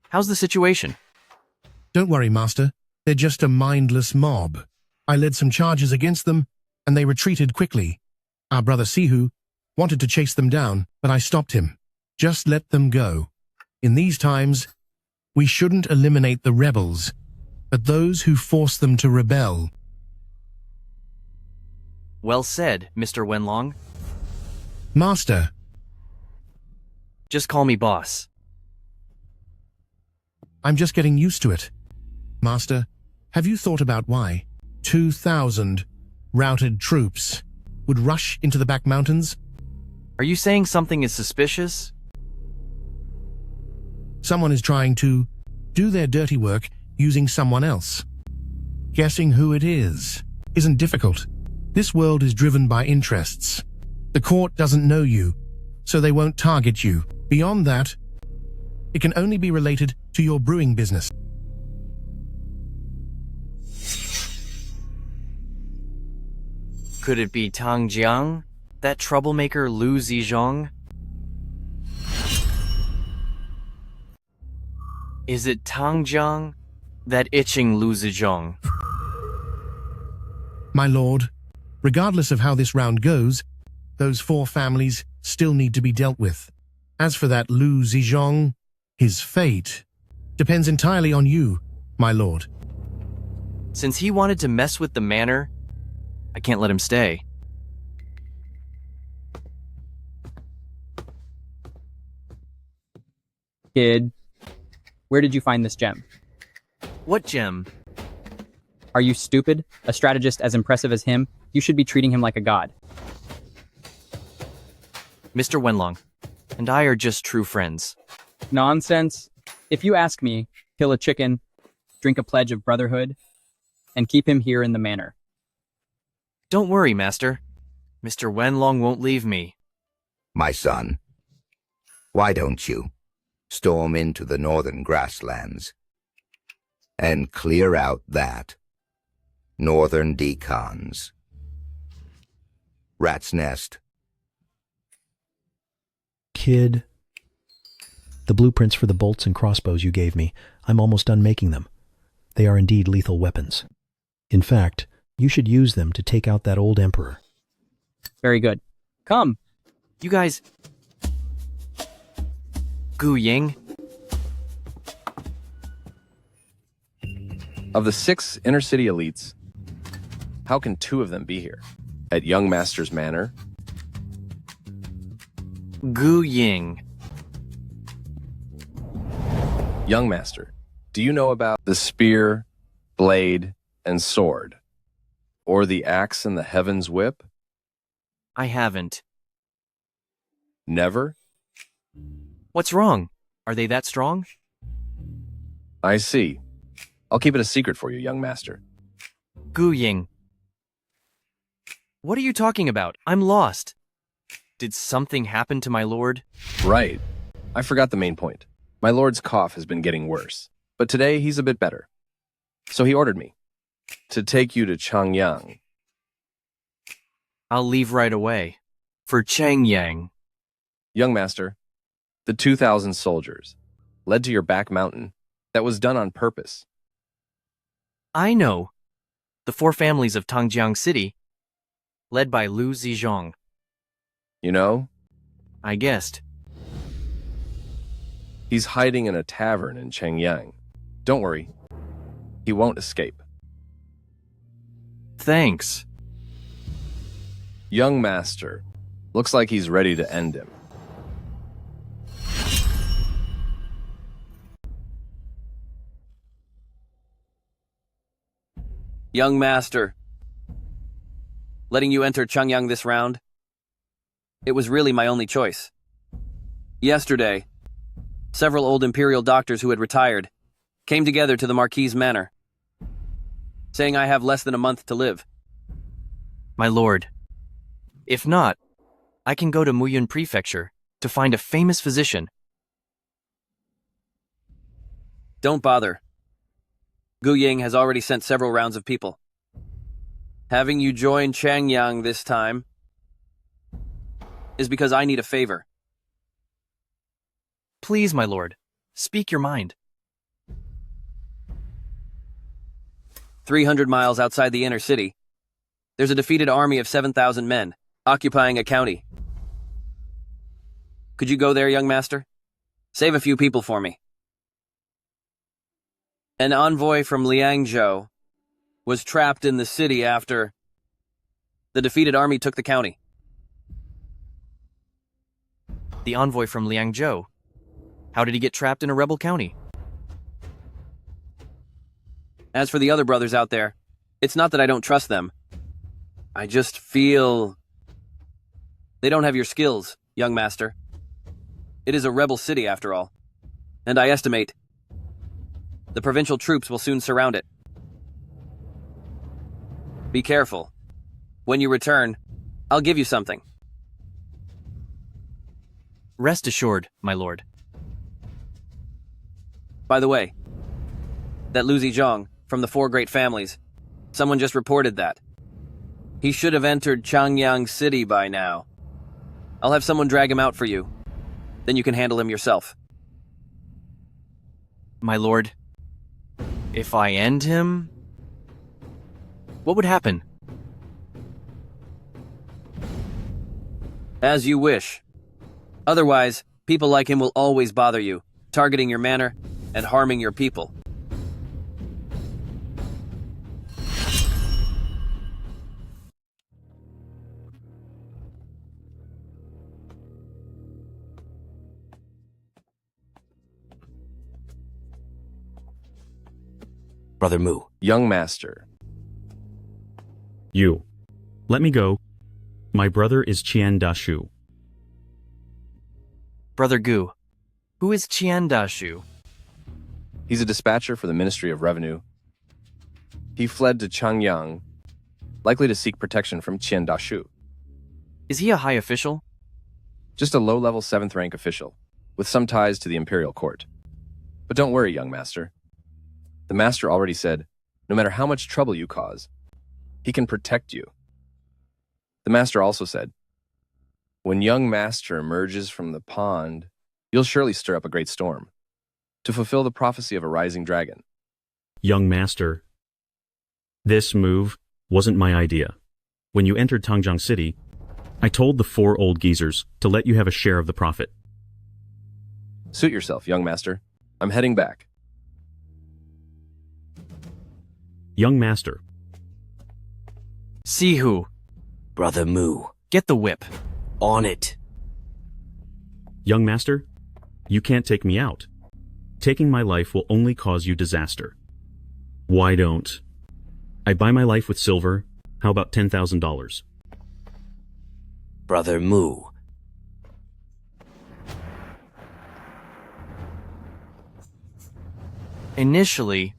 How's the situation? Don't worry, Master. They're just a mindless mob. I led some charges against them, and they retreated quickly. Our brother Sihu wanted to chase them down, but I stopped him. Just let them go. In these times, we shouldn't eliminate the rebels, but those who force them to rebel. Well said, Mr. Wenlong. Master. Just call me boss. I'm just getting used to it. Master, have you thought about why 2,000 routed troops would rush into the back mountains? Are you saying something is suspicious? Someone is trying to do their dirty work using someone else. Guessing who it is isn't difficult. This world is driven by interests. The court doesn't know you, so they won't target you. Beyond that, it can only be related to your brewing business. Could it be Tang Jiang? That troublemaker Lu Zizhong? Is it Tang Jiang? That itching Lu Zizhong? My lord, regardless of how this round goes, those 4 families still need to be dealt with. As for that Lu Zizhong, his fate depends entirely on you, my lord. Since he wanted to mess with the manor, I can't let him stay. Kid, where did you find this gem? What gem? Are you stupid? A strategist as impressive as him, you should be treating him like a god. Mr. Wenlong and I are just true friends. Nonsense. If you ask me, kill a chicken, drink a pledge of brotherhood, and keep him here in the manor. Don't worry, Master. Mr. Wenlong won't leave me. My son, why don't you storm into the northern grasslands and clear out that northern decons? Rat's Nest. Kid, the blueprints for the bolts and crossbows you gave me, I'm almost done making them. They are indeed lethal weapons. In fact, you should use them to take out that old emperor. Very good. Come. You guys... Gu Ying? Of the 6 inner-city elites, how can 2 of them be here? At Young Master's Manor? Gu Ying. Young master, do you know about the spear, blade, and sword? Or the axe and the heaven's whip? I haven't. Never? What's wrong? Are they that strong? I see. I'll keep it a secret for you, young master. Gu Ying. What are you talking about? I'm lost. Did something happen to my lord? Right. I forgot the main point. My lord's cough has been getting worse, but today he's a bit better. So he ordered me to take you to Changyang. I'll leave right away. For Changyang. Young master, the 2,000 soldiers led to your back mountain. That was done on purpose. I know. The 4 families of Tongjiang City, led by Lu Zizhong. You know? I guessed. He's hiding in a tavern in Changyang. Don't worry. He won't escape. Thanks. Young master, looks like he's ready to end him. Young master, letting you enter Changyang this round, it was really my only choice. Yesterday, several old imperial doctors who had retired came together to the Marquis' manor, saying I have less than a month to live. My lord, if not, I can go to Muyun Prefecture to find a famous physician. Don't bother. Gu Ying has already sent several rounds of people. Having you join Changyang this time is because I need a favor. Please, my lord, speak your mind. 300 miles outside the inner city, there's a defeated army of 7,000 men occupying a county. Could you go there, young master? Save a few people for me. An envoy from Liangzhou was trapped in the city after the defeated army took the county. The envoy from Liangzhou. How did he get trapped in a rebel county? As for the other brothers out there, it's not that I don't trust them. I just feel they don't have your skills, young master. It is a rebel city, after all, and I estimate the provincial troops will soon surround it. Be careful. When you return, I'll give you something. Rest assured, my lord. By the way, that Lu Zizhong from the 4 great families, someone just reported that. He should have entered Changyang City by now. I'll have someone drag him out for you. Then you can handle him yourself. My lord, if I end him, what would happen? As you wish. Otherwise, people like him will always bother you, targeting your manor and harming your people. Brother Mu. Young master. You. Let me go. My brother is Qian Dashu. Brother Gu. Who is Qian Dashu? He's a dispatcher for the Ministry of Revenue. He fled to Changyang, likely to seek protection from Qian Dashu. Is he a high official? Just a low-level 7th rank official, with some ties to the imperial court. But don't worry, young master. The master already said, no matter how much trouble you cause, he can protect you. The master also said, when young master emerges from the pond, you'll surely stir up a great storm, to fulfill the prophecy of a rising dragon. Young master, this move wasn't my idea. When you entered Tongjiang City, I told the 4 old geezers to let you have a share of the profit. Suit yourself, young master. I'm heading back. Young master. See who? Brother Mu. Get the whip. On it. Young master, you can't take me out. Taking my life will only cause you disaster. Why don't I buy my life with silver? How about $10,000? Brother Mu. Initially,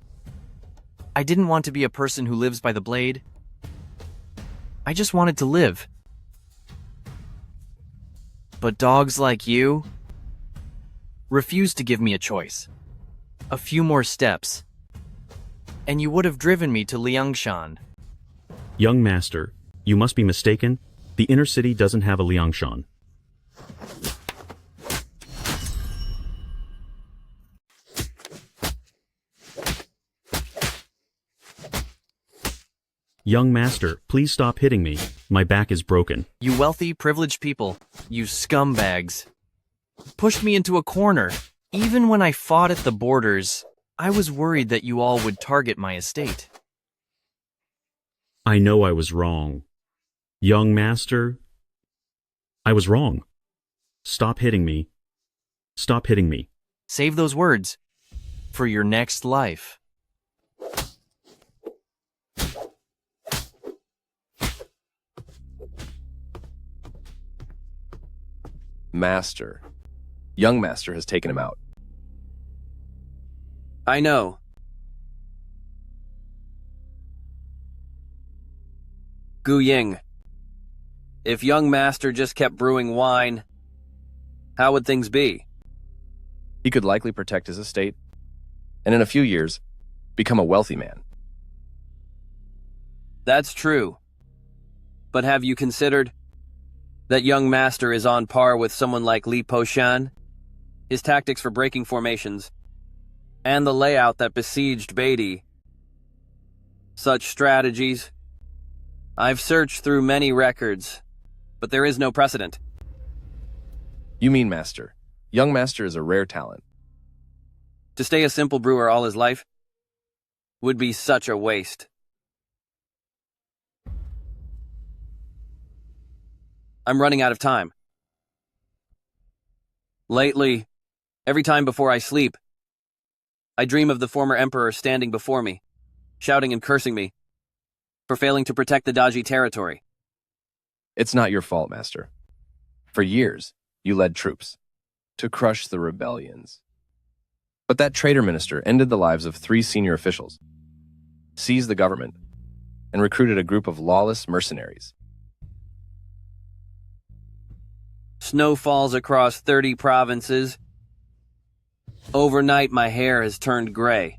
I didn't want to be a person who lives by the blade. I just wanted to live. But dogs like you refused to give me a choice. A few more steps, and you would have driven me to Liangshan. Young master, you must be mistaken. The inner city doesn't have a Liangshan. Young master, please stop hitting me. My back is broken. You wealthy, privileged people, you scumbags, pushed me into a corner. Even when I fought at the borders, I was worried that you all would target my estate. I know I was wrong. Young master, I was wrong. Stop hitting me. Stop hitting me. Save those words for your next life. Master. Young master has taken him out. I know. Gu Ying. If young master just kept brewing wine, how would things be? He could likely protect his estate, and in a few years, become a wealthy man. That's true. But have you considered that young master is on par with someone like Li Poshan? His tactics for breaking formations, and the layout that besieged Beatty. Such strategies. I've searched through many records, but there is no precedent. You mean master. Young master is a rare talent. To stay a simple brewer all his life would be such a waste. I'm running out of time. Lately, every time before I sleep, I dream of the former emperor standing before me, shouting and cursing me for failing to protect the Daji territory. It's not your fault, master. For years, you led troops to crush the rebellions. But that traitor minister ended the lives of 3 senior officials, seized the government, and recruited a group of lawless mercenaries. Snow falls across 30 provinces. Overnight, my hair has turned gray.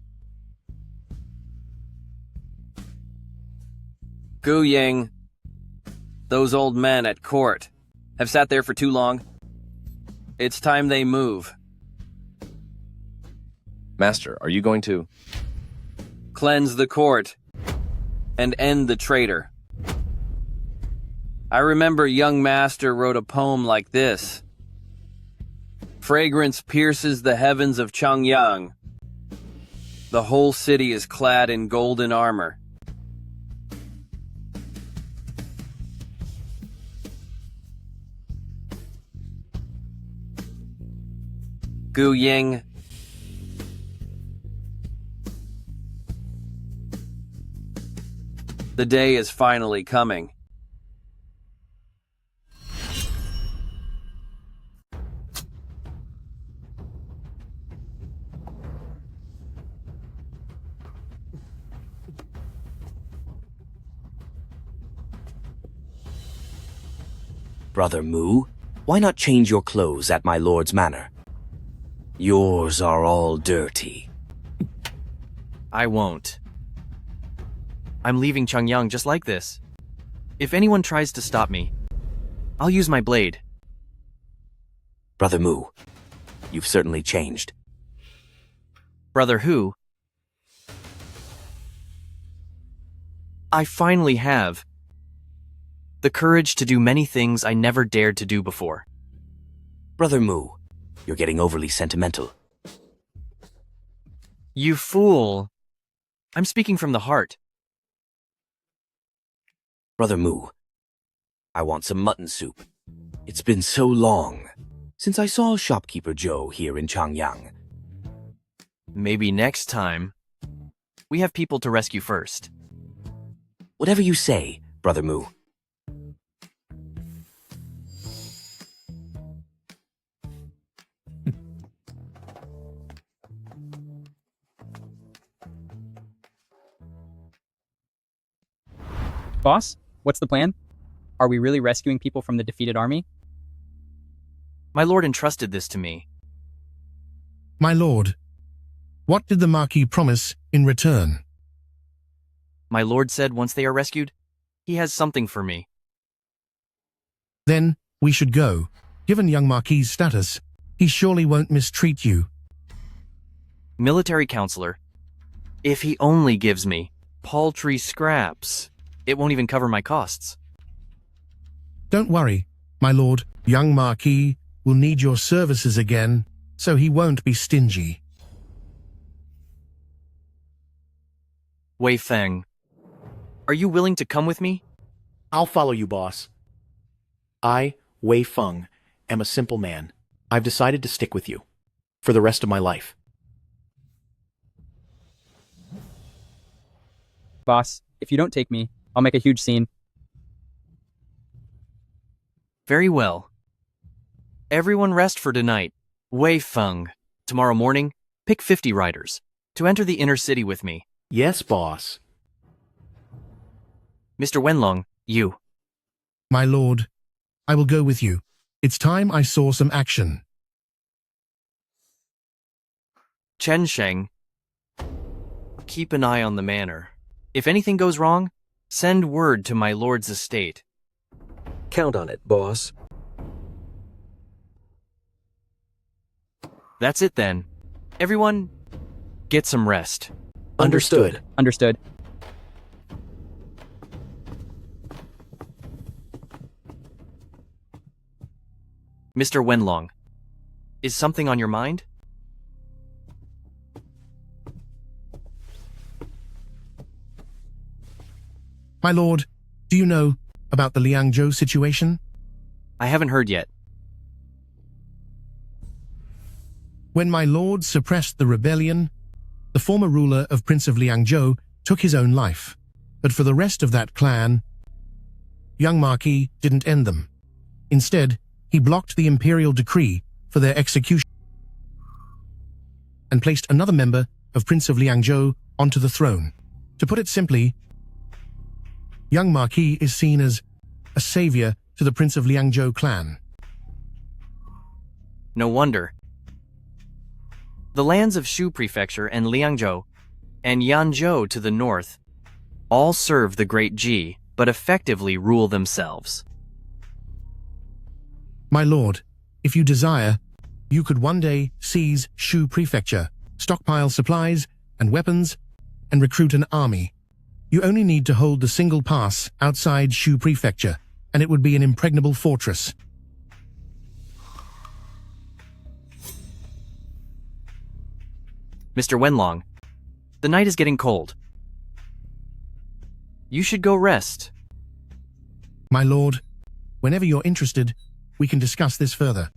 Gu Ying, those old men at court have sat there for too long. It's time they move. Master, are you going to cleanse the court and end the traitor? I remember young master wrote a poem like this. Fragrance pierces the heavens of Qinglong. The whole city is clad in golden armor. Gu Ying, the day is finally coming. Brother Mu, why not change your clothes at my lord's manor? Yours are all dirty. I won't. I'm leaving Qinglong just like this. If anyone tries to stop me, I'll use my blade. Brother Mu, you've certainly changed. Brother who? I finally have the courage to do many things I never dared to do before. Brother Mu, you're getting overly sentimental. You fool. I'm speaking from the heart. Brother Mu, I want some mutton soup. It's been so long. since I saw shopkeeper Joe here in Changyang. Maybe next time, we have people to rescue first. Whatever you say, Brother Mu. Boss, what's the plan? Are we really rescuing people from the defeated army? My lord entrusted this to me. My lord, what did the Marquis promise in return? My lord said once they are rescued, he has something for me. Then we should go. Given young Marquis' status, he surely won't mistreat you. Military counselor, if he only gives me paltry scraps, it won't even cover my costs. Don't worry, my lord. Young Marquis will need your services again, so he won't be stingy. Wei Feng, are you willing to come with me? I'll follow you, boss. I, Wei Feng, am a simple man. I've decided to stick with you for the rest of my life. Boss, if you don't take me, I'll make a huge scene. Very well. Everyone rest for tonight. Wei Feng, tomorrow morning, pick 50 riders to enter the inner city with me. Yes, boss. Mr. Wenlong, you. My lord, I will go with you. It's time I saw some action. Chen Sheng, keep an eye on the manor. If anything goes wrong, send word to my lord's estate. Count on it, boss. That's it then. Everyone, get some rest. Understood. Understood. Mr. Wenlong, is something on your mind? My lord, do you know about the Liangzhou situation? I haven't heard yet. When my lord suppressed the rebellion, the former ruler of Prince of Liangzhou took his own life. But for the rest of that clan, young Marquis didn't end them. Instead, he blocked the imperial decree for their execution and placed another member of Prince of Liangzhou onto the throne. To put it simply, young Marquis is seen as a savior to the Prince of Liangzhou clan. No wonder. The lands of Shu Prefecture and Liangzhou, and Yanzhou to the north, all serve the Great Ji, but effectively rule themselves. My lord, if you desire, you could one day seize Shu Prefecture, stockpile supplies and weapons, and recruit an army. You only need to hold the single pass outside Shu Prefecture, and it would be an impregnable fortress. Mr. Wenlong, the night is getting cold. You should go rest. My lord, whenever you're interested, we can discuss this further.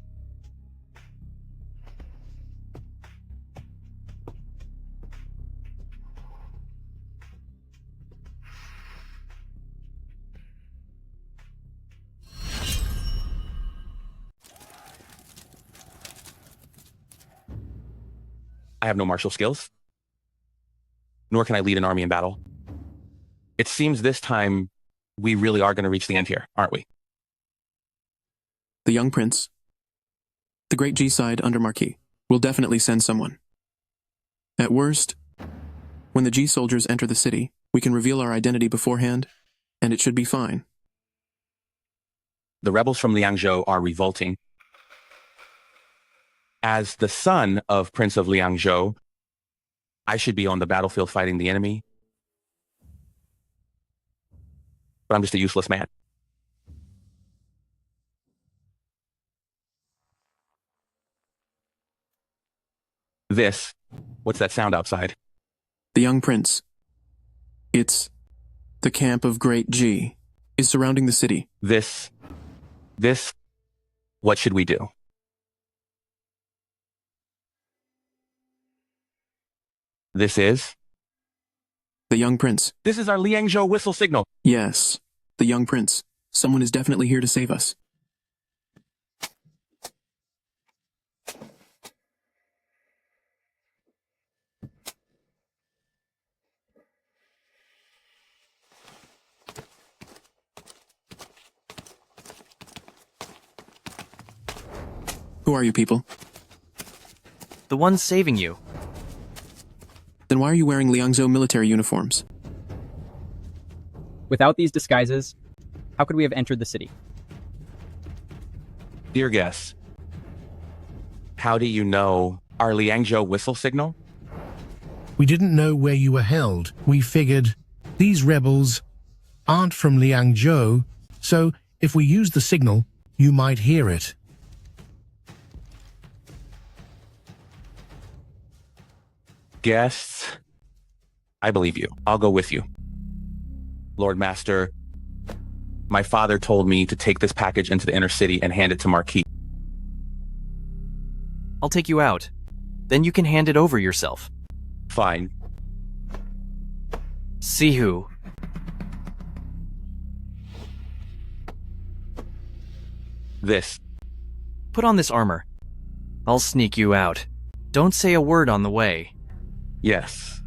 I have no martial skills, nor can I lead an army in battle. It seems this time we really are going to reach the end here, aren't we? The young prince, the great G-side under Marquis, will definitely send someone. At worst, when the G soldiers enter the city, we can reveal our identity beforehand, and it should be fine. The rebels from Liangzhou are revolting. As the son of Prince of Liangzhou, I should be on the battlefield fighting the enemy. But I'm just a useless man. What's that sound outside? The young prince. It's the camp of Great G is surrounding the city. What should we do? This is? The young prince. This is our Liangzhou whistle signal. Yes, the young prince. Someone is definitely here to save us. Who are you people? The ones saving you. Then why are you wearing Liangzhou military uniforms? Without these disguises, how could we have entered the city? Dear guests, how do you know our Liangzhou whistle signal? We didn't know where you were held. We figured these rebels aren't from Liangzhou, so if we use the signal, you might hear it. Guests, I believe you. I'll go with you. Lord Master, my father told me to take this package into the inner city and hand it to Marquis. I'll take you out. Then you can hand it over yourself. Fine. See who? This. Put on this armor. I'll sneak you out. Don't say a word on the way. Yes.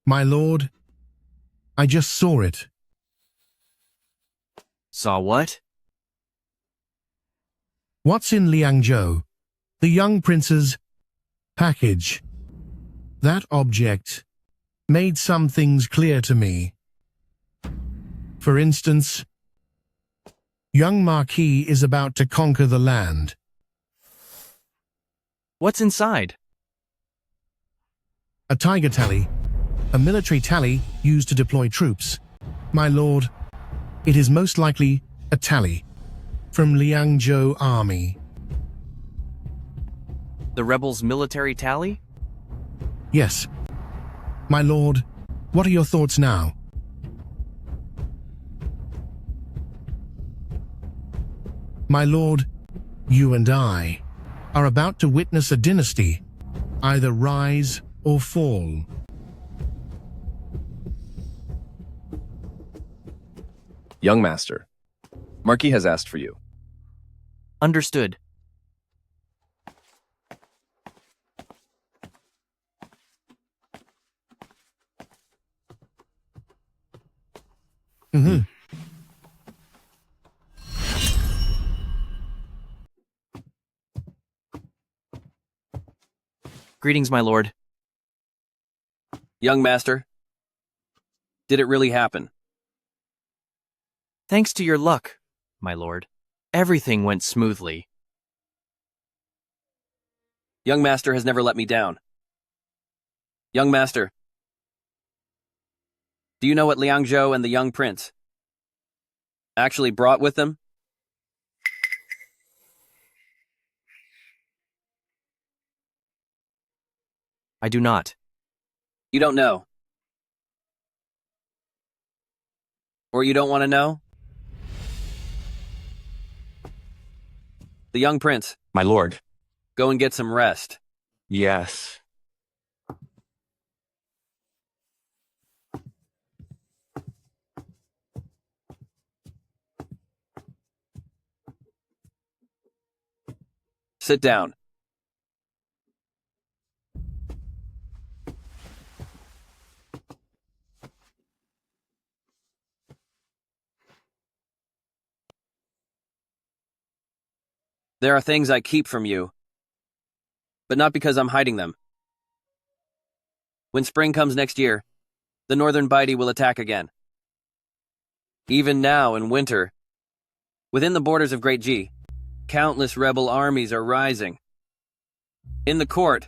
My lord, I just saw it. Saw what? What's in Liangzhou? The young prince's package. That object made some things clear to me. For instance, young Marquis is about to conquer the land. What's inside? A tiger tally, a military tally used to deploy troops. My lord, it is most likely a tally from Liangzhou army. The rebels' military tally? Yes. My lord, what are your thoughts now? My lord, you and I are about to witness a dynasty either rise or fall. Young master, Marquis has asked for you. Understood. Mm-hmm. Greetings, my lord. Young master, did it really happen? Thanks to your luck, my lord. Everything went smoothly. Young master has never let me down. Young master, do you know what Liangzhou and the young prince actually brought with them? I do not. You don't know? Or you don't want to know? The young prince. My lord. Go and get some rest. Yes. Sit down. There are things I keep from you, but not because I'm hiding them. When spring comes next year, the northern Baidi will attack again. Even now, in winter, within the borders of Great Ji, countless rebel armies are rising. In the court,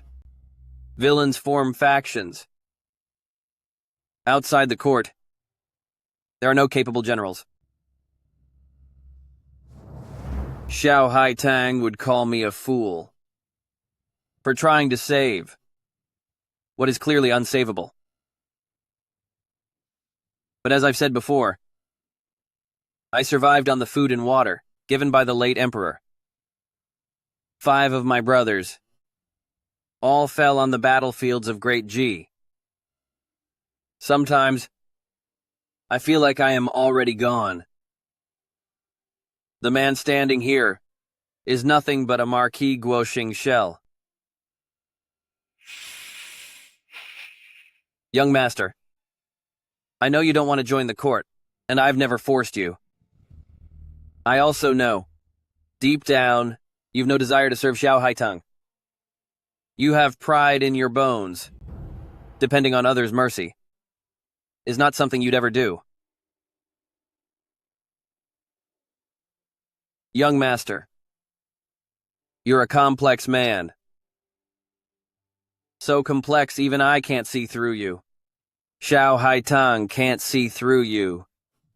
villains form factions. Outside the court, there are no capable generals. Xiao Haitang would call me a fool for trying to save what is clearly unsavable. But as I've said before, I survived on the food and water given by the late emperor. 5 of my brothers all fell on the battlefields of Great G. Sometimes I feel like I am already gone. The man standing here is nothing but a Marquis Guoxing shell. Young master, I know you don't want to join the court, and I've never forced you. I also know, deep down, you've no desire to serve Xiao Haitang. You have pride in your bones. Depending on others' mercy is not something you'd ever do. Young master, you're a complex man. So complex even I can't see through you. Xiao Haitang can't see through you,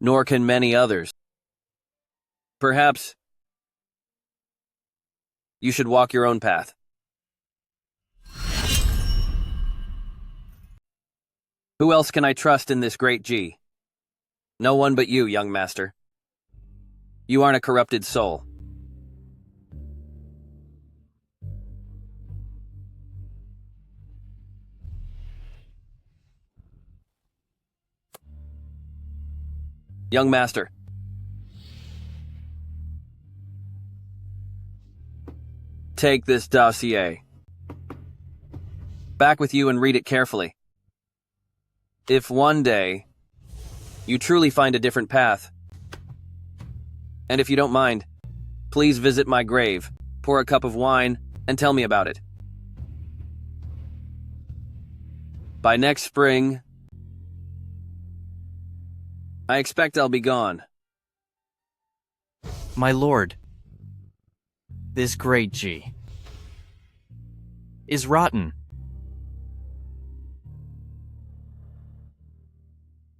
nor can many others. Perhaps you should walk your own path. Who else can I trust in this great G? No one but you, young master. You aren't a corrupted soul. Young master, take this dossier. Back with you and read it carefully. If one day you truly find a different path, and if you don't mind, please visit my grave, pour a cup of wine, and tell me about it. By next spring, I expect I'll be gone. My lord, this great G is rotten.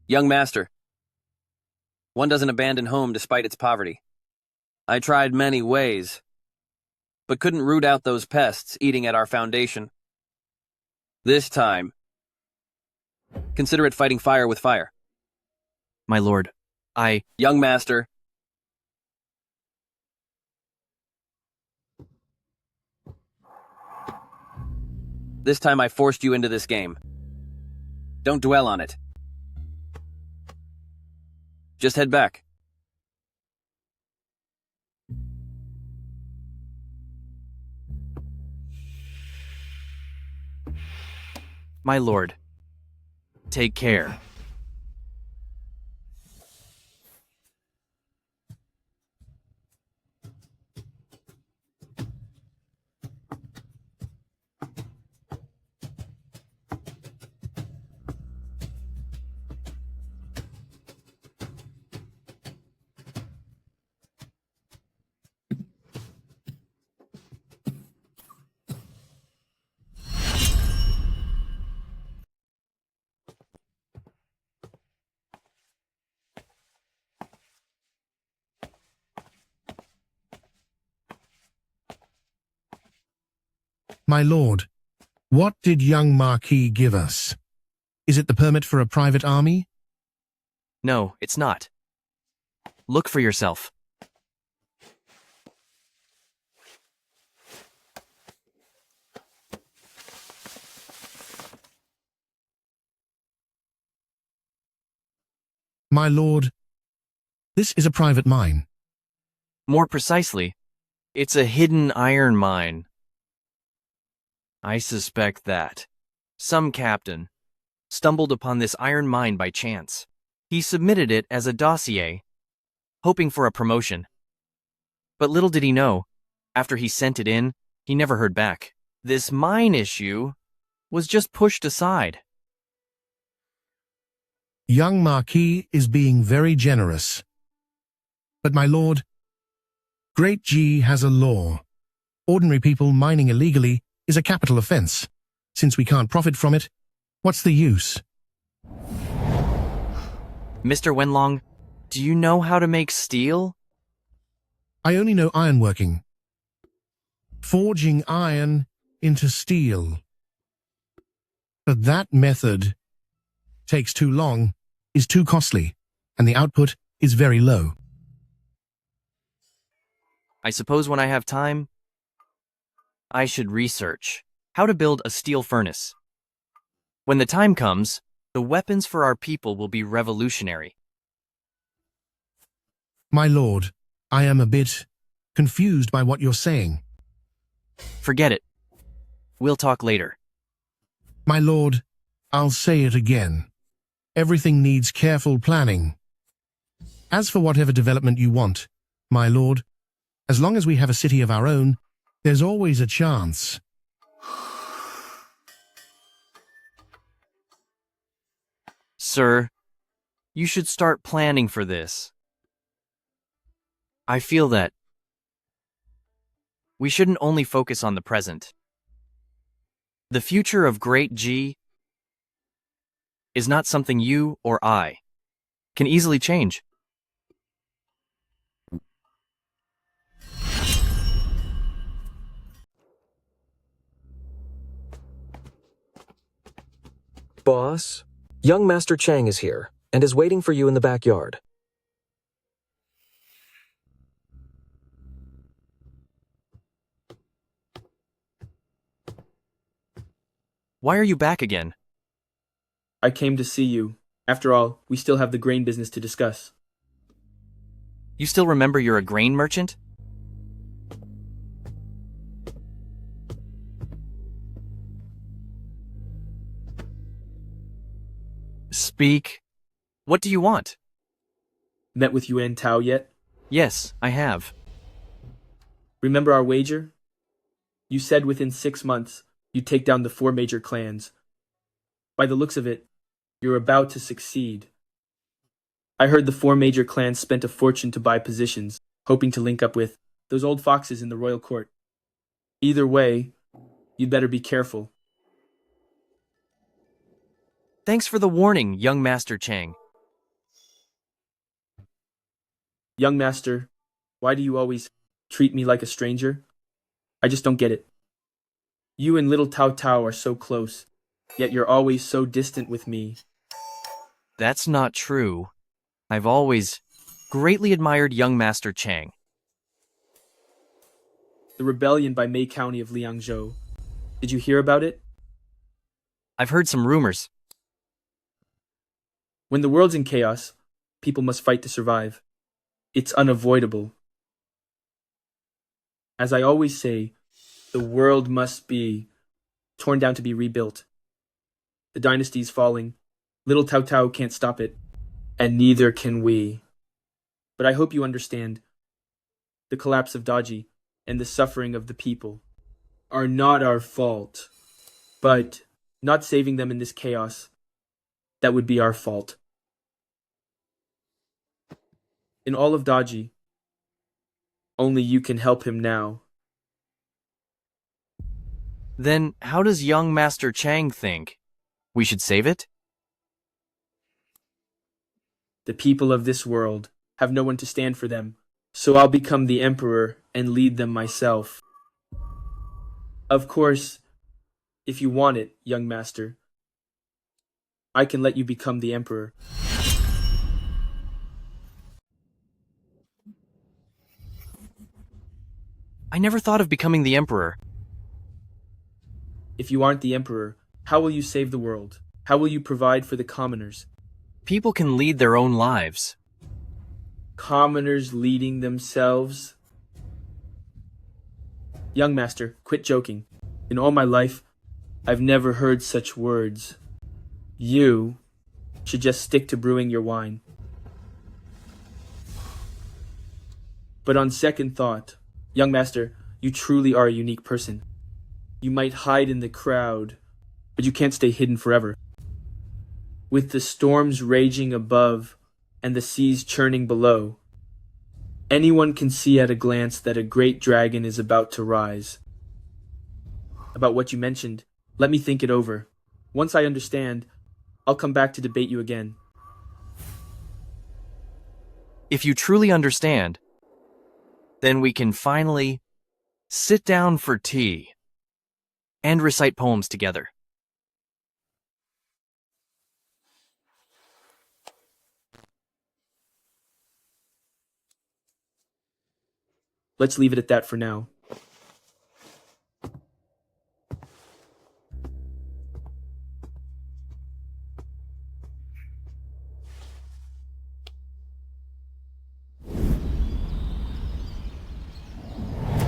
Young master, one doesn't abandon home despite its poverty. I tried many ways, but couldn't root out those pests eating at our foundation. This time, consider it fighting fire with fire. My lord, Young master, this time I forced you into this game. Don't dwell on it. Just head back. My lord, take care. My lord, what did young Marquis give us? Is it the permit for a private army? No, it's not. Look for yourself. My lord, this is a private mine. More precisely, it's a hidden iron mine. I suspect that some captain stumbled upon this iron mine by chance. He submitted it as a dossier, hoping for a promotion. But little did he know, after he sent it in, he never heard back. This mine issue was just pushed aside. Young Marquis is being very generous. But my lord, Great G has a law. Ordinary people mining illegally is a capital offense. Since we can't profit from it, what's the use? Mr. Wenlong, do you know how to make steel? I only know ironworking. Forging iron into steel. But that method takes too long, is too costly, and the output is very low. I suppose when I have time, I should research how to build a steel furnace. When the time comes, the weapons for our people will be revolutionary. My lord, I am a bit confused by what you're saying. Forget it. We'll talk later. My lord, I'll say it again. Everything needs careful planning. As for whatever development you want, my lord, as long as we have a city of our own, there's always a chance. Sir, you should start planning for this. I feel that we shouldn't only focus on the present. The future of Great G is not something you or I can easily change. Boss, young Master Chang is here and is waiting for you in the backyard. Why are you back again? I came to see you. After all, we still have the grain business to discuss. You still remember you're a grain merchant? Speak. What do you want? Met with Yuan Tao yet? Yes, I have. Remember our wager? You said within 6 months you'd take down the 4 major clans. By the looks of it, you're about to succeed. I heard the 4 major clans spent a fortune to buy positions, hoping to link up with those old foxes in the royal court. Either way, you'd better be careful. Thanks for the warning, young Master Chang. Young master, why do you always treat me like a stranger? I just don't get it. You and little Tao Tao are so close, yet you're always so distant with me. That's not true. I've always greatly admired young Master Chang. The rebellion by Mei County of Liangzhou. Did you hear about it? I've heard some rumors. When the world's in chaos, people must fight to survive. It's unavoidable. As I always say, the world must be torn down to be rebuilt. The dynasty's falling. Little Tao Tao can't stop it, and neither can we. But I hope you understand. The collapse of Daji and the suffering of the people are not our fault. But not saving them in this chaos, that would be our fault. In all of Daji, only you can help him now. Then how does young Master Chang think? We should save it? The people of this world have no one to stand for them, so I'll become the emperor and lead them myself. Of course, if you want it, young master, I can let you become the emperor. I never thought of becoming the emperor. If you aren't the emperor, how will you save the world? How will you provide for the commoners? People can lead their own lives. Commoners leading themselves? Young master, quit joking. In all my life, I've never heard such words. You should just stick to brewing your wine. But on second thought, young master, you truly are a unique person. You might hide in the crowd, but you can't stay hidden forever. With the storms raging above and the seas churning below, anyone can see at a glance that a great dragon is about to rise. About what you mentioned, let me think it over. Once I understand, I'll come back to debate you again. If you truly understand, then we can finally sit down for tea and recite poems together. Let's leave it at that for now.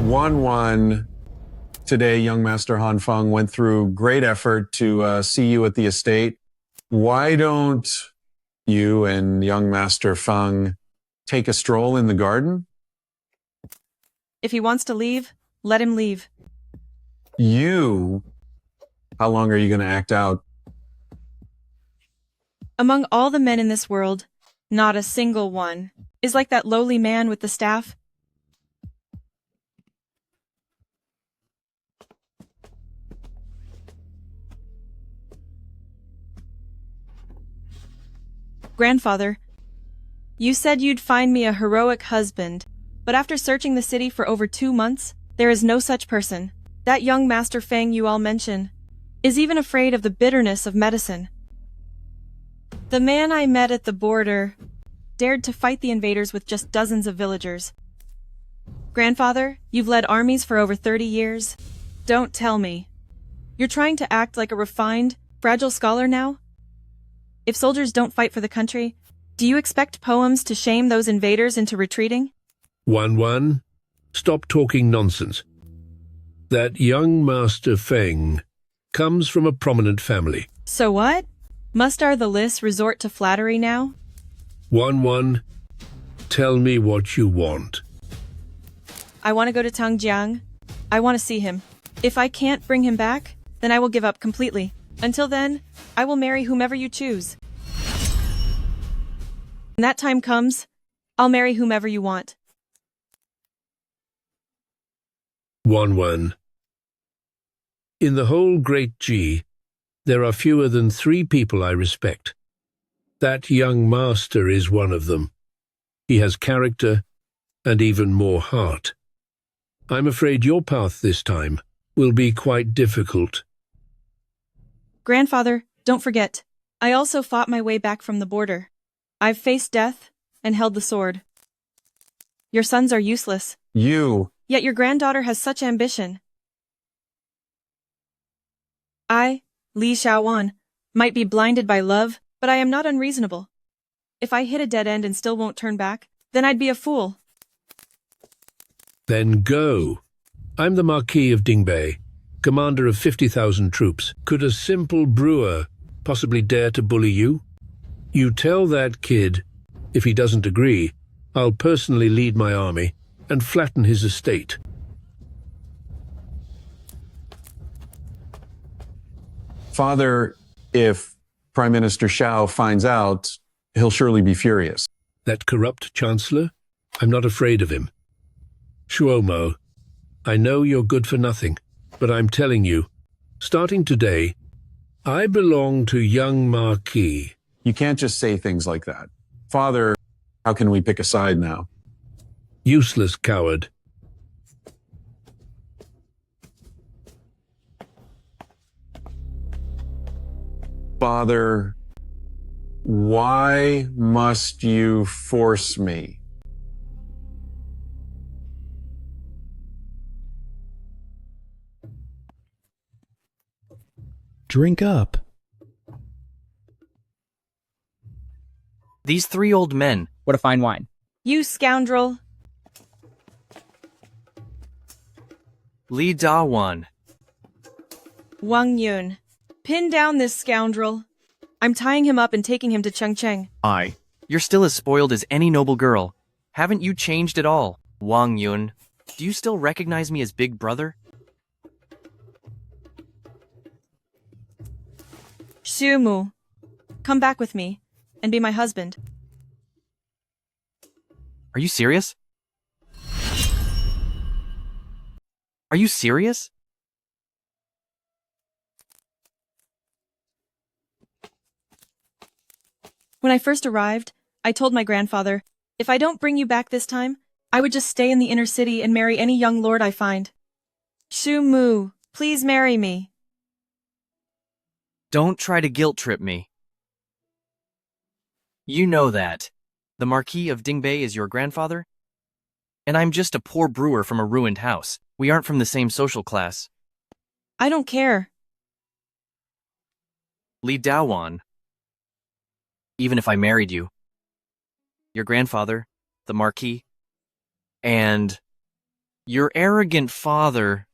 One. Today, young Master Han Feng went through great effort to see you at the estate. Why don't you and young Master Feng take a stroll in the garden? If he wants to leave, let him leave. You? How long are you going to act out? Among all the men in this world, not a single one is like that lowly man with the staff. Grandfather, you said you'd find me a heroic husband, but after searching the city for over 2 months, there is no such person. That young Master Feng you all mention is even afraid of the bitterness of medicine. The man I met at the border dared to fight the invaders with just dozens of villagers. Grandfather, you've led armies for over 30 years. Don't tell me. You're trying to act like a refined, fragile scholar now? If soldiers don't fight for the country, do you expect poems to shame those invaders into retreating? Wan, stop talking nonsense. That young Master Feng comes from a prominent family. So what? Must our the Lis resort to flattery now? Wan, tell me what you want. I want to go to Tangjiang. I want to see him. If I can't bring him back, then I will give up completely. Until then, I will marry whomever you choose. When that time comes, I'll marry whomever you want. Wan. In the whole Great Ji, there are fewer than 3 people I respect. That young master is one of them. He has character and even more heart. I'm afraid your path this time will be quite difficult. Grandfather, don't forget, I also fought my way back from the border. I've faced death and held the sword. Your sons are useless. Yet your granddaughter has such ambition. I, Li Xiaowan, might be blinded by love, but I am not unreasonable. If I hit a dead end and still won't turn back, then I'd be a fool. Then go. I'm the Marquis of Dingbei, commander of 50,000 troops. Could a simple brewer possibly dare to bully you? You tell that kid, if he doesn't agree, I'll personally lead my army and flatten his estate. Father, if Prime Minister Xiao finds out, he'll surely be furious. That corrupt chancellor? I'm not afraid of him. Shuomo, I know you're good for nothing, but I'm telling you, starting today, I belong to young Marquis. You can't just say things like that. Father, how can we pick a side now? Useless coward. Father, why must you force me? Drink up. These 3 old men. What a fine wine. You scoundrel. Li Dawan. Wang Yun. Pin down this scoundrel. I'm tying him up and taking him to Chengcheng. You're still as spoiled as any noble girl. Haven't you changed at all? Wang Yun, do you still recognize me as big brother? Xu Mu, come back with me and be my husband. Are you serious? Are you serious? When I first arrived, I told my grandfather, if I don't bring you back this time, I would just stay in the inner city and marry any young lord I find. Xu Mu, please marry me. Don't try to guilt trip me. You know that. The Marquis of Dingbei is your grandfather? And I'm just a poor brewer from a ruined house. We aren't from the same social class. I don't care. Li Daowan. Even if I married you, your grandfather, the Marquis, and your arrogant father,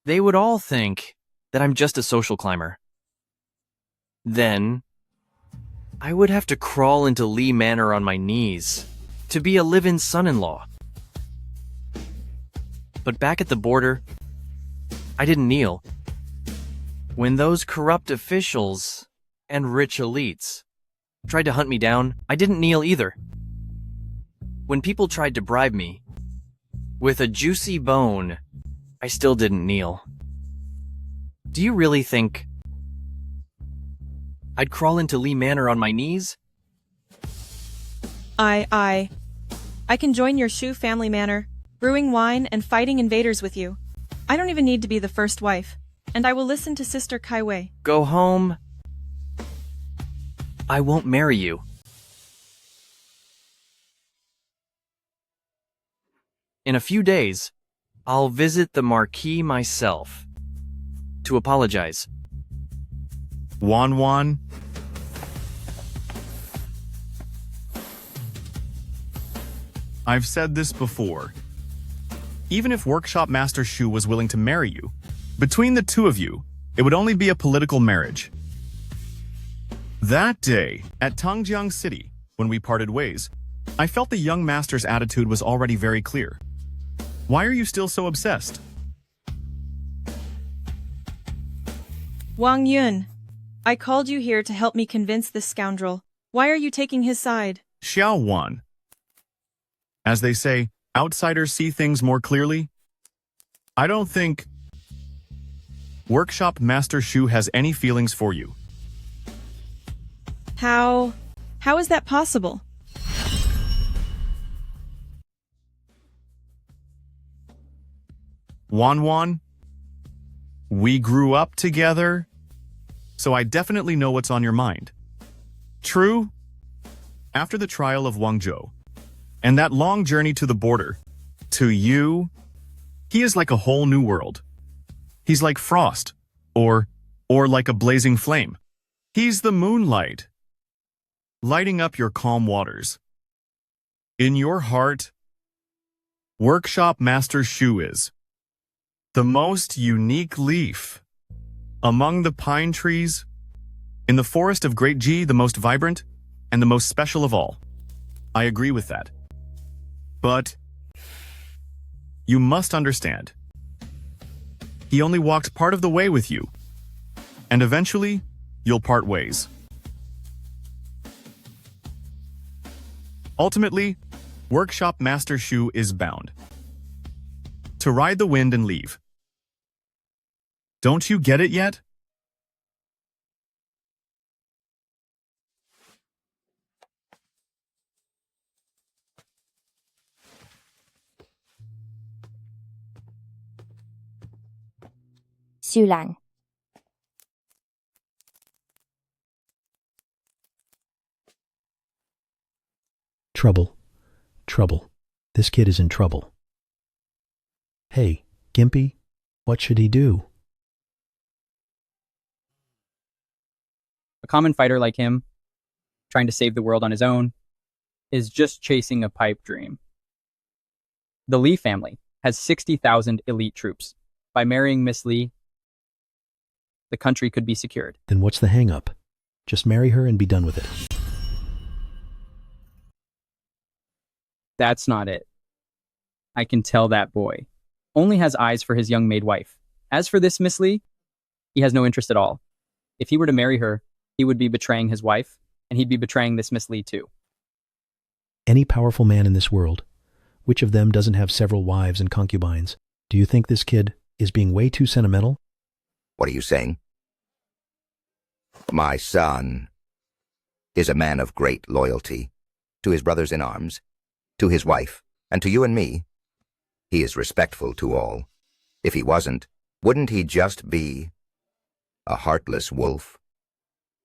they would all think that I'm just a social climber. Then, I would have to crawl into Li Manor on my knees to be a live-in son-in-law. But back at the border, I didn't kneel. When those corrupt officials and rich elites tried to hunt me down, I didn't kneel either. When people tried to bribe me with a juicy bone, I still didn't kneel. Do you really think I'd crawl into Li Manor on my knees? I can join your Shu family manor, brewing wine and fighting invaders with you. I don't even need to be the first wife, and I will listen to Sister Kai Wei. Go home. I won't marry you. In a few days, I'll visit the Marquis myself to apologize. Wan. I've said this before. Even if Workshop Master Shu was willing to marry you, between the two of you, it would only be a political marriage. That day, at Tongjiang City, when we parted ways, I felt the young master's attitude was already very clear. Why are you still so obsessed? Wang Yun, I called you here to help me convince this scoundrel. Why are you taking his side? Xiao Wan. As they say, outsiders see things more clearly. I don't think Workshop Master Shu has any feelings for you. How is that possible? Wan, we grew up together, so I definitely know what's on your mind. True, after the trial of Wangzhou, and that long journey to the border, to you, he is like a whole new world. He's like frost, or like a blazing flame. He's the moonlight, lighting up your calm waters. In your heart, Workshop Master Shu is the most unique leaf among the pine trees, in the forest of Great Ji, the most vibrant and the most special of all. I agree with that. But you must understand, he only walked part of the way with you, and eventually you'll part ways. Ultimately, Workshop Master Shu is bound to ride the wind and leave. Don't you get it yet? Xu Lang. Trouble. This kid is in trouble. Hey, Gimpy, what should he do? A common fighter like him, trying to save the world on his own, is just chasing a pipe dream. The Li family has 60,000 elite troops. By marrying Miss Li, the country could be secured. Then what's the hang-up? Just marry her and be done with it. That's not it. I can tell that boy only has eyes for his young maid wife. As for this Miss Li, he has no interest at all. If he were to marry her, he would be betraying his wife, and he'd be betraying this Miss Li too. Any powerful man in this world, which of them doesn't have several wives and concubines? Do you think this kid is being way too sentimental? What are you saying? My son is a man of great loyalty to his brothers in arms, to his wife, and to you and me. He is respectful to all. If he wasn't, wouldn't he just be a heartless wolf?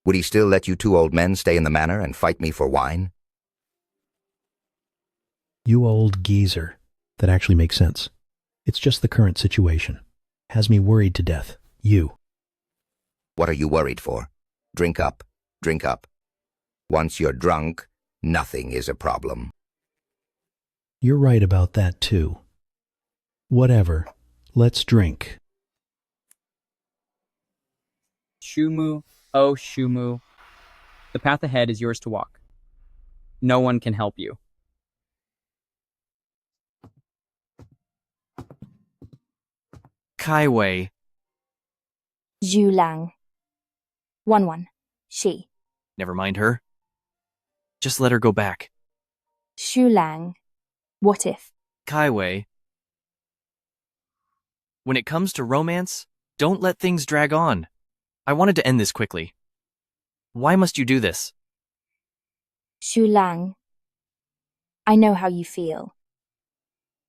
Would he still let you two old men stay in the manor and fight me for wine? You old geezer. That actually makes sense. It's just the current situation. Has me worried to death. You. What are you worried for? Drink up, drink up. Once you're drunk, nothing is a problem. You're right about that too. Whatever. Let's drink. Shumu, oh Shumu, the path ahead is yours to walk. No one can help you. Kaiwei. Zhu Lang. 1-1. She. Never mind her. Just let her go back. Shu Lang. What if? Kaiwei. When it comes to romance, don't let things drag on. I wanted to end this quickly. Why must you do this? Shu Lang. I know how you feel.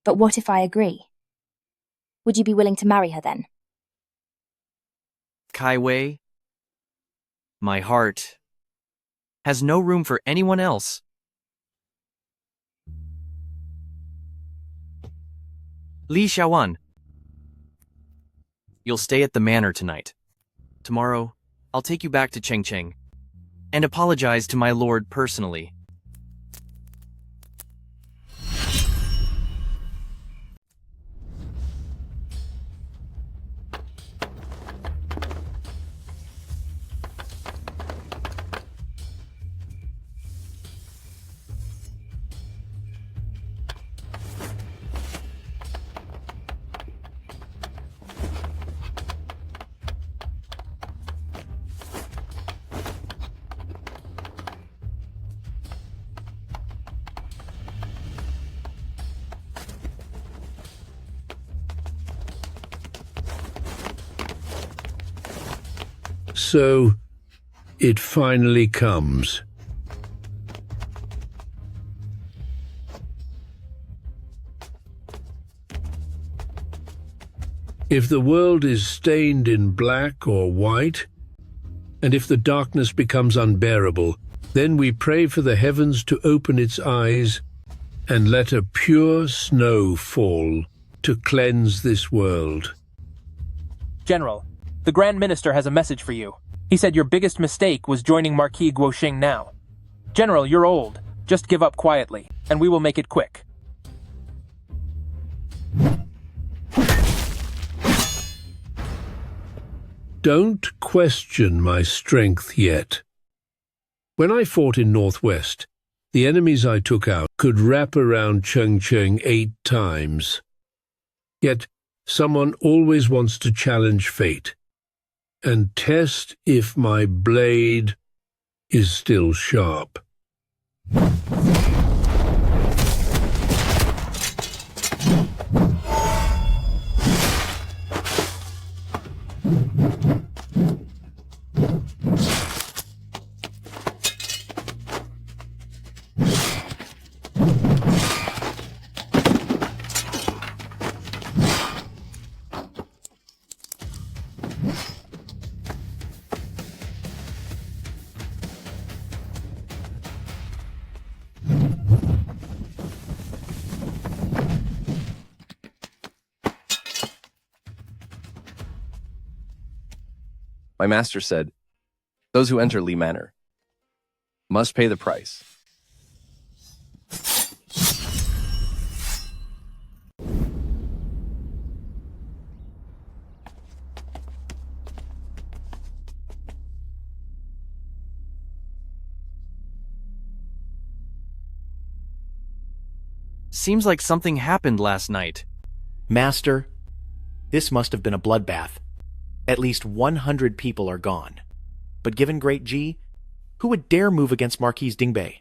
But what if I agree? Would you be willing to marry her then? Kaiwei, my heart has no room for anyone else. Li Xiaowan, you'll stay at the manor tonight. Tomorrow, I'll take you back to Chengcheng and apologize to my lord personally. So, it finally comes. If the world is stained in black or white, and if the darkness becomes unbearable, then we pray for the heavens to open its eyes and let a pure snow fall to cleanse this world. General, the Grand Minister has a message for you. He said your biggest mistake was joining Marquis Guoxing now. General, you're old. Just give up quietly, and we will make it quick. Don't question my strength yet. When I fought in Northwest, the enemies I took out could wrap around Chengcheng 8 times. Yet, someone always wants to challenge fate and test if my blade is still sharp. My master said, those who enter Li Manor must pay the price. Seems like something happened last night. Master, this must have been a bloodbath. At least 100 people are gone. But given Great G, who would dare move against Marquis Dingbei?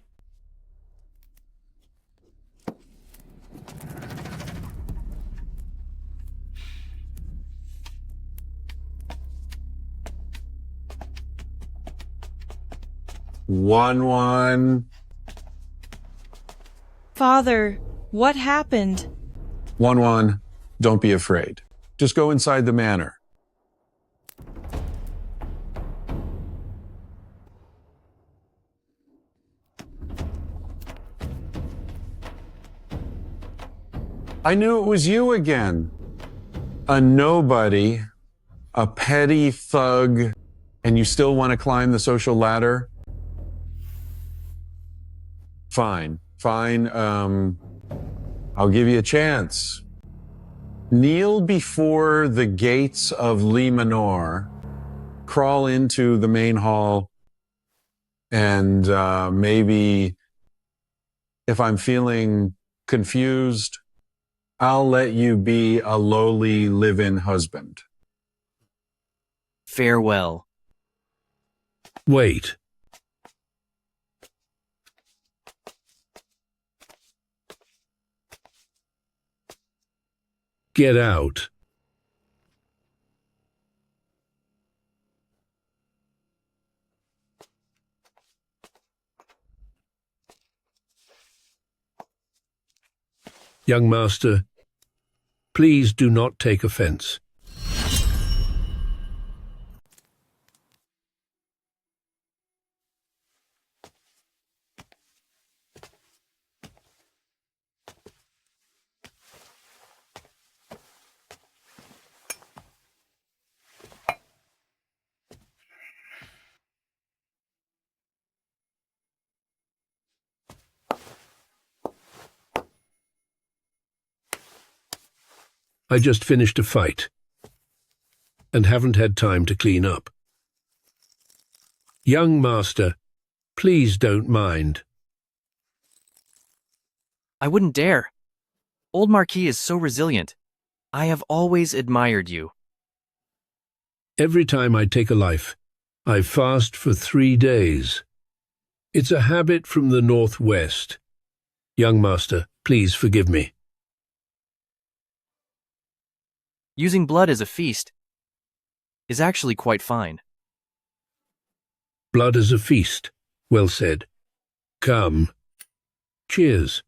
One. Father, what happened? One. Don't be afraid. Just go inside the manor. I knew it was you again. A nobody, a petty thug, and you still want to climb the social ladder? Fine. I'll give you a chance. Kneel before the gates of Lee Manor, crawl into the main hall, and maybe if I'm feeling confused, I'll let you be a lowly live-in husband. Farewell. Wait. Get out. Young master, please do not take offense. I just finished a fight and haven't had time to clean up. Young master, please don't mind. I wouldn't dare. Old Marquis is so resilient. I have always admired you. Every time I take a life, I fast for 3 days. It's a habit from the Northwest. Young master, please forgive me. Using blood as a feast is actually quite fine. Blood as a feast. Well said. Come. Cheers.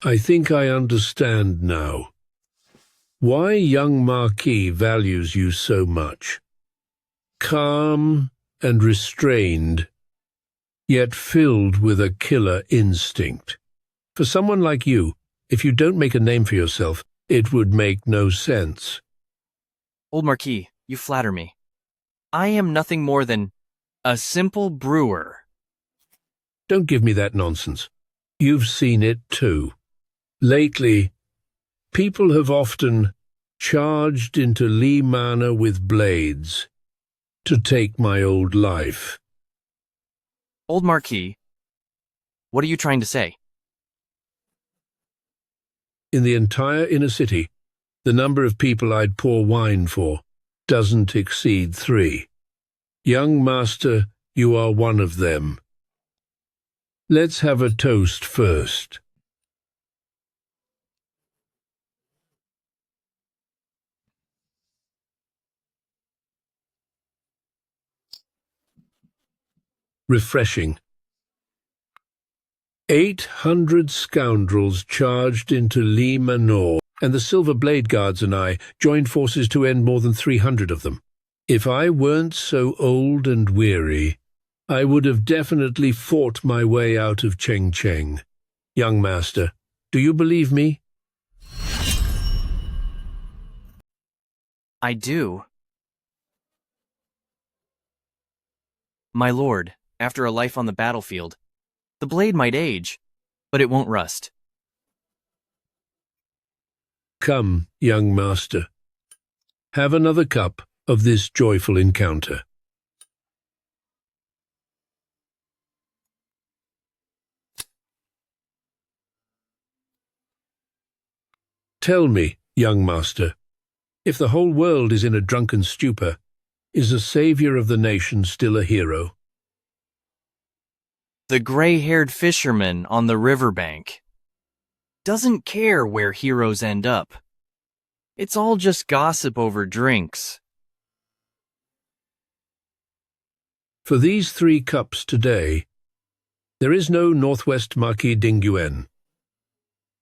I think I understand now why young Marquis values you so much. Calm and restrained, yet filled with a killer instinct. For someone like you, if you don't make a name for yourself, it would make no sense. Old Marquis, you flatter me. I am nothing more than a simple brewer. Don't give me that nonsense. You've seen it too. Lately, people have often charged into Lee Manor with blades to take my old life. Old Marquis, what are you trying to say? In the entire inner city, the number of people I'd pour wine for doesn't exceed 3. Young master, you are one of them. Let's have a toast first. Refreshing. 800 scoundrels charged into Lee Manor, and the Silver Blade Guards and I joined forces to end more than 300 of them. If I weren't so old and weary, I would have definitely fought my way out of Cheng. Young master, do you believe me? I do. My lord, after a life on the battlefield, the blade might age, but it won't rust. Come, young master. Have another cup of this joyful encounter. Tell me, young master, if the whole world is in a drunken stupor, is the savior of the nation still a hero? The gray-haired fisherman on the riverbank doesn't care where heroes end up. It's all just gossip over drinks. For these 3 cups today, there is no Northwest Marquis Dingyuan,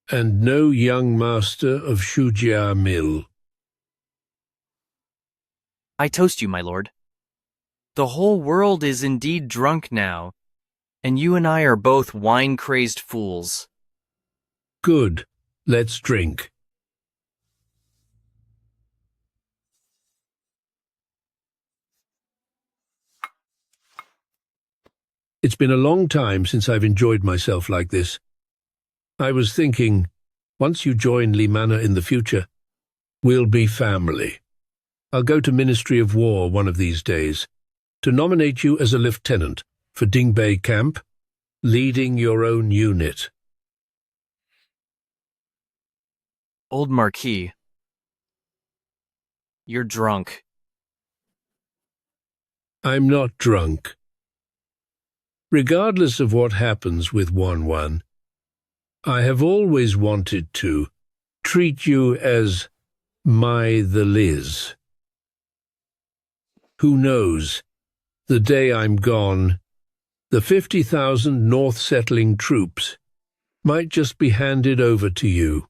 and no young master of Shujia Mill. I toast you, my lord. The whole world is indeed drunk now, and you and I are both wine-crazed fools. Good. Let's drink. It's been a long time since I've enjoyed myself like this. I was thinking, once you join Li Manor in the future, we'll be family. I'll go to Ministry of War one of these days to nominate you as a lieutenant for Qinglong Camp, leading your own unit. Old Marquis, you're drunk. I'm not drunk. Regardless of what happens with Wanwan, I have always wanted to treat you as the Liz. Who knows, the day I'm gone, the 50,000 North settling troops might just be handed over to you.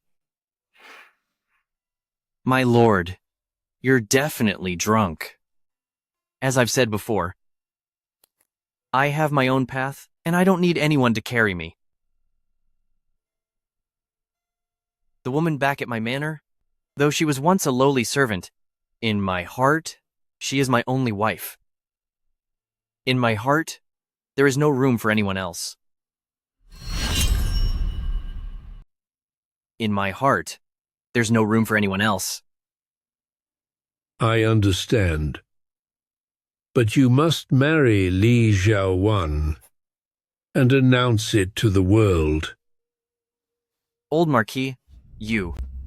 My lord, you're definitely drunk. As I've said before, I have my own path, and I don't need anyone to carry me. The woman back at my manor, though she was once a lowly servant, in my heart, she is my only wife. In my heart, there is no room for anyone else. In my heart, there's no room for anyone else. I understand. But you must marry Li Xiaowan and announce it to the world. Old Marquis,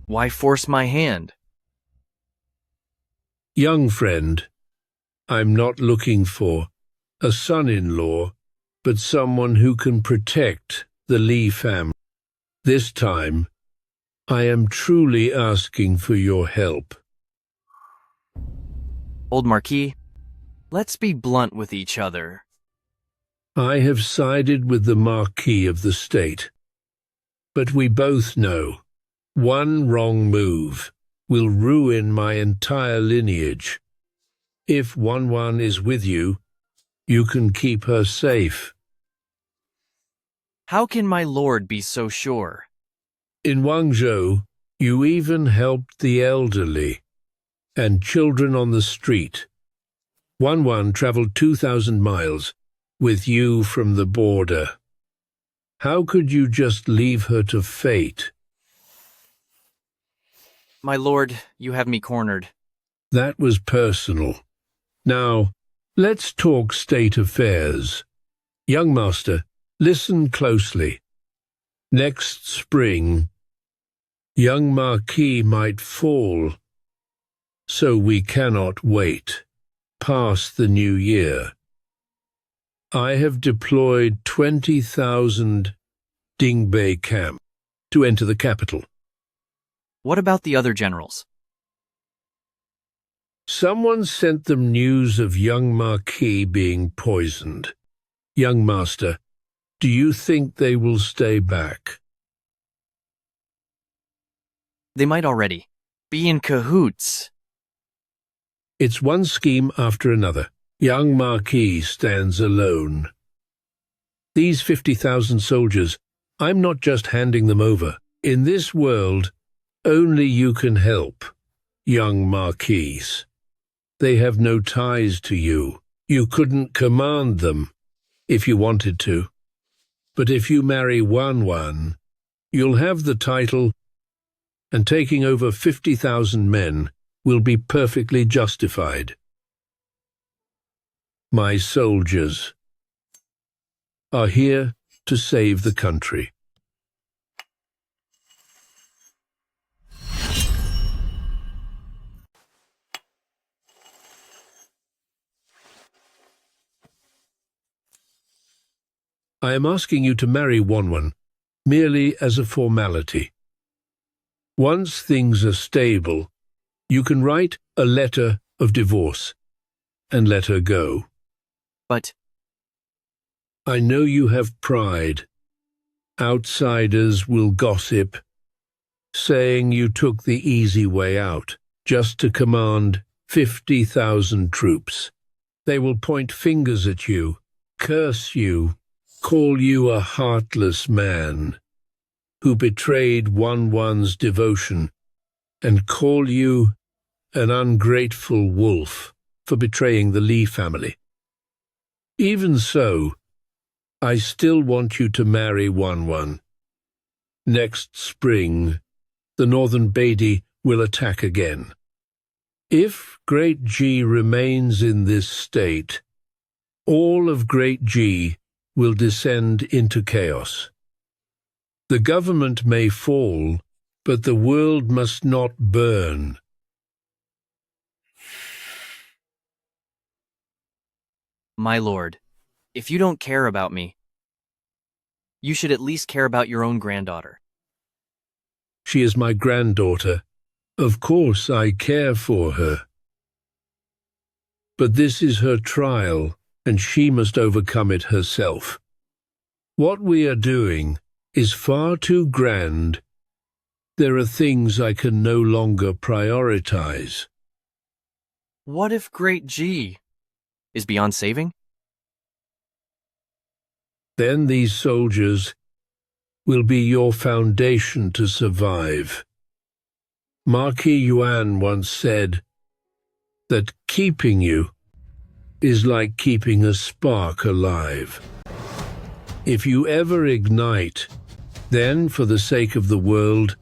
why force my hand? Young friend, I'm not looking for a son-in-law, but someone who can protect the Li family. This time, I am truly asking for your help. Old Marquis, let's be blunt with each other. I have sided with the Marquis of the state, but we both know one wrong move will ruin my entire lineage. If Wanwan is with you, you can keep her safe. How can my lord be so sure? In Wangzhou, you even helped the elderly and children on the street. Wanwan traveled 2,000 miles with you from the border. How could you just leave her to fate? My lord, you have me cornered. That was personal. Now, let's talk state affairs. Young master, listen closely. Next spring, young Marquis might fall, so we cannot wait past the new year. I have deployed 20,000 Qinglong Camp to enter the capital. What about the other generals? Someone sent them news of young Marquis being poisoned. Young master, do you think they will stay back? They might already be in cahoots. It's one scheme after another. Young Marquis stands alone. These 50,000 soldiers, I'm not just handing them over. In this world, only you can help, young Marquis. They have no ties to you. You couldn't command them if you wanted to. But if you marry Wanwan, you'll have the title, and taking over 50,000 men will be perfectly justified. My soldiers are here to save the country. I am asking you to marry Wanwan merely as a formality. Once things are stable, you can write a letter of divorce and let her go. But I know you have pride. Outsiders will gossip, saying you took the easy way out just to command 50,000 troops. They will point fingers at you, curse you, call you a heartless man who betrayed Wan's devotion, and call you an ungrateful wolf for betraying the Li family. Even so, I still want you to marry Wan. Next spring, the Northern Beidi will attack again. If Great G remains in this state, all of Great G will descend into chaos. The government may fall, but the world must not burn. My lord, if you don't care about me, you should at least care about your own granddaughter. She is my granddaughter. Of course I care for her. But this is her trial, and she must overcome it herself. What we are doing is far too grand. There are things I can no longer prioritize. What if Great G is beyond saving? Then these soldiers will be your foundation to survive. Marquis Yuan once said that keeping you is like keeping a spark alive. If you ever ignite, then, for the sake of the world,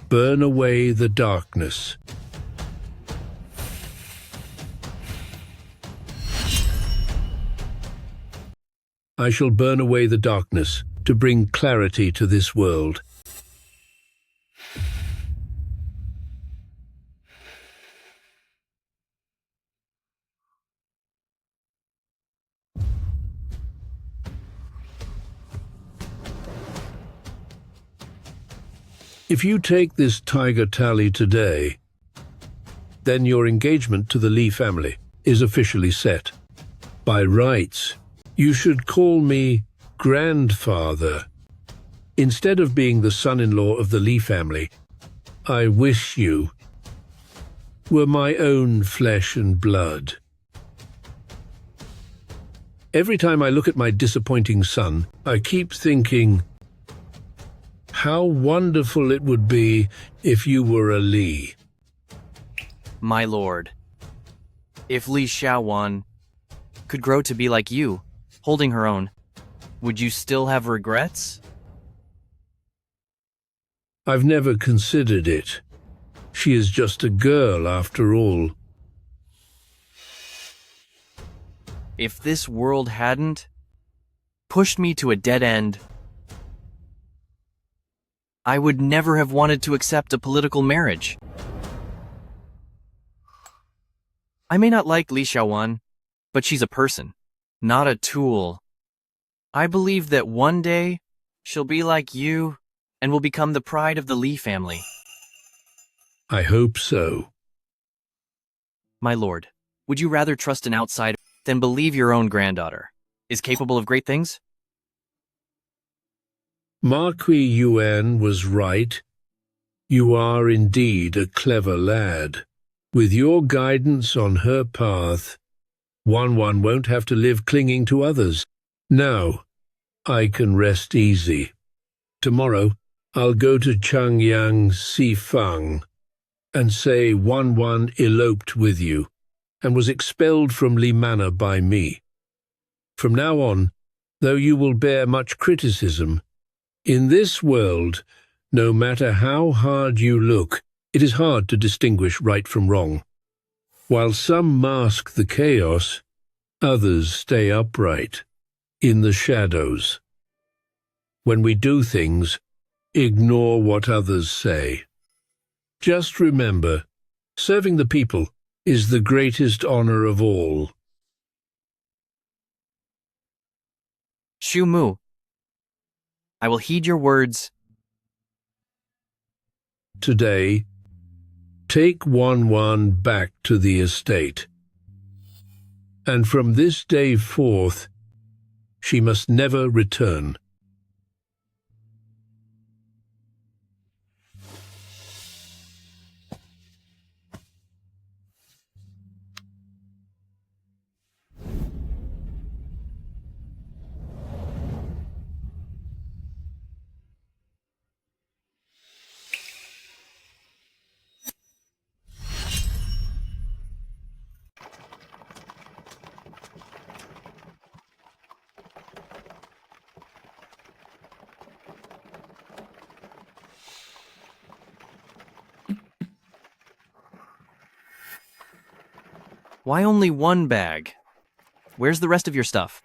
burn away the darkness. I shall burn away the darkness to bring clarity to this world. If you take this tiger tally today, then your engagement to the Li family is officially set. By rights, you should call me grandfather. Instead of being the son-in-law of the Li family, I wish you were my own flesh and blood. Every time I look at my disappointing son, I keep thinking, how wonderful it would be if you were a Li. My lord, if Li Xiaowan could grow to be like you, holding her own, would you still have regrets? I've never considered it. She is just a girl after all. If this world hadn't pushed me to a dead end, I would never have wanted to accept a political marriage. I may not like Li Xiaowan, but she's a person, not a tool. I believe that one day she'll be like you and will become the pride of the Li family. I hope so. My lord, would you rather trust an outsider than believe your own granddaughter is capable of great things? Marquis Yuan was right. You are indeed a clever lad. With your guidance on her path, Wan won't have to live clinging to others. Now, I can rest easy. Tomorrow, I'll go to Changyang Sifang and say Wan eloped with you and was expelled from Li Manor by me. From now on, though you will bear much criticism, in this world, no matter how hard you look, it is hard to distinguish right from wrong. While some mask the chaos, others stay upright, in the shadows. When we do things, ignore what others say. Just remember, serving the people is the greatest honor of all. Shu Mu, I will heed your words. Today, take Wan back to the estate. And from this day forth, she must never return. Why only one bag? Where's the rest of your stuff?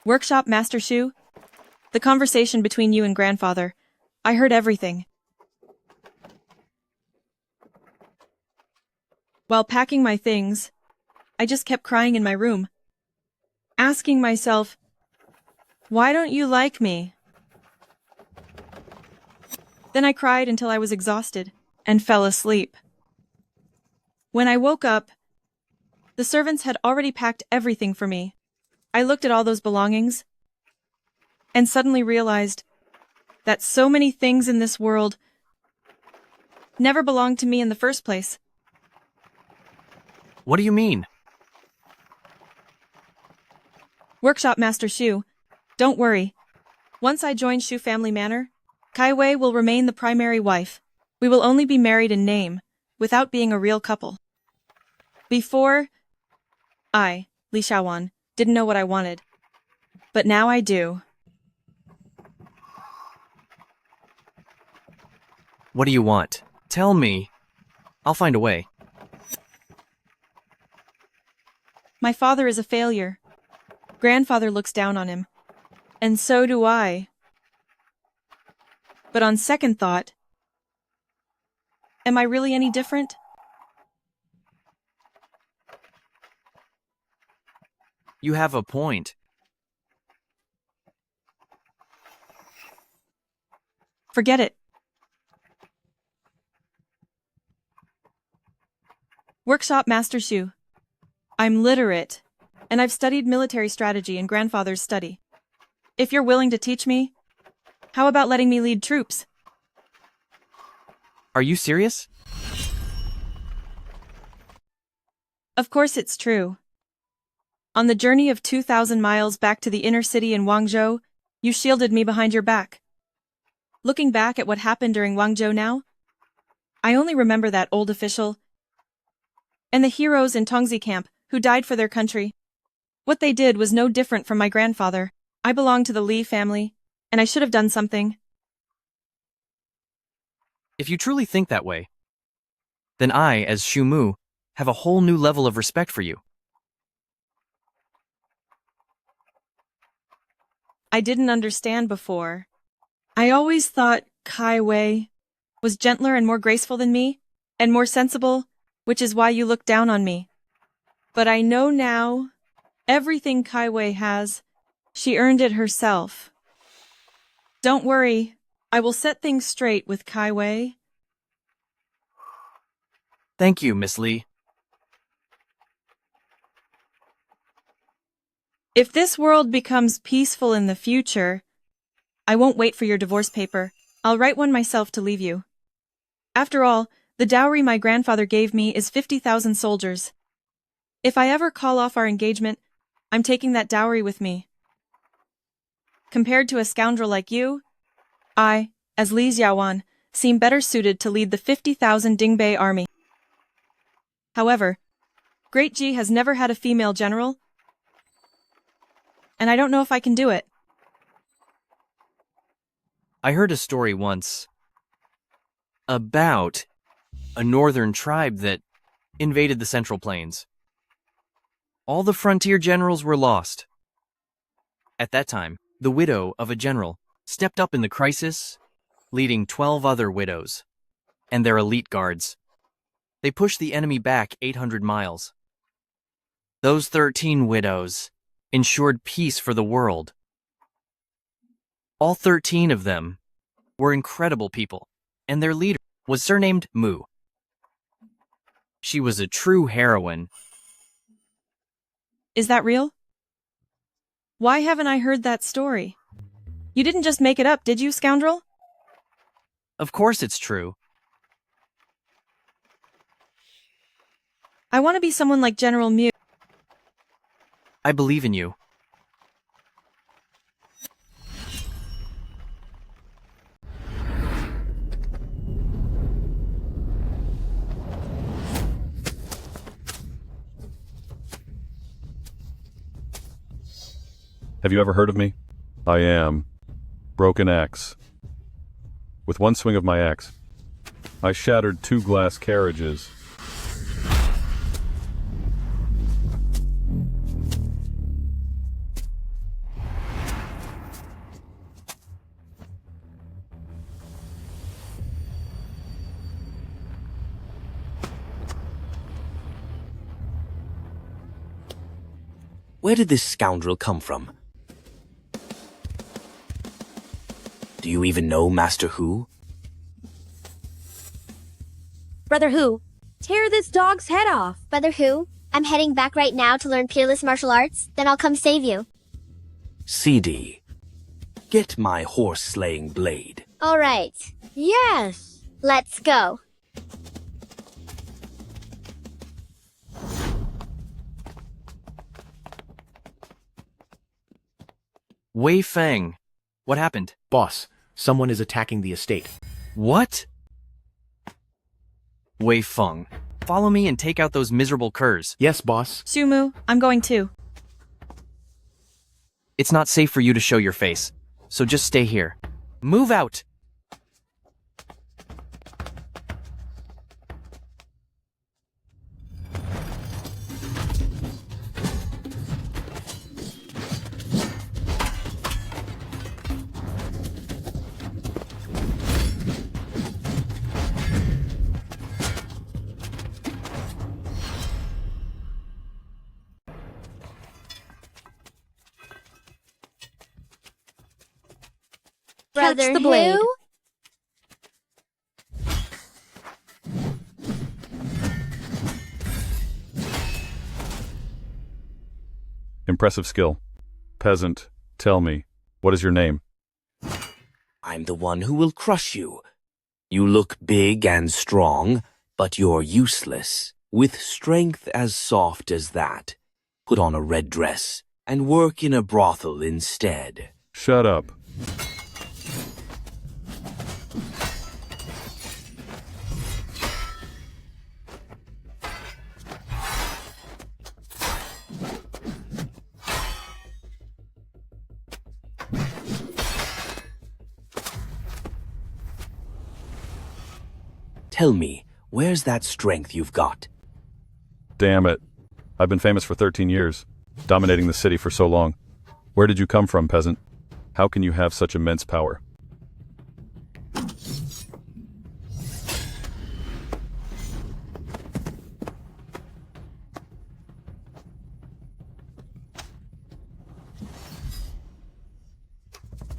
Workshop Master Shu? The conversation between you and grandfather. I heard everything. While packing my things, I just kept crying in my room, asking myself, why don't you like me? Then I cried until I was exhausted and fell asleep. When I woke up, the servants had already packed everything for me. I looked at all those belongings and suddenly realized that so many things in this world never belonged to me in the first place. What do you mean? Workshop Master Shu, don't worry. Once I join Shu family manor, Kai Wei will remain the primary wife. We will only be married in name, without being a real couple. Before, I, Li Xiaowan, didn't know what I wanted. But now I do. What do you want? Tell me. I'll find a way. My father is a failure. Grandfather looks down on him. And so do I. But on second thought, am I really any different? You have a point. Forget it. Workshop Master Shu. I'm literate, and I've studied military strategy in grandfather's study. If you're willing to teach me, how about letting me lead troops? Are you serious? Of course it's true. On the journey of 2,000 miles back to the inner city in Wangzhou, you shielded me behind your back. Looking back at what happened during Wangzhou now, I only remember that old official and the heroes in Qinglong Camp who died for their country. What they did was no different from my grandfather. I belong to the Li family, and I should have done something. If you truly think that way, then I, as Shu Mu, have a whole new level of respect for you. I didn't understand before. I always thought Kai Wei was gentler and more graceful than me, and more sensible, which is why you look down on me. But I know now, everything Kai Wei has, she earned it herself. Don't worry, I will set things straight with Kai Wei. Thank you, Miss Li. If this world becomes peaceful in the future, I won't wait for your divorce paper. I'll write one myself to leave you. After all, the dowry my grandfather gave me is 50,000 soldiers. If I ever call off our engagement, I'm taking that dowry with me. Compared to a scoundrel like you, I, as Li Xiaowan, seem better suited to lead the 50,000 Dingbei army. However, Great Ji has never had a female general, and I don't know if I can do it. I heard a story once about a northern tribe that invaded the Central Plains. All the frontier generals were lost. At that time, the widow of a general stepped up in the crisis, leading 12 other widows and their elite guards. They pushed the enemy back 800 miles. Those 13 widows ensured peace for the world. All 13 of them were incredible people, and their leader was surnamed Mu. She was a true heroine. Is that real? Why haven't I heard that story? You didn't just make it up, did you, scoundrel? Of course it's true. I want to be someone like General Mu. I believe in you. Have you ever heard of me? I am Broken Axe. With one swing of my axe, I shattered 2 glass carriages. Where did this scoundrel come from? Do you even know Master Hu? Brother Hu, tear this dog's head off. Brother Hu, I'm heading back right now to learn peerless martial arts, then I'll come save you. CD, get my horse-slaying blade. All right. Yes. Let's go. Wei Feng. What happened? Boss, someone is attacking the estate. What? Wei Feng, follow me and take out those miserable curs. Yes, boss. Sumu, I'm going too. It's not safe for you to show your face, so just stay here. Move out! Brother the blade. Hu? Impressive skill. Peasant, tell me, what is your name? I'm the one who will crush you. You look big and strong, but you're useless. With strength as soft as that, put on a red dress and work in a brothel instead. Shut up. Tell me, where's that strength you've got? Damn it. I've been famous for 13 years, dominating the city for so long. Where did you come from, peasant? How can you have such immense power?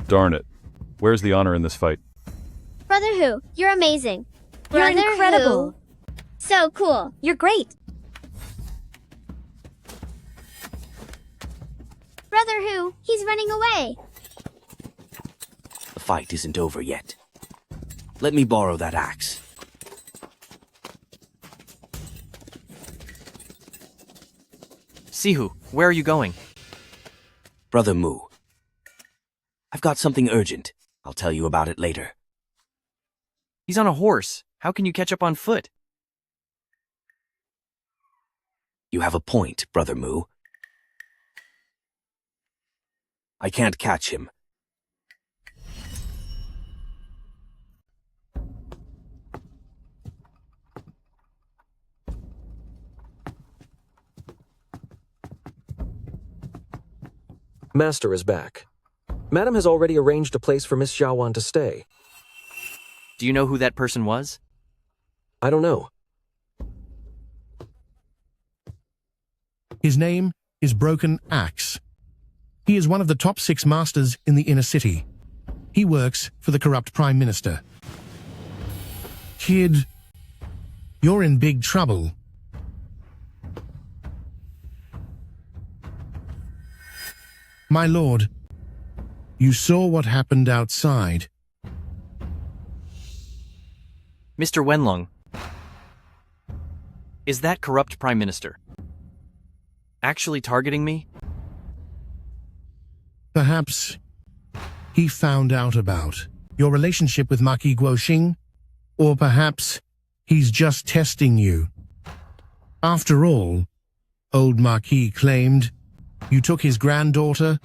Darn it. Where's the honor in this fight? Brother Hu, you're amazing. You're Brother incredible. Hu. So cool. You're great. Brother Hu, he's running away. The fight isn't over yet. Let me borrow that axe. Sihu, where are you going? Brother Mu. I've got something urgent. I'll tell you about it later. He's on a horse. How can you catch up on foot? You have a point, Brother Mu. I can't catch him. Master is back. Madam has already arranged a place for Miss Xiaowan to stay. Do you know who that person was? I don't know. His name is Broken Axe. He is one of the top 6 masters in the inner city. He works for the corrupt Prime Minister. Kid, you're in big trouble. My lord, you saw what happened outside. Mr. Wenlong. Is that corrupt Prime Minister actually targeting me? Perhaps he found out about your relationship with Marquis Guoxing, or perhaps he's just testing you. After all, old Marquis claimed you took his granddaughter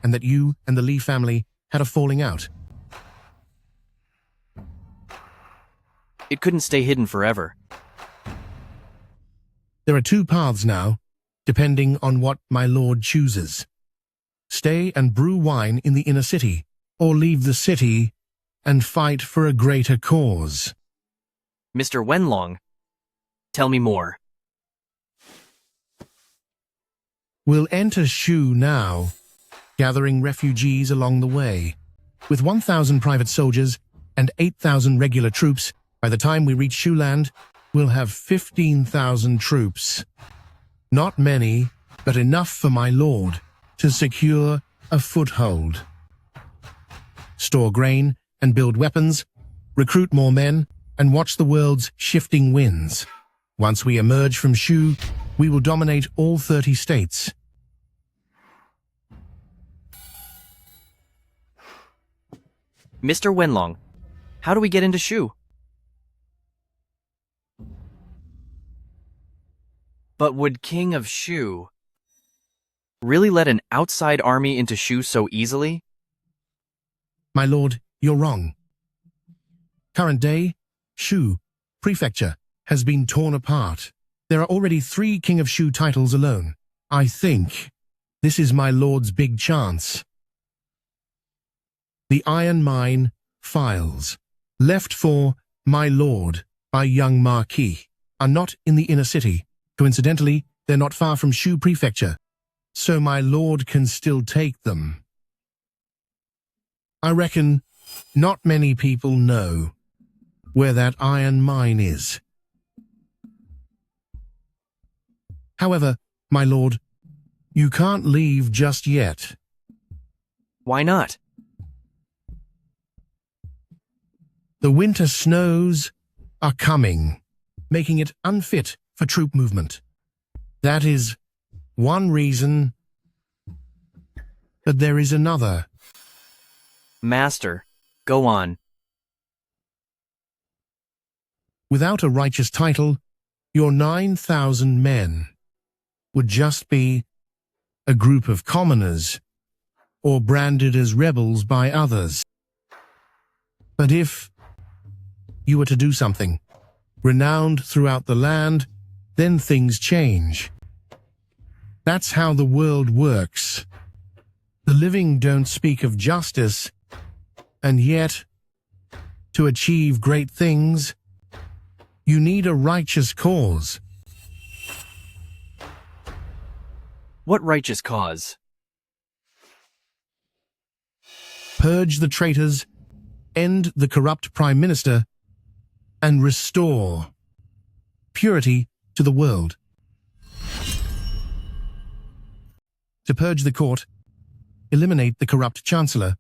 and that you and the Li family had a falling out. It couldn't stay hidden forever. There are 2 paths now, depending on what my lord chooses. Stay and brew wine in the inner city, or leave the city and fight for a greater cause. Mr. Wenlong, tell me more. We'll enter Shu now, gathering refugees along the way. With 1,000 private soldiers and 8,000 regular troops, by the time we reach Shuland, we'll have 15,000 troops. Not many, but enough for my lord to secure a foothold. Store grain and build weapons, recruit more men, and watch the world's shifting winds. Once we emerge from Shu, we will dominate all 30 states. Mr. Wenlong, how do we get into Shu? But would King of Shu really let an outside army into Shu so easily? My lord, you're wrong. Current day, Shu Prefecture has been torn apart. There are already 3 King of Shu titles alone. I think this is my lord's big chance. The iron mine files, left for my lord by young Marquis, are not in the inner city. Coincidentally, they're not far from Shu Prefecture, so my lord can still take them. I reckon not many people know where that iron mine is. However, my lord, you can't leave just yet. Why not? The winter snows are coming, making it unfit for troop movement. That is one reason, but there is another. Master, go on. Without a righteous title, your 9,000 men would just be a group of commoners, or branded as rebels by others. But if you were to do something renowned throughout the land, then things change. That's how the world works. The living don't speak of justice, and yet, to achieve great things, you need a righteous cause. What righteous cause? Purge the traitors, end the corrupt prime minister, and restore purity to the world. To purge the court, eliminate the corrupt chancellor,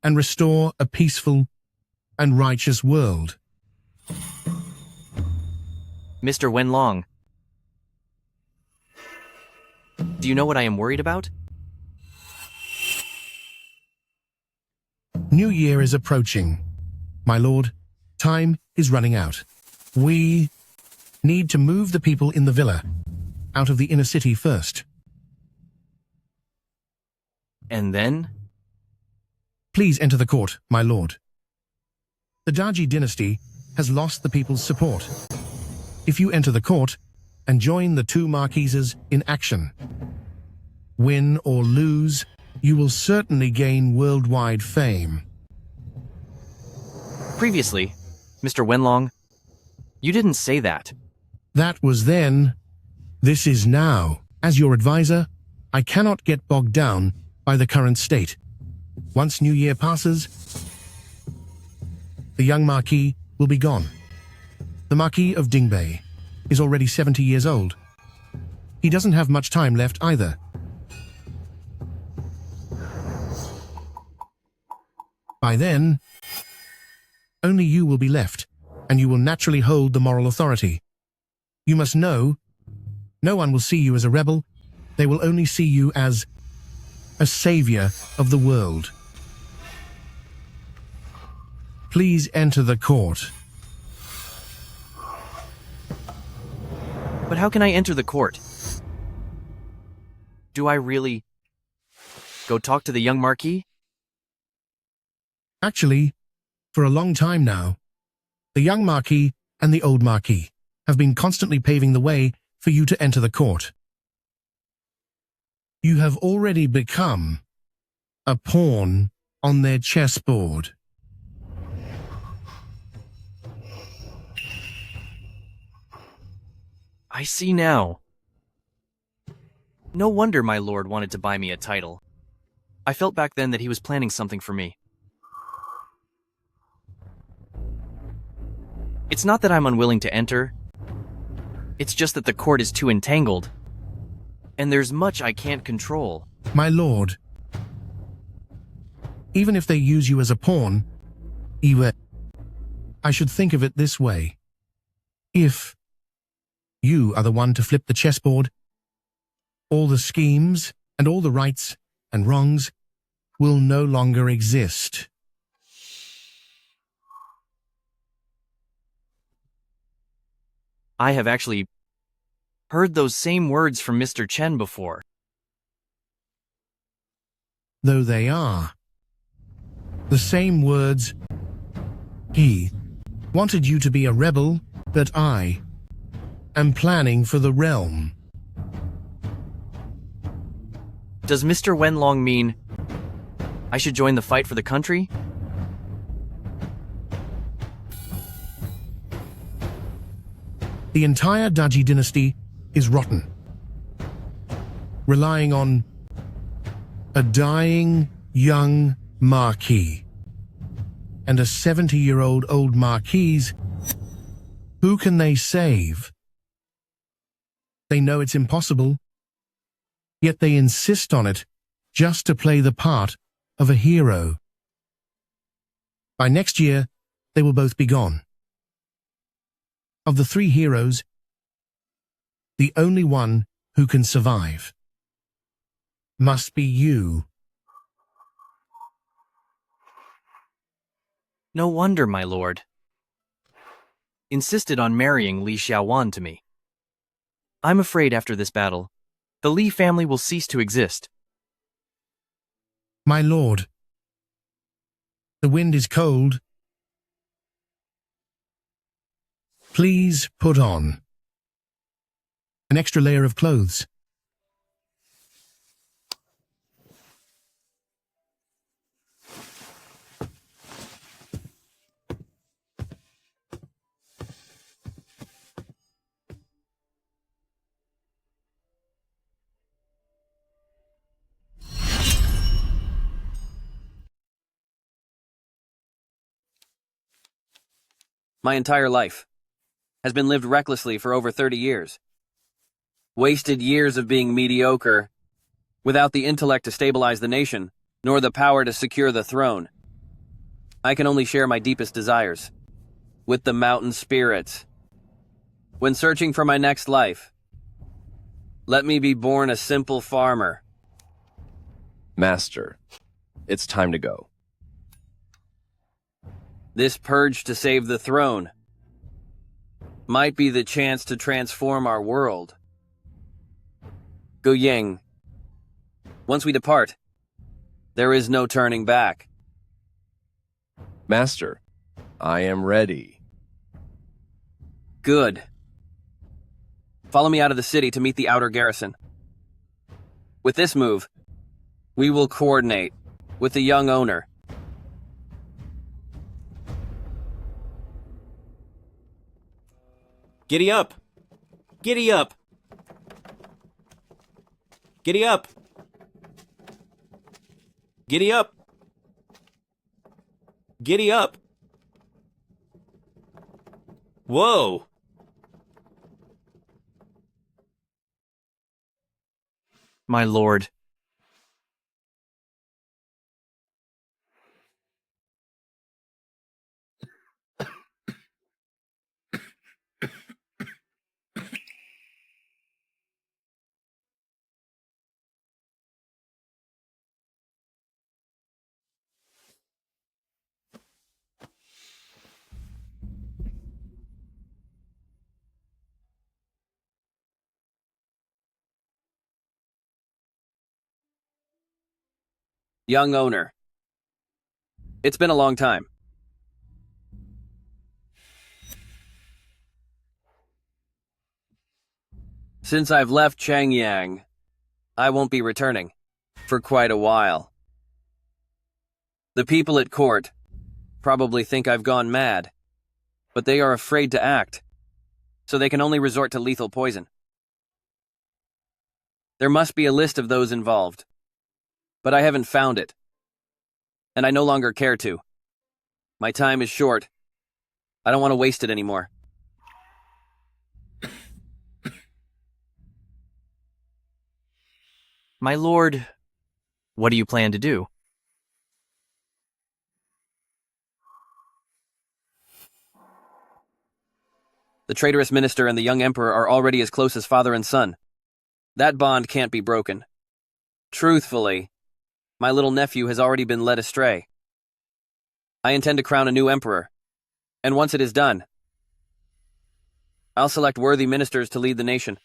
and restore a peaceful and righteous world. Mr. Wenlong, do you know what I am worried about? New Year is approaching. My lord, time is running out. We need to move the people in the villa out of the inner city first. And then? Please enter the court, my lord. The Daji dynasty has lost the people's support. If you enter the court and join the 2 marquises in action, win or lose, you will certainly gain worldwide fame. Previously, Mr. Wenlong, you didn't say that. That was then. This is now. As your advisor, I cannot get bogged down by the current state. Once New Year passes, the young Marquis will be gone. The Marquis of Dingbei is already 70 years old. He doesn't have much time left either. By then, only you will be left, and you will naturally hold the moral authority. You must know, no one will see you as a rebel. They will only see you as a savior of the world. Please enter the court. But how can I enter the court? Do I really go talk to the young Marquis? Actually, for a long time now, the young Marquis and the old Marquis have been constantly paving the way for you to enter the court. You have already become a pawn on their chessboard. I see now. No wonder my lord wanted to buy me a title. I felt back then that he was planning something for me. It's not that I'm unwilling to enter. It's just that the court is too entangled. And there's much I can't control. My lord, even if they use you as a pawn, I should think of it this way. If you are the one to flip the chessboard, all the schemes and all the rights and wrongs will no longer exist. I have actually heard those same words from Mr. Chen before. Though they are the same words, he wanted you to be a rebel, but I am planning for the realm. Does Mr. Wenlong mean I should join the fight for the country? The entire Daji dynasty is rotten, relying on a dying young marquis and a 70-year-old old marquise. Who can they save? They know it's impossible, yet they insist on it just to play the part of a hero. By next year, they will both be gone. Of the three heroes, the only one who can survive must be you. No wonder my lord insisted on marrying Li Xiaowan to me. I'm afraid after this battle, the Li family will cease to exist. My lord, the wind is cold. Please put on an extra layer of clothes. My entire life has been lived recklessly for over 30 years. Wasted years of being mediocre, without the intellect to stabilize the nation, nor the power to secure the throne. I can only share my deepest desires with the mountain spirits. When searching for my next life, let me be born a simple farmer. Master, it's time to go. This purge to save the throne might be the chance to transform our world. Gu Ying, once we depart, there is no turning back. Master, I am ready. Good. Follow me out of the city to meet the outer garrison. With this move, we will coordinate with the young owner. Giddy up! Giddy up! Giddy up! Giddy up! Giddy up! Whoa! My lord. Young owner. It's been a long time. Since I've left Changyang, I won't be returning for quite a while. The people at court probably think I've gone mad, but they are afraid to act, so they can only resort to lethal poison. There must be a list of those involved. But I haven't found it. And I no longer care to. My time is short. I don't want to waste it anymore. My lord, what do you plan to do? The traitorous minister and the young emperor are already as close as father and son. That bond can't be broken. Truthfully, my little nephew has already been led astray. I intend to crown a new emperor, and once it is done, I'll select worthy ministers to lead the nation.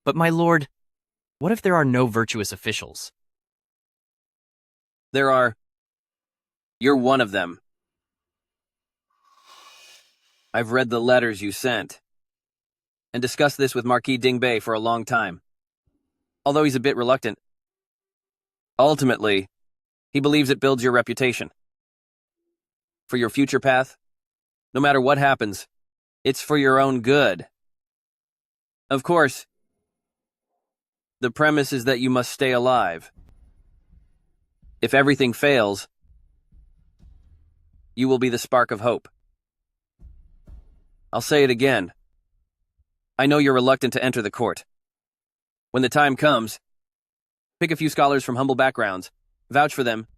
But my lord, what if there are no virtuous officials? There are. You're one of them. I've read the letters you sent, and discussed this with Marquis Dingbei for a long time. Although he's a bit reluctant. Ultimately, he believes it builds your reputation. For your future path, no matter what happens, it's for your own good. Of course, the premise is that you must stay alive. If everything fails, you will be the spark of hope. I'll say it again. I know you're reluctant to enter the court. When the time comes, pick a few scholars from humble backgrounds, vouch for them,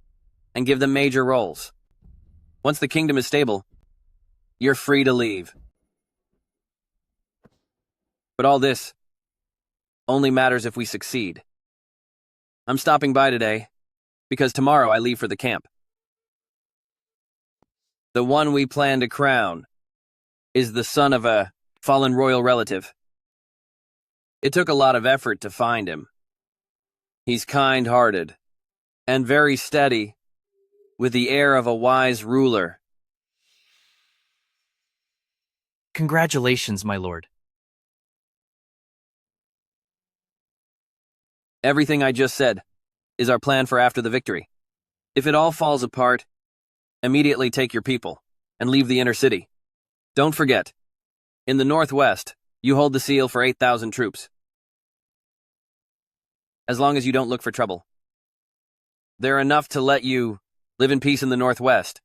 and give them major roles. Once the kingdom is stable, you're free to leave. But all this only matters if we succeed. I'm stopping by today, because tomorrow I leave for the camp. The one we plan to crown is the son of a fallen royal relative. It took a lot of effort to find him. He's kind-hearted and very steady, with the air of a wise ruler. Congratulations, my lord. Everything I just said is our plan for after the victory. If it all falls apart, immediately take your people and leave the inner city. Don't forget, in the northwest, you hold the seal for 8,000 troops. As long as you don't look for trouble. They're enough to let you live in peace in the northwest.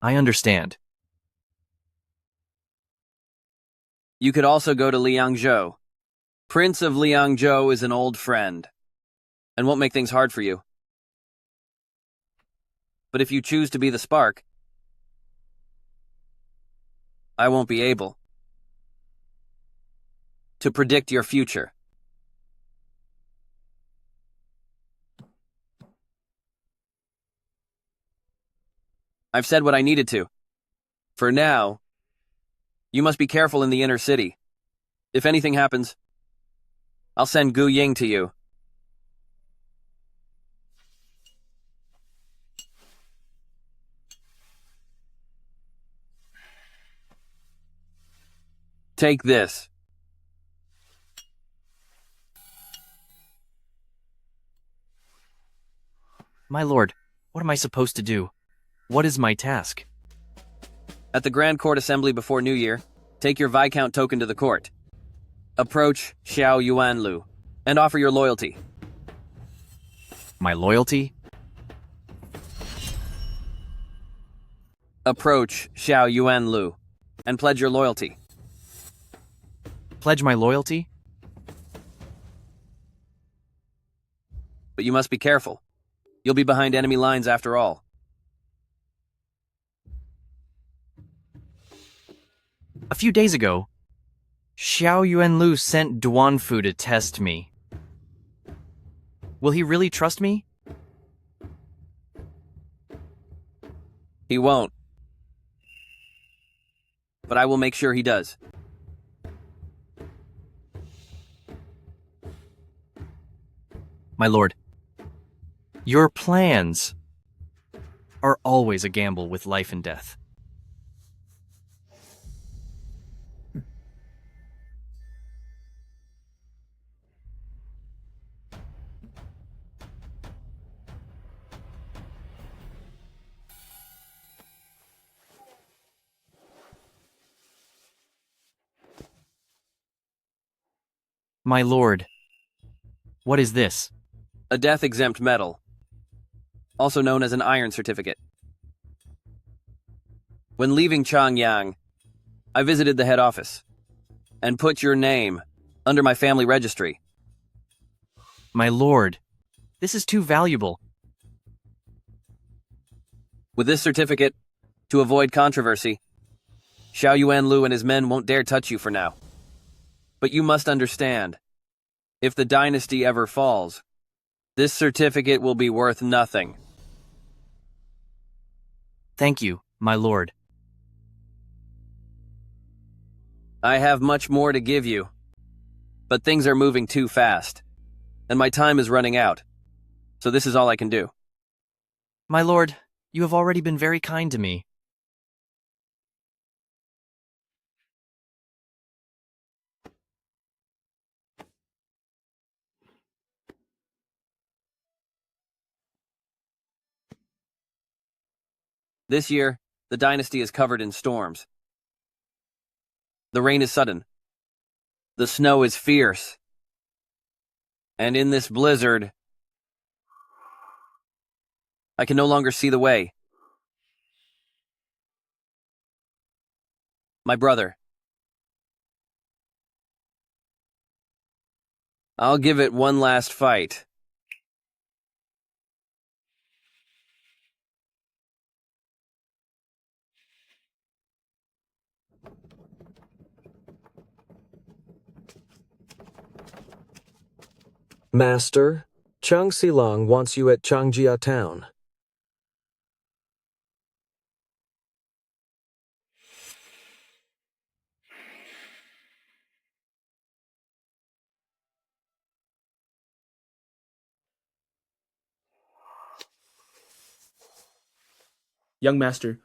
I understand. You could also go to Liangzhou. Prince of Liangzhou is an old friend, and won't make things hard for you. But if you choose to be the spark, I won't be able to predict your future. I've said what I needed to. For now, you must be careful in the inner city. If anything happens, I'll send Gu Ying to you. Take this. My lord, what am I supposed to do? What is my task? At the Grand Court Assembly before New Year, take your Viscount token to the court. Approach Xiao Yuanlu and offer your loyalty. My loyalty? Approach Xiao Yuanlu and pledge your loyalty. Pledge my loyalty? But you must be careful. You'll be behind enemy lines after all. A few days ago, Xiao Yuanlu sent Duanfu to test me. Will he really trust me? He won't. But I will make sure he does. My lord, your plans are always a gamble with life and death. My lord, what is this? A death-exempt medal, also known as an iron certificate. When leaving Chongyang, I visited the head office and put your name under my family registry. My lord, this is too valuable. With this certificate, to avoid controversy, Xiao Yuanlu and his men won't dare touch you for now. But you must understand, if the dynasty ever falls, this certificate will be worth nothing. Thank you, my lord. I have much more to give you, but things are moving too fast, and my time is running out, so this is all I can do. My lord, you have already been very kind to me. This year, the dynasty is covered in storms. The rain is sudden. The snow is fierce. And in this blizzard, I can no longer see the way. My brother. I'll give it one last fight. Master, Chang Xilong wants you at Changjia town. Young master,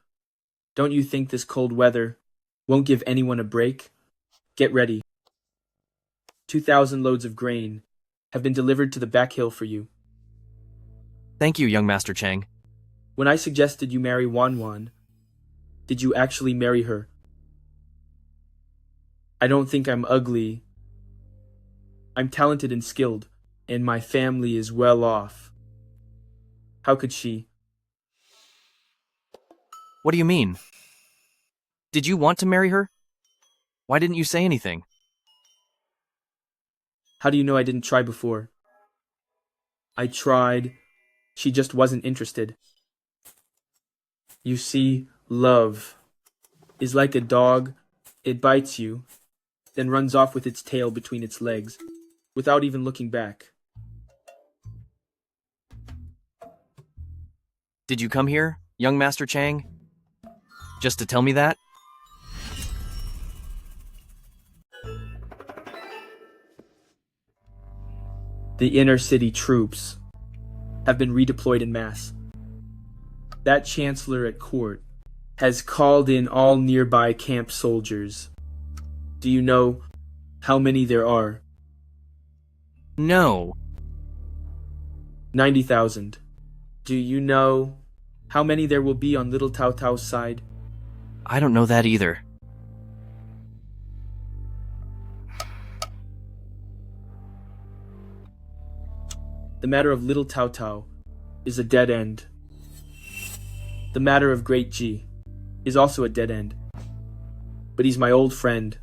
don't you think this cold weather won't give anyone a break? Get ready. 2,000 loads of grain have been delivered to the back hill for you. Thank you, young Master Chang. When I suggested you marry Wan, did you actually marry her? I don't think I'm ugly. I'm talented and skilled, and my family is well off. How could she? What do you mean? Did you want to marry her? Why didn't you say anything? How do you know I didn't try before? I tried. She just wasn't interested. You see, love is like a dog. It bites you, then runs off with its tail between its legs, without even looking back. Did you come here, young Master Chang? Just to tell me that? The inner city troops have been redeployed en masse. That chancellor at court has called in all nearby camp soldiers. Do you know how many there are? No. 90,000. Do you know how many there will be on Little Tao Tao's side? I don't know that either. The matter of Little Tao Tao is a dead end. The matter of Great G is also a dead end. But he's my old friend.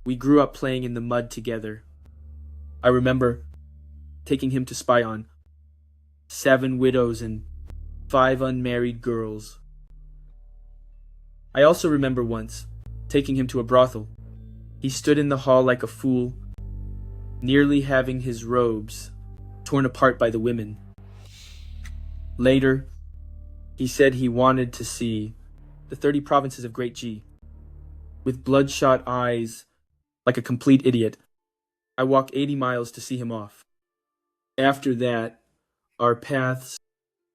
We grew up playing in the mud together. I remember taking him to spy on 7 widows and 5 unmarried girls. I also remember once taking him to a brothel. He stood in the hall like a fool, nearly having his robes torn apart by the women. Later, he said he wanted to see the 30 provinces of Great G. With bloodshot eyes, like a complete idiot, I walked 80 miles to see him off. After that, our paths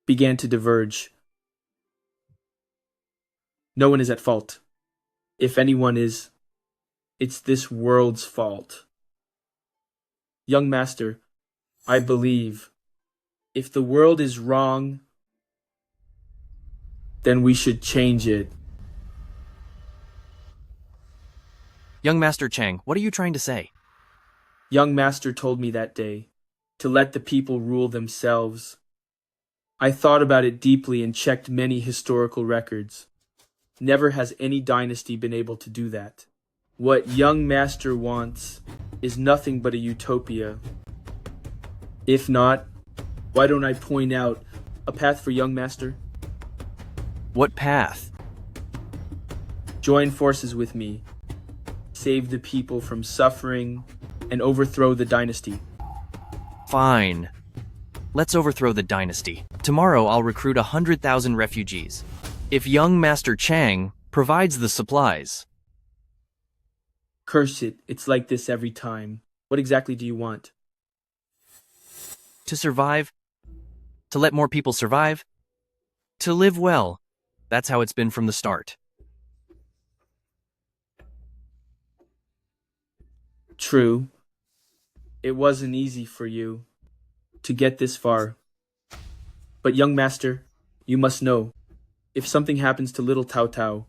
began to diverge. No one is at fault. If anyone is, it's this world's fault. Young master, I believe if the world is wrong, then we should change it. Young Master Chang, what are you trying to say? Young master told me that day to let the people rule themselves. I thought about it deeply and checked many historical records. Never has any dynasty been able to do that. What young master wants is nothing but a utopia. If not, why don't I point out a path for young master? What path? Join forces with me. Save the people from suffering and overthrow the dynasty. Fine. Let's overthrow the dynasty. Tomorrow I'll recruit 100,000 refugees. If young Master Chang provides the supplies. Curse it, it's like this every time. What exactly do you want? To survive. To let more people survive. To live well. That's how it's been from the start. True. It wasn't easy for you to get this far. But young master, you must know, if something happens to little Tao Tao,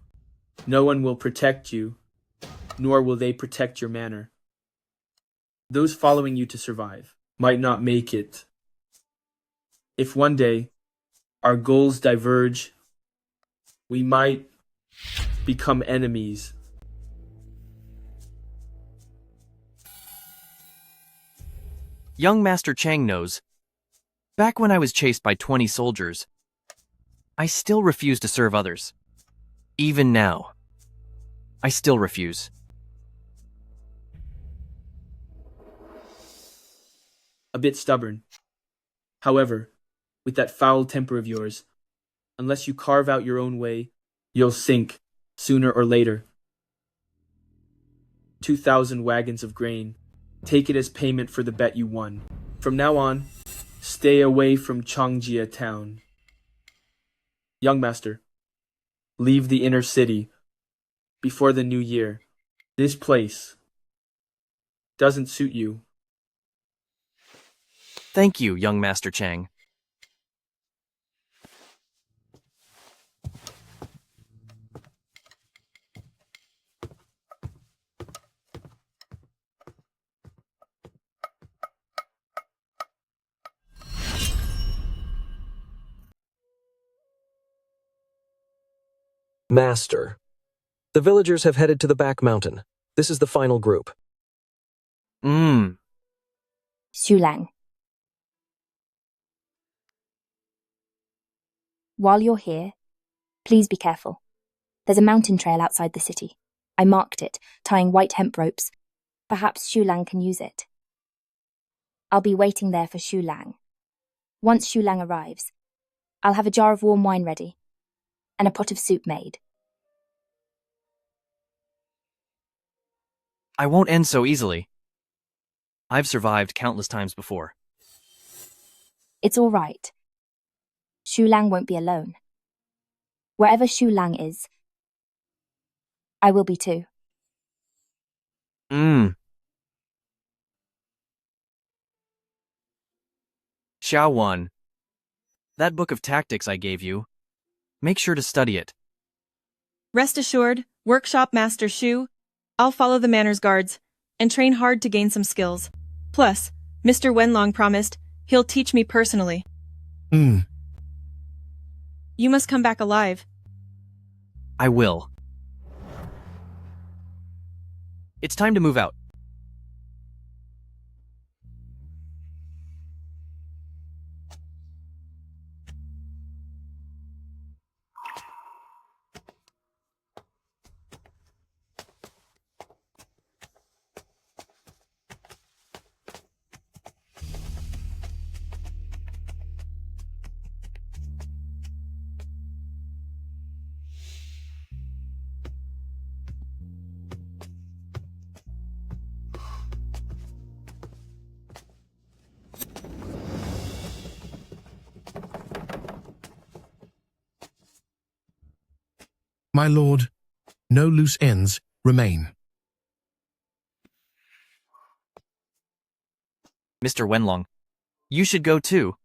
no one will protect you, nor will they protect your manor. Those following you to survive might not make it. If one day our goals diverge, we might become enemies. Young Master Chang knows. Back when I was chased by 20 soldiers, I still refused to serve others. Even now, I still refuse. A bit stubborn. However, with that foul temper of yours, unless you carve out your own way, you'll sink, sooner or later. 2,000 wagons of grain. Take it as payment for the bet you won. From now on, stay away from Changjia town. Young master, leave the inner city before the new year. This place doesn't suit you. Thank you, young Master Chang. Master. The villagers have headed to the back mountain. This is the final group. Xu Lang. While you're here, please be careful. There's a mountain trail outside the city. I marked it, tying white hemp ropes. Perhaps Xu Lang can use it. I'll be waiting there for Xu Lang. Once Xu Lang arrives, I'll have a jar of warm wine ready and a pot of soup made. I won't end so easily. I've survived countless times before. It's all right. Xu Lang won't be alone. Wherever Xu Lang is, I will be too. Xiao Wan. That book of tactics I gave you, make sure to study it. Rest assured, Workshop Master Shu, I'll follow the manor's guards and train hard to gain some skills. Plus, Mr. Wenlong promised he'll teach me personally. You must come back alive. I will. It's time to move out. My lord, no loose ends remain. Mr. Wenlong, you should go too.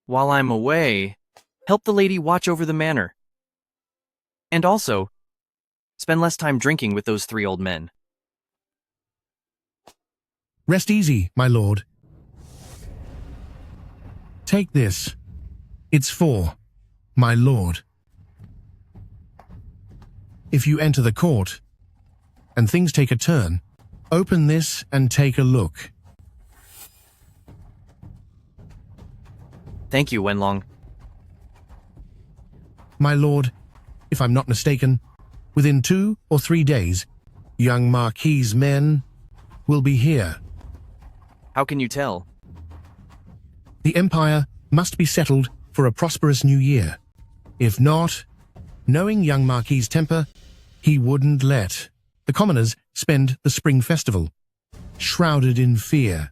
While I'm away, help the lady watch over the manor. And also, spend less time drinking with those 3 old men. Rest easy, my lord. Take this. It's for my lord. If you enter the court, and things take a turn, open this and take a look. Thank you, Wenlong. My lord, if I'm not mistaken, within 2 or 3 days, young Marquis' men will be here. How can you tell? The Empire must be settled for a prosperous new year. If not, knowing young Marquis' temper, he wouldn't let the commoners spend the spring festival, shrouded in fear.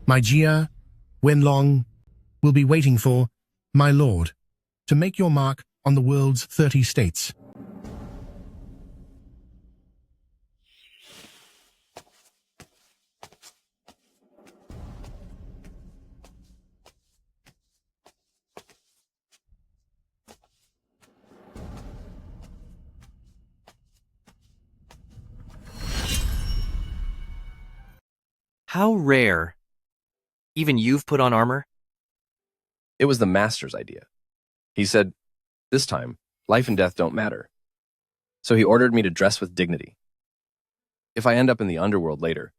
My Jia, Wenlong, will be waiting for my lord to make your mark on the world's 30 states. How rare. Even you've put on armor? It was the master's idea. He said, this time, life and death don't matter. So he ordered me to dress with dignity. If I end up in the underworld later,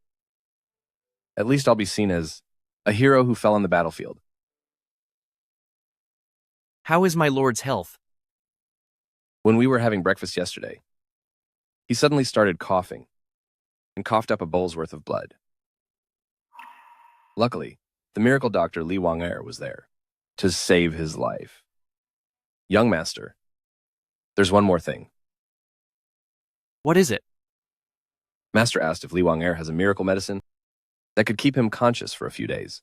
at least I'll be seen as a hero who fell on the battlefield. How is my lord's health? When we were having breakfast yesterday, he suddenly started coughing and coughed up a bowl's worth of blood. Luckily, the miracle doctor Li Wang'er was there to save his life. Young master, there's one more thing. What is it? Master asked if Li Wang'er has a miracle medicine that could keep him conscious for a few days.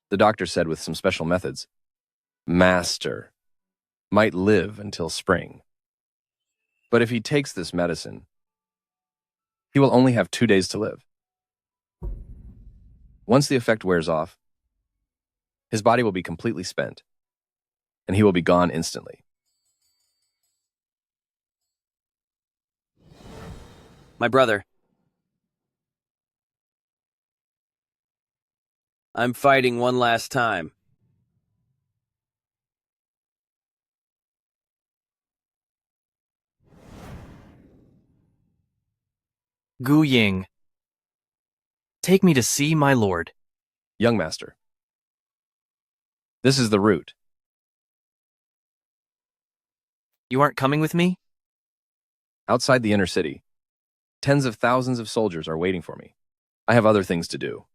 The doctor said with some special methods, Master might live until spring. But if he takes this medicine, he will only have 2 days to live. Once the effect wears off, his body will be completely spent, and he will be gone instantly. My brother. I'm fighting one last time. Gu Ying. Take me to see my lord. Young master, this is the route. You aren't coming with me? Outside the inner city, tens of thousands of soldiers are waiting for me. I have other things to do.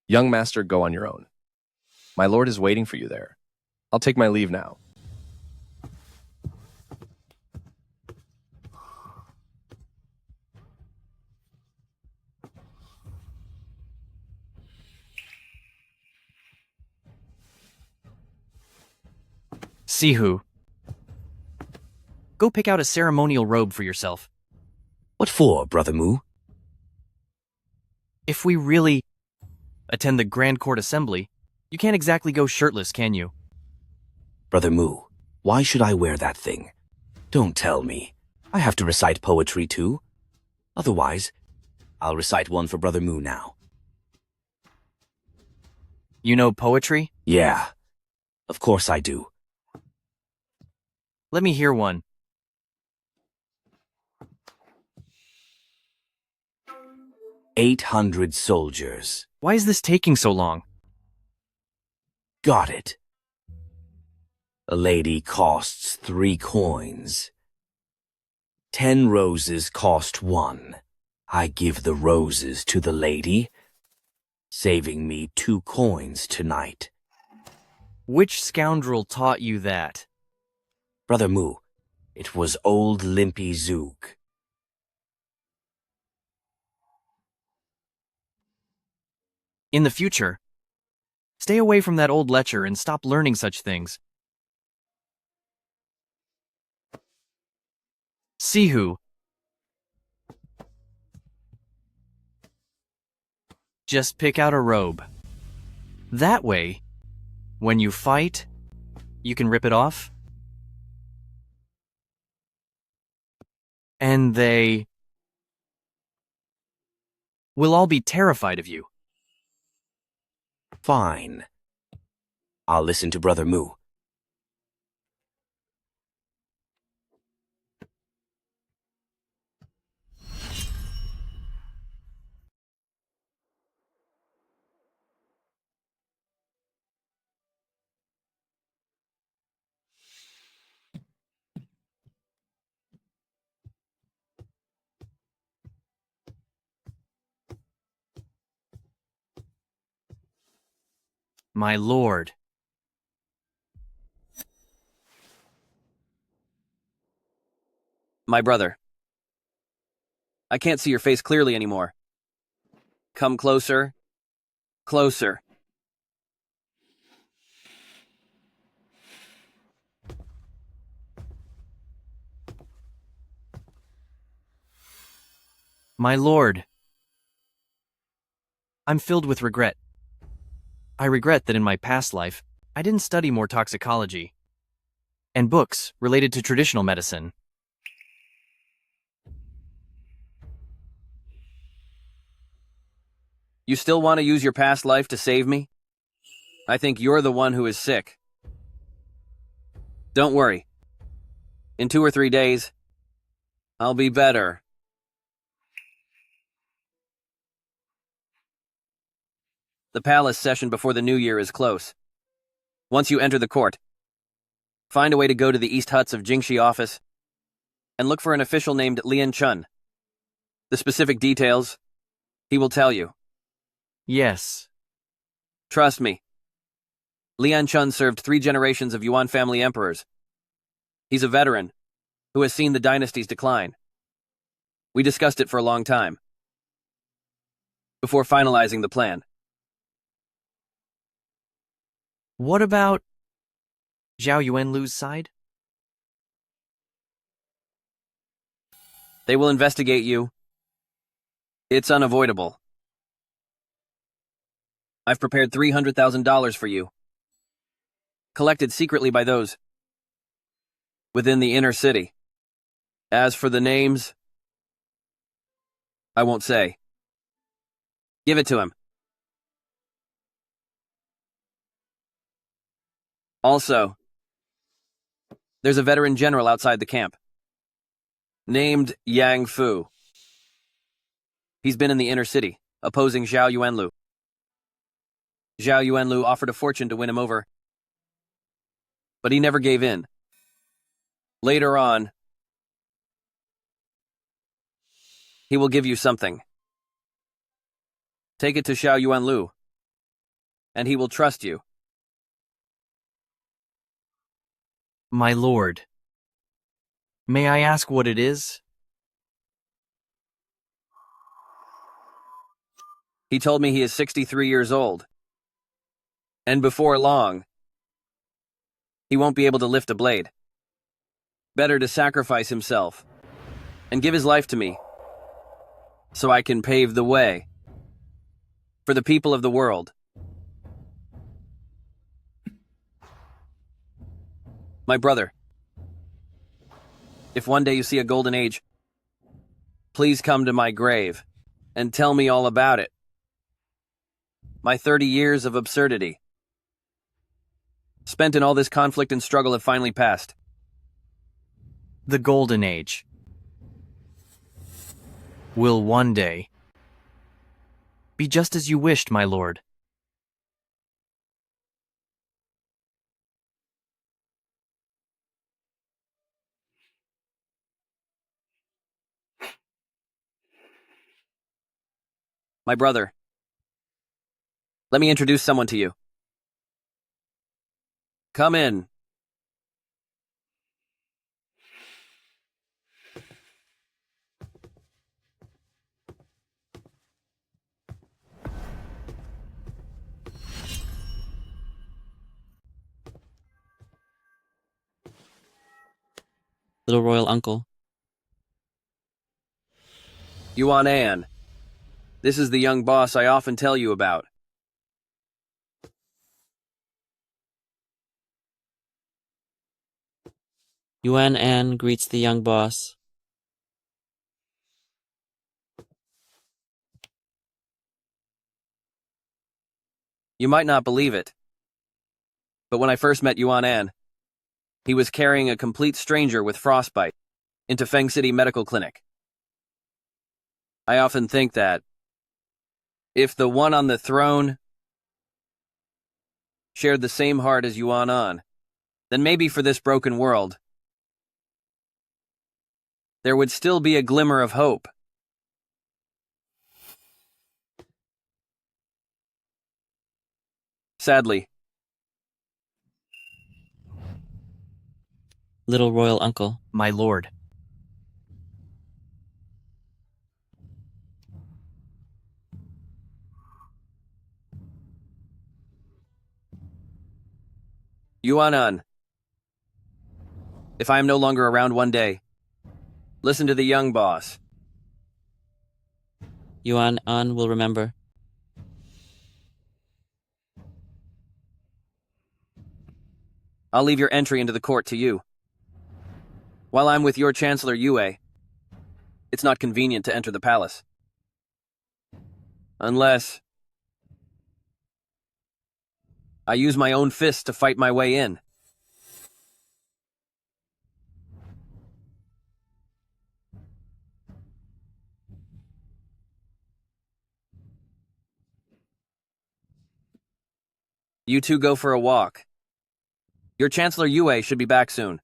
Young master, go on your own. My lord is waiting for you there. I'll take my leave now. Sihu. Go pick out a ceremonial robe for yourself. What for, Brother Mu? If we really attend the Grand Court Assembly, you can't exactly go shirtless, can you? Brother Mu, why should I wear that thing? Don't tell me. I have to recite poetry too. Otherwise, I'll recite one for Brother Mu now. You know poetry? Yeah, of course I do. Let me hear one. "800 soldiers. Why is this taking so long? Got it. A lady costs 3 coins. 10 roses cost 1. I give the roses to the lady, saving me 2 coins tonight. Which scoundrel taught you that? Brother Mu, it was old Limpy Zook. In the future, stay away from that old lecher and stop learning such things. Sihu. Just pick out a robe. That way, when you fight, you can rip it off. And they We'll all be terrified of you. Fine. I'll listen to Brother Mu. My lord. My brother. I can't see your face clearly anymore. Come closer. Closer. My lord. I'm filled with regret. I regret that in my past life, I didn't study more toxicology and books related to traditional medicine. You still want to use your past life to save me? I think you're the one who is sick. Don't worry. In 2 or 3 days, I'll be better. The palace session before the new year is close. Once you enter the court, find a way to go to the East Huts of Jingxi office and look for an official named Lian Chun. The specific details, he will tell you. Yes. Trust me. Lian Chun served 3 generations of Yuan family emperors. He's a veteran who has seen the dynasty's decline. We discussed it for a long time before finalizing the plan. What about Zhao Yuanlu's side? They will investigate you. It's unavoidable. I've prepared $300,000 for you, collected secretly by those within the inner city. As for the names, I won't say. Give it to him. Also, there's a veteran general outside the camp, named Yang Fu. He's been in the inner city, opposing Zhao Yuanlu. Zhao Yuanlu offered a fortune to win him over, but he never gave in. Later on, he will give you something. Take it to Zhao Yuanlu, and he will trust you. My lord. May I ask what it is? He told me he is 63 years old. And before long, he won't be able to lift a blade. Better to sacrifice himself and give his life to me so I can pave the way for the people of the world. My brother, if one day you see a golden age, please come to my grave and tell me all about it. My 30 years of absurdity spent in all this conflict and struggle have finally passed. The Golden Age will one day be just as you wished, my lord. My brother, let me introduce someone to you. Come in. Little royal uncle. Yuan An. This is the young boss I often tell you about. Yuan An greets the young boss. You might not believe it, but when I first met Yuan An, he was carrying a complete stranger with frostbite into Feng City Medical Clinic. I often think that if the one on the throne shared the same heart as Yuan An, then maybe for this broken world, there would still be a glimmer of hope. Sadly, Little Royal Uncle. My lord. Yuan An, if I am no longer around one day, listen to the young boss. Yuan An will remember. I'll leave your entry into the court to you. While I'm with your Chancellor Yue, it's not convenient to enter the palace. Unless I use my own fists to fight my way in. You two go for a walk. Your Chancellor Yue should be back soon.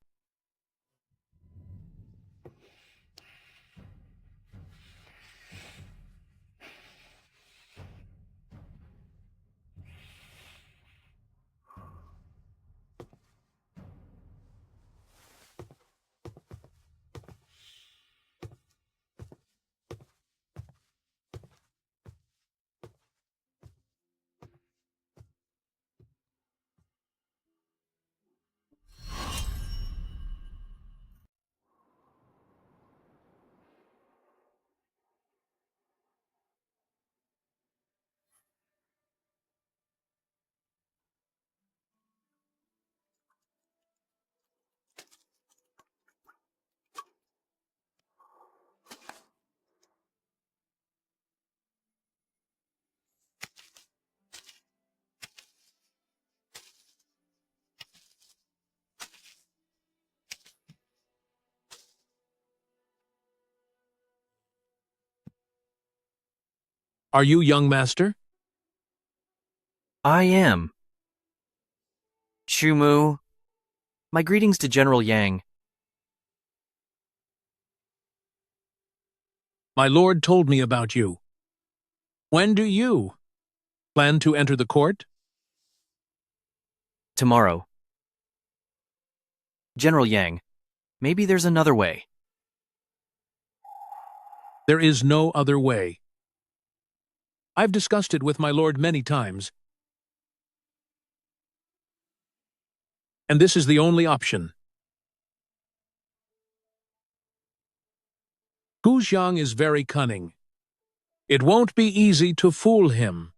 Are you young master? I am. Shumu, my greetings to General Yang. My lord told me about you. When do you plan to enter the court? Tomorrow. General Yang, maybe there's another way. There is no other way. I've discussed it with my lord many times, and this is the only option. Gu Xiang is very cunning. It won't be easy to fool him.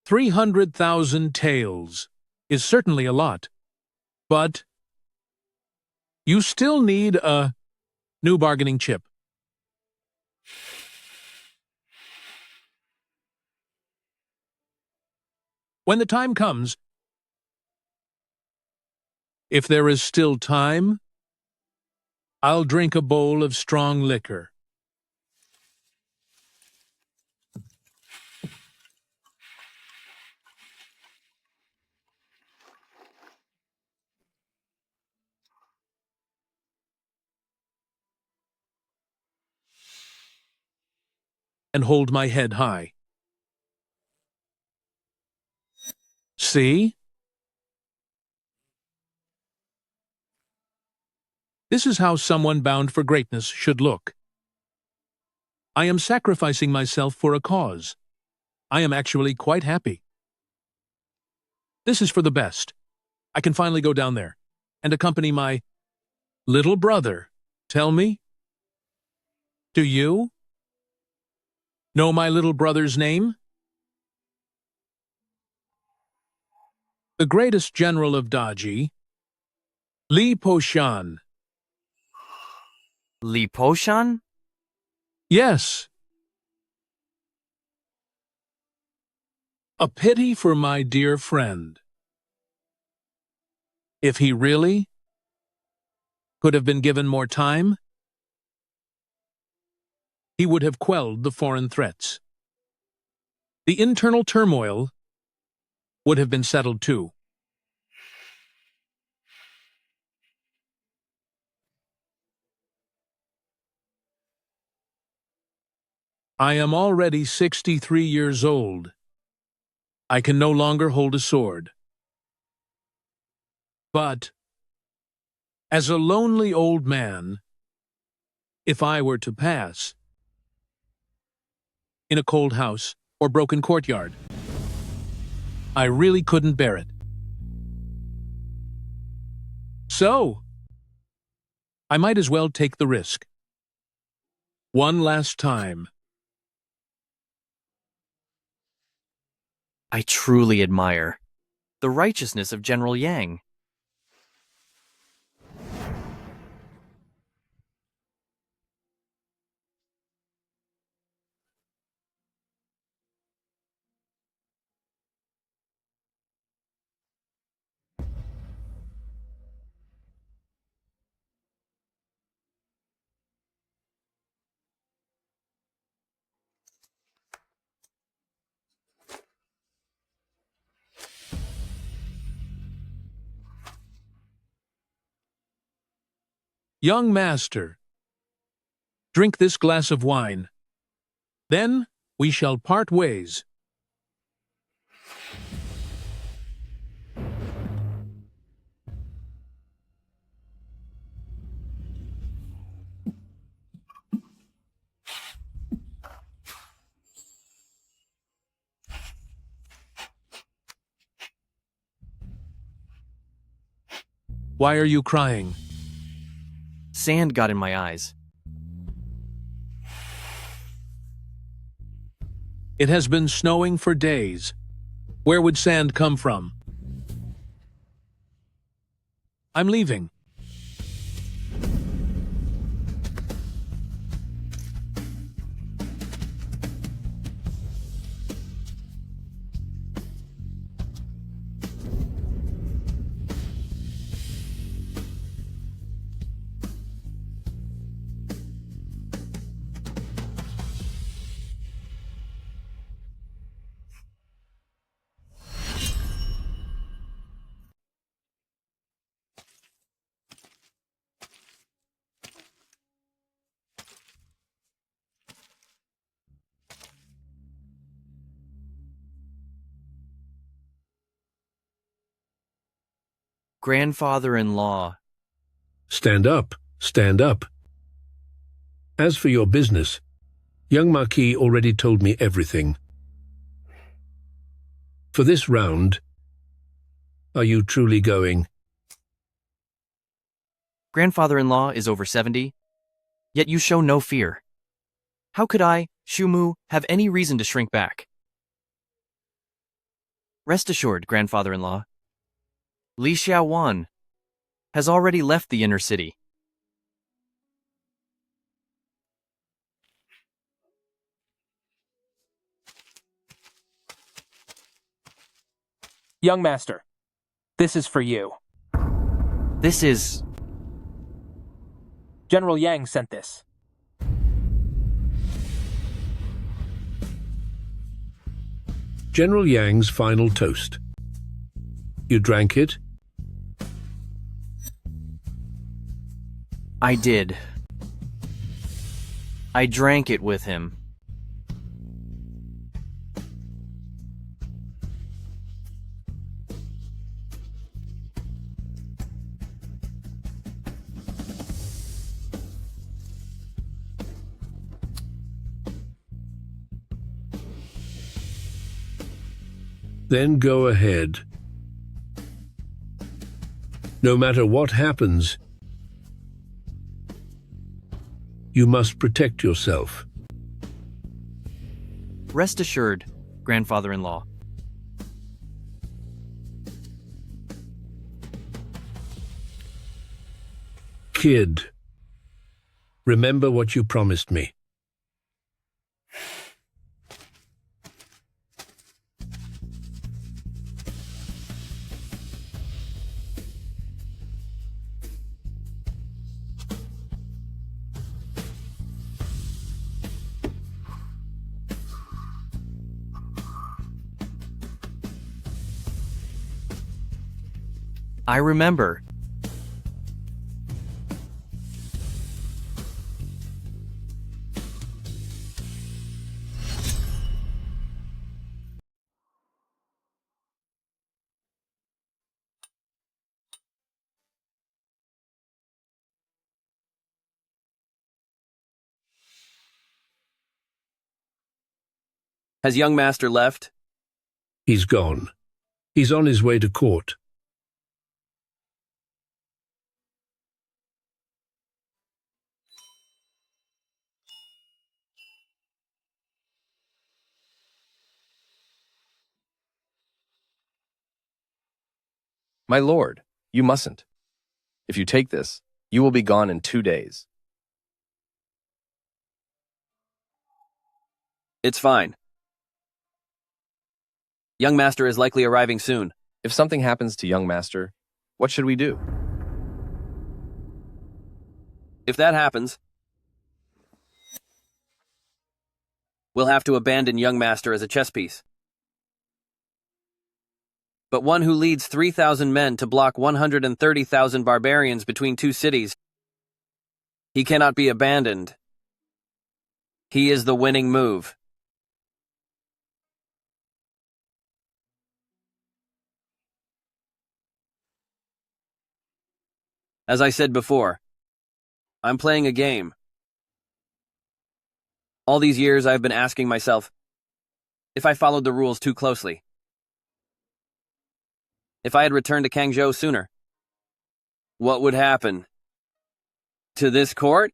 300,000 taels is certainly a lot, but you still need a new bargaining chip. When the time comes, if there is still time, I'll drink a bowl of strong liquor. And hold my head high. See? This is how someone bound for greatness should look. I am sacrificing myself for a cause. I am actually quite happy. This is for the best. I can finally go down there and accompany my little brother. Tell me? Do you know my little brother's name? The greatest general of Daji, Li Poshan. Li Poshan? Yes. A pity for my dear friend. If he really could have been given more time, he would have quelled the foreign threats. The internal turmoil would have been settled too. I am already 63 years old. I can no longer hold a sword. But, as a lonely old man, if I were to pass in a cold house or broken courtyard, I really couldn't bear it. So, I might as well take the risk. One last time. I truly admire the righteousness of General Yang. Young master, drink this glass of wine. Then we shall part ways. Why are you crying? Sand got in my eyes. It has been snowing for days. Where would sand come from? I'm leaving. Grandfather-in-law. Stand up, stand up. As for your business, young Marquis already told me everything. For this round, are you truly going? Grandfather-in-law is over 70, yet you show no fear. How could I, Shumu, have any reason to shrink back? Rest assured, grandfather-in-law, Li Xiaowan has already left the inner city. Young master, this is for you. This is... General Yang sent this. General Yang's final toast. You drank it? I did. I drank it with him. Then go ahead. No matter what happens, you must protect yourself. Rest assured, grandfather-in-law. Kid, remember what you promised me. I remember. Has young master left? He's gone. He's on his way to court. My lord, you mustn't. If you take this, you will be gone in 2 days. It's fine. Young master is likely arriving soon. If something happens to young master, what should we do? If that happens, we'll have to abandon young master as a chess piece. But one who leads 3,000 men to block 130,000 barbarians between two cities, he cannot be abandoned. He is the winning move. As I said before, I'm playing a game. All these years I've been asking myself if I followed the rules too closely. If I had returned to Qangzhou sooner, what would happen? To this court?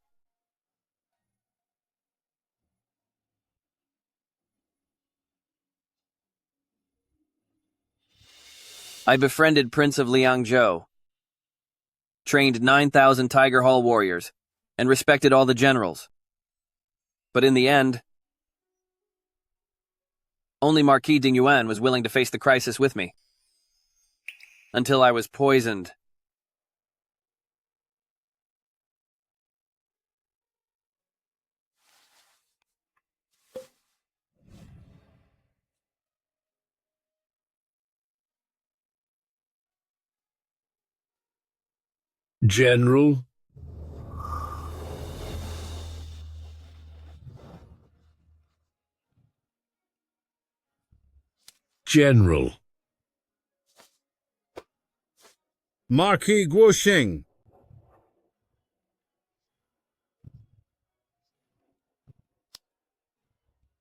I befriended Prince of Liangzhou, trained 9,000 Tiger Hall warriors, and respected all the generals. But in the end, only Marquis Dingyuan was willing to face the crisis with me. Until I was poisoned. General? General. Marquis Guosheng.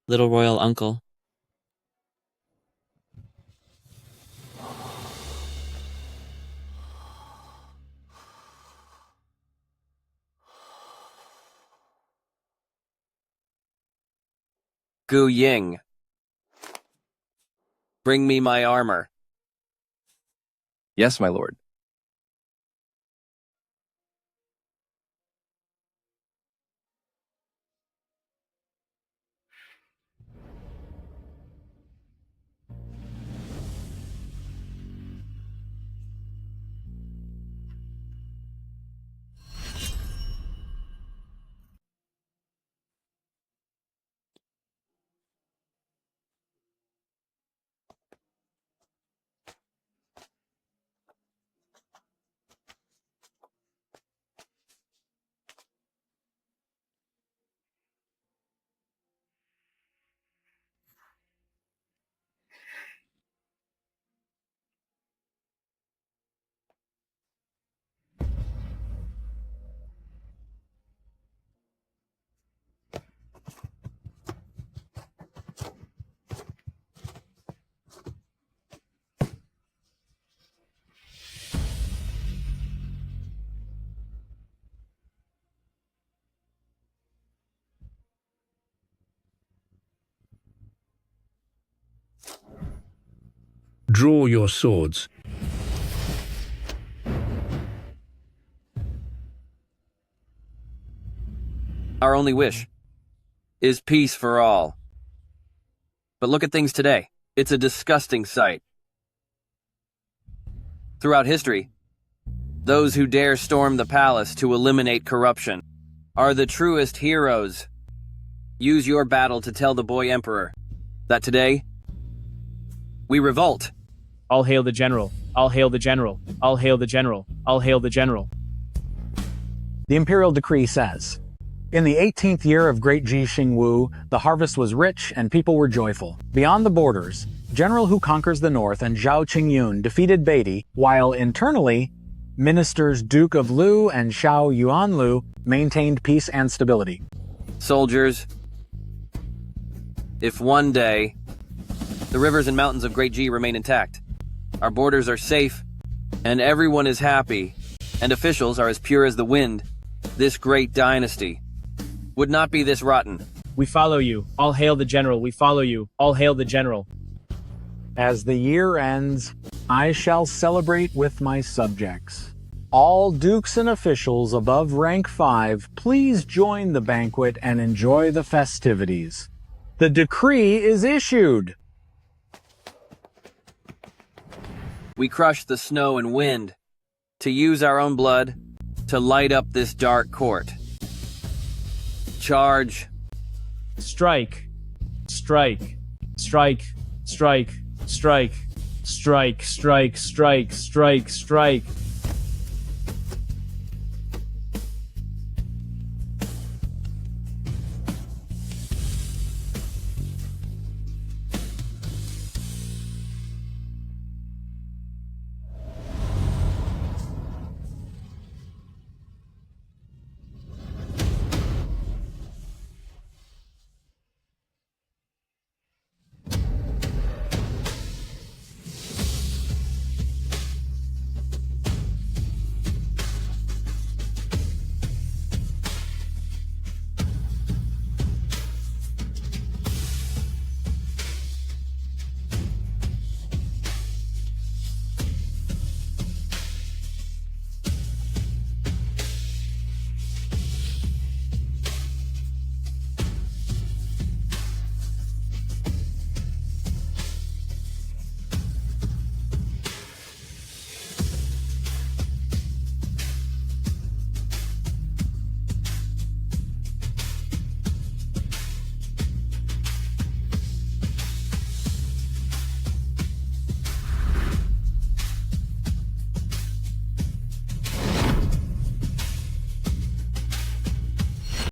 Little royal uncle. Gu Ying. Bring me my armor. Yes, my lord. Draw your swords. Our only wish is peace for all. But look at things today. It's a disgusting sight. Throughout history, those who dare storm the palace to eliminate corruption are the truest heroes. Use your battle to tell the boy emperor that today, we revolt. All hail the general. All hail the general. All hail the general. All hail the general. The imperial decree says, in the 18th year of Great Ji Xingwu, the harvest was rich and people were joyful. Beyond the borders, General Who Conquers the North and Zhao Qingyun defeated Beatty, while internally, ministers Duke of Lu and Xiao Yuanlu maintained peace and stability. Soldiers, if one day the rivers and mountains of Great Ji remain intact, our borders are safe, and everyone is happy, and officials are as pure as the wind, this great dynasty would not be this rotten. We follow you. All hail the general. We follow you. All hail the general. As the year ends, I shall celebrate with my subjects. All dukes and officials above rank 5, please join the banquet and enjoy the festivities. The decree is issued. We crush the snow and wind to use our own blood to light up this dark court. Charge. Strike. Strike. Strike. Strike. Strike. Strike. Strike. Strike. Strike. Strike.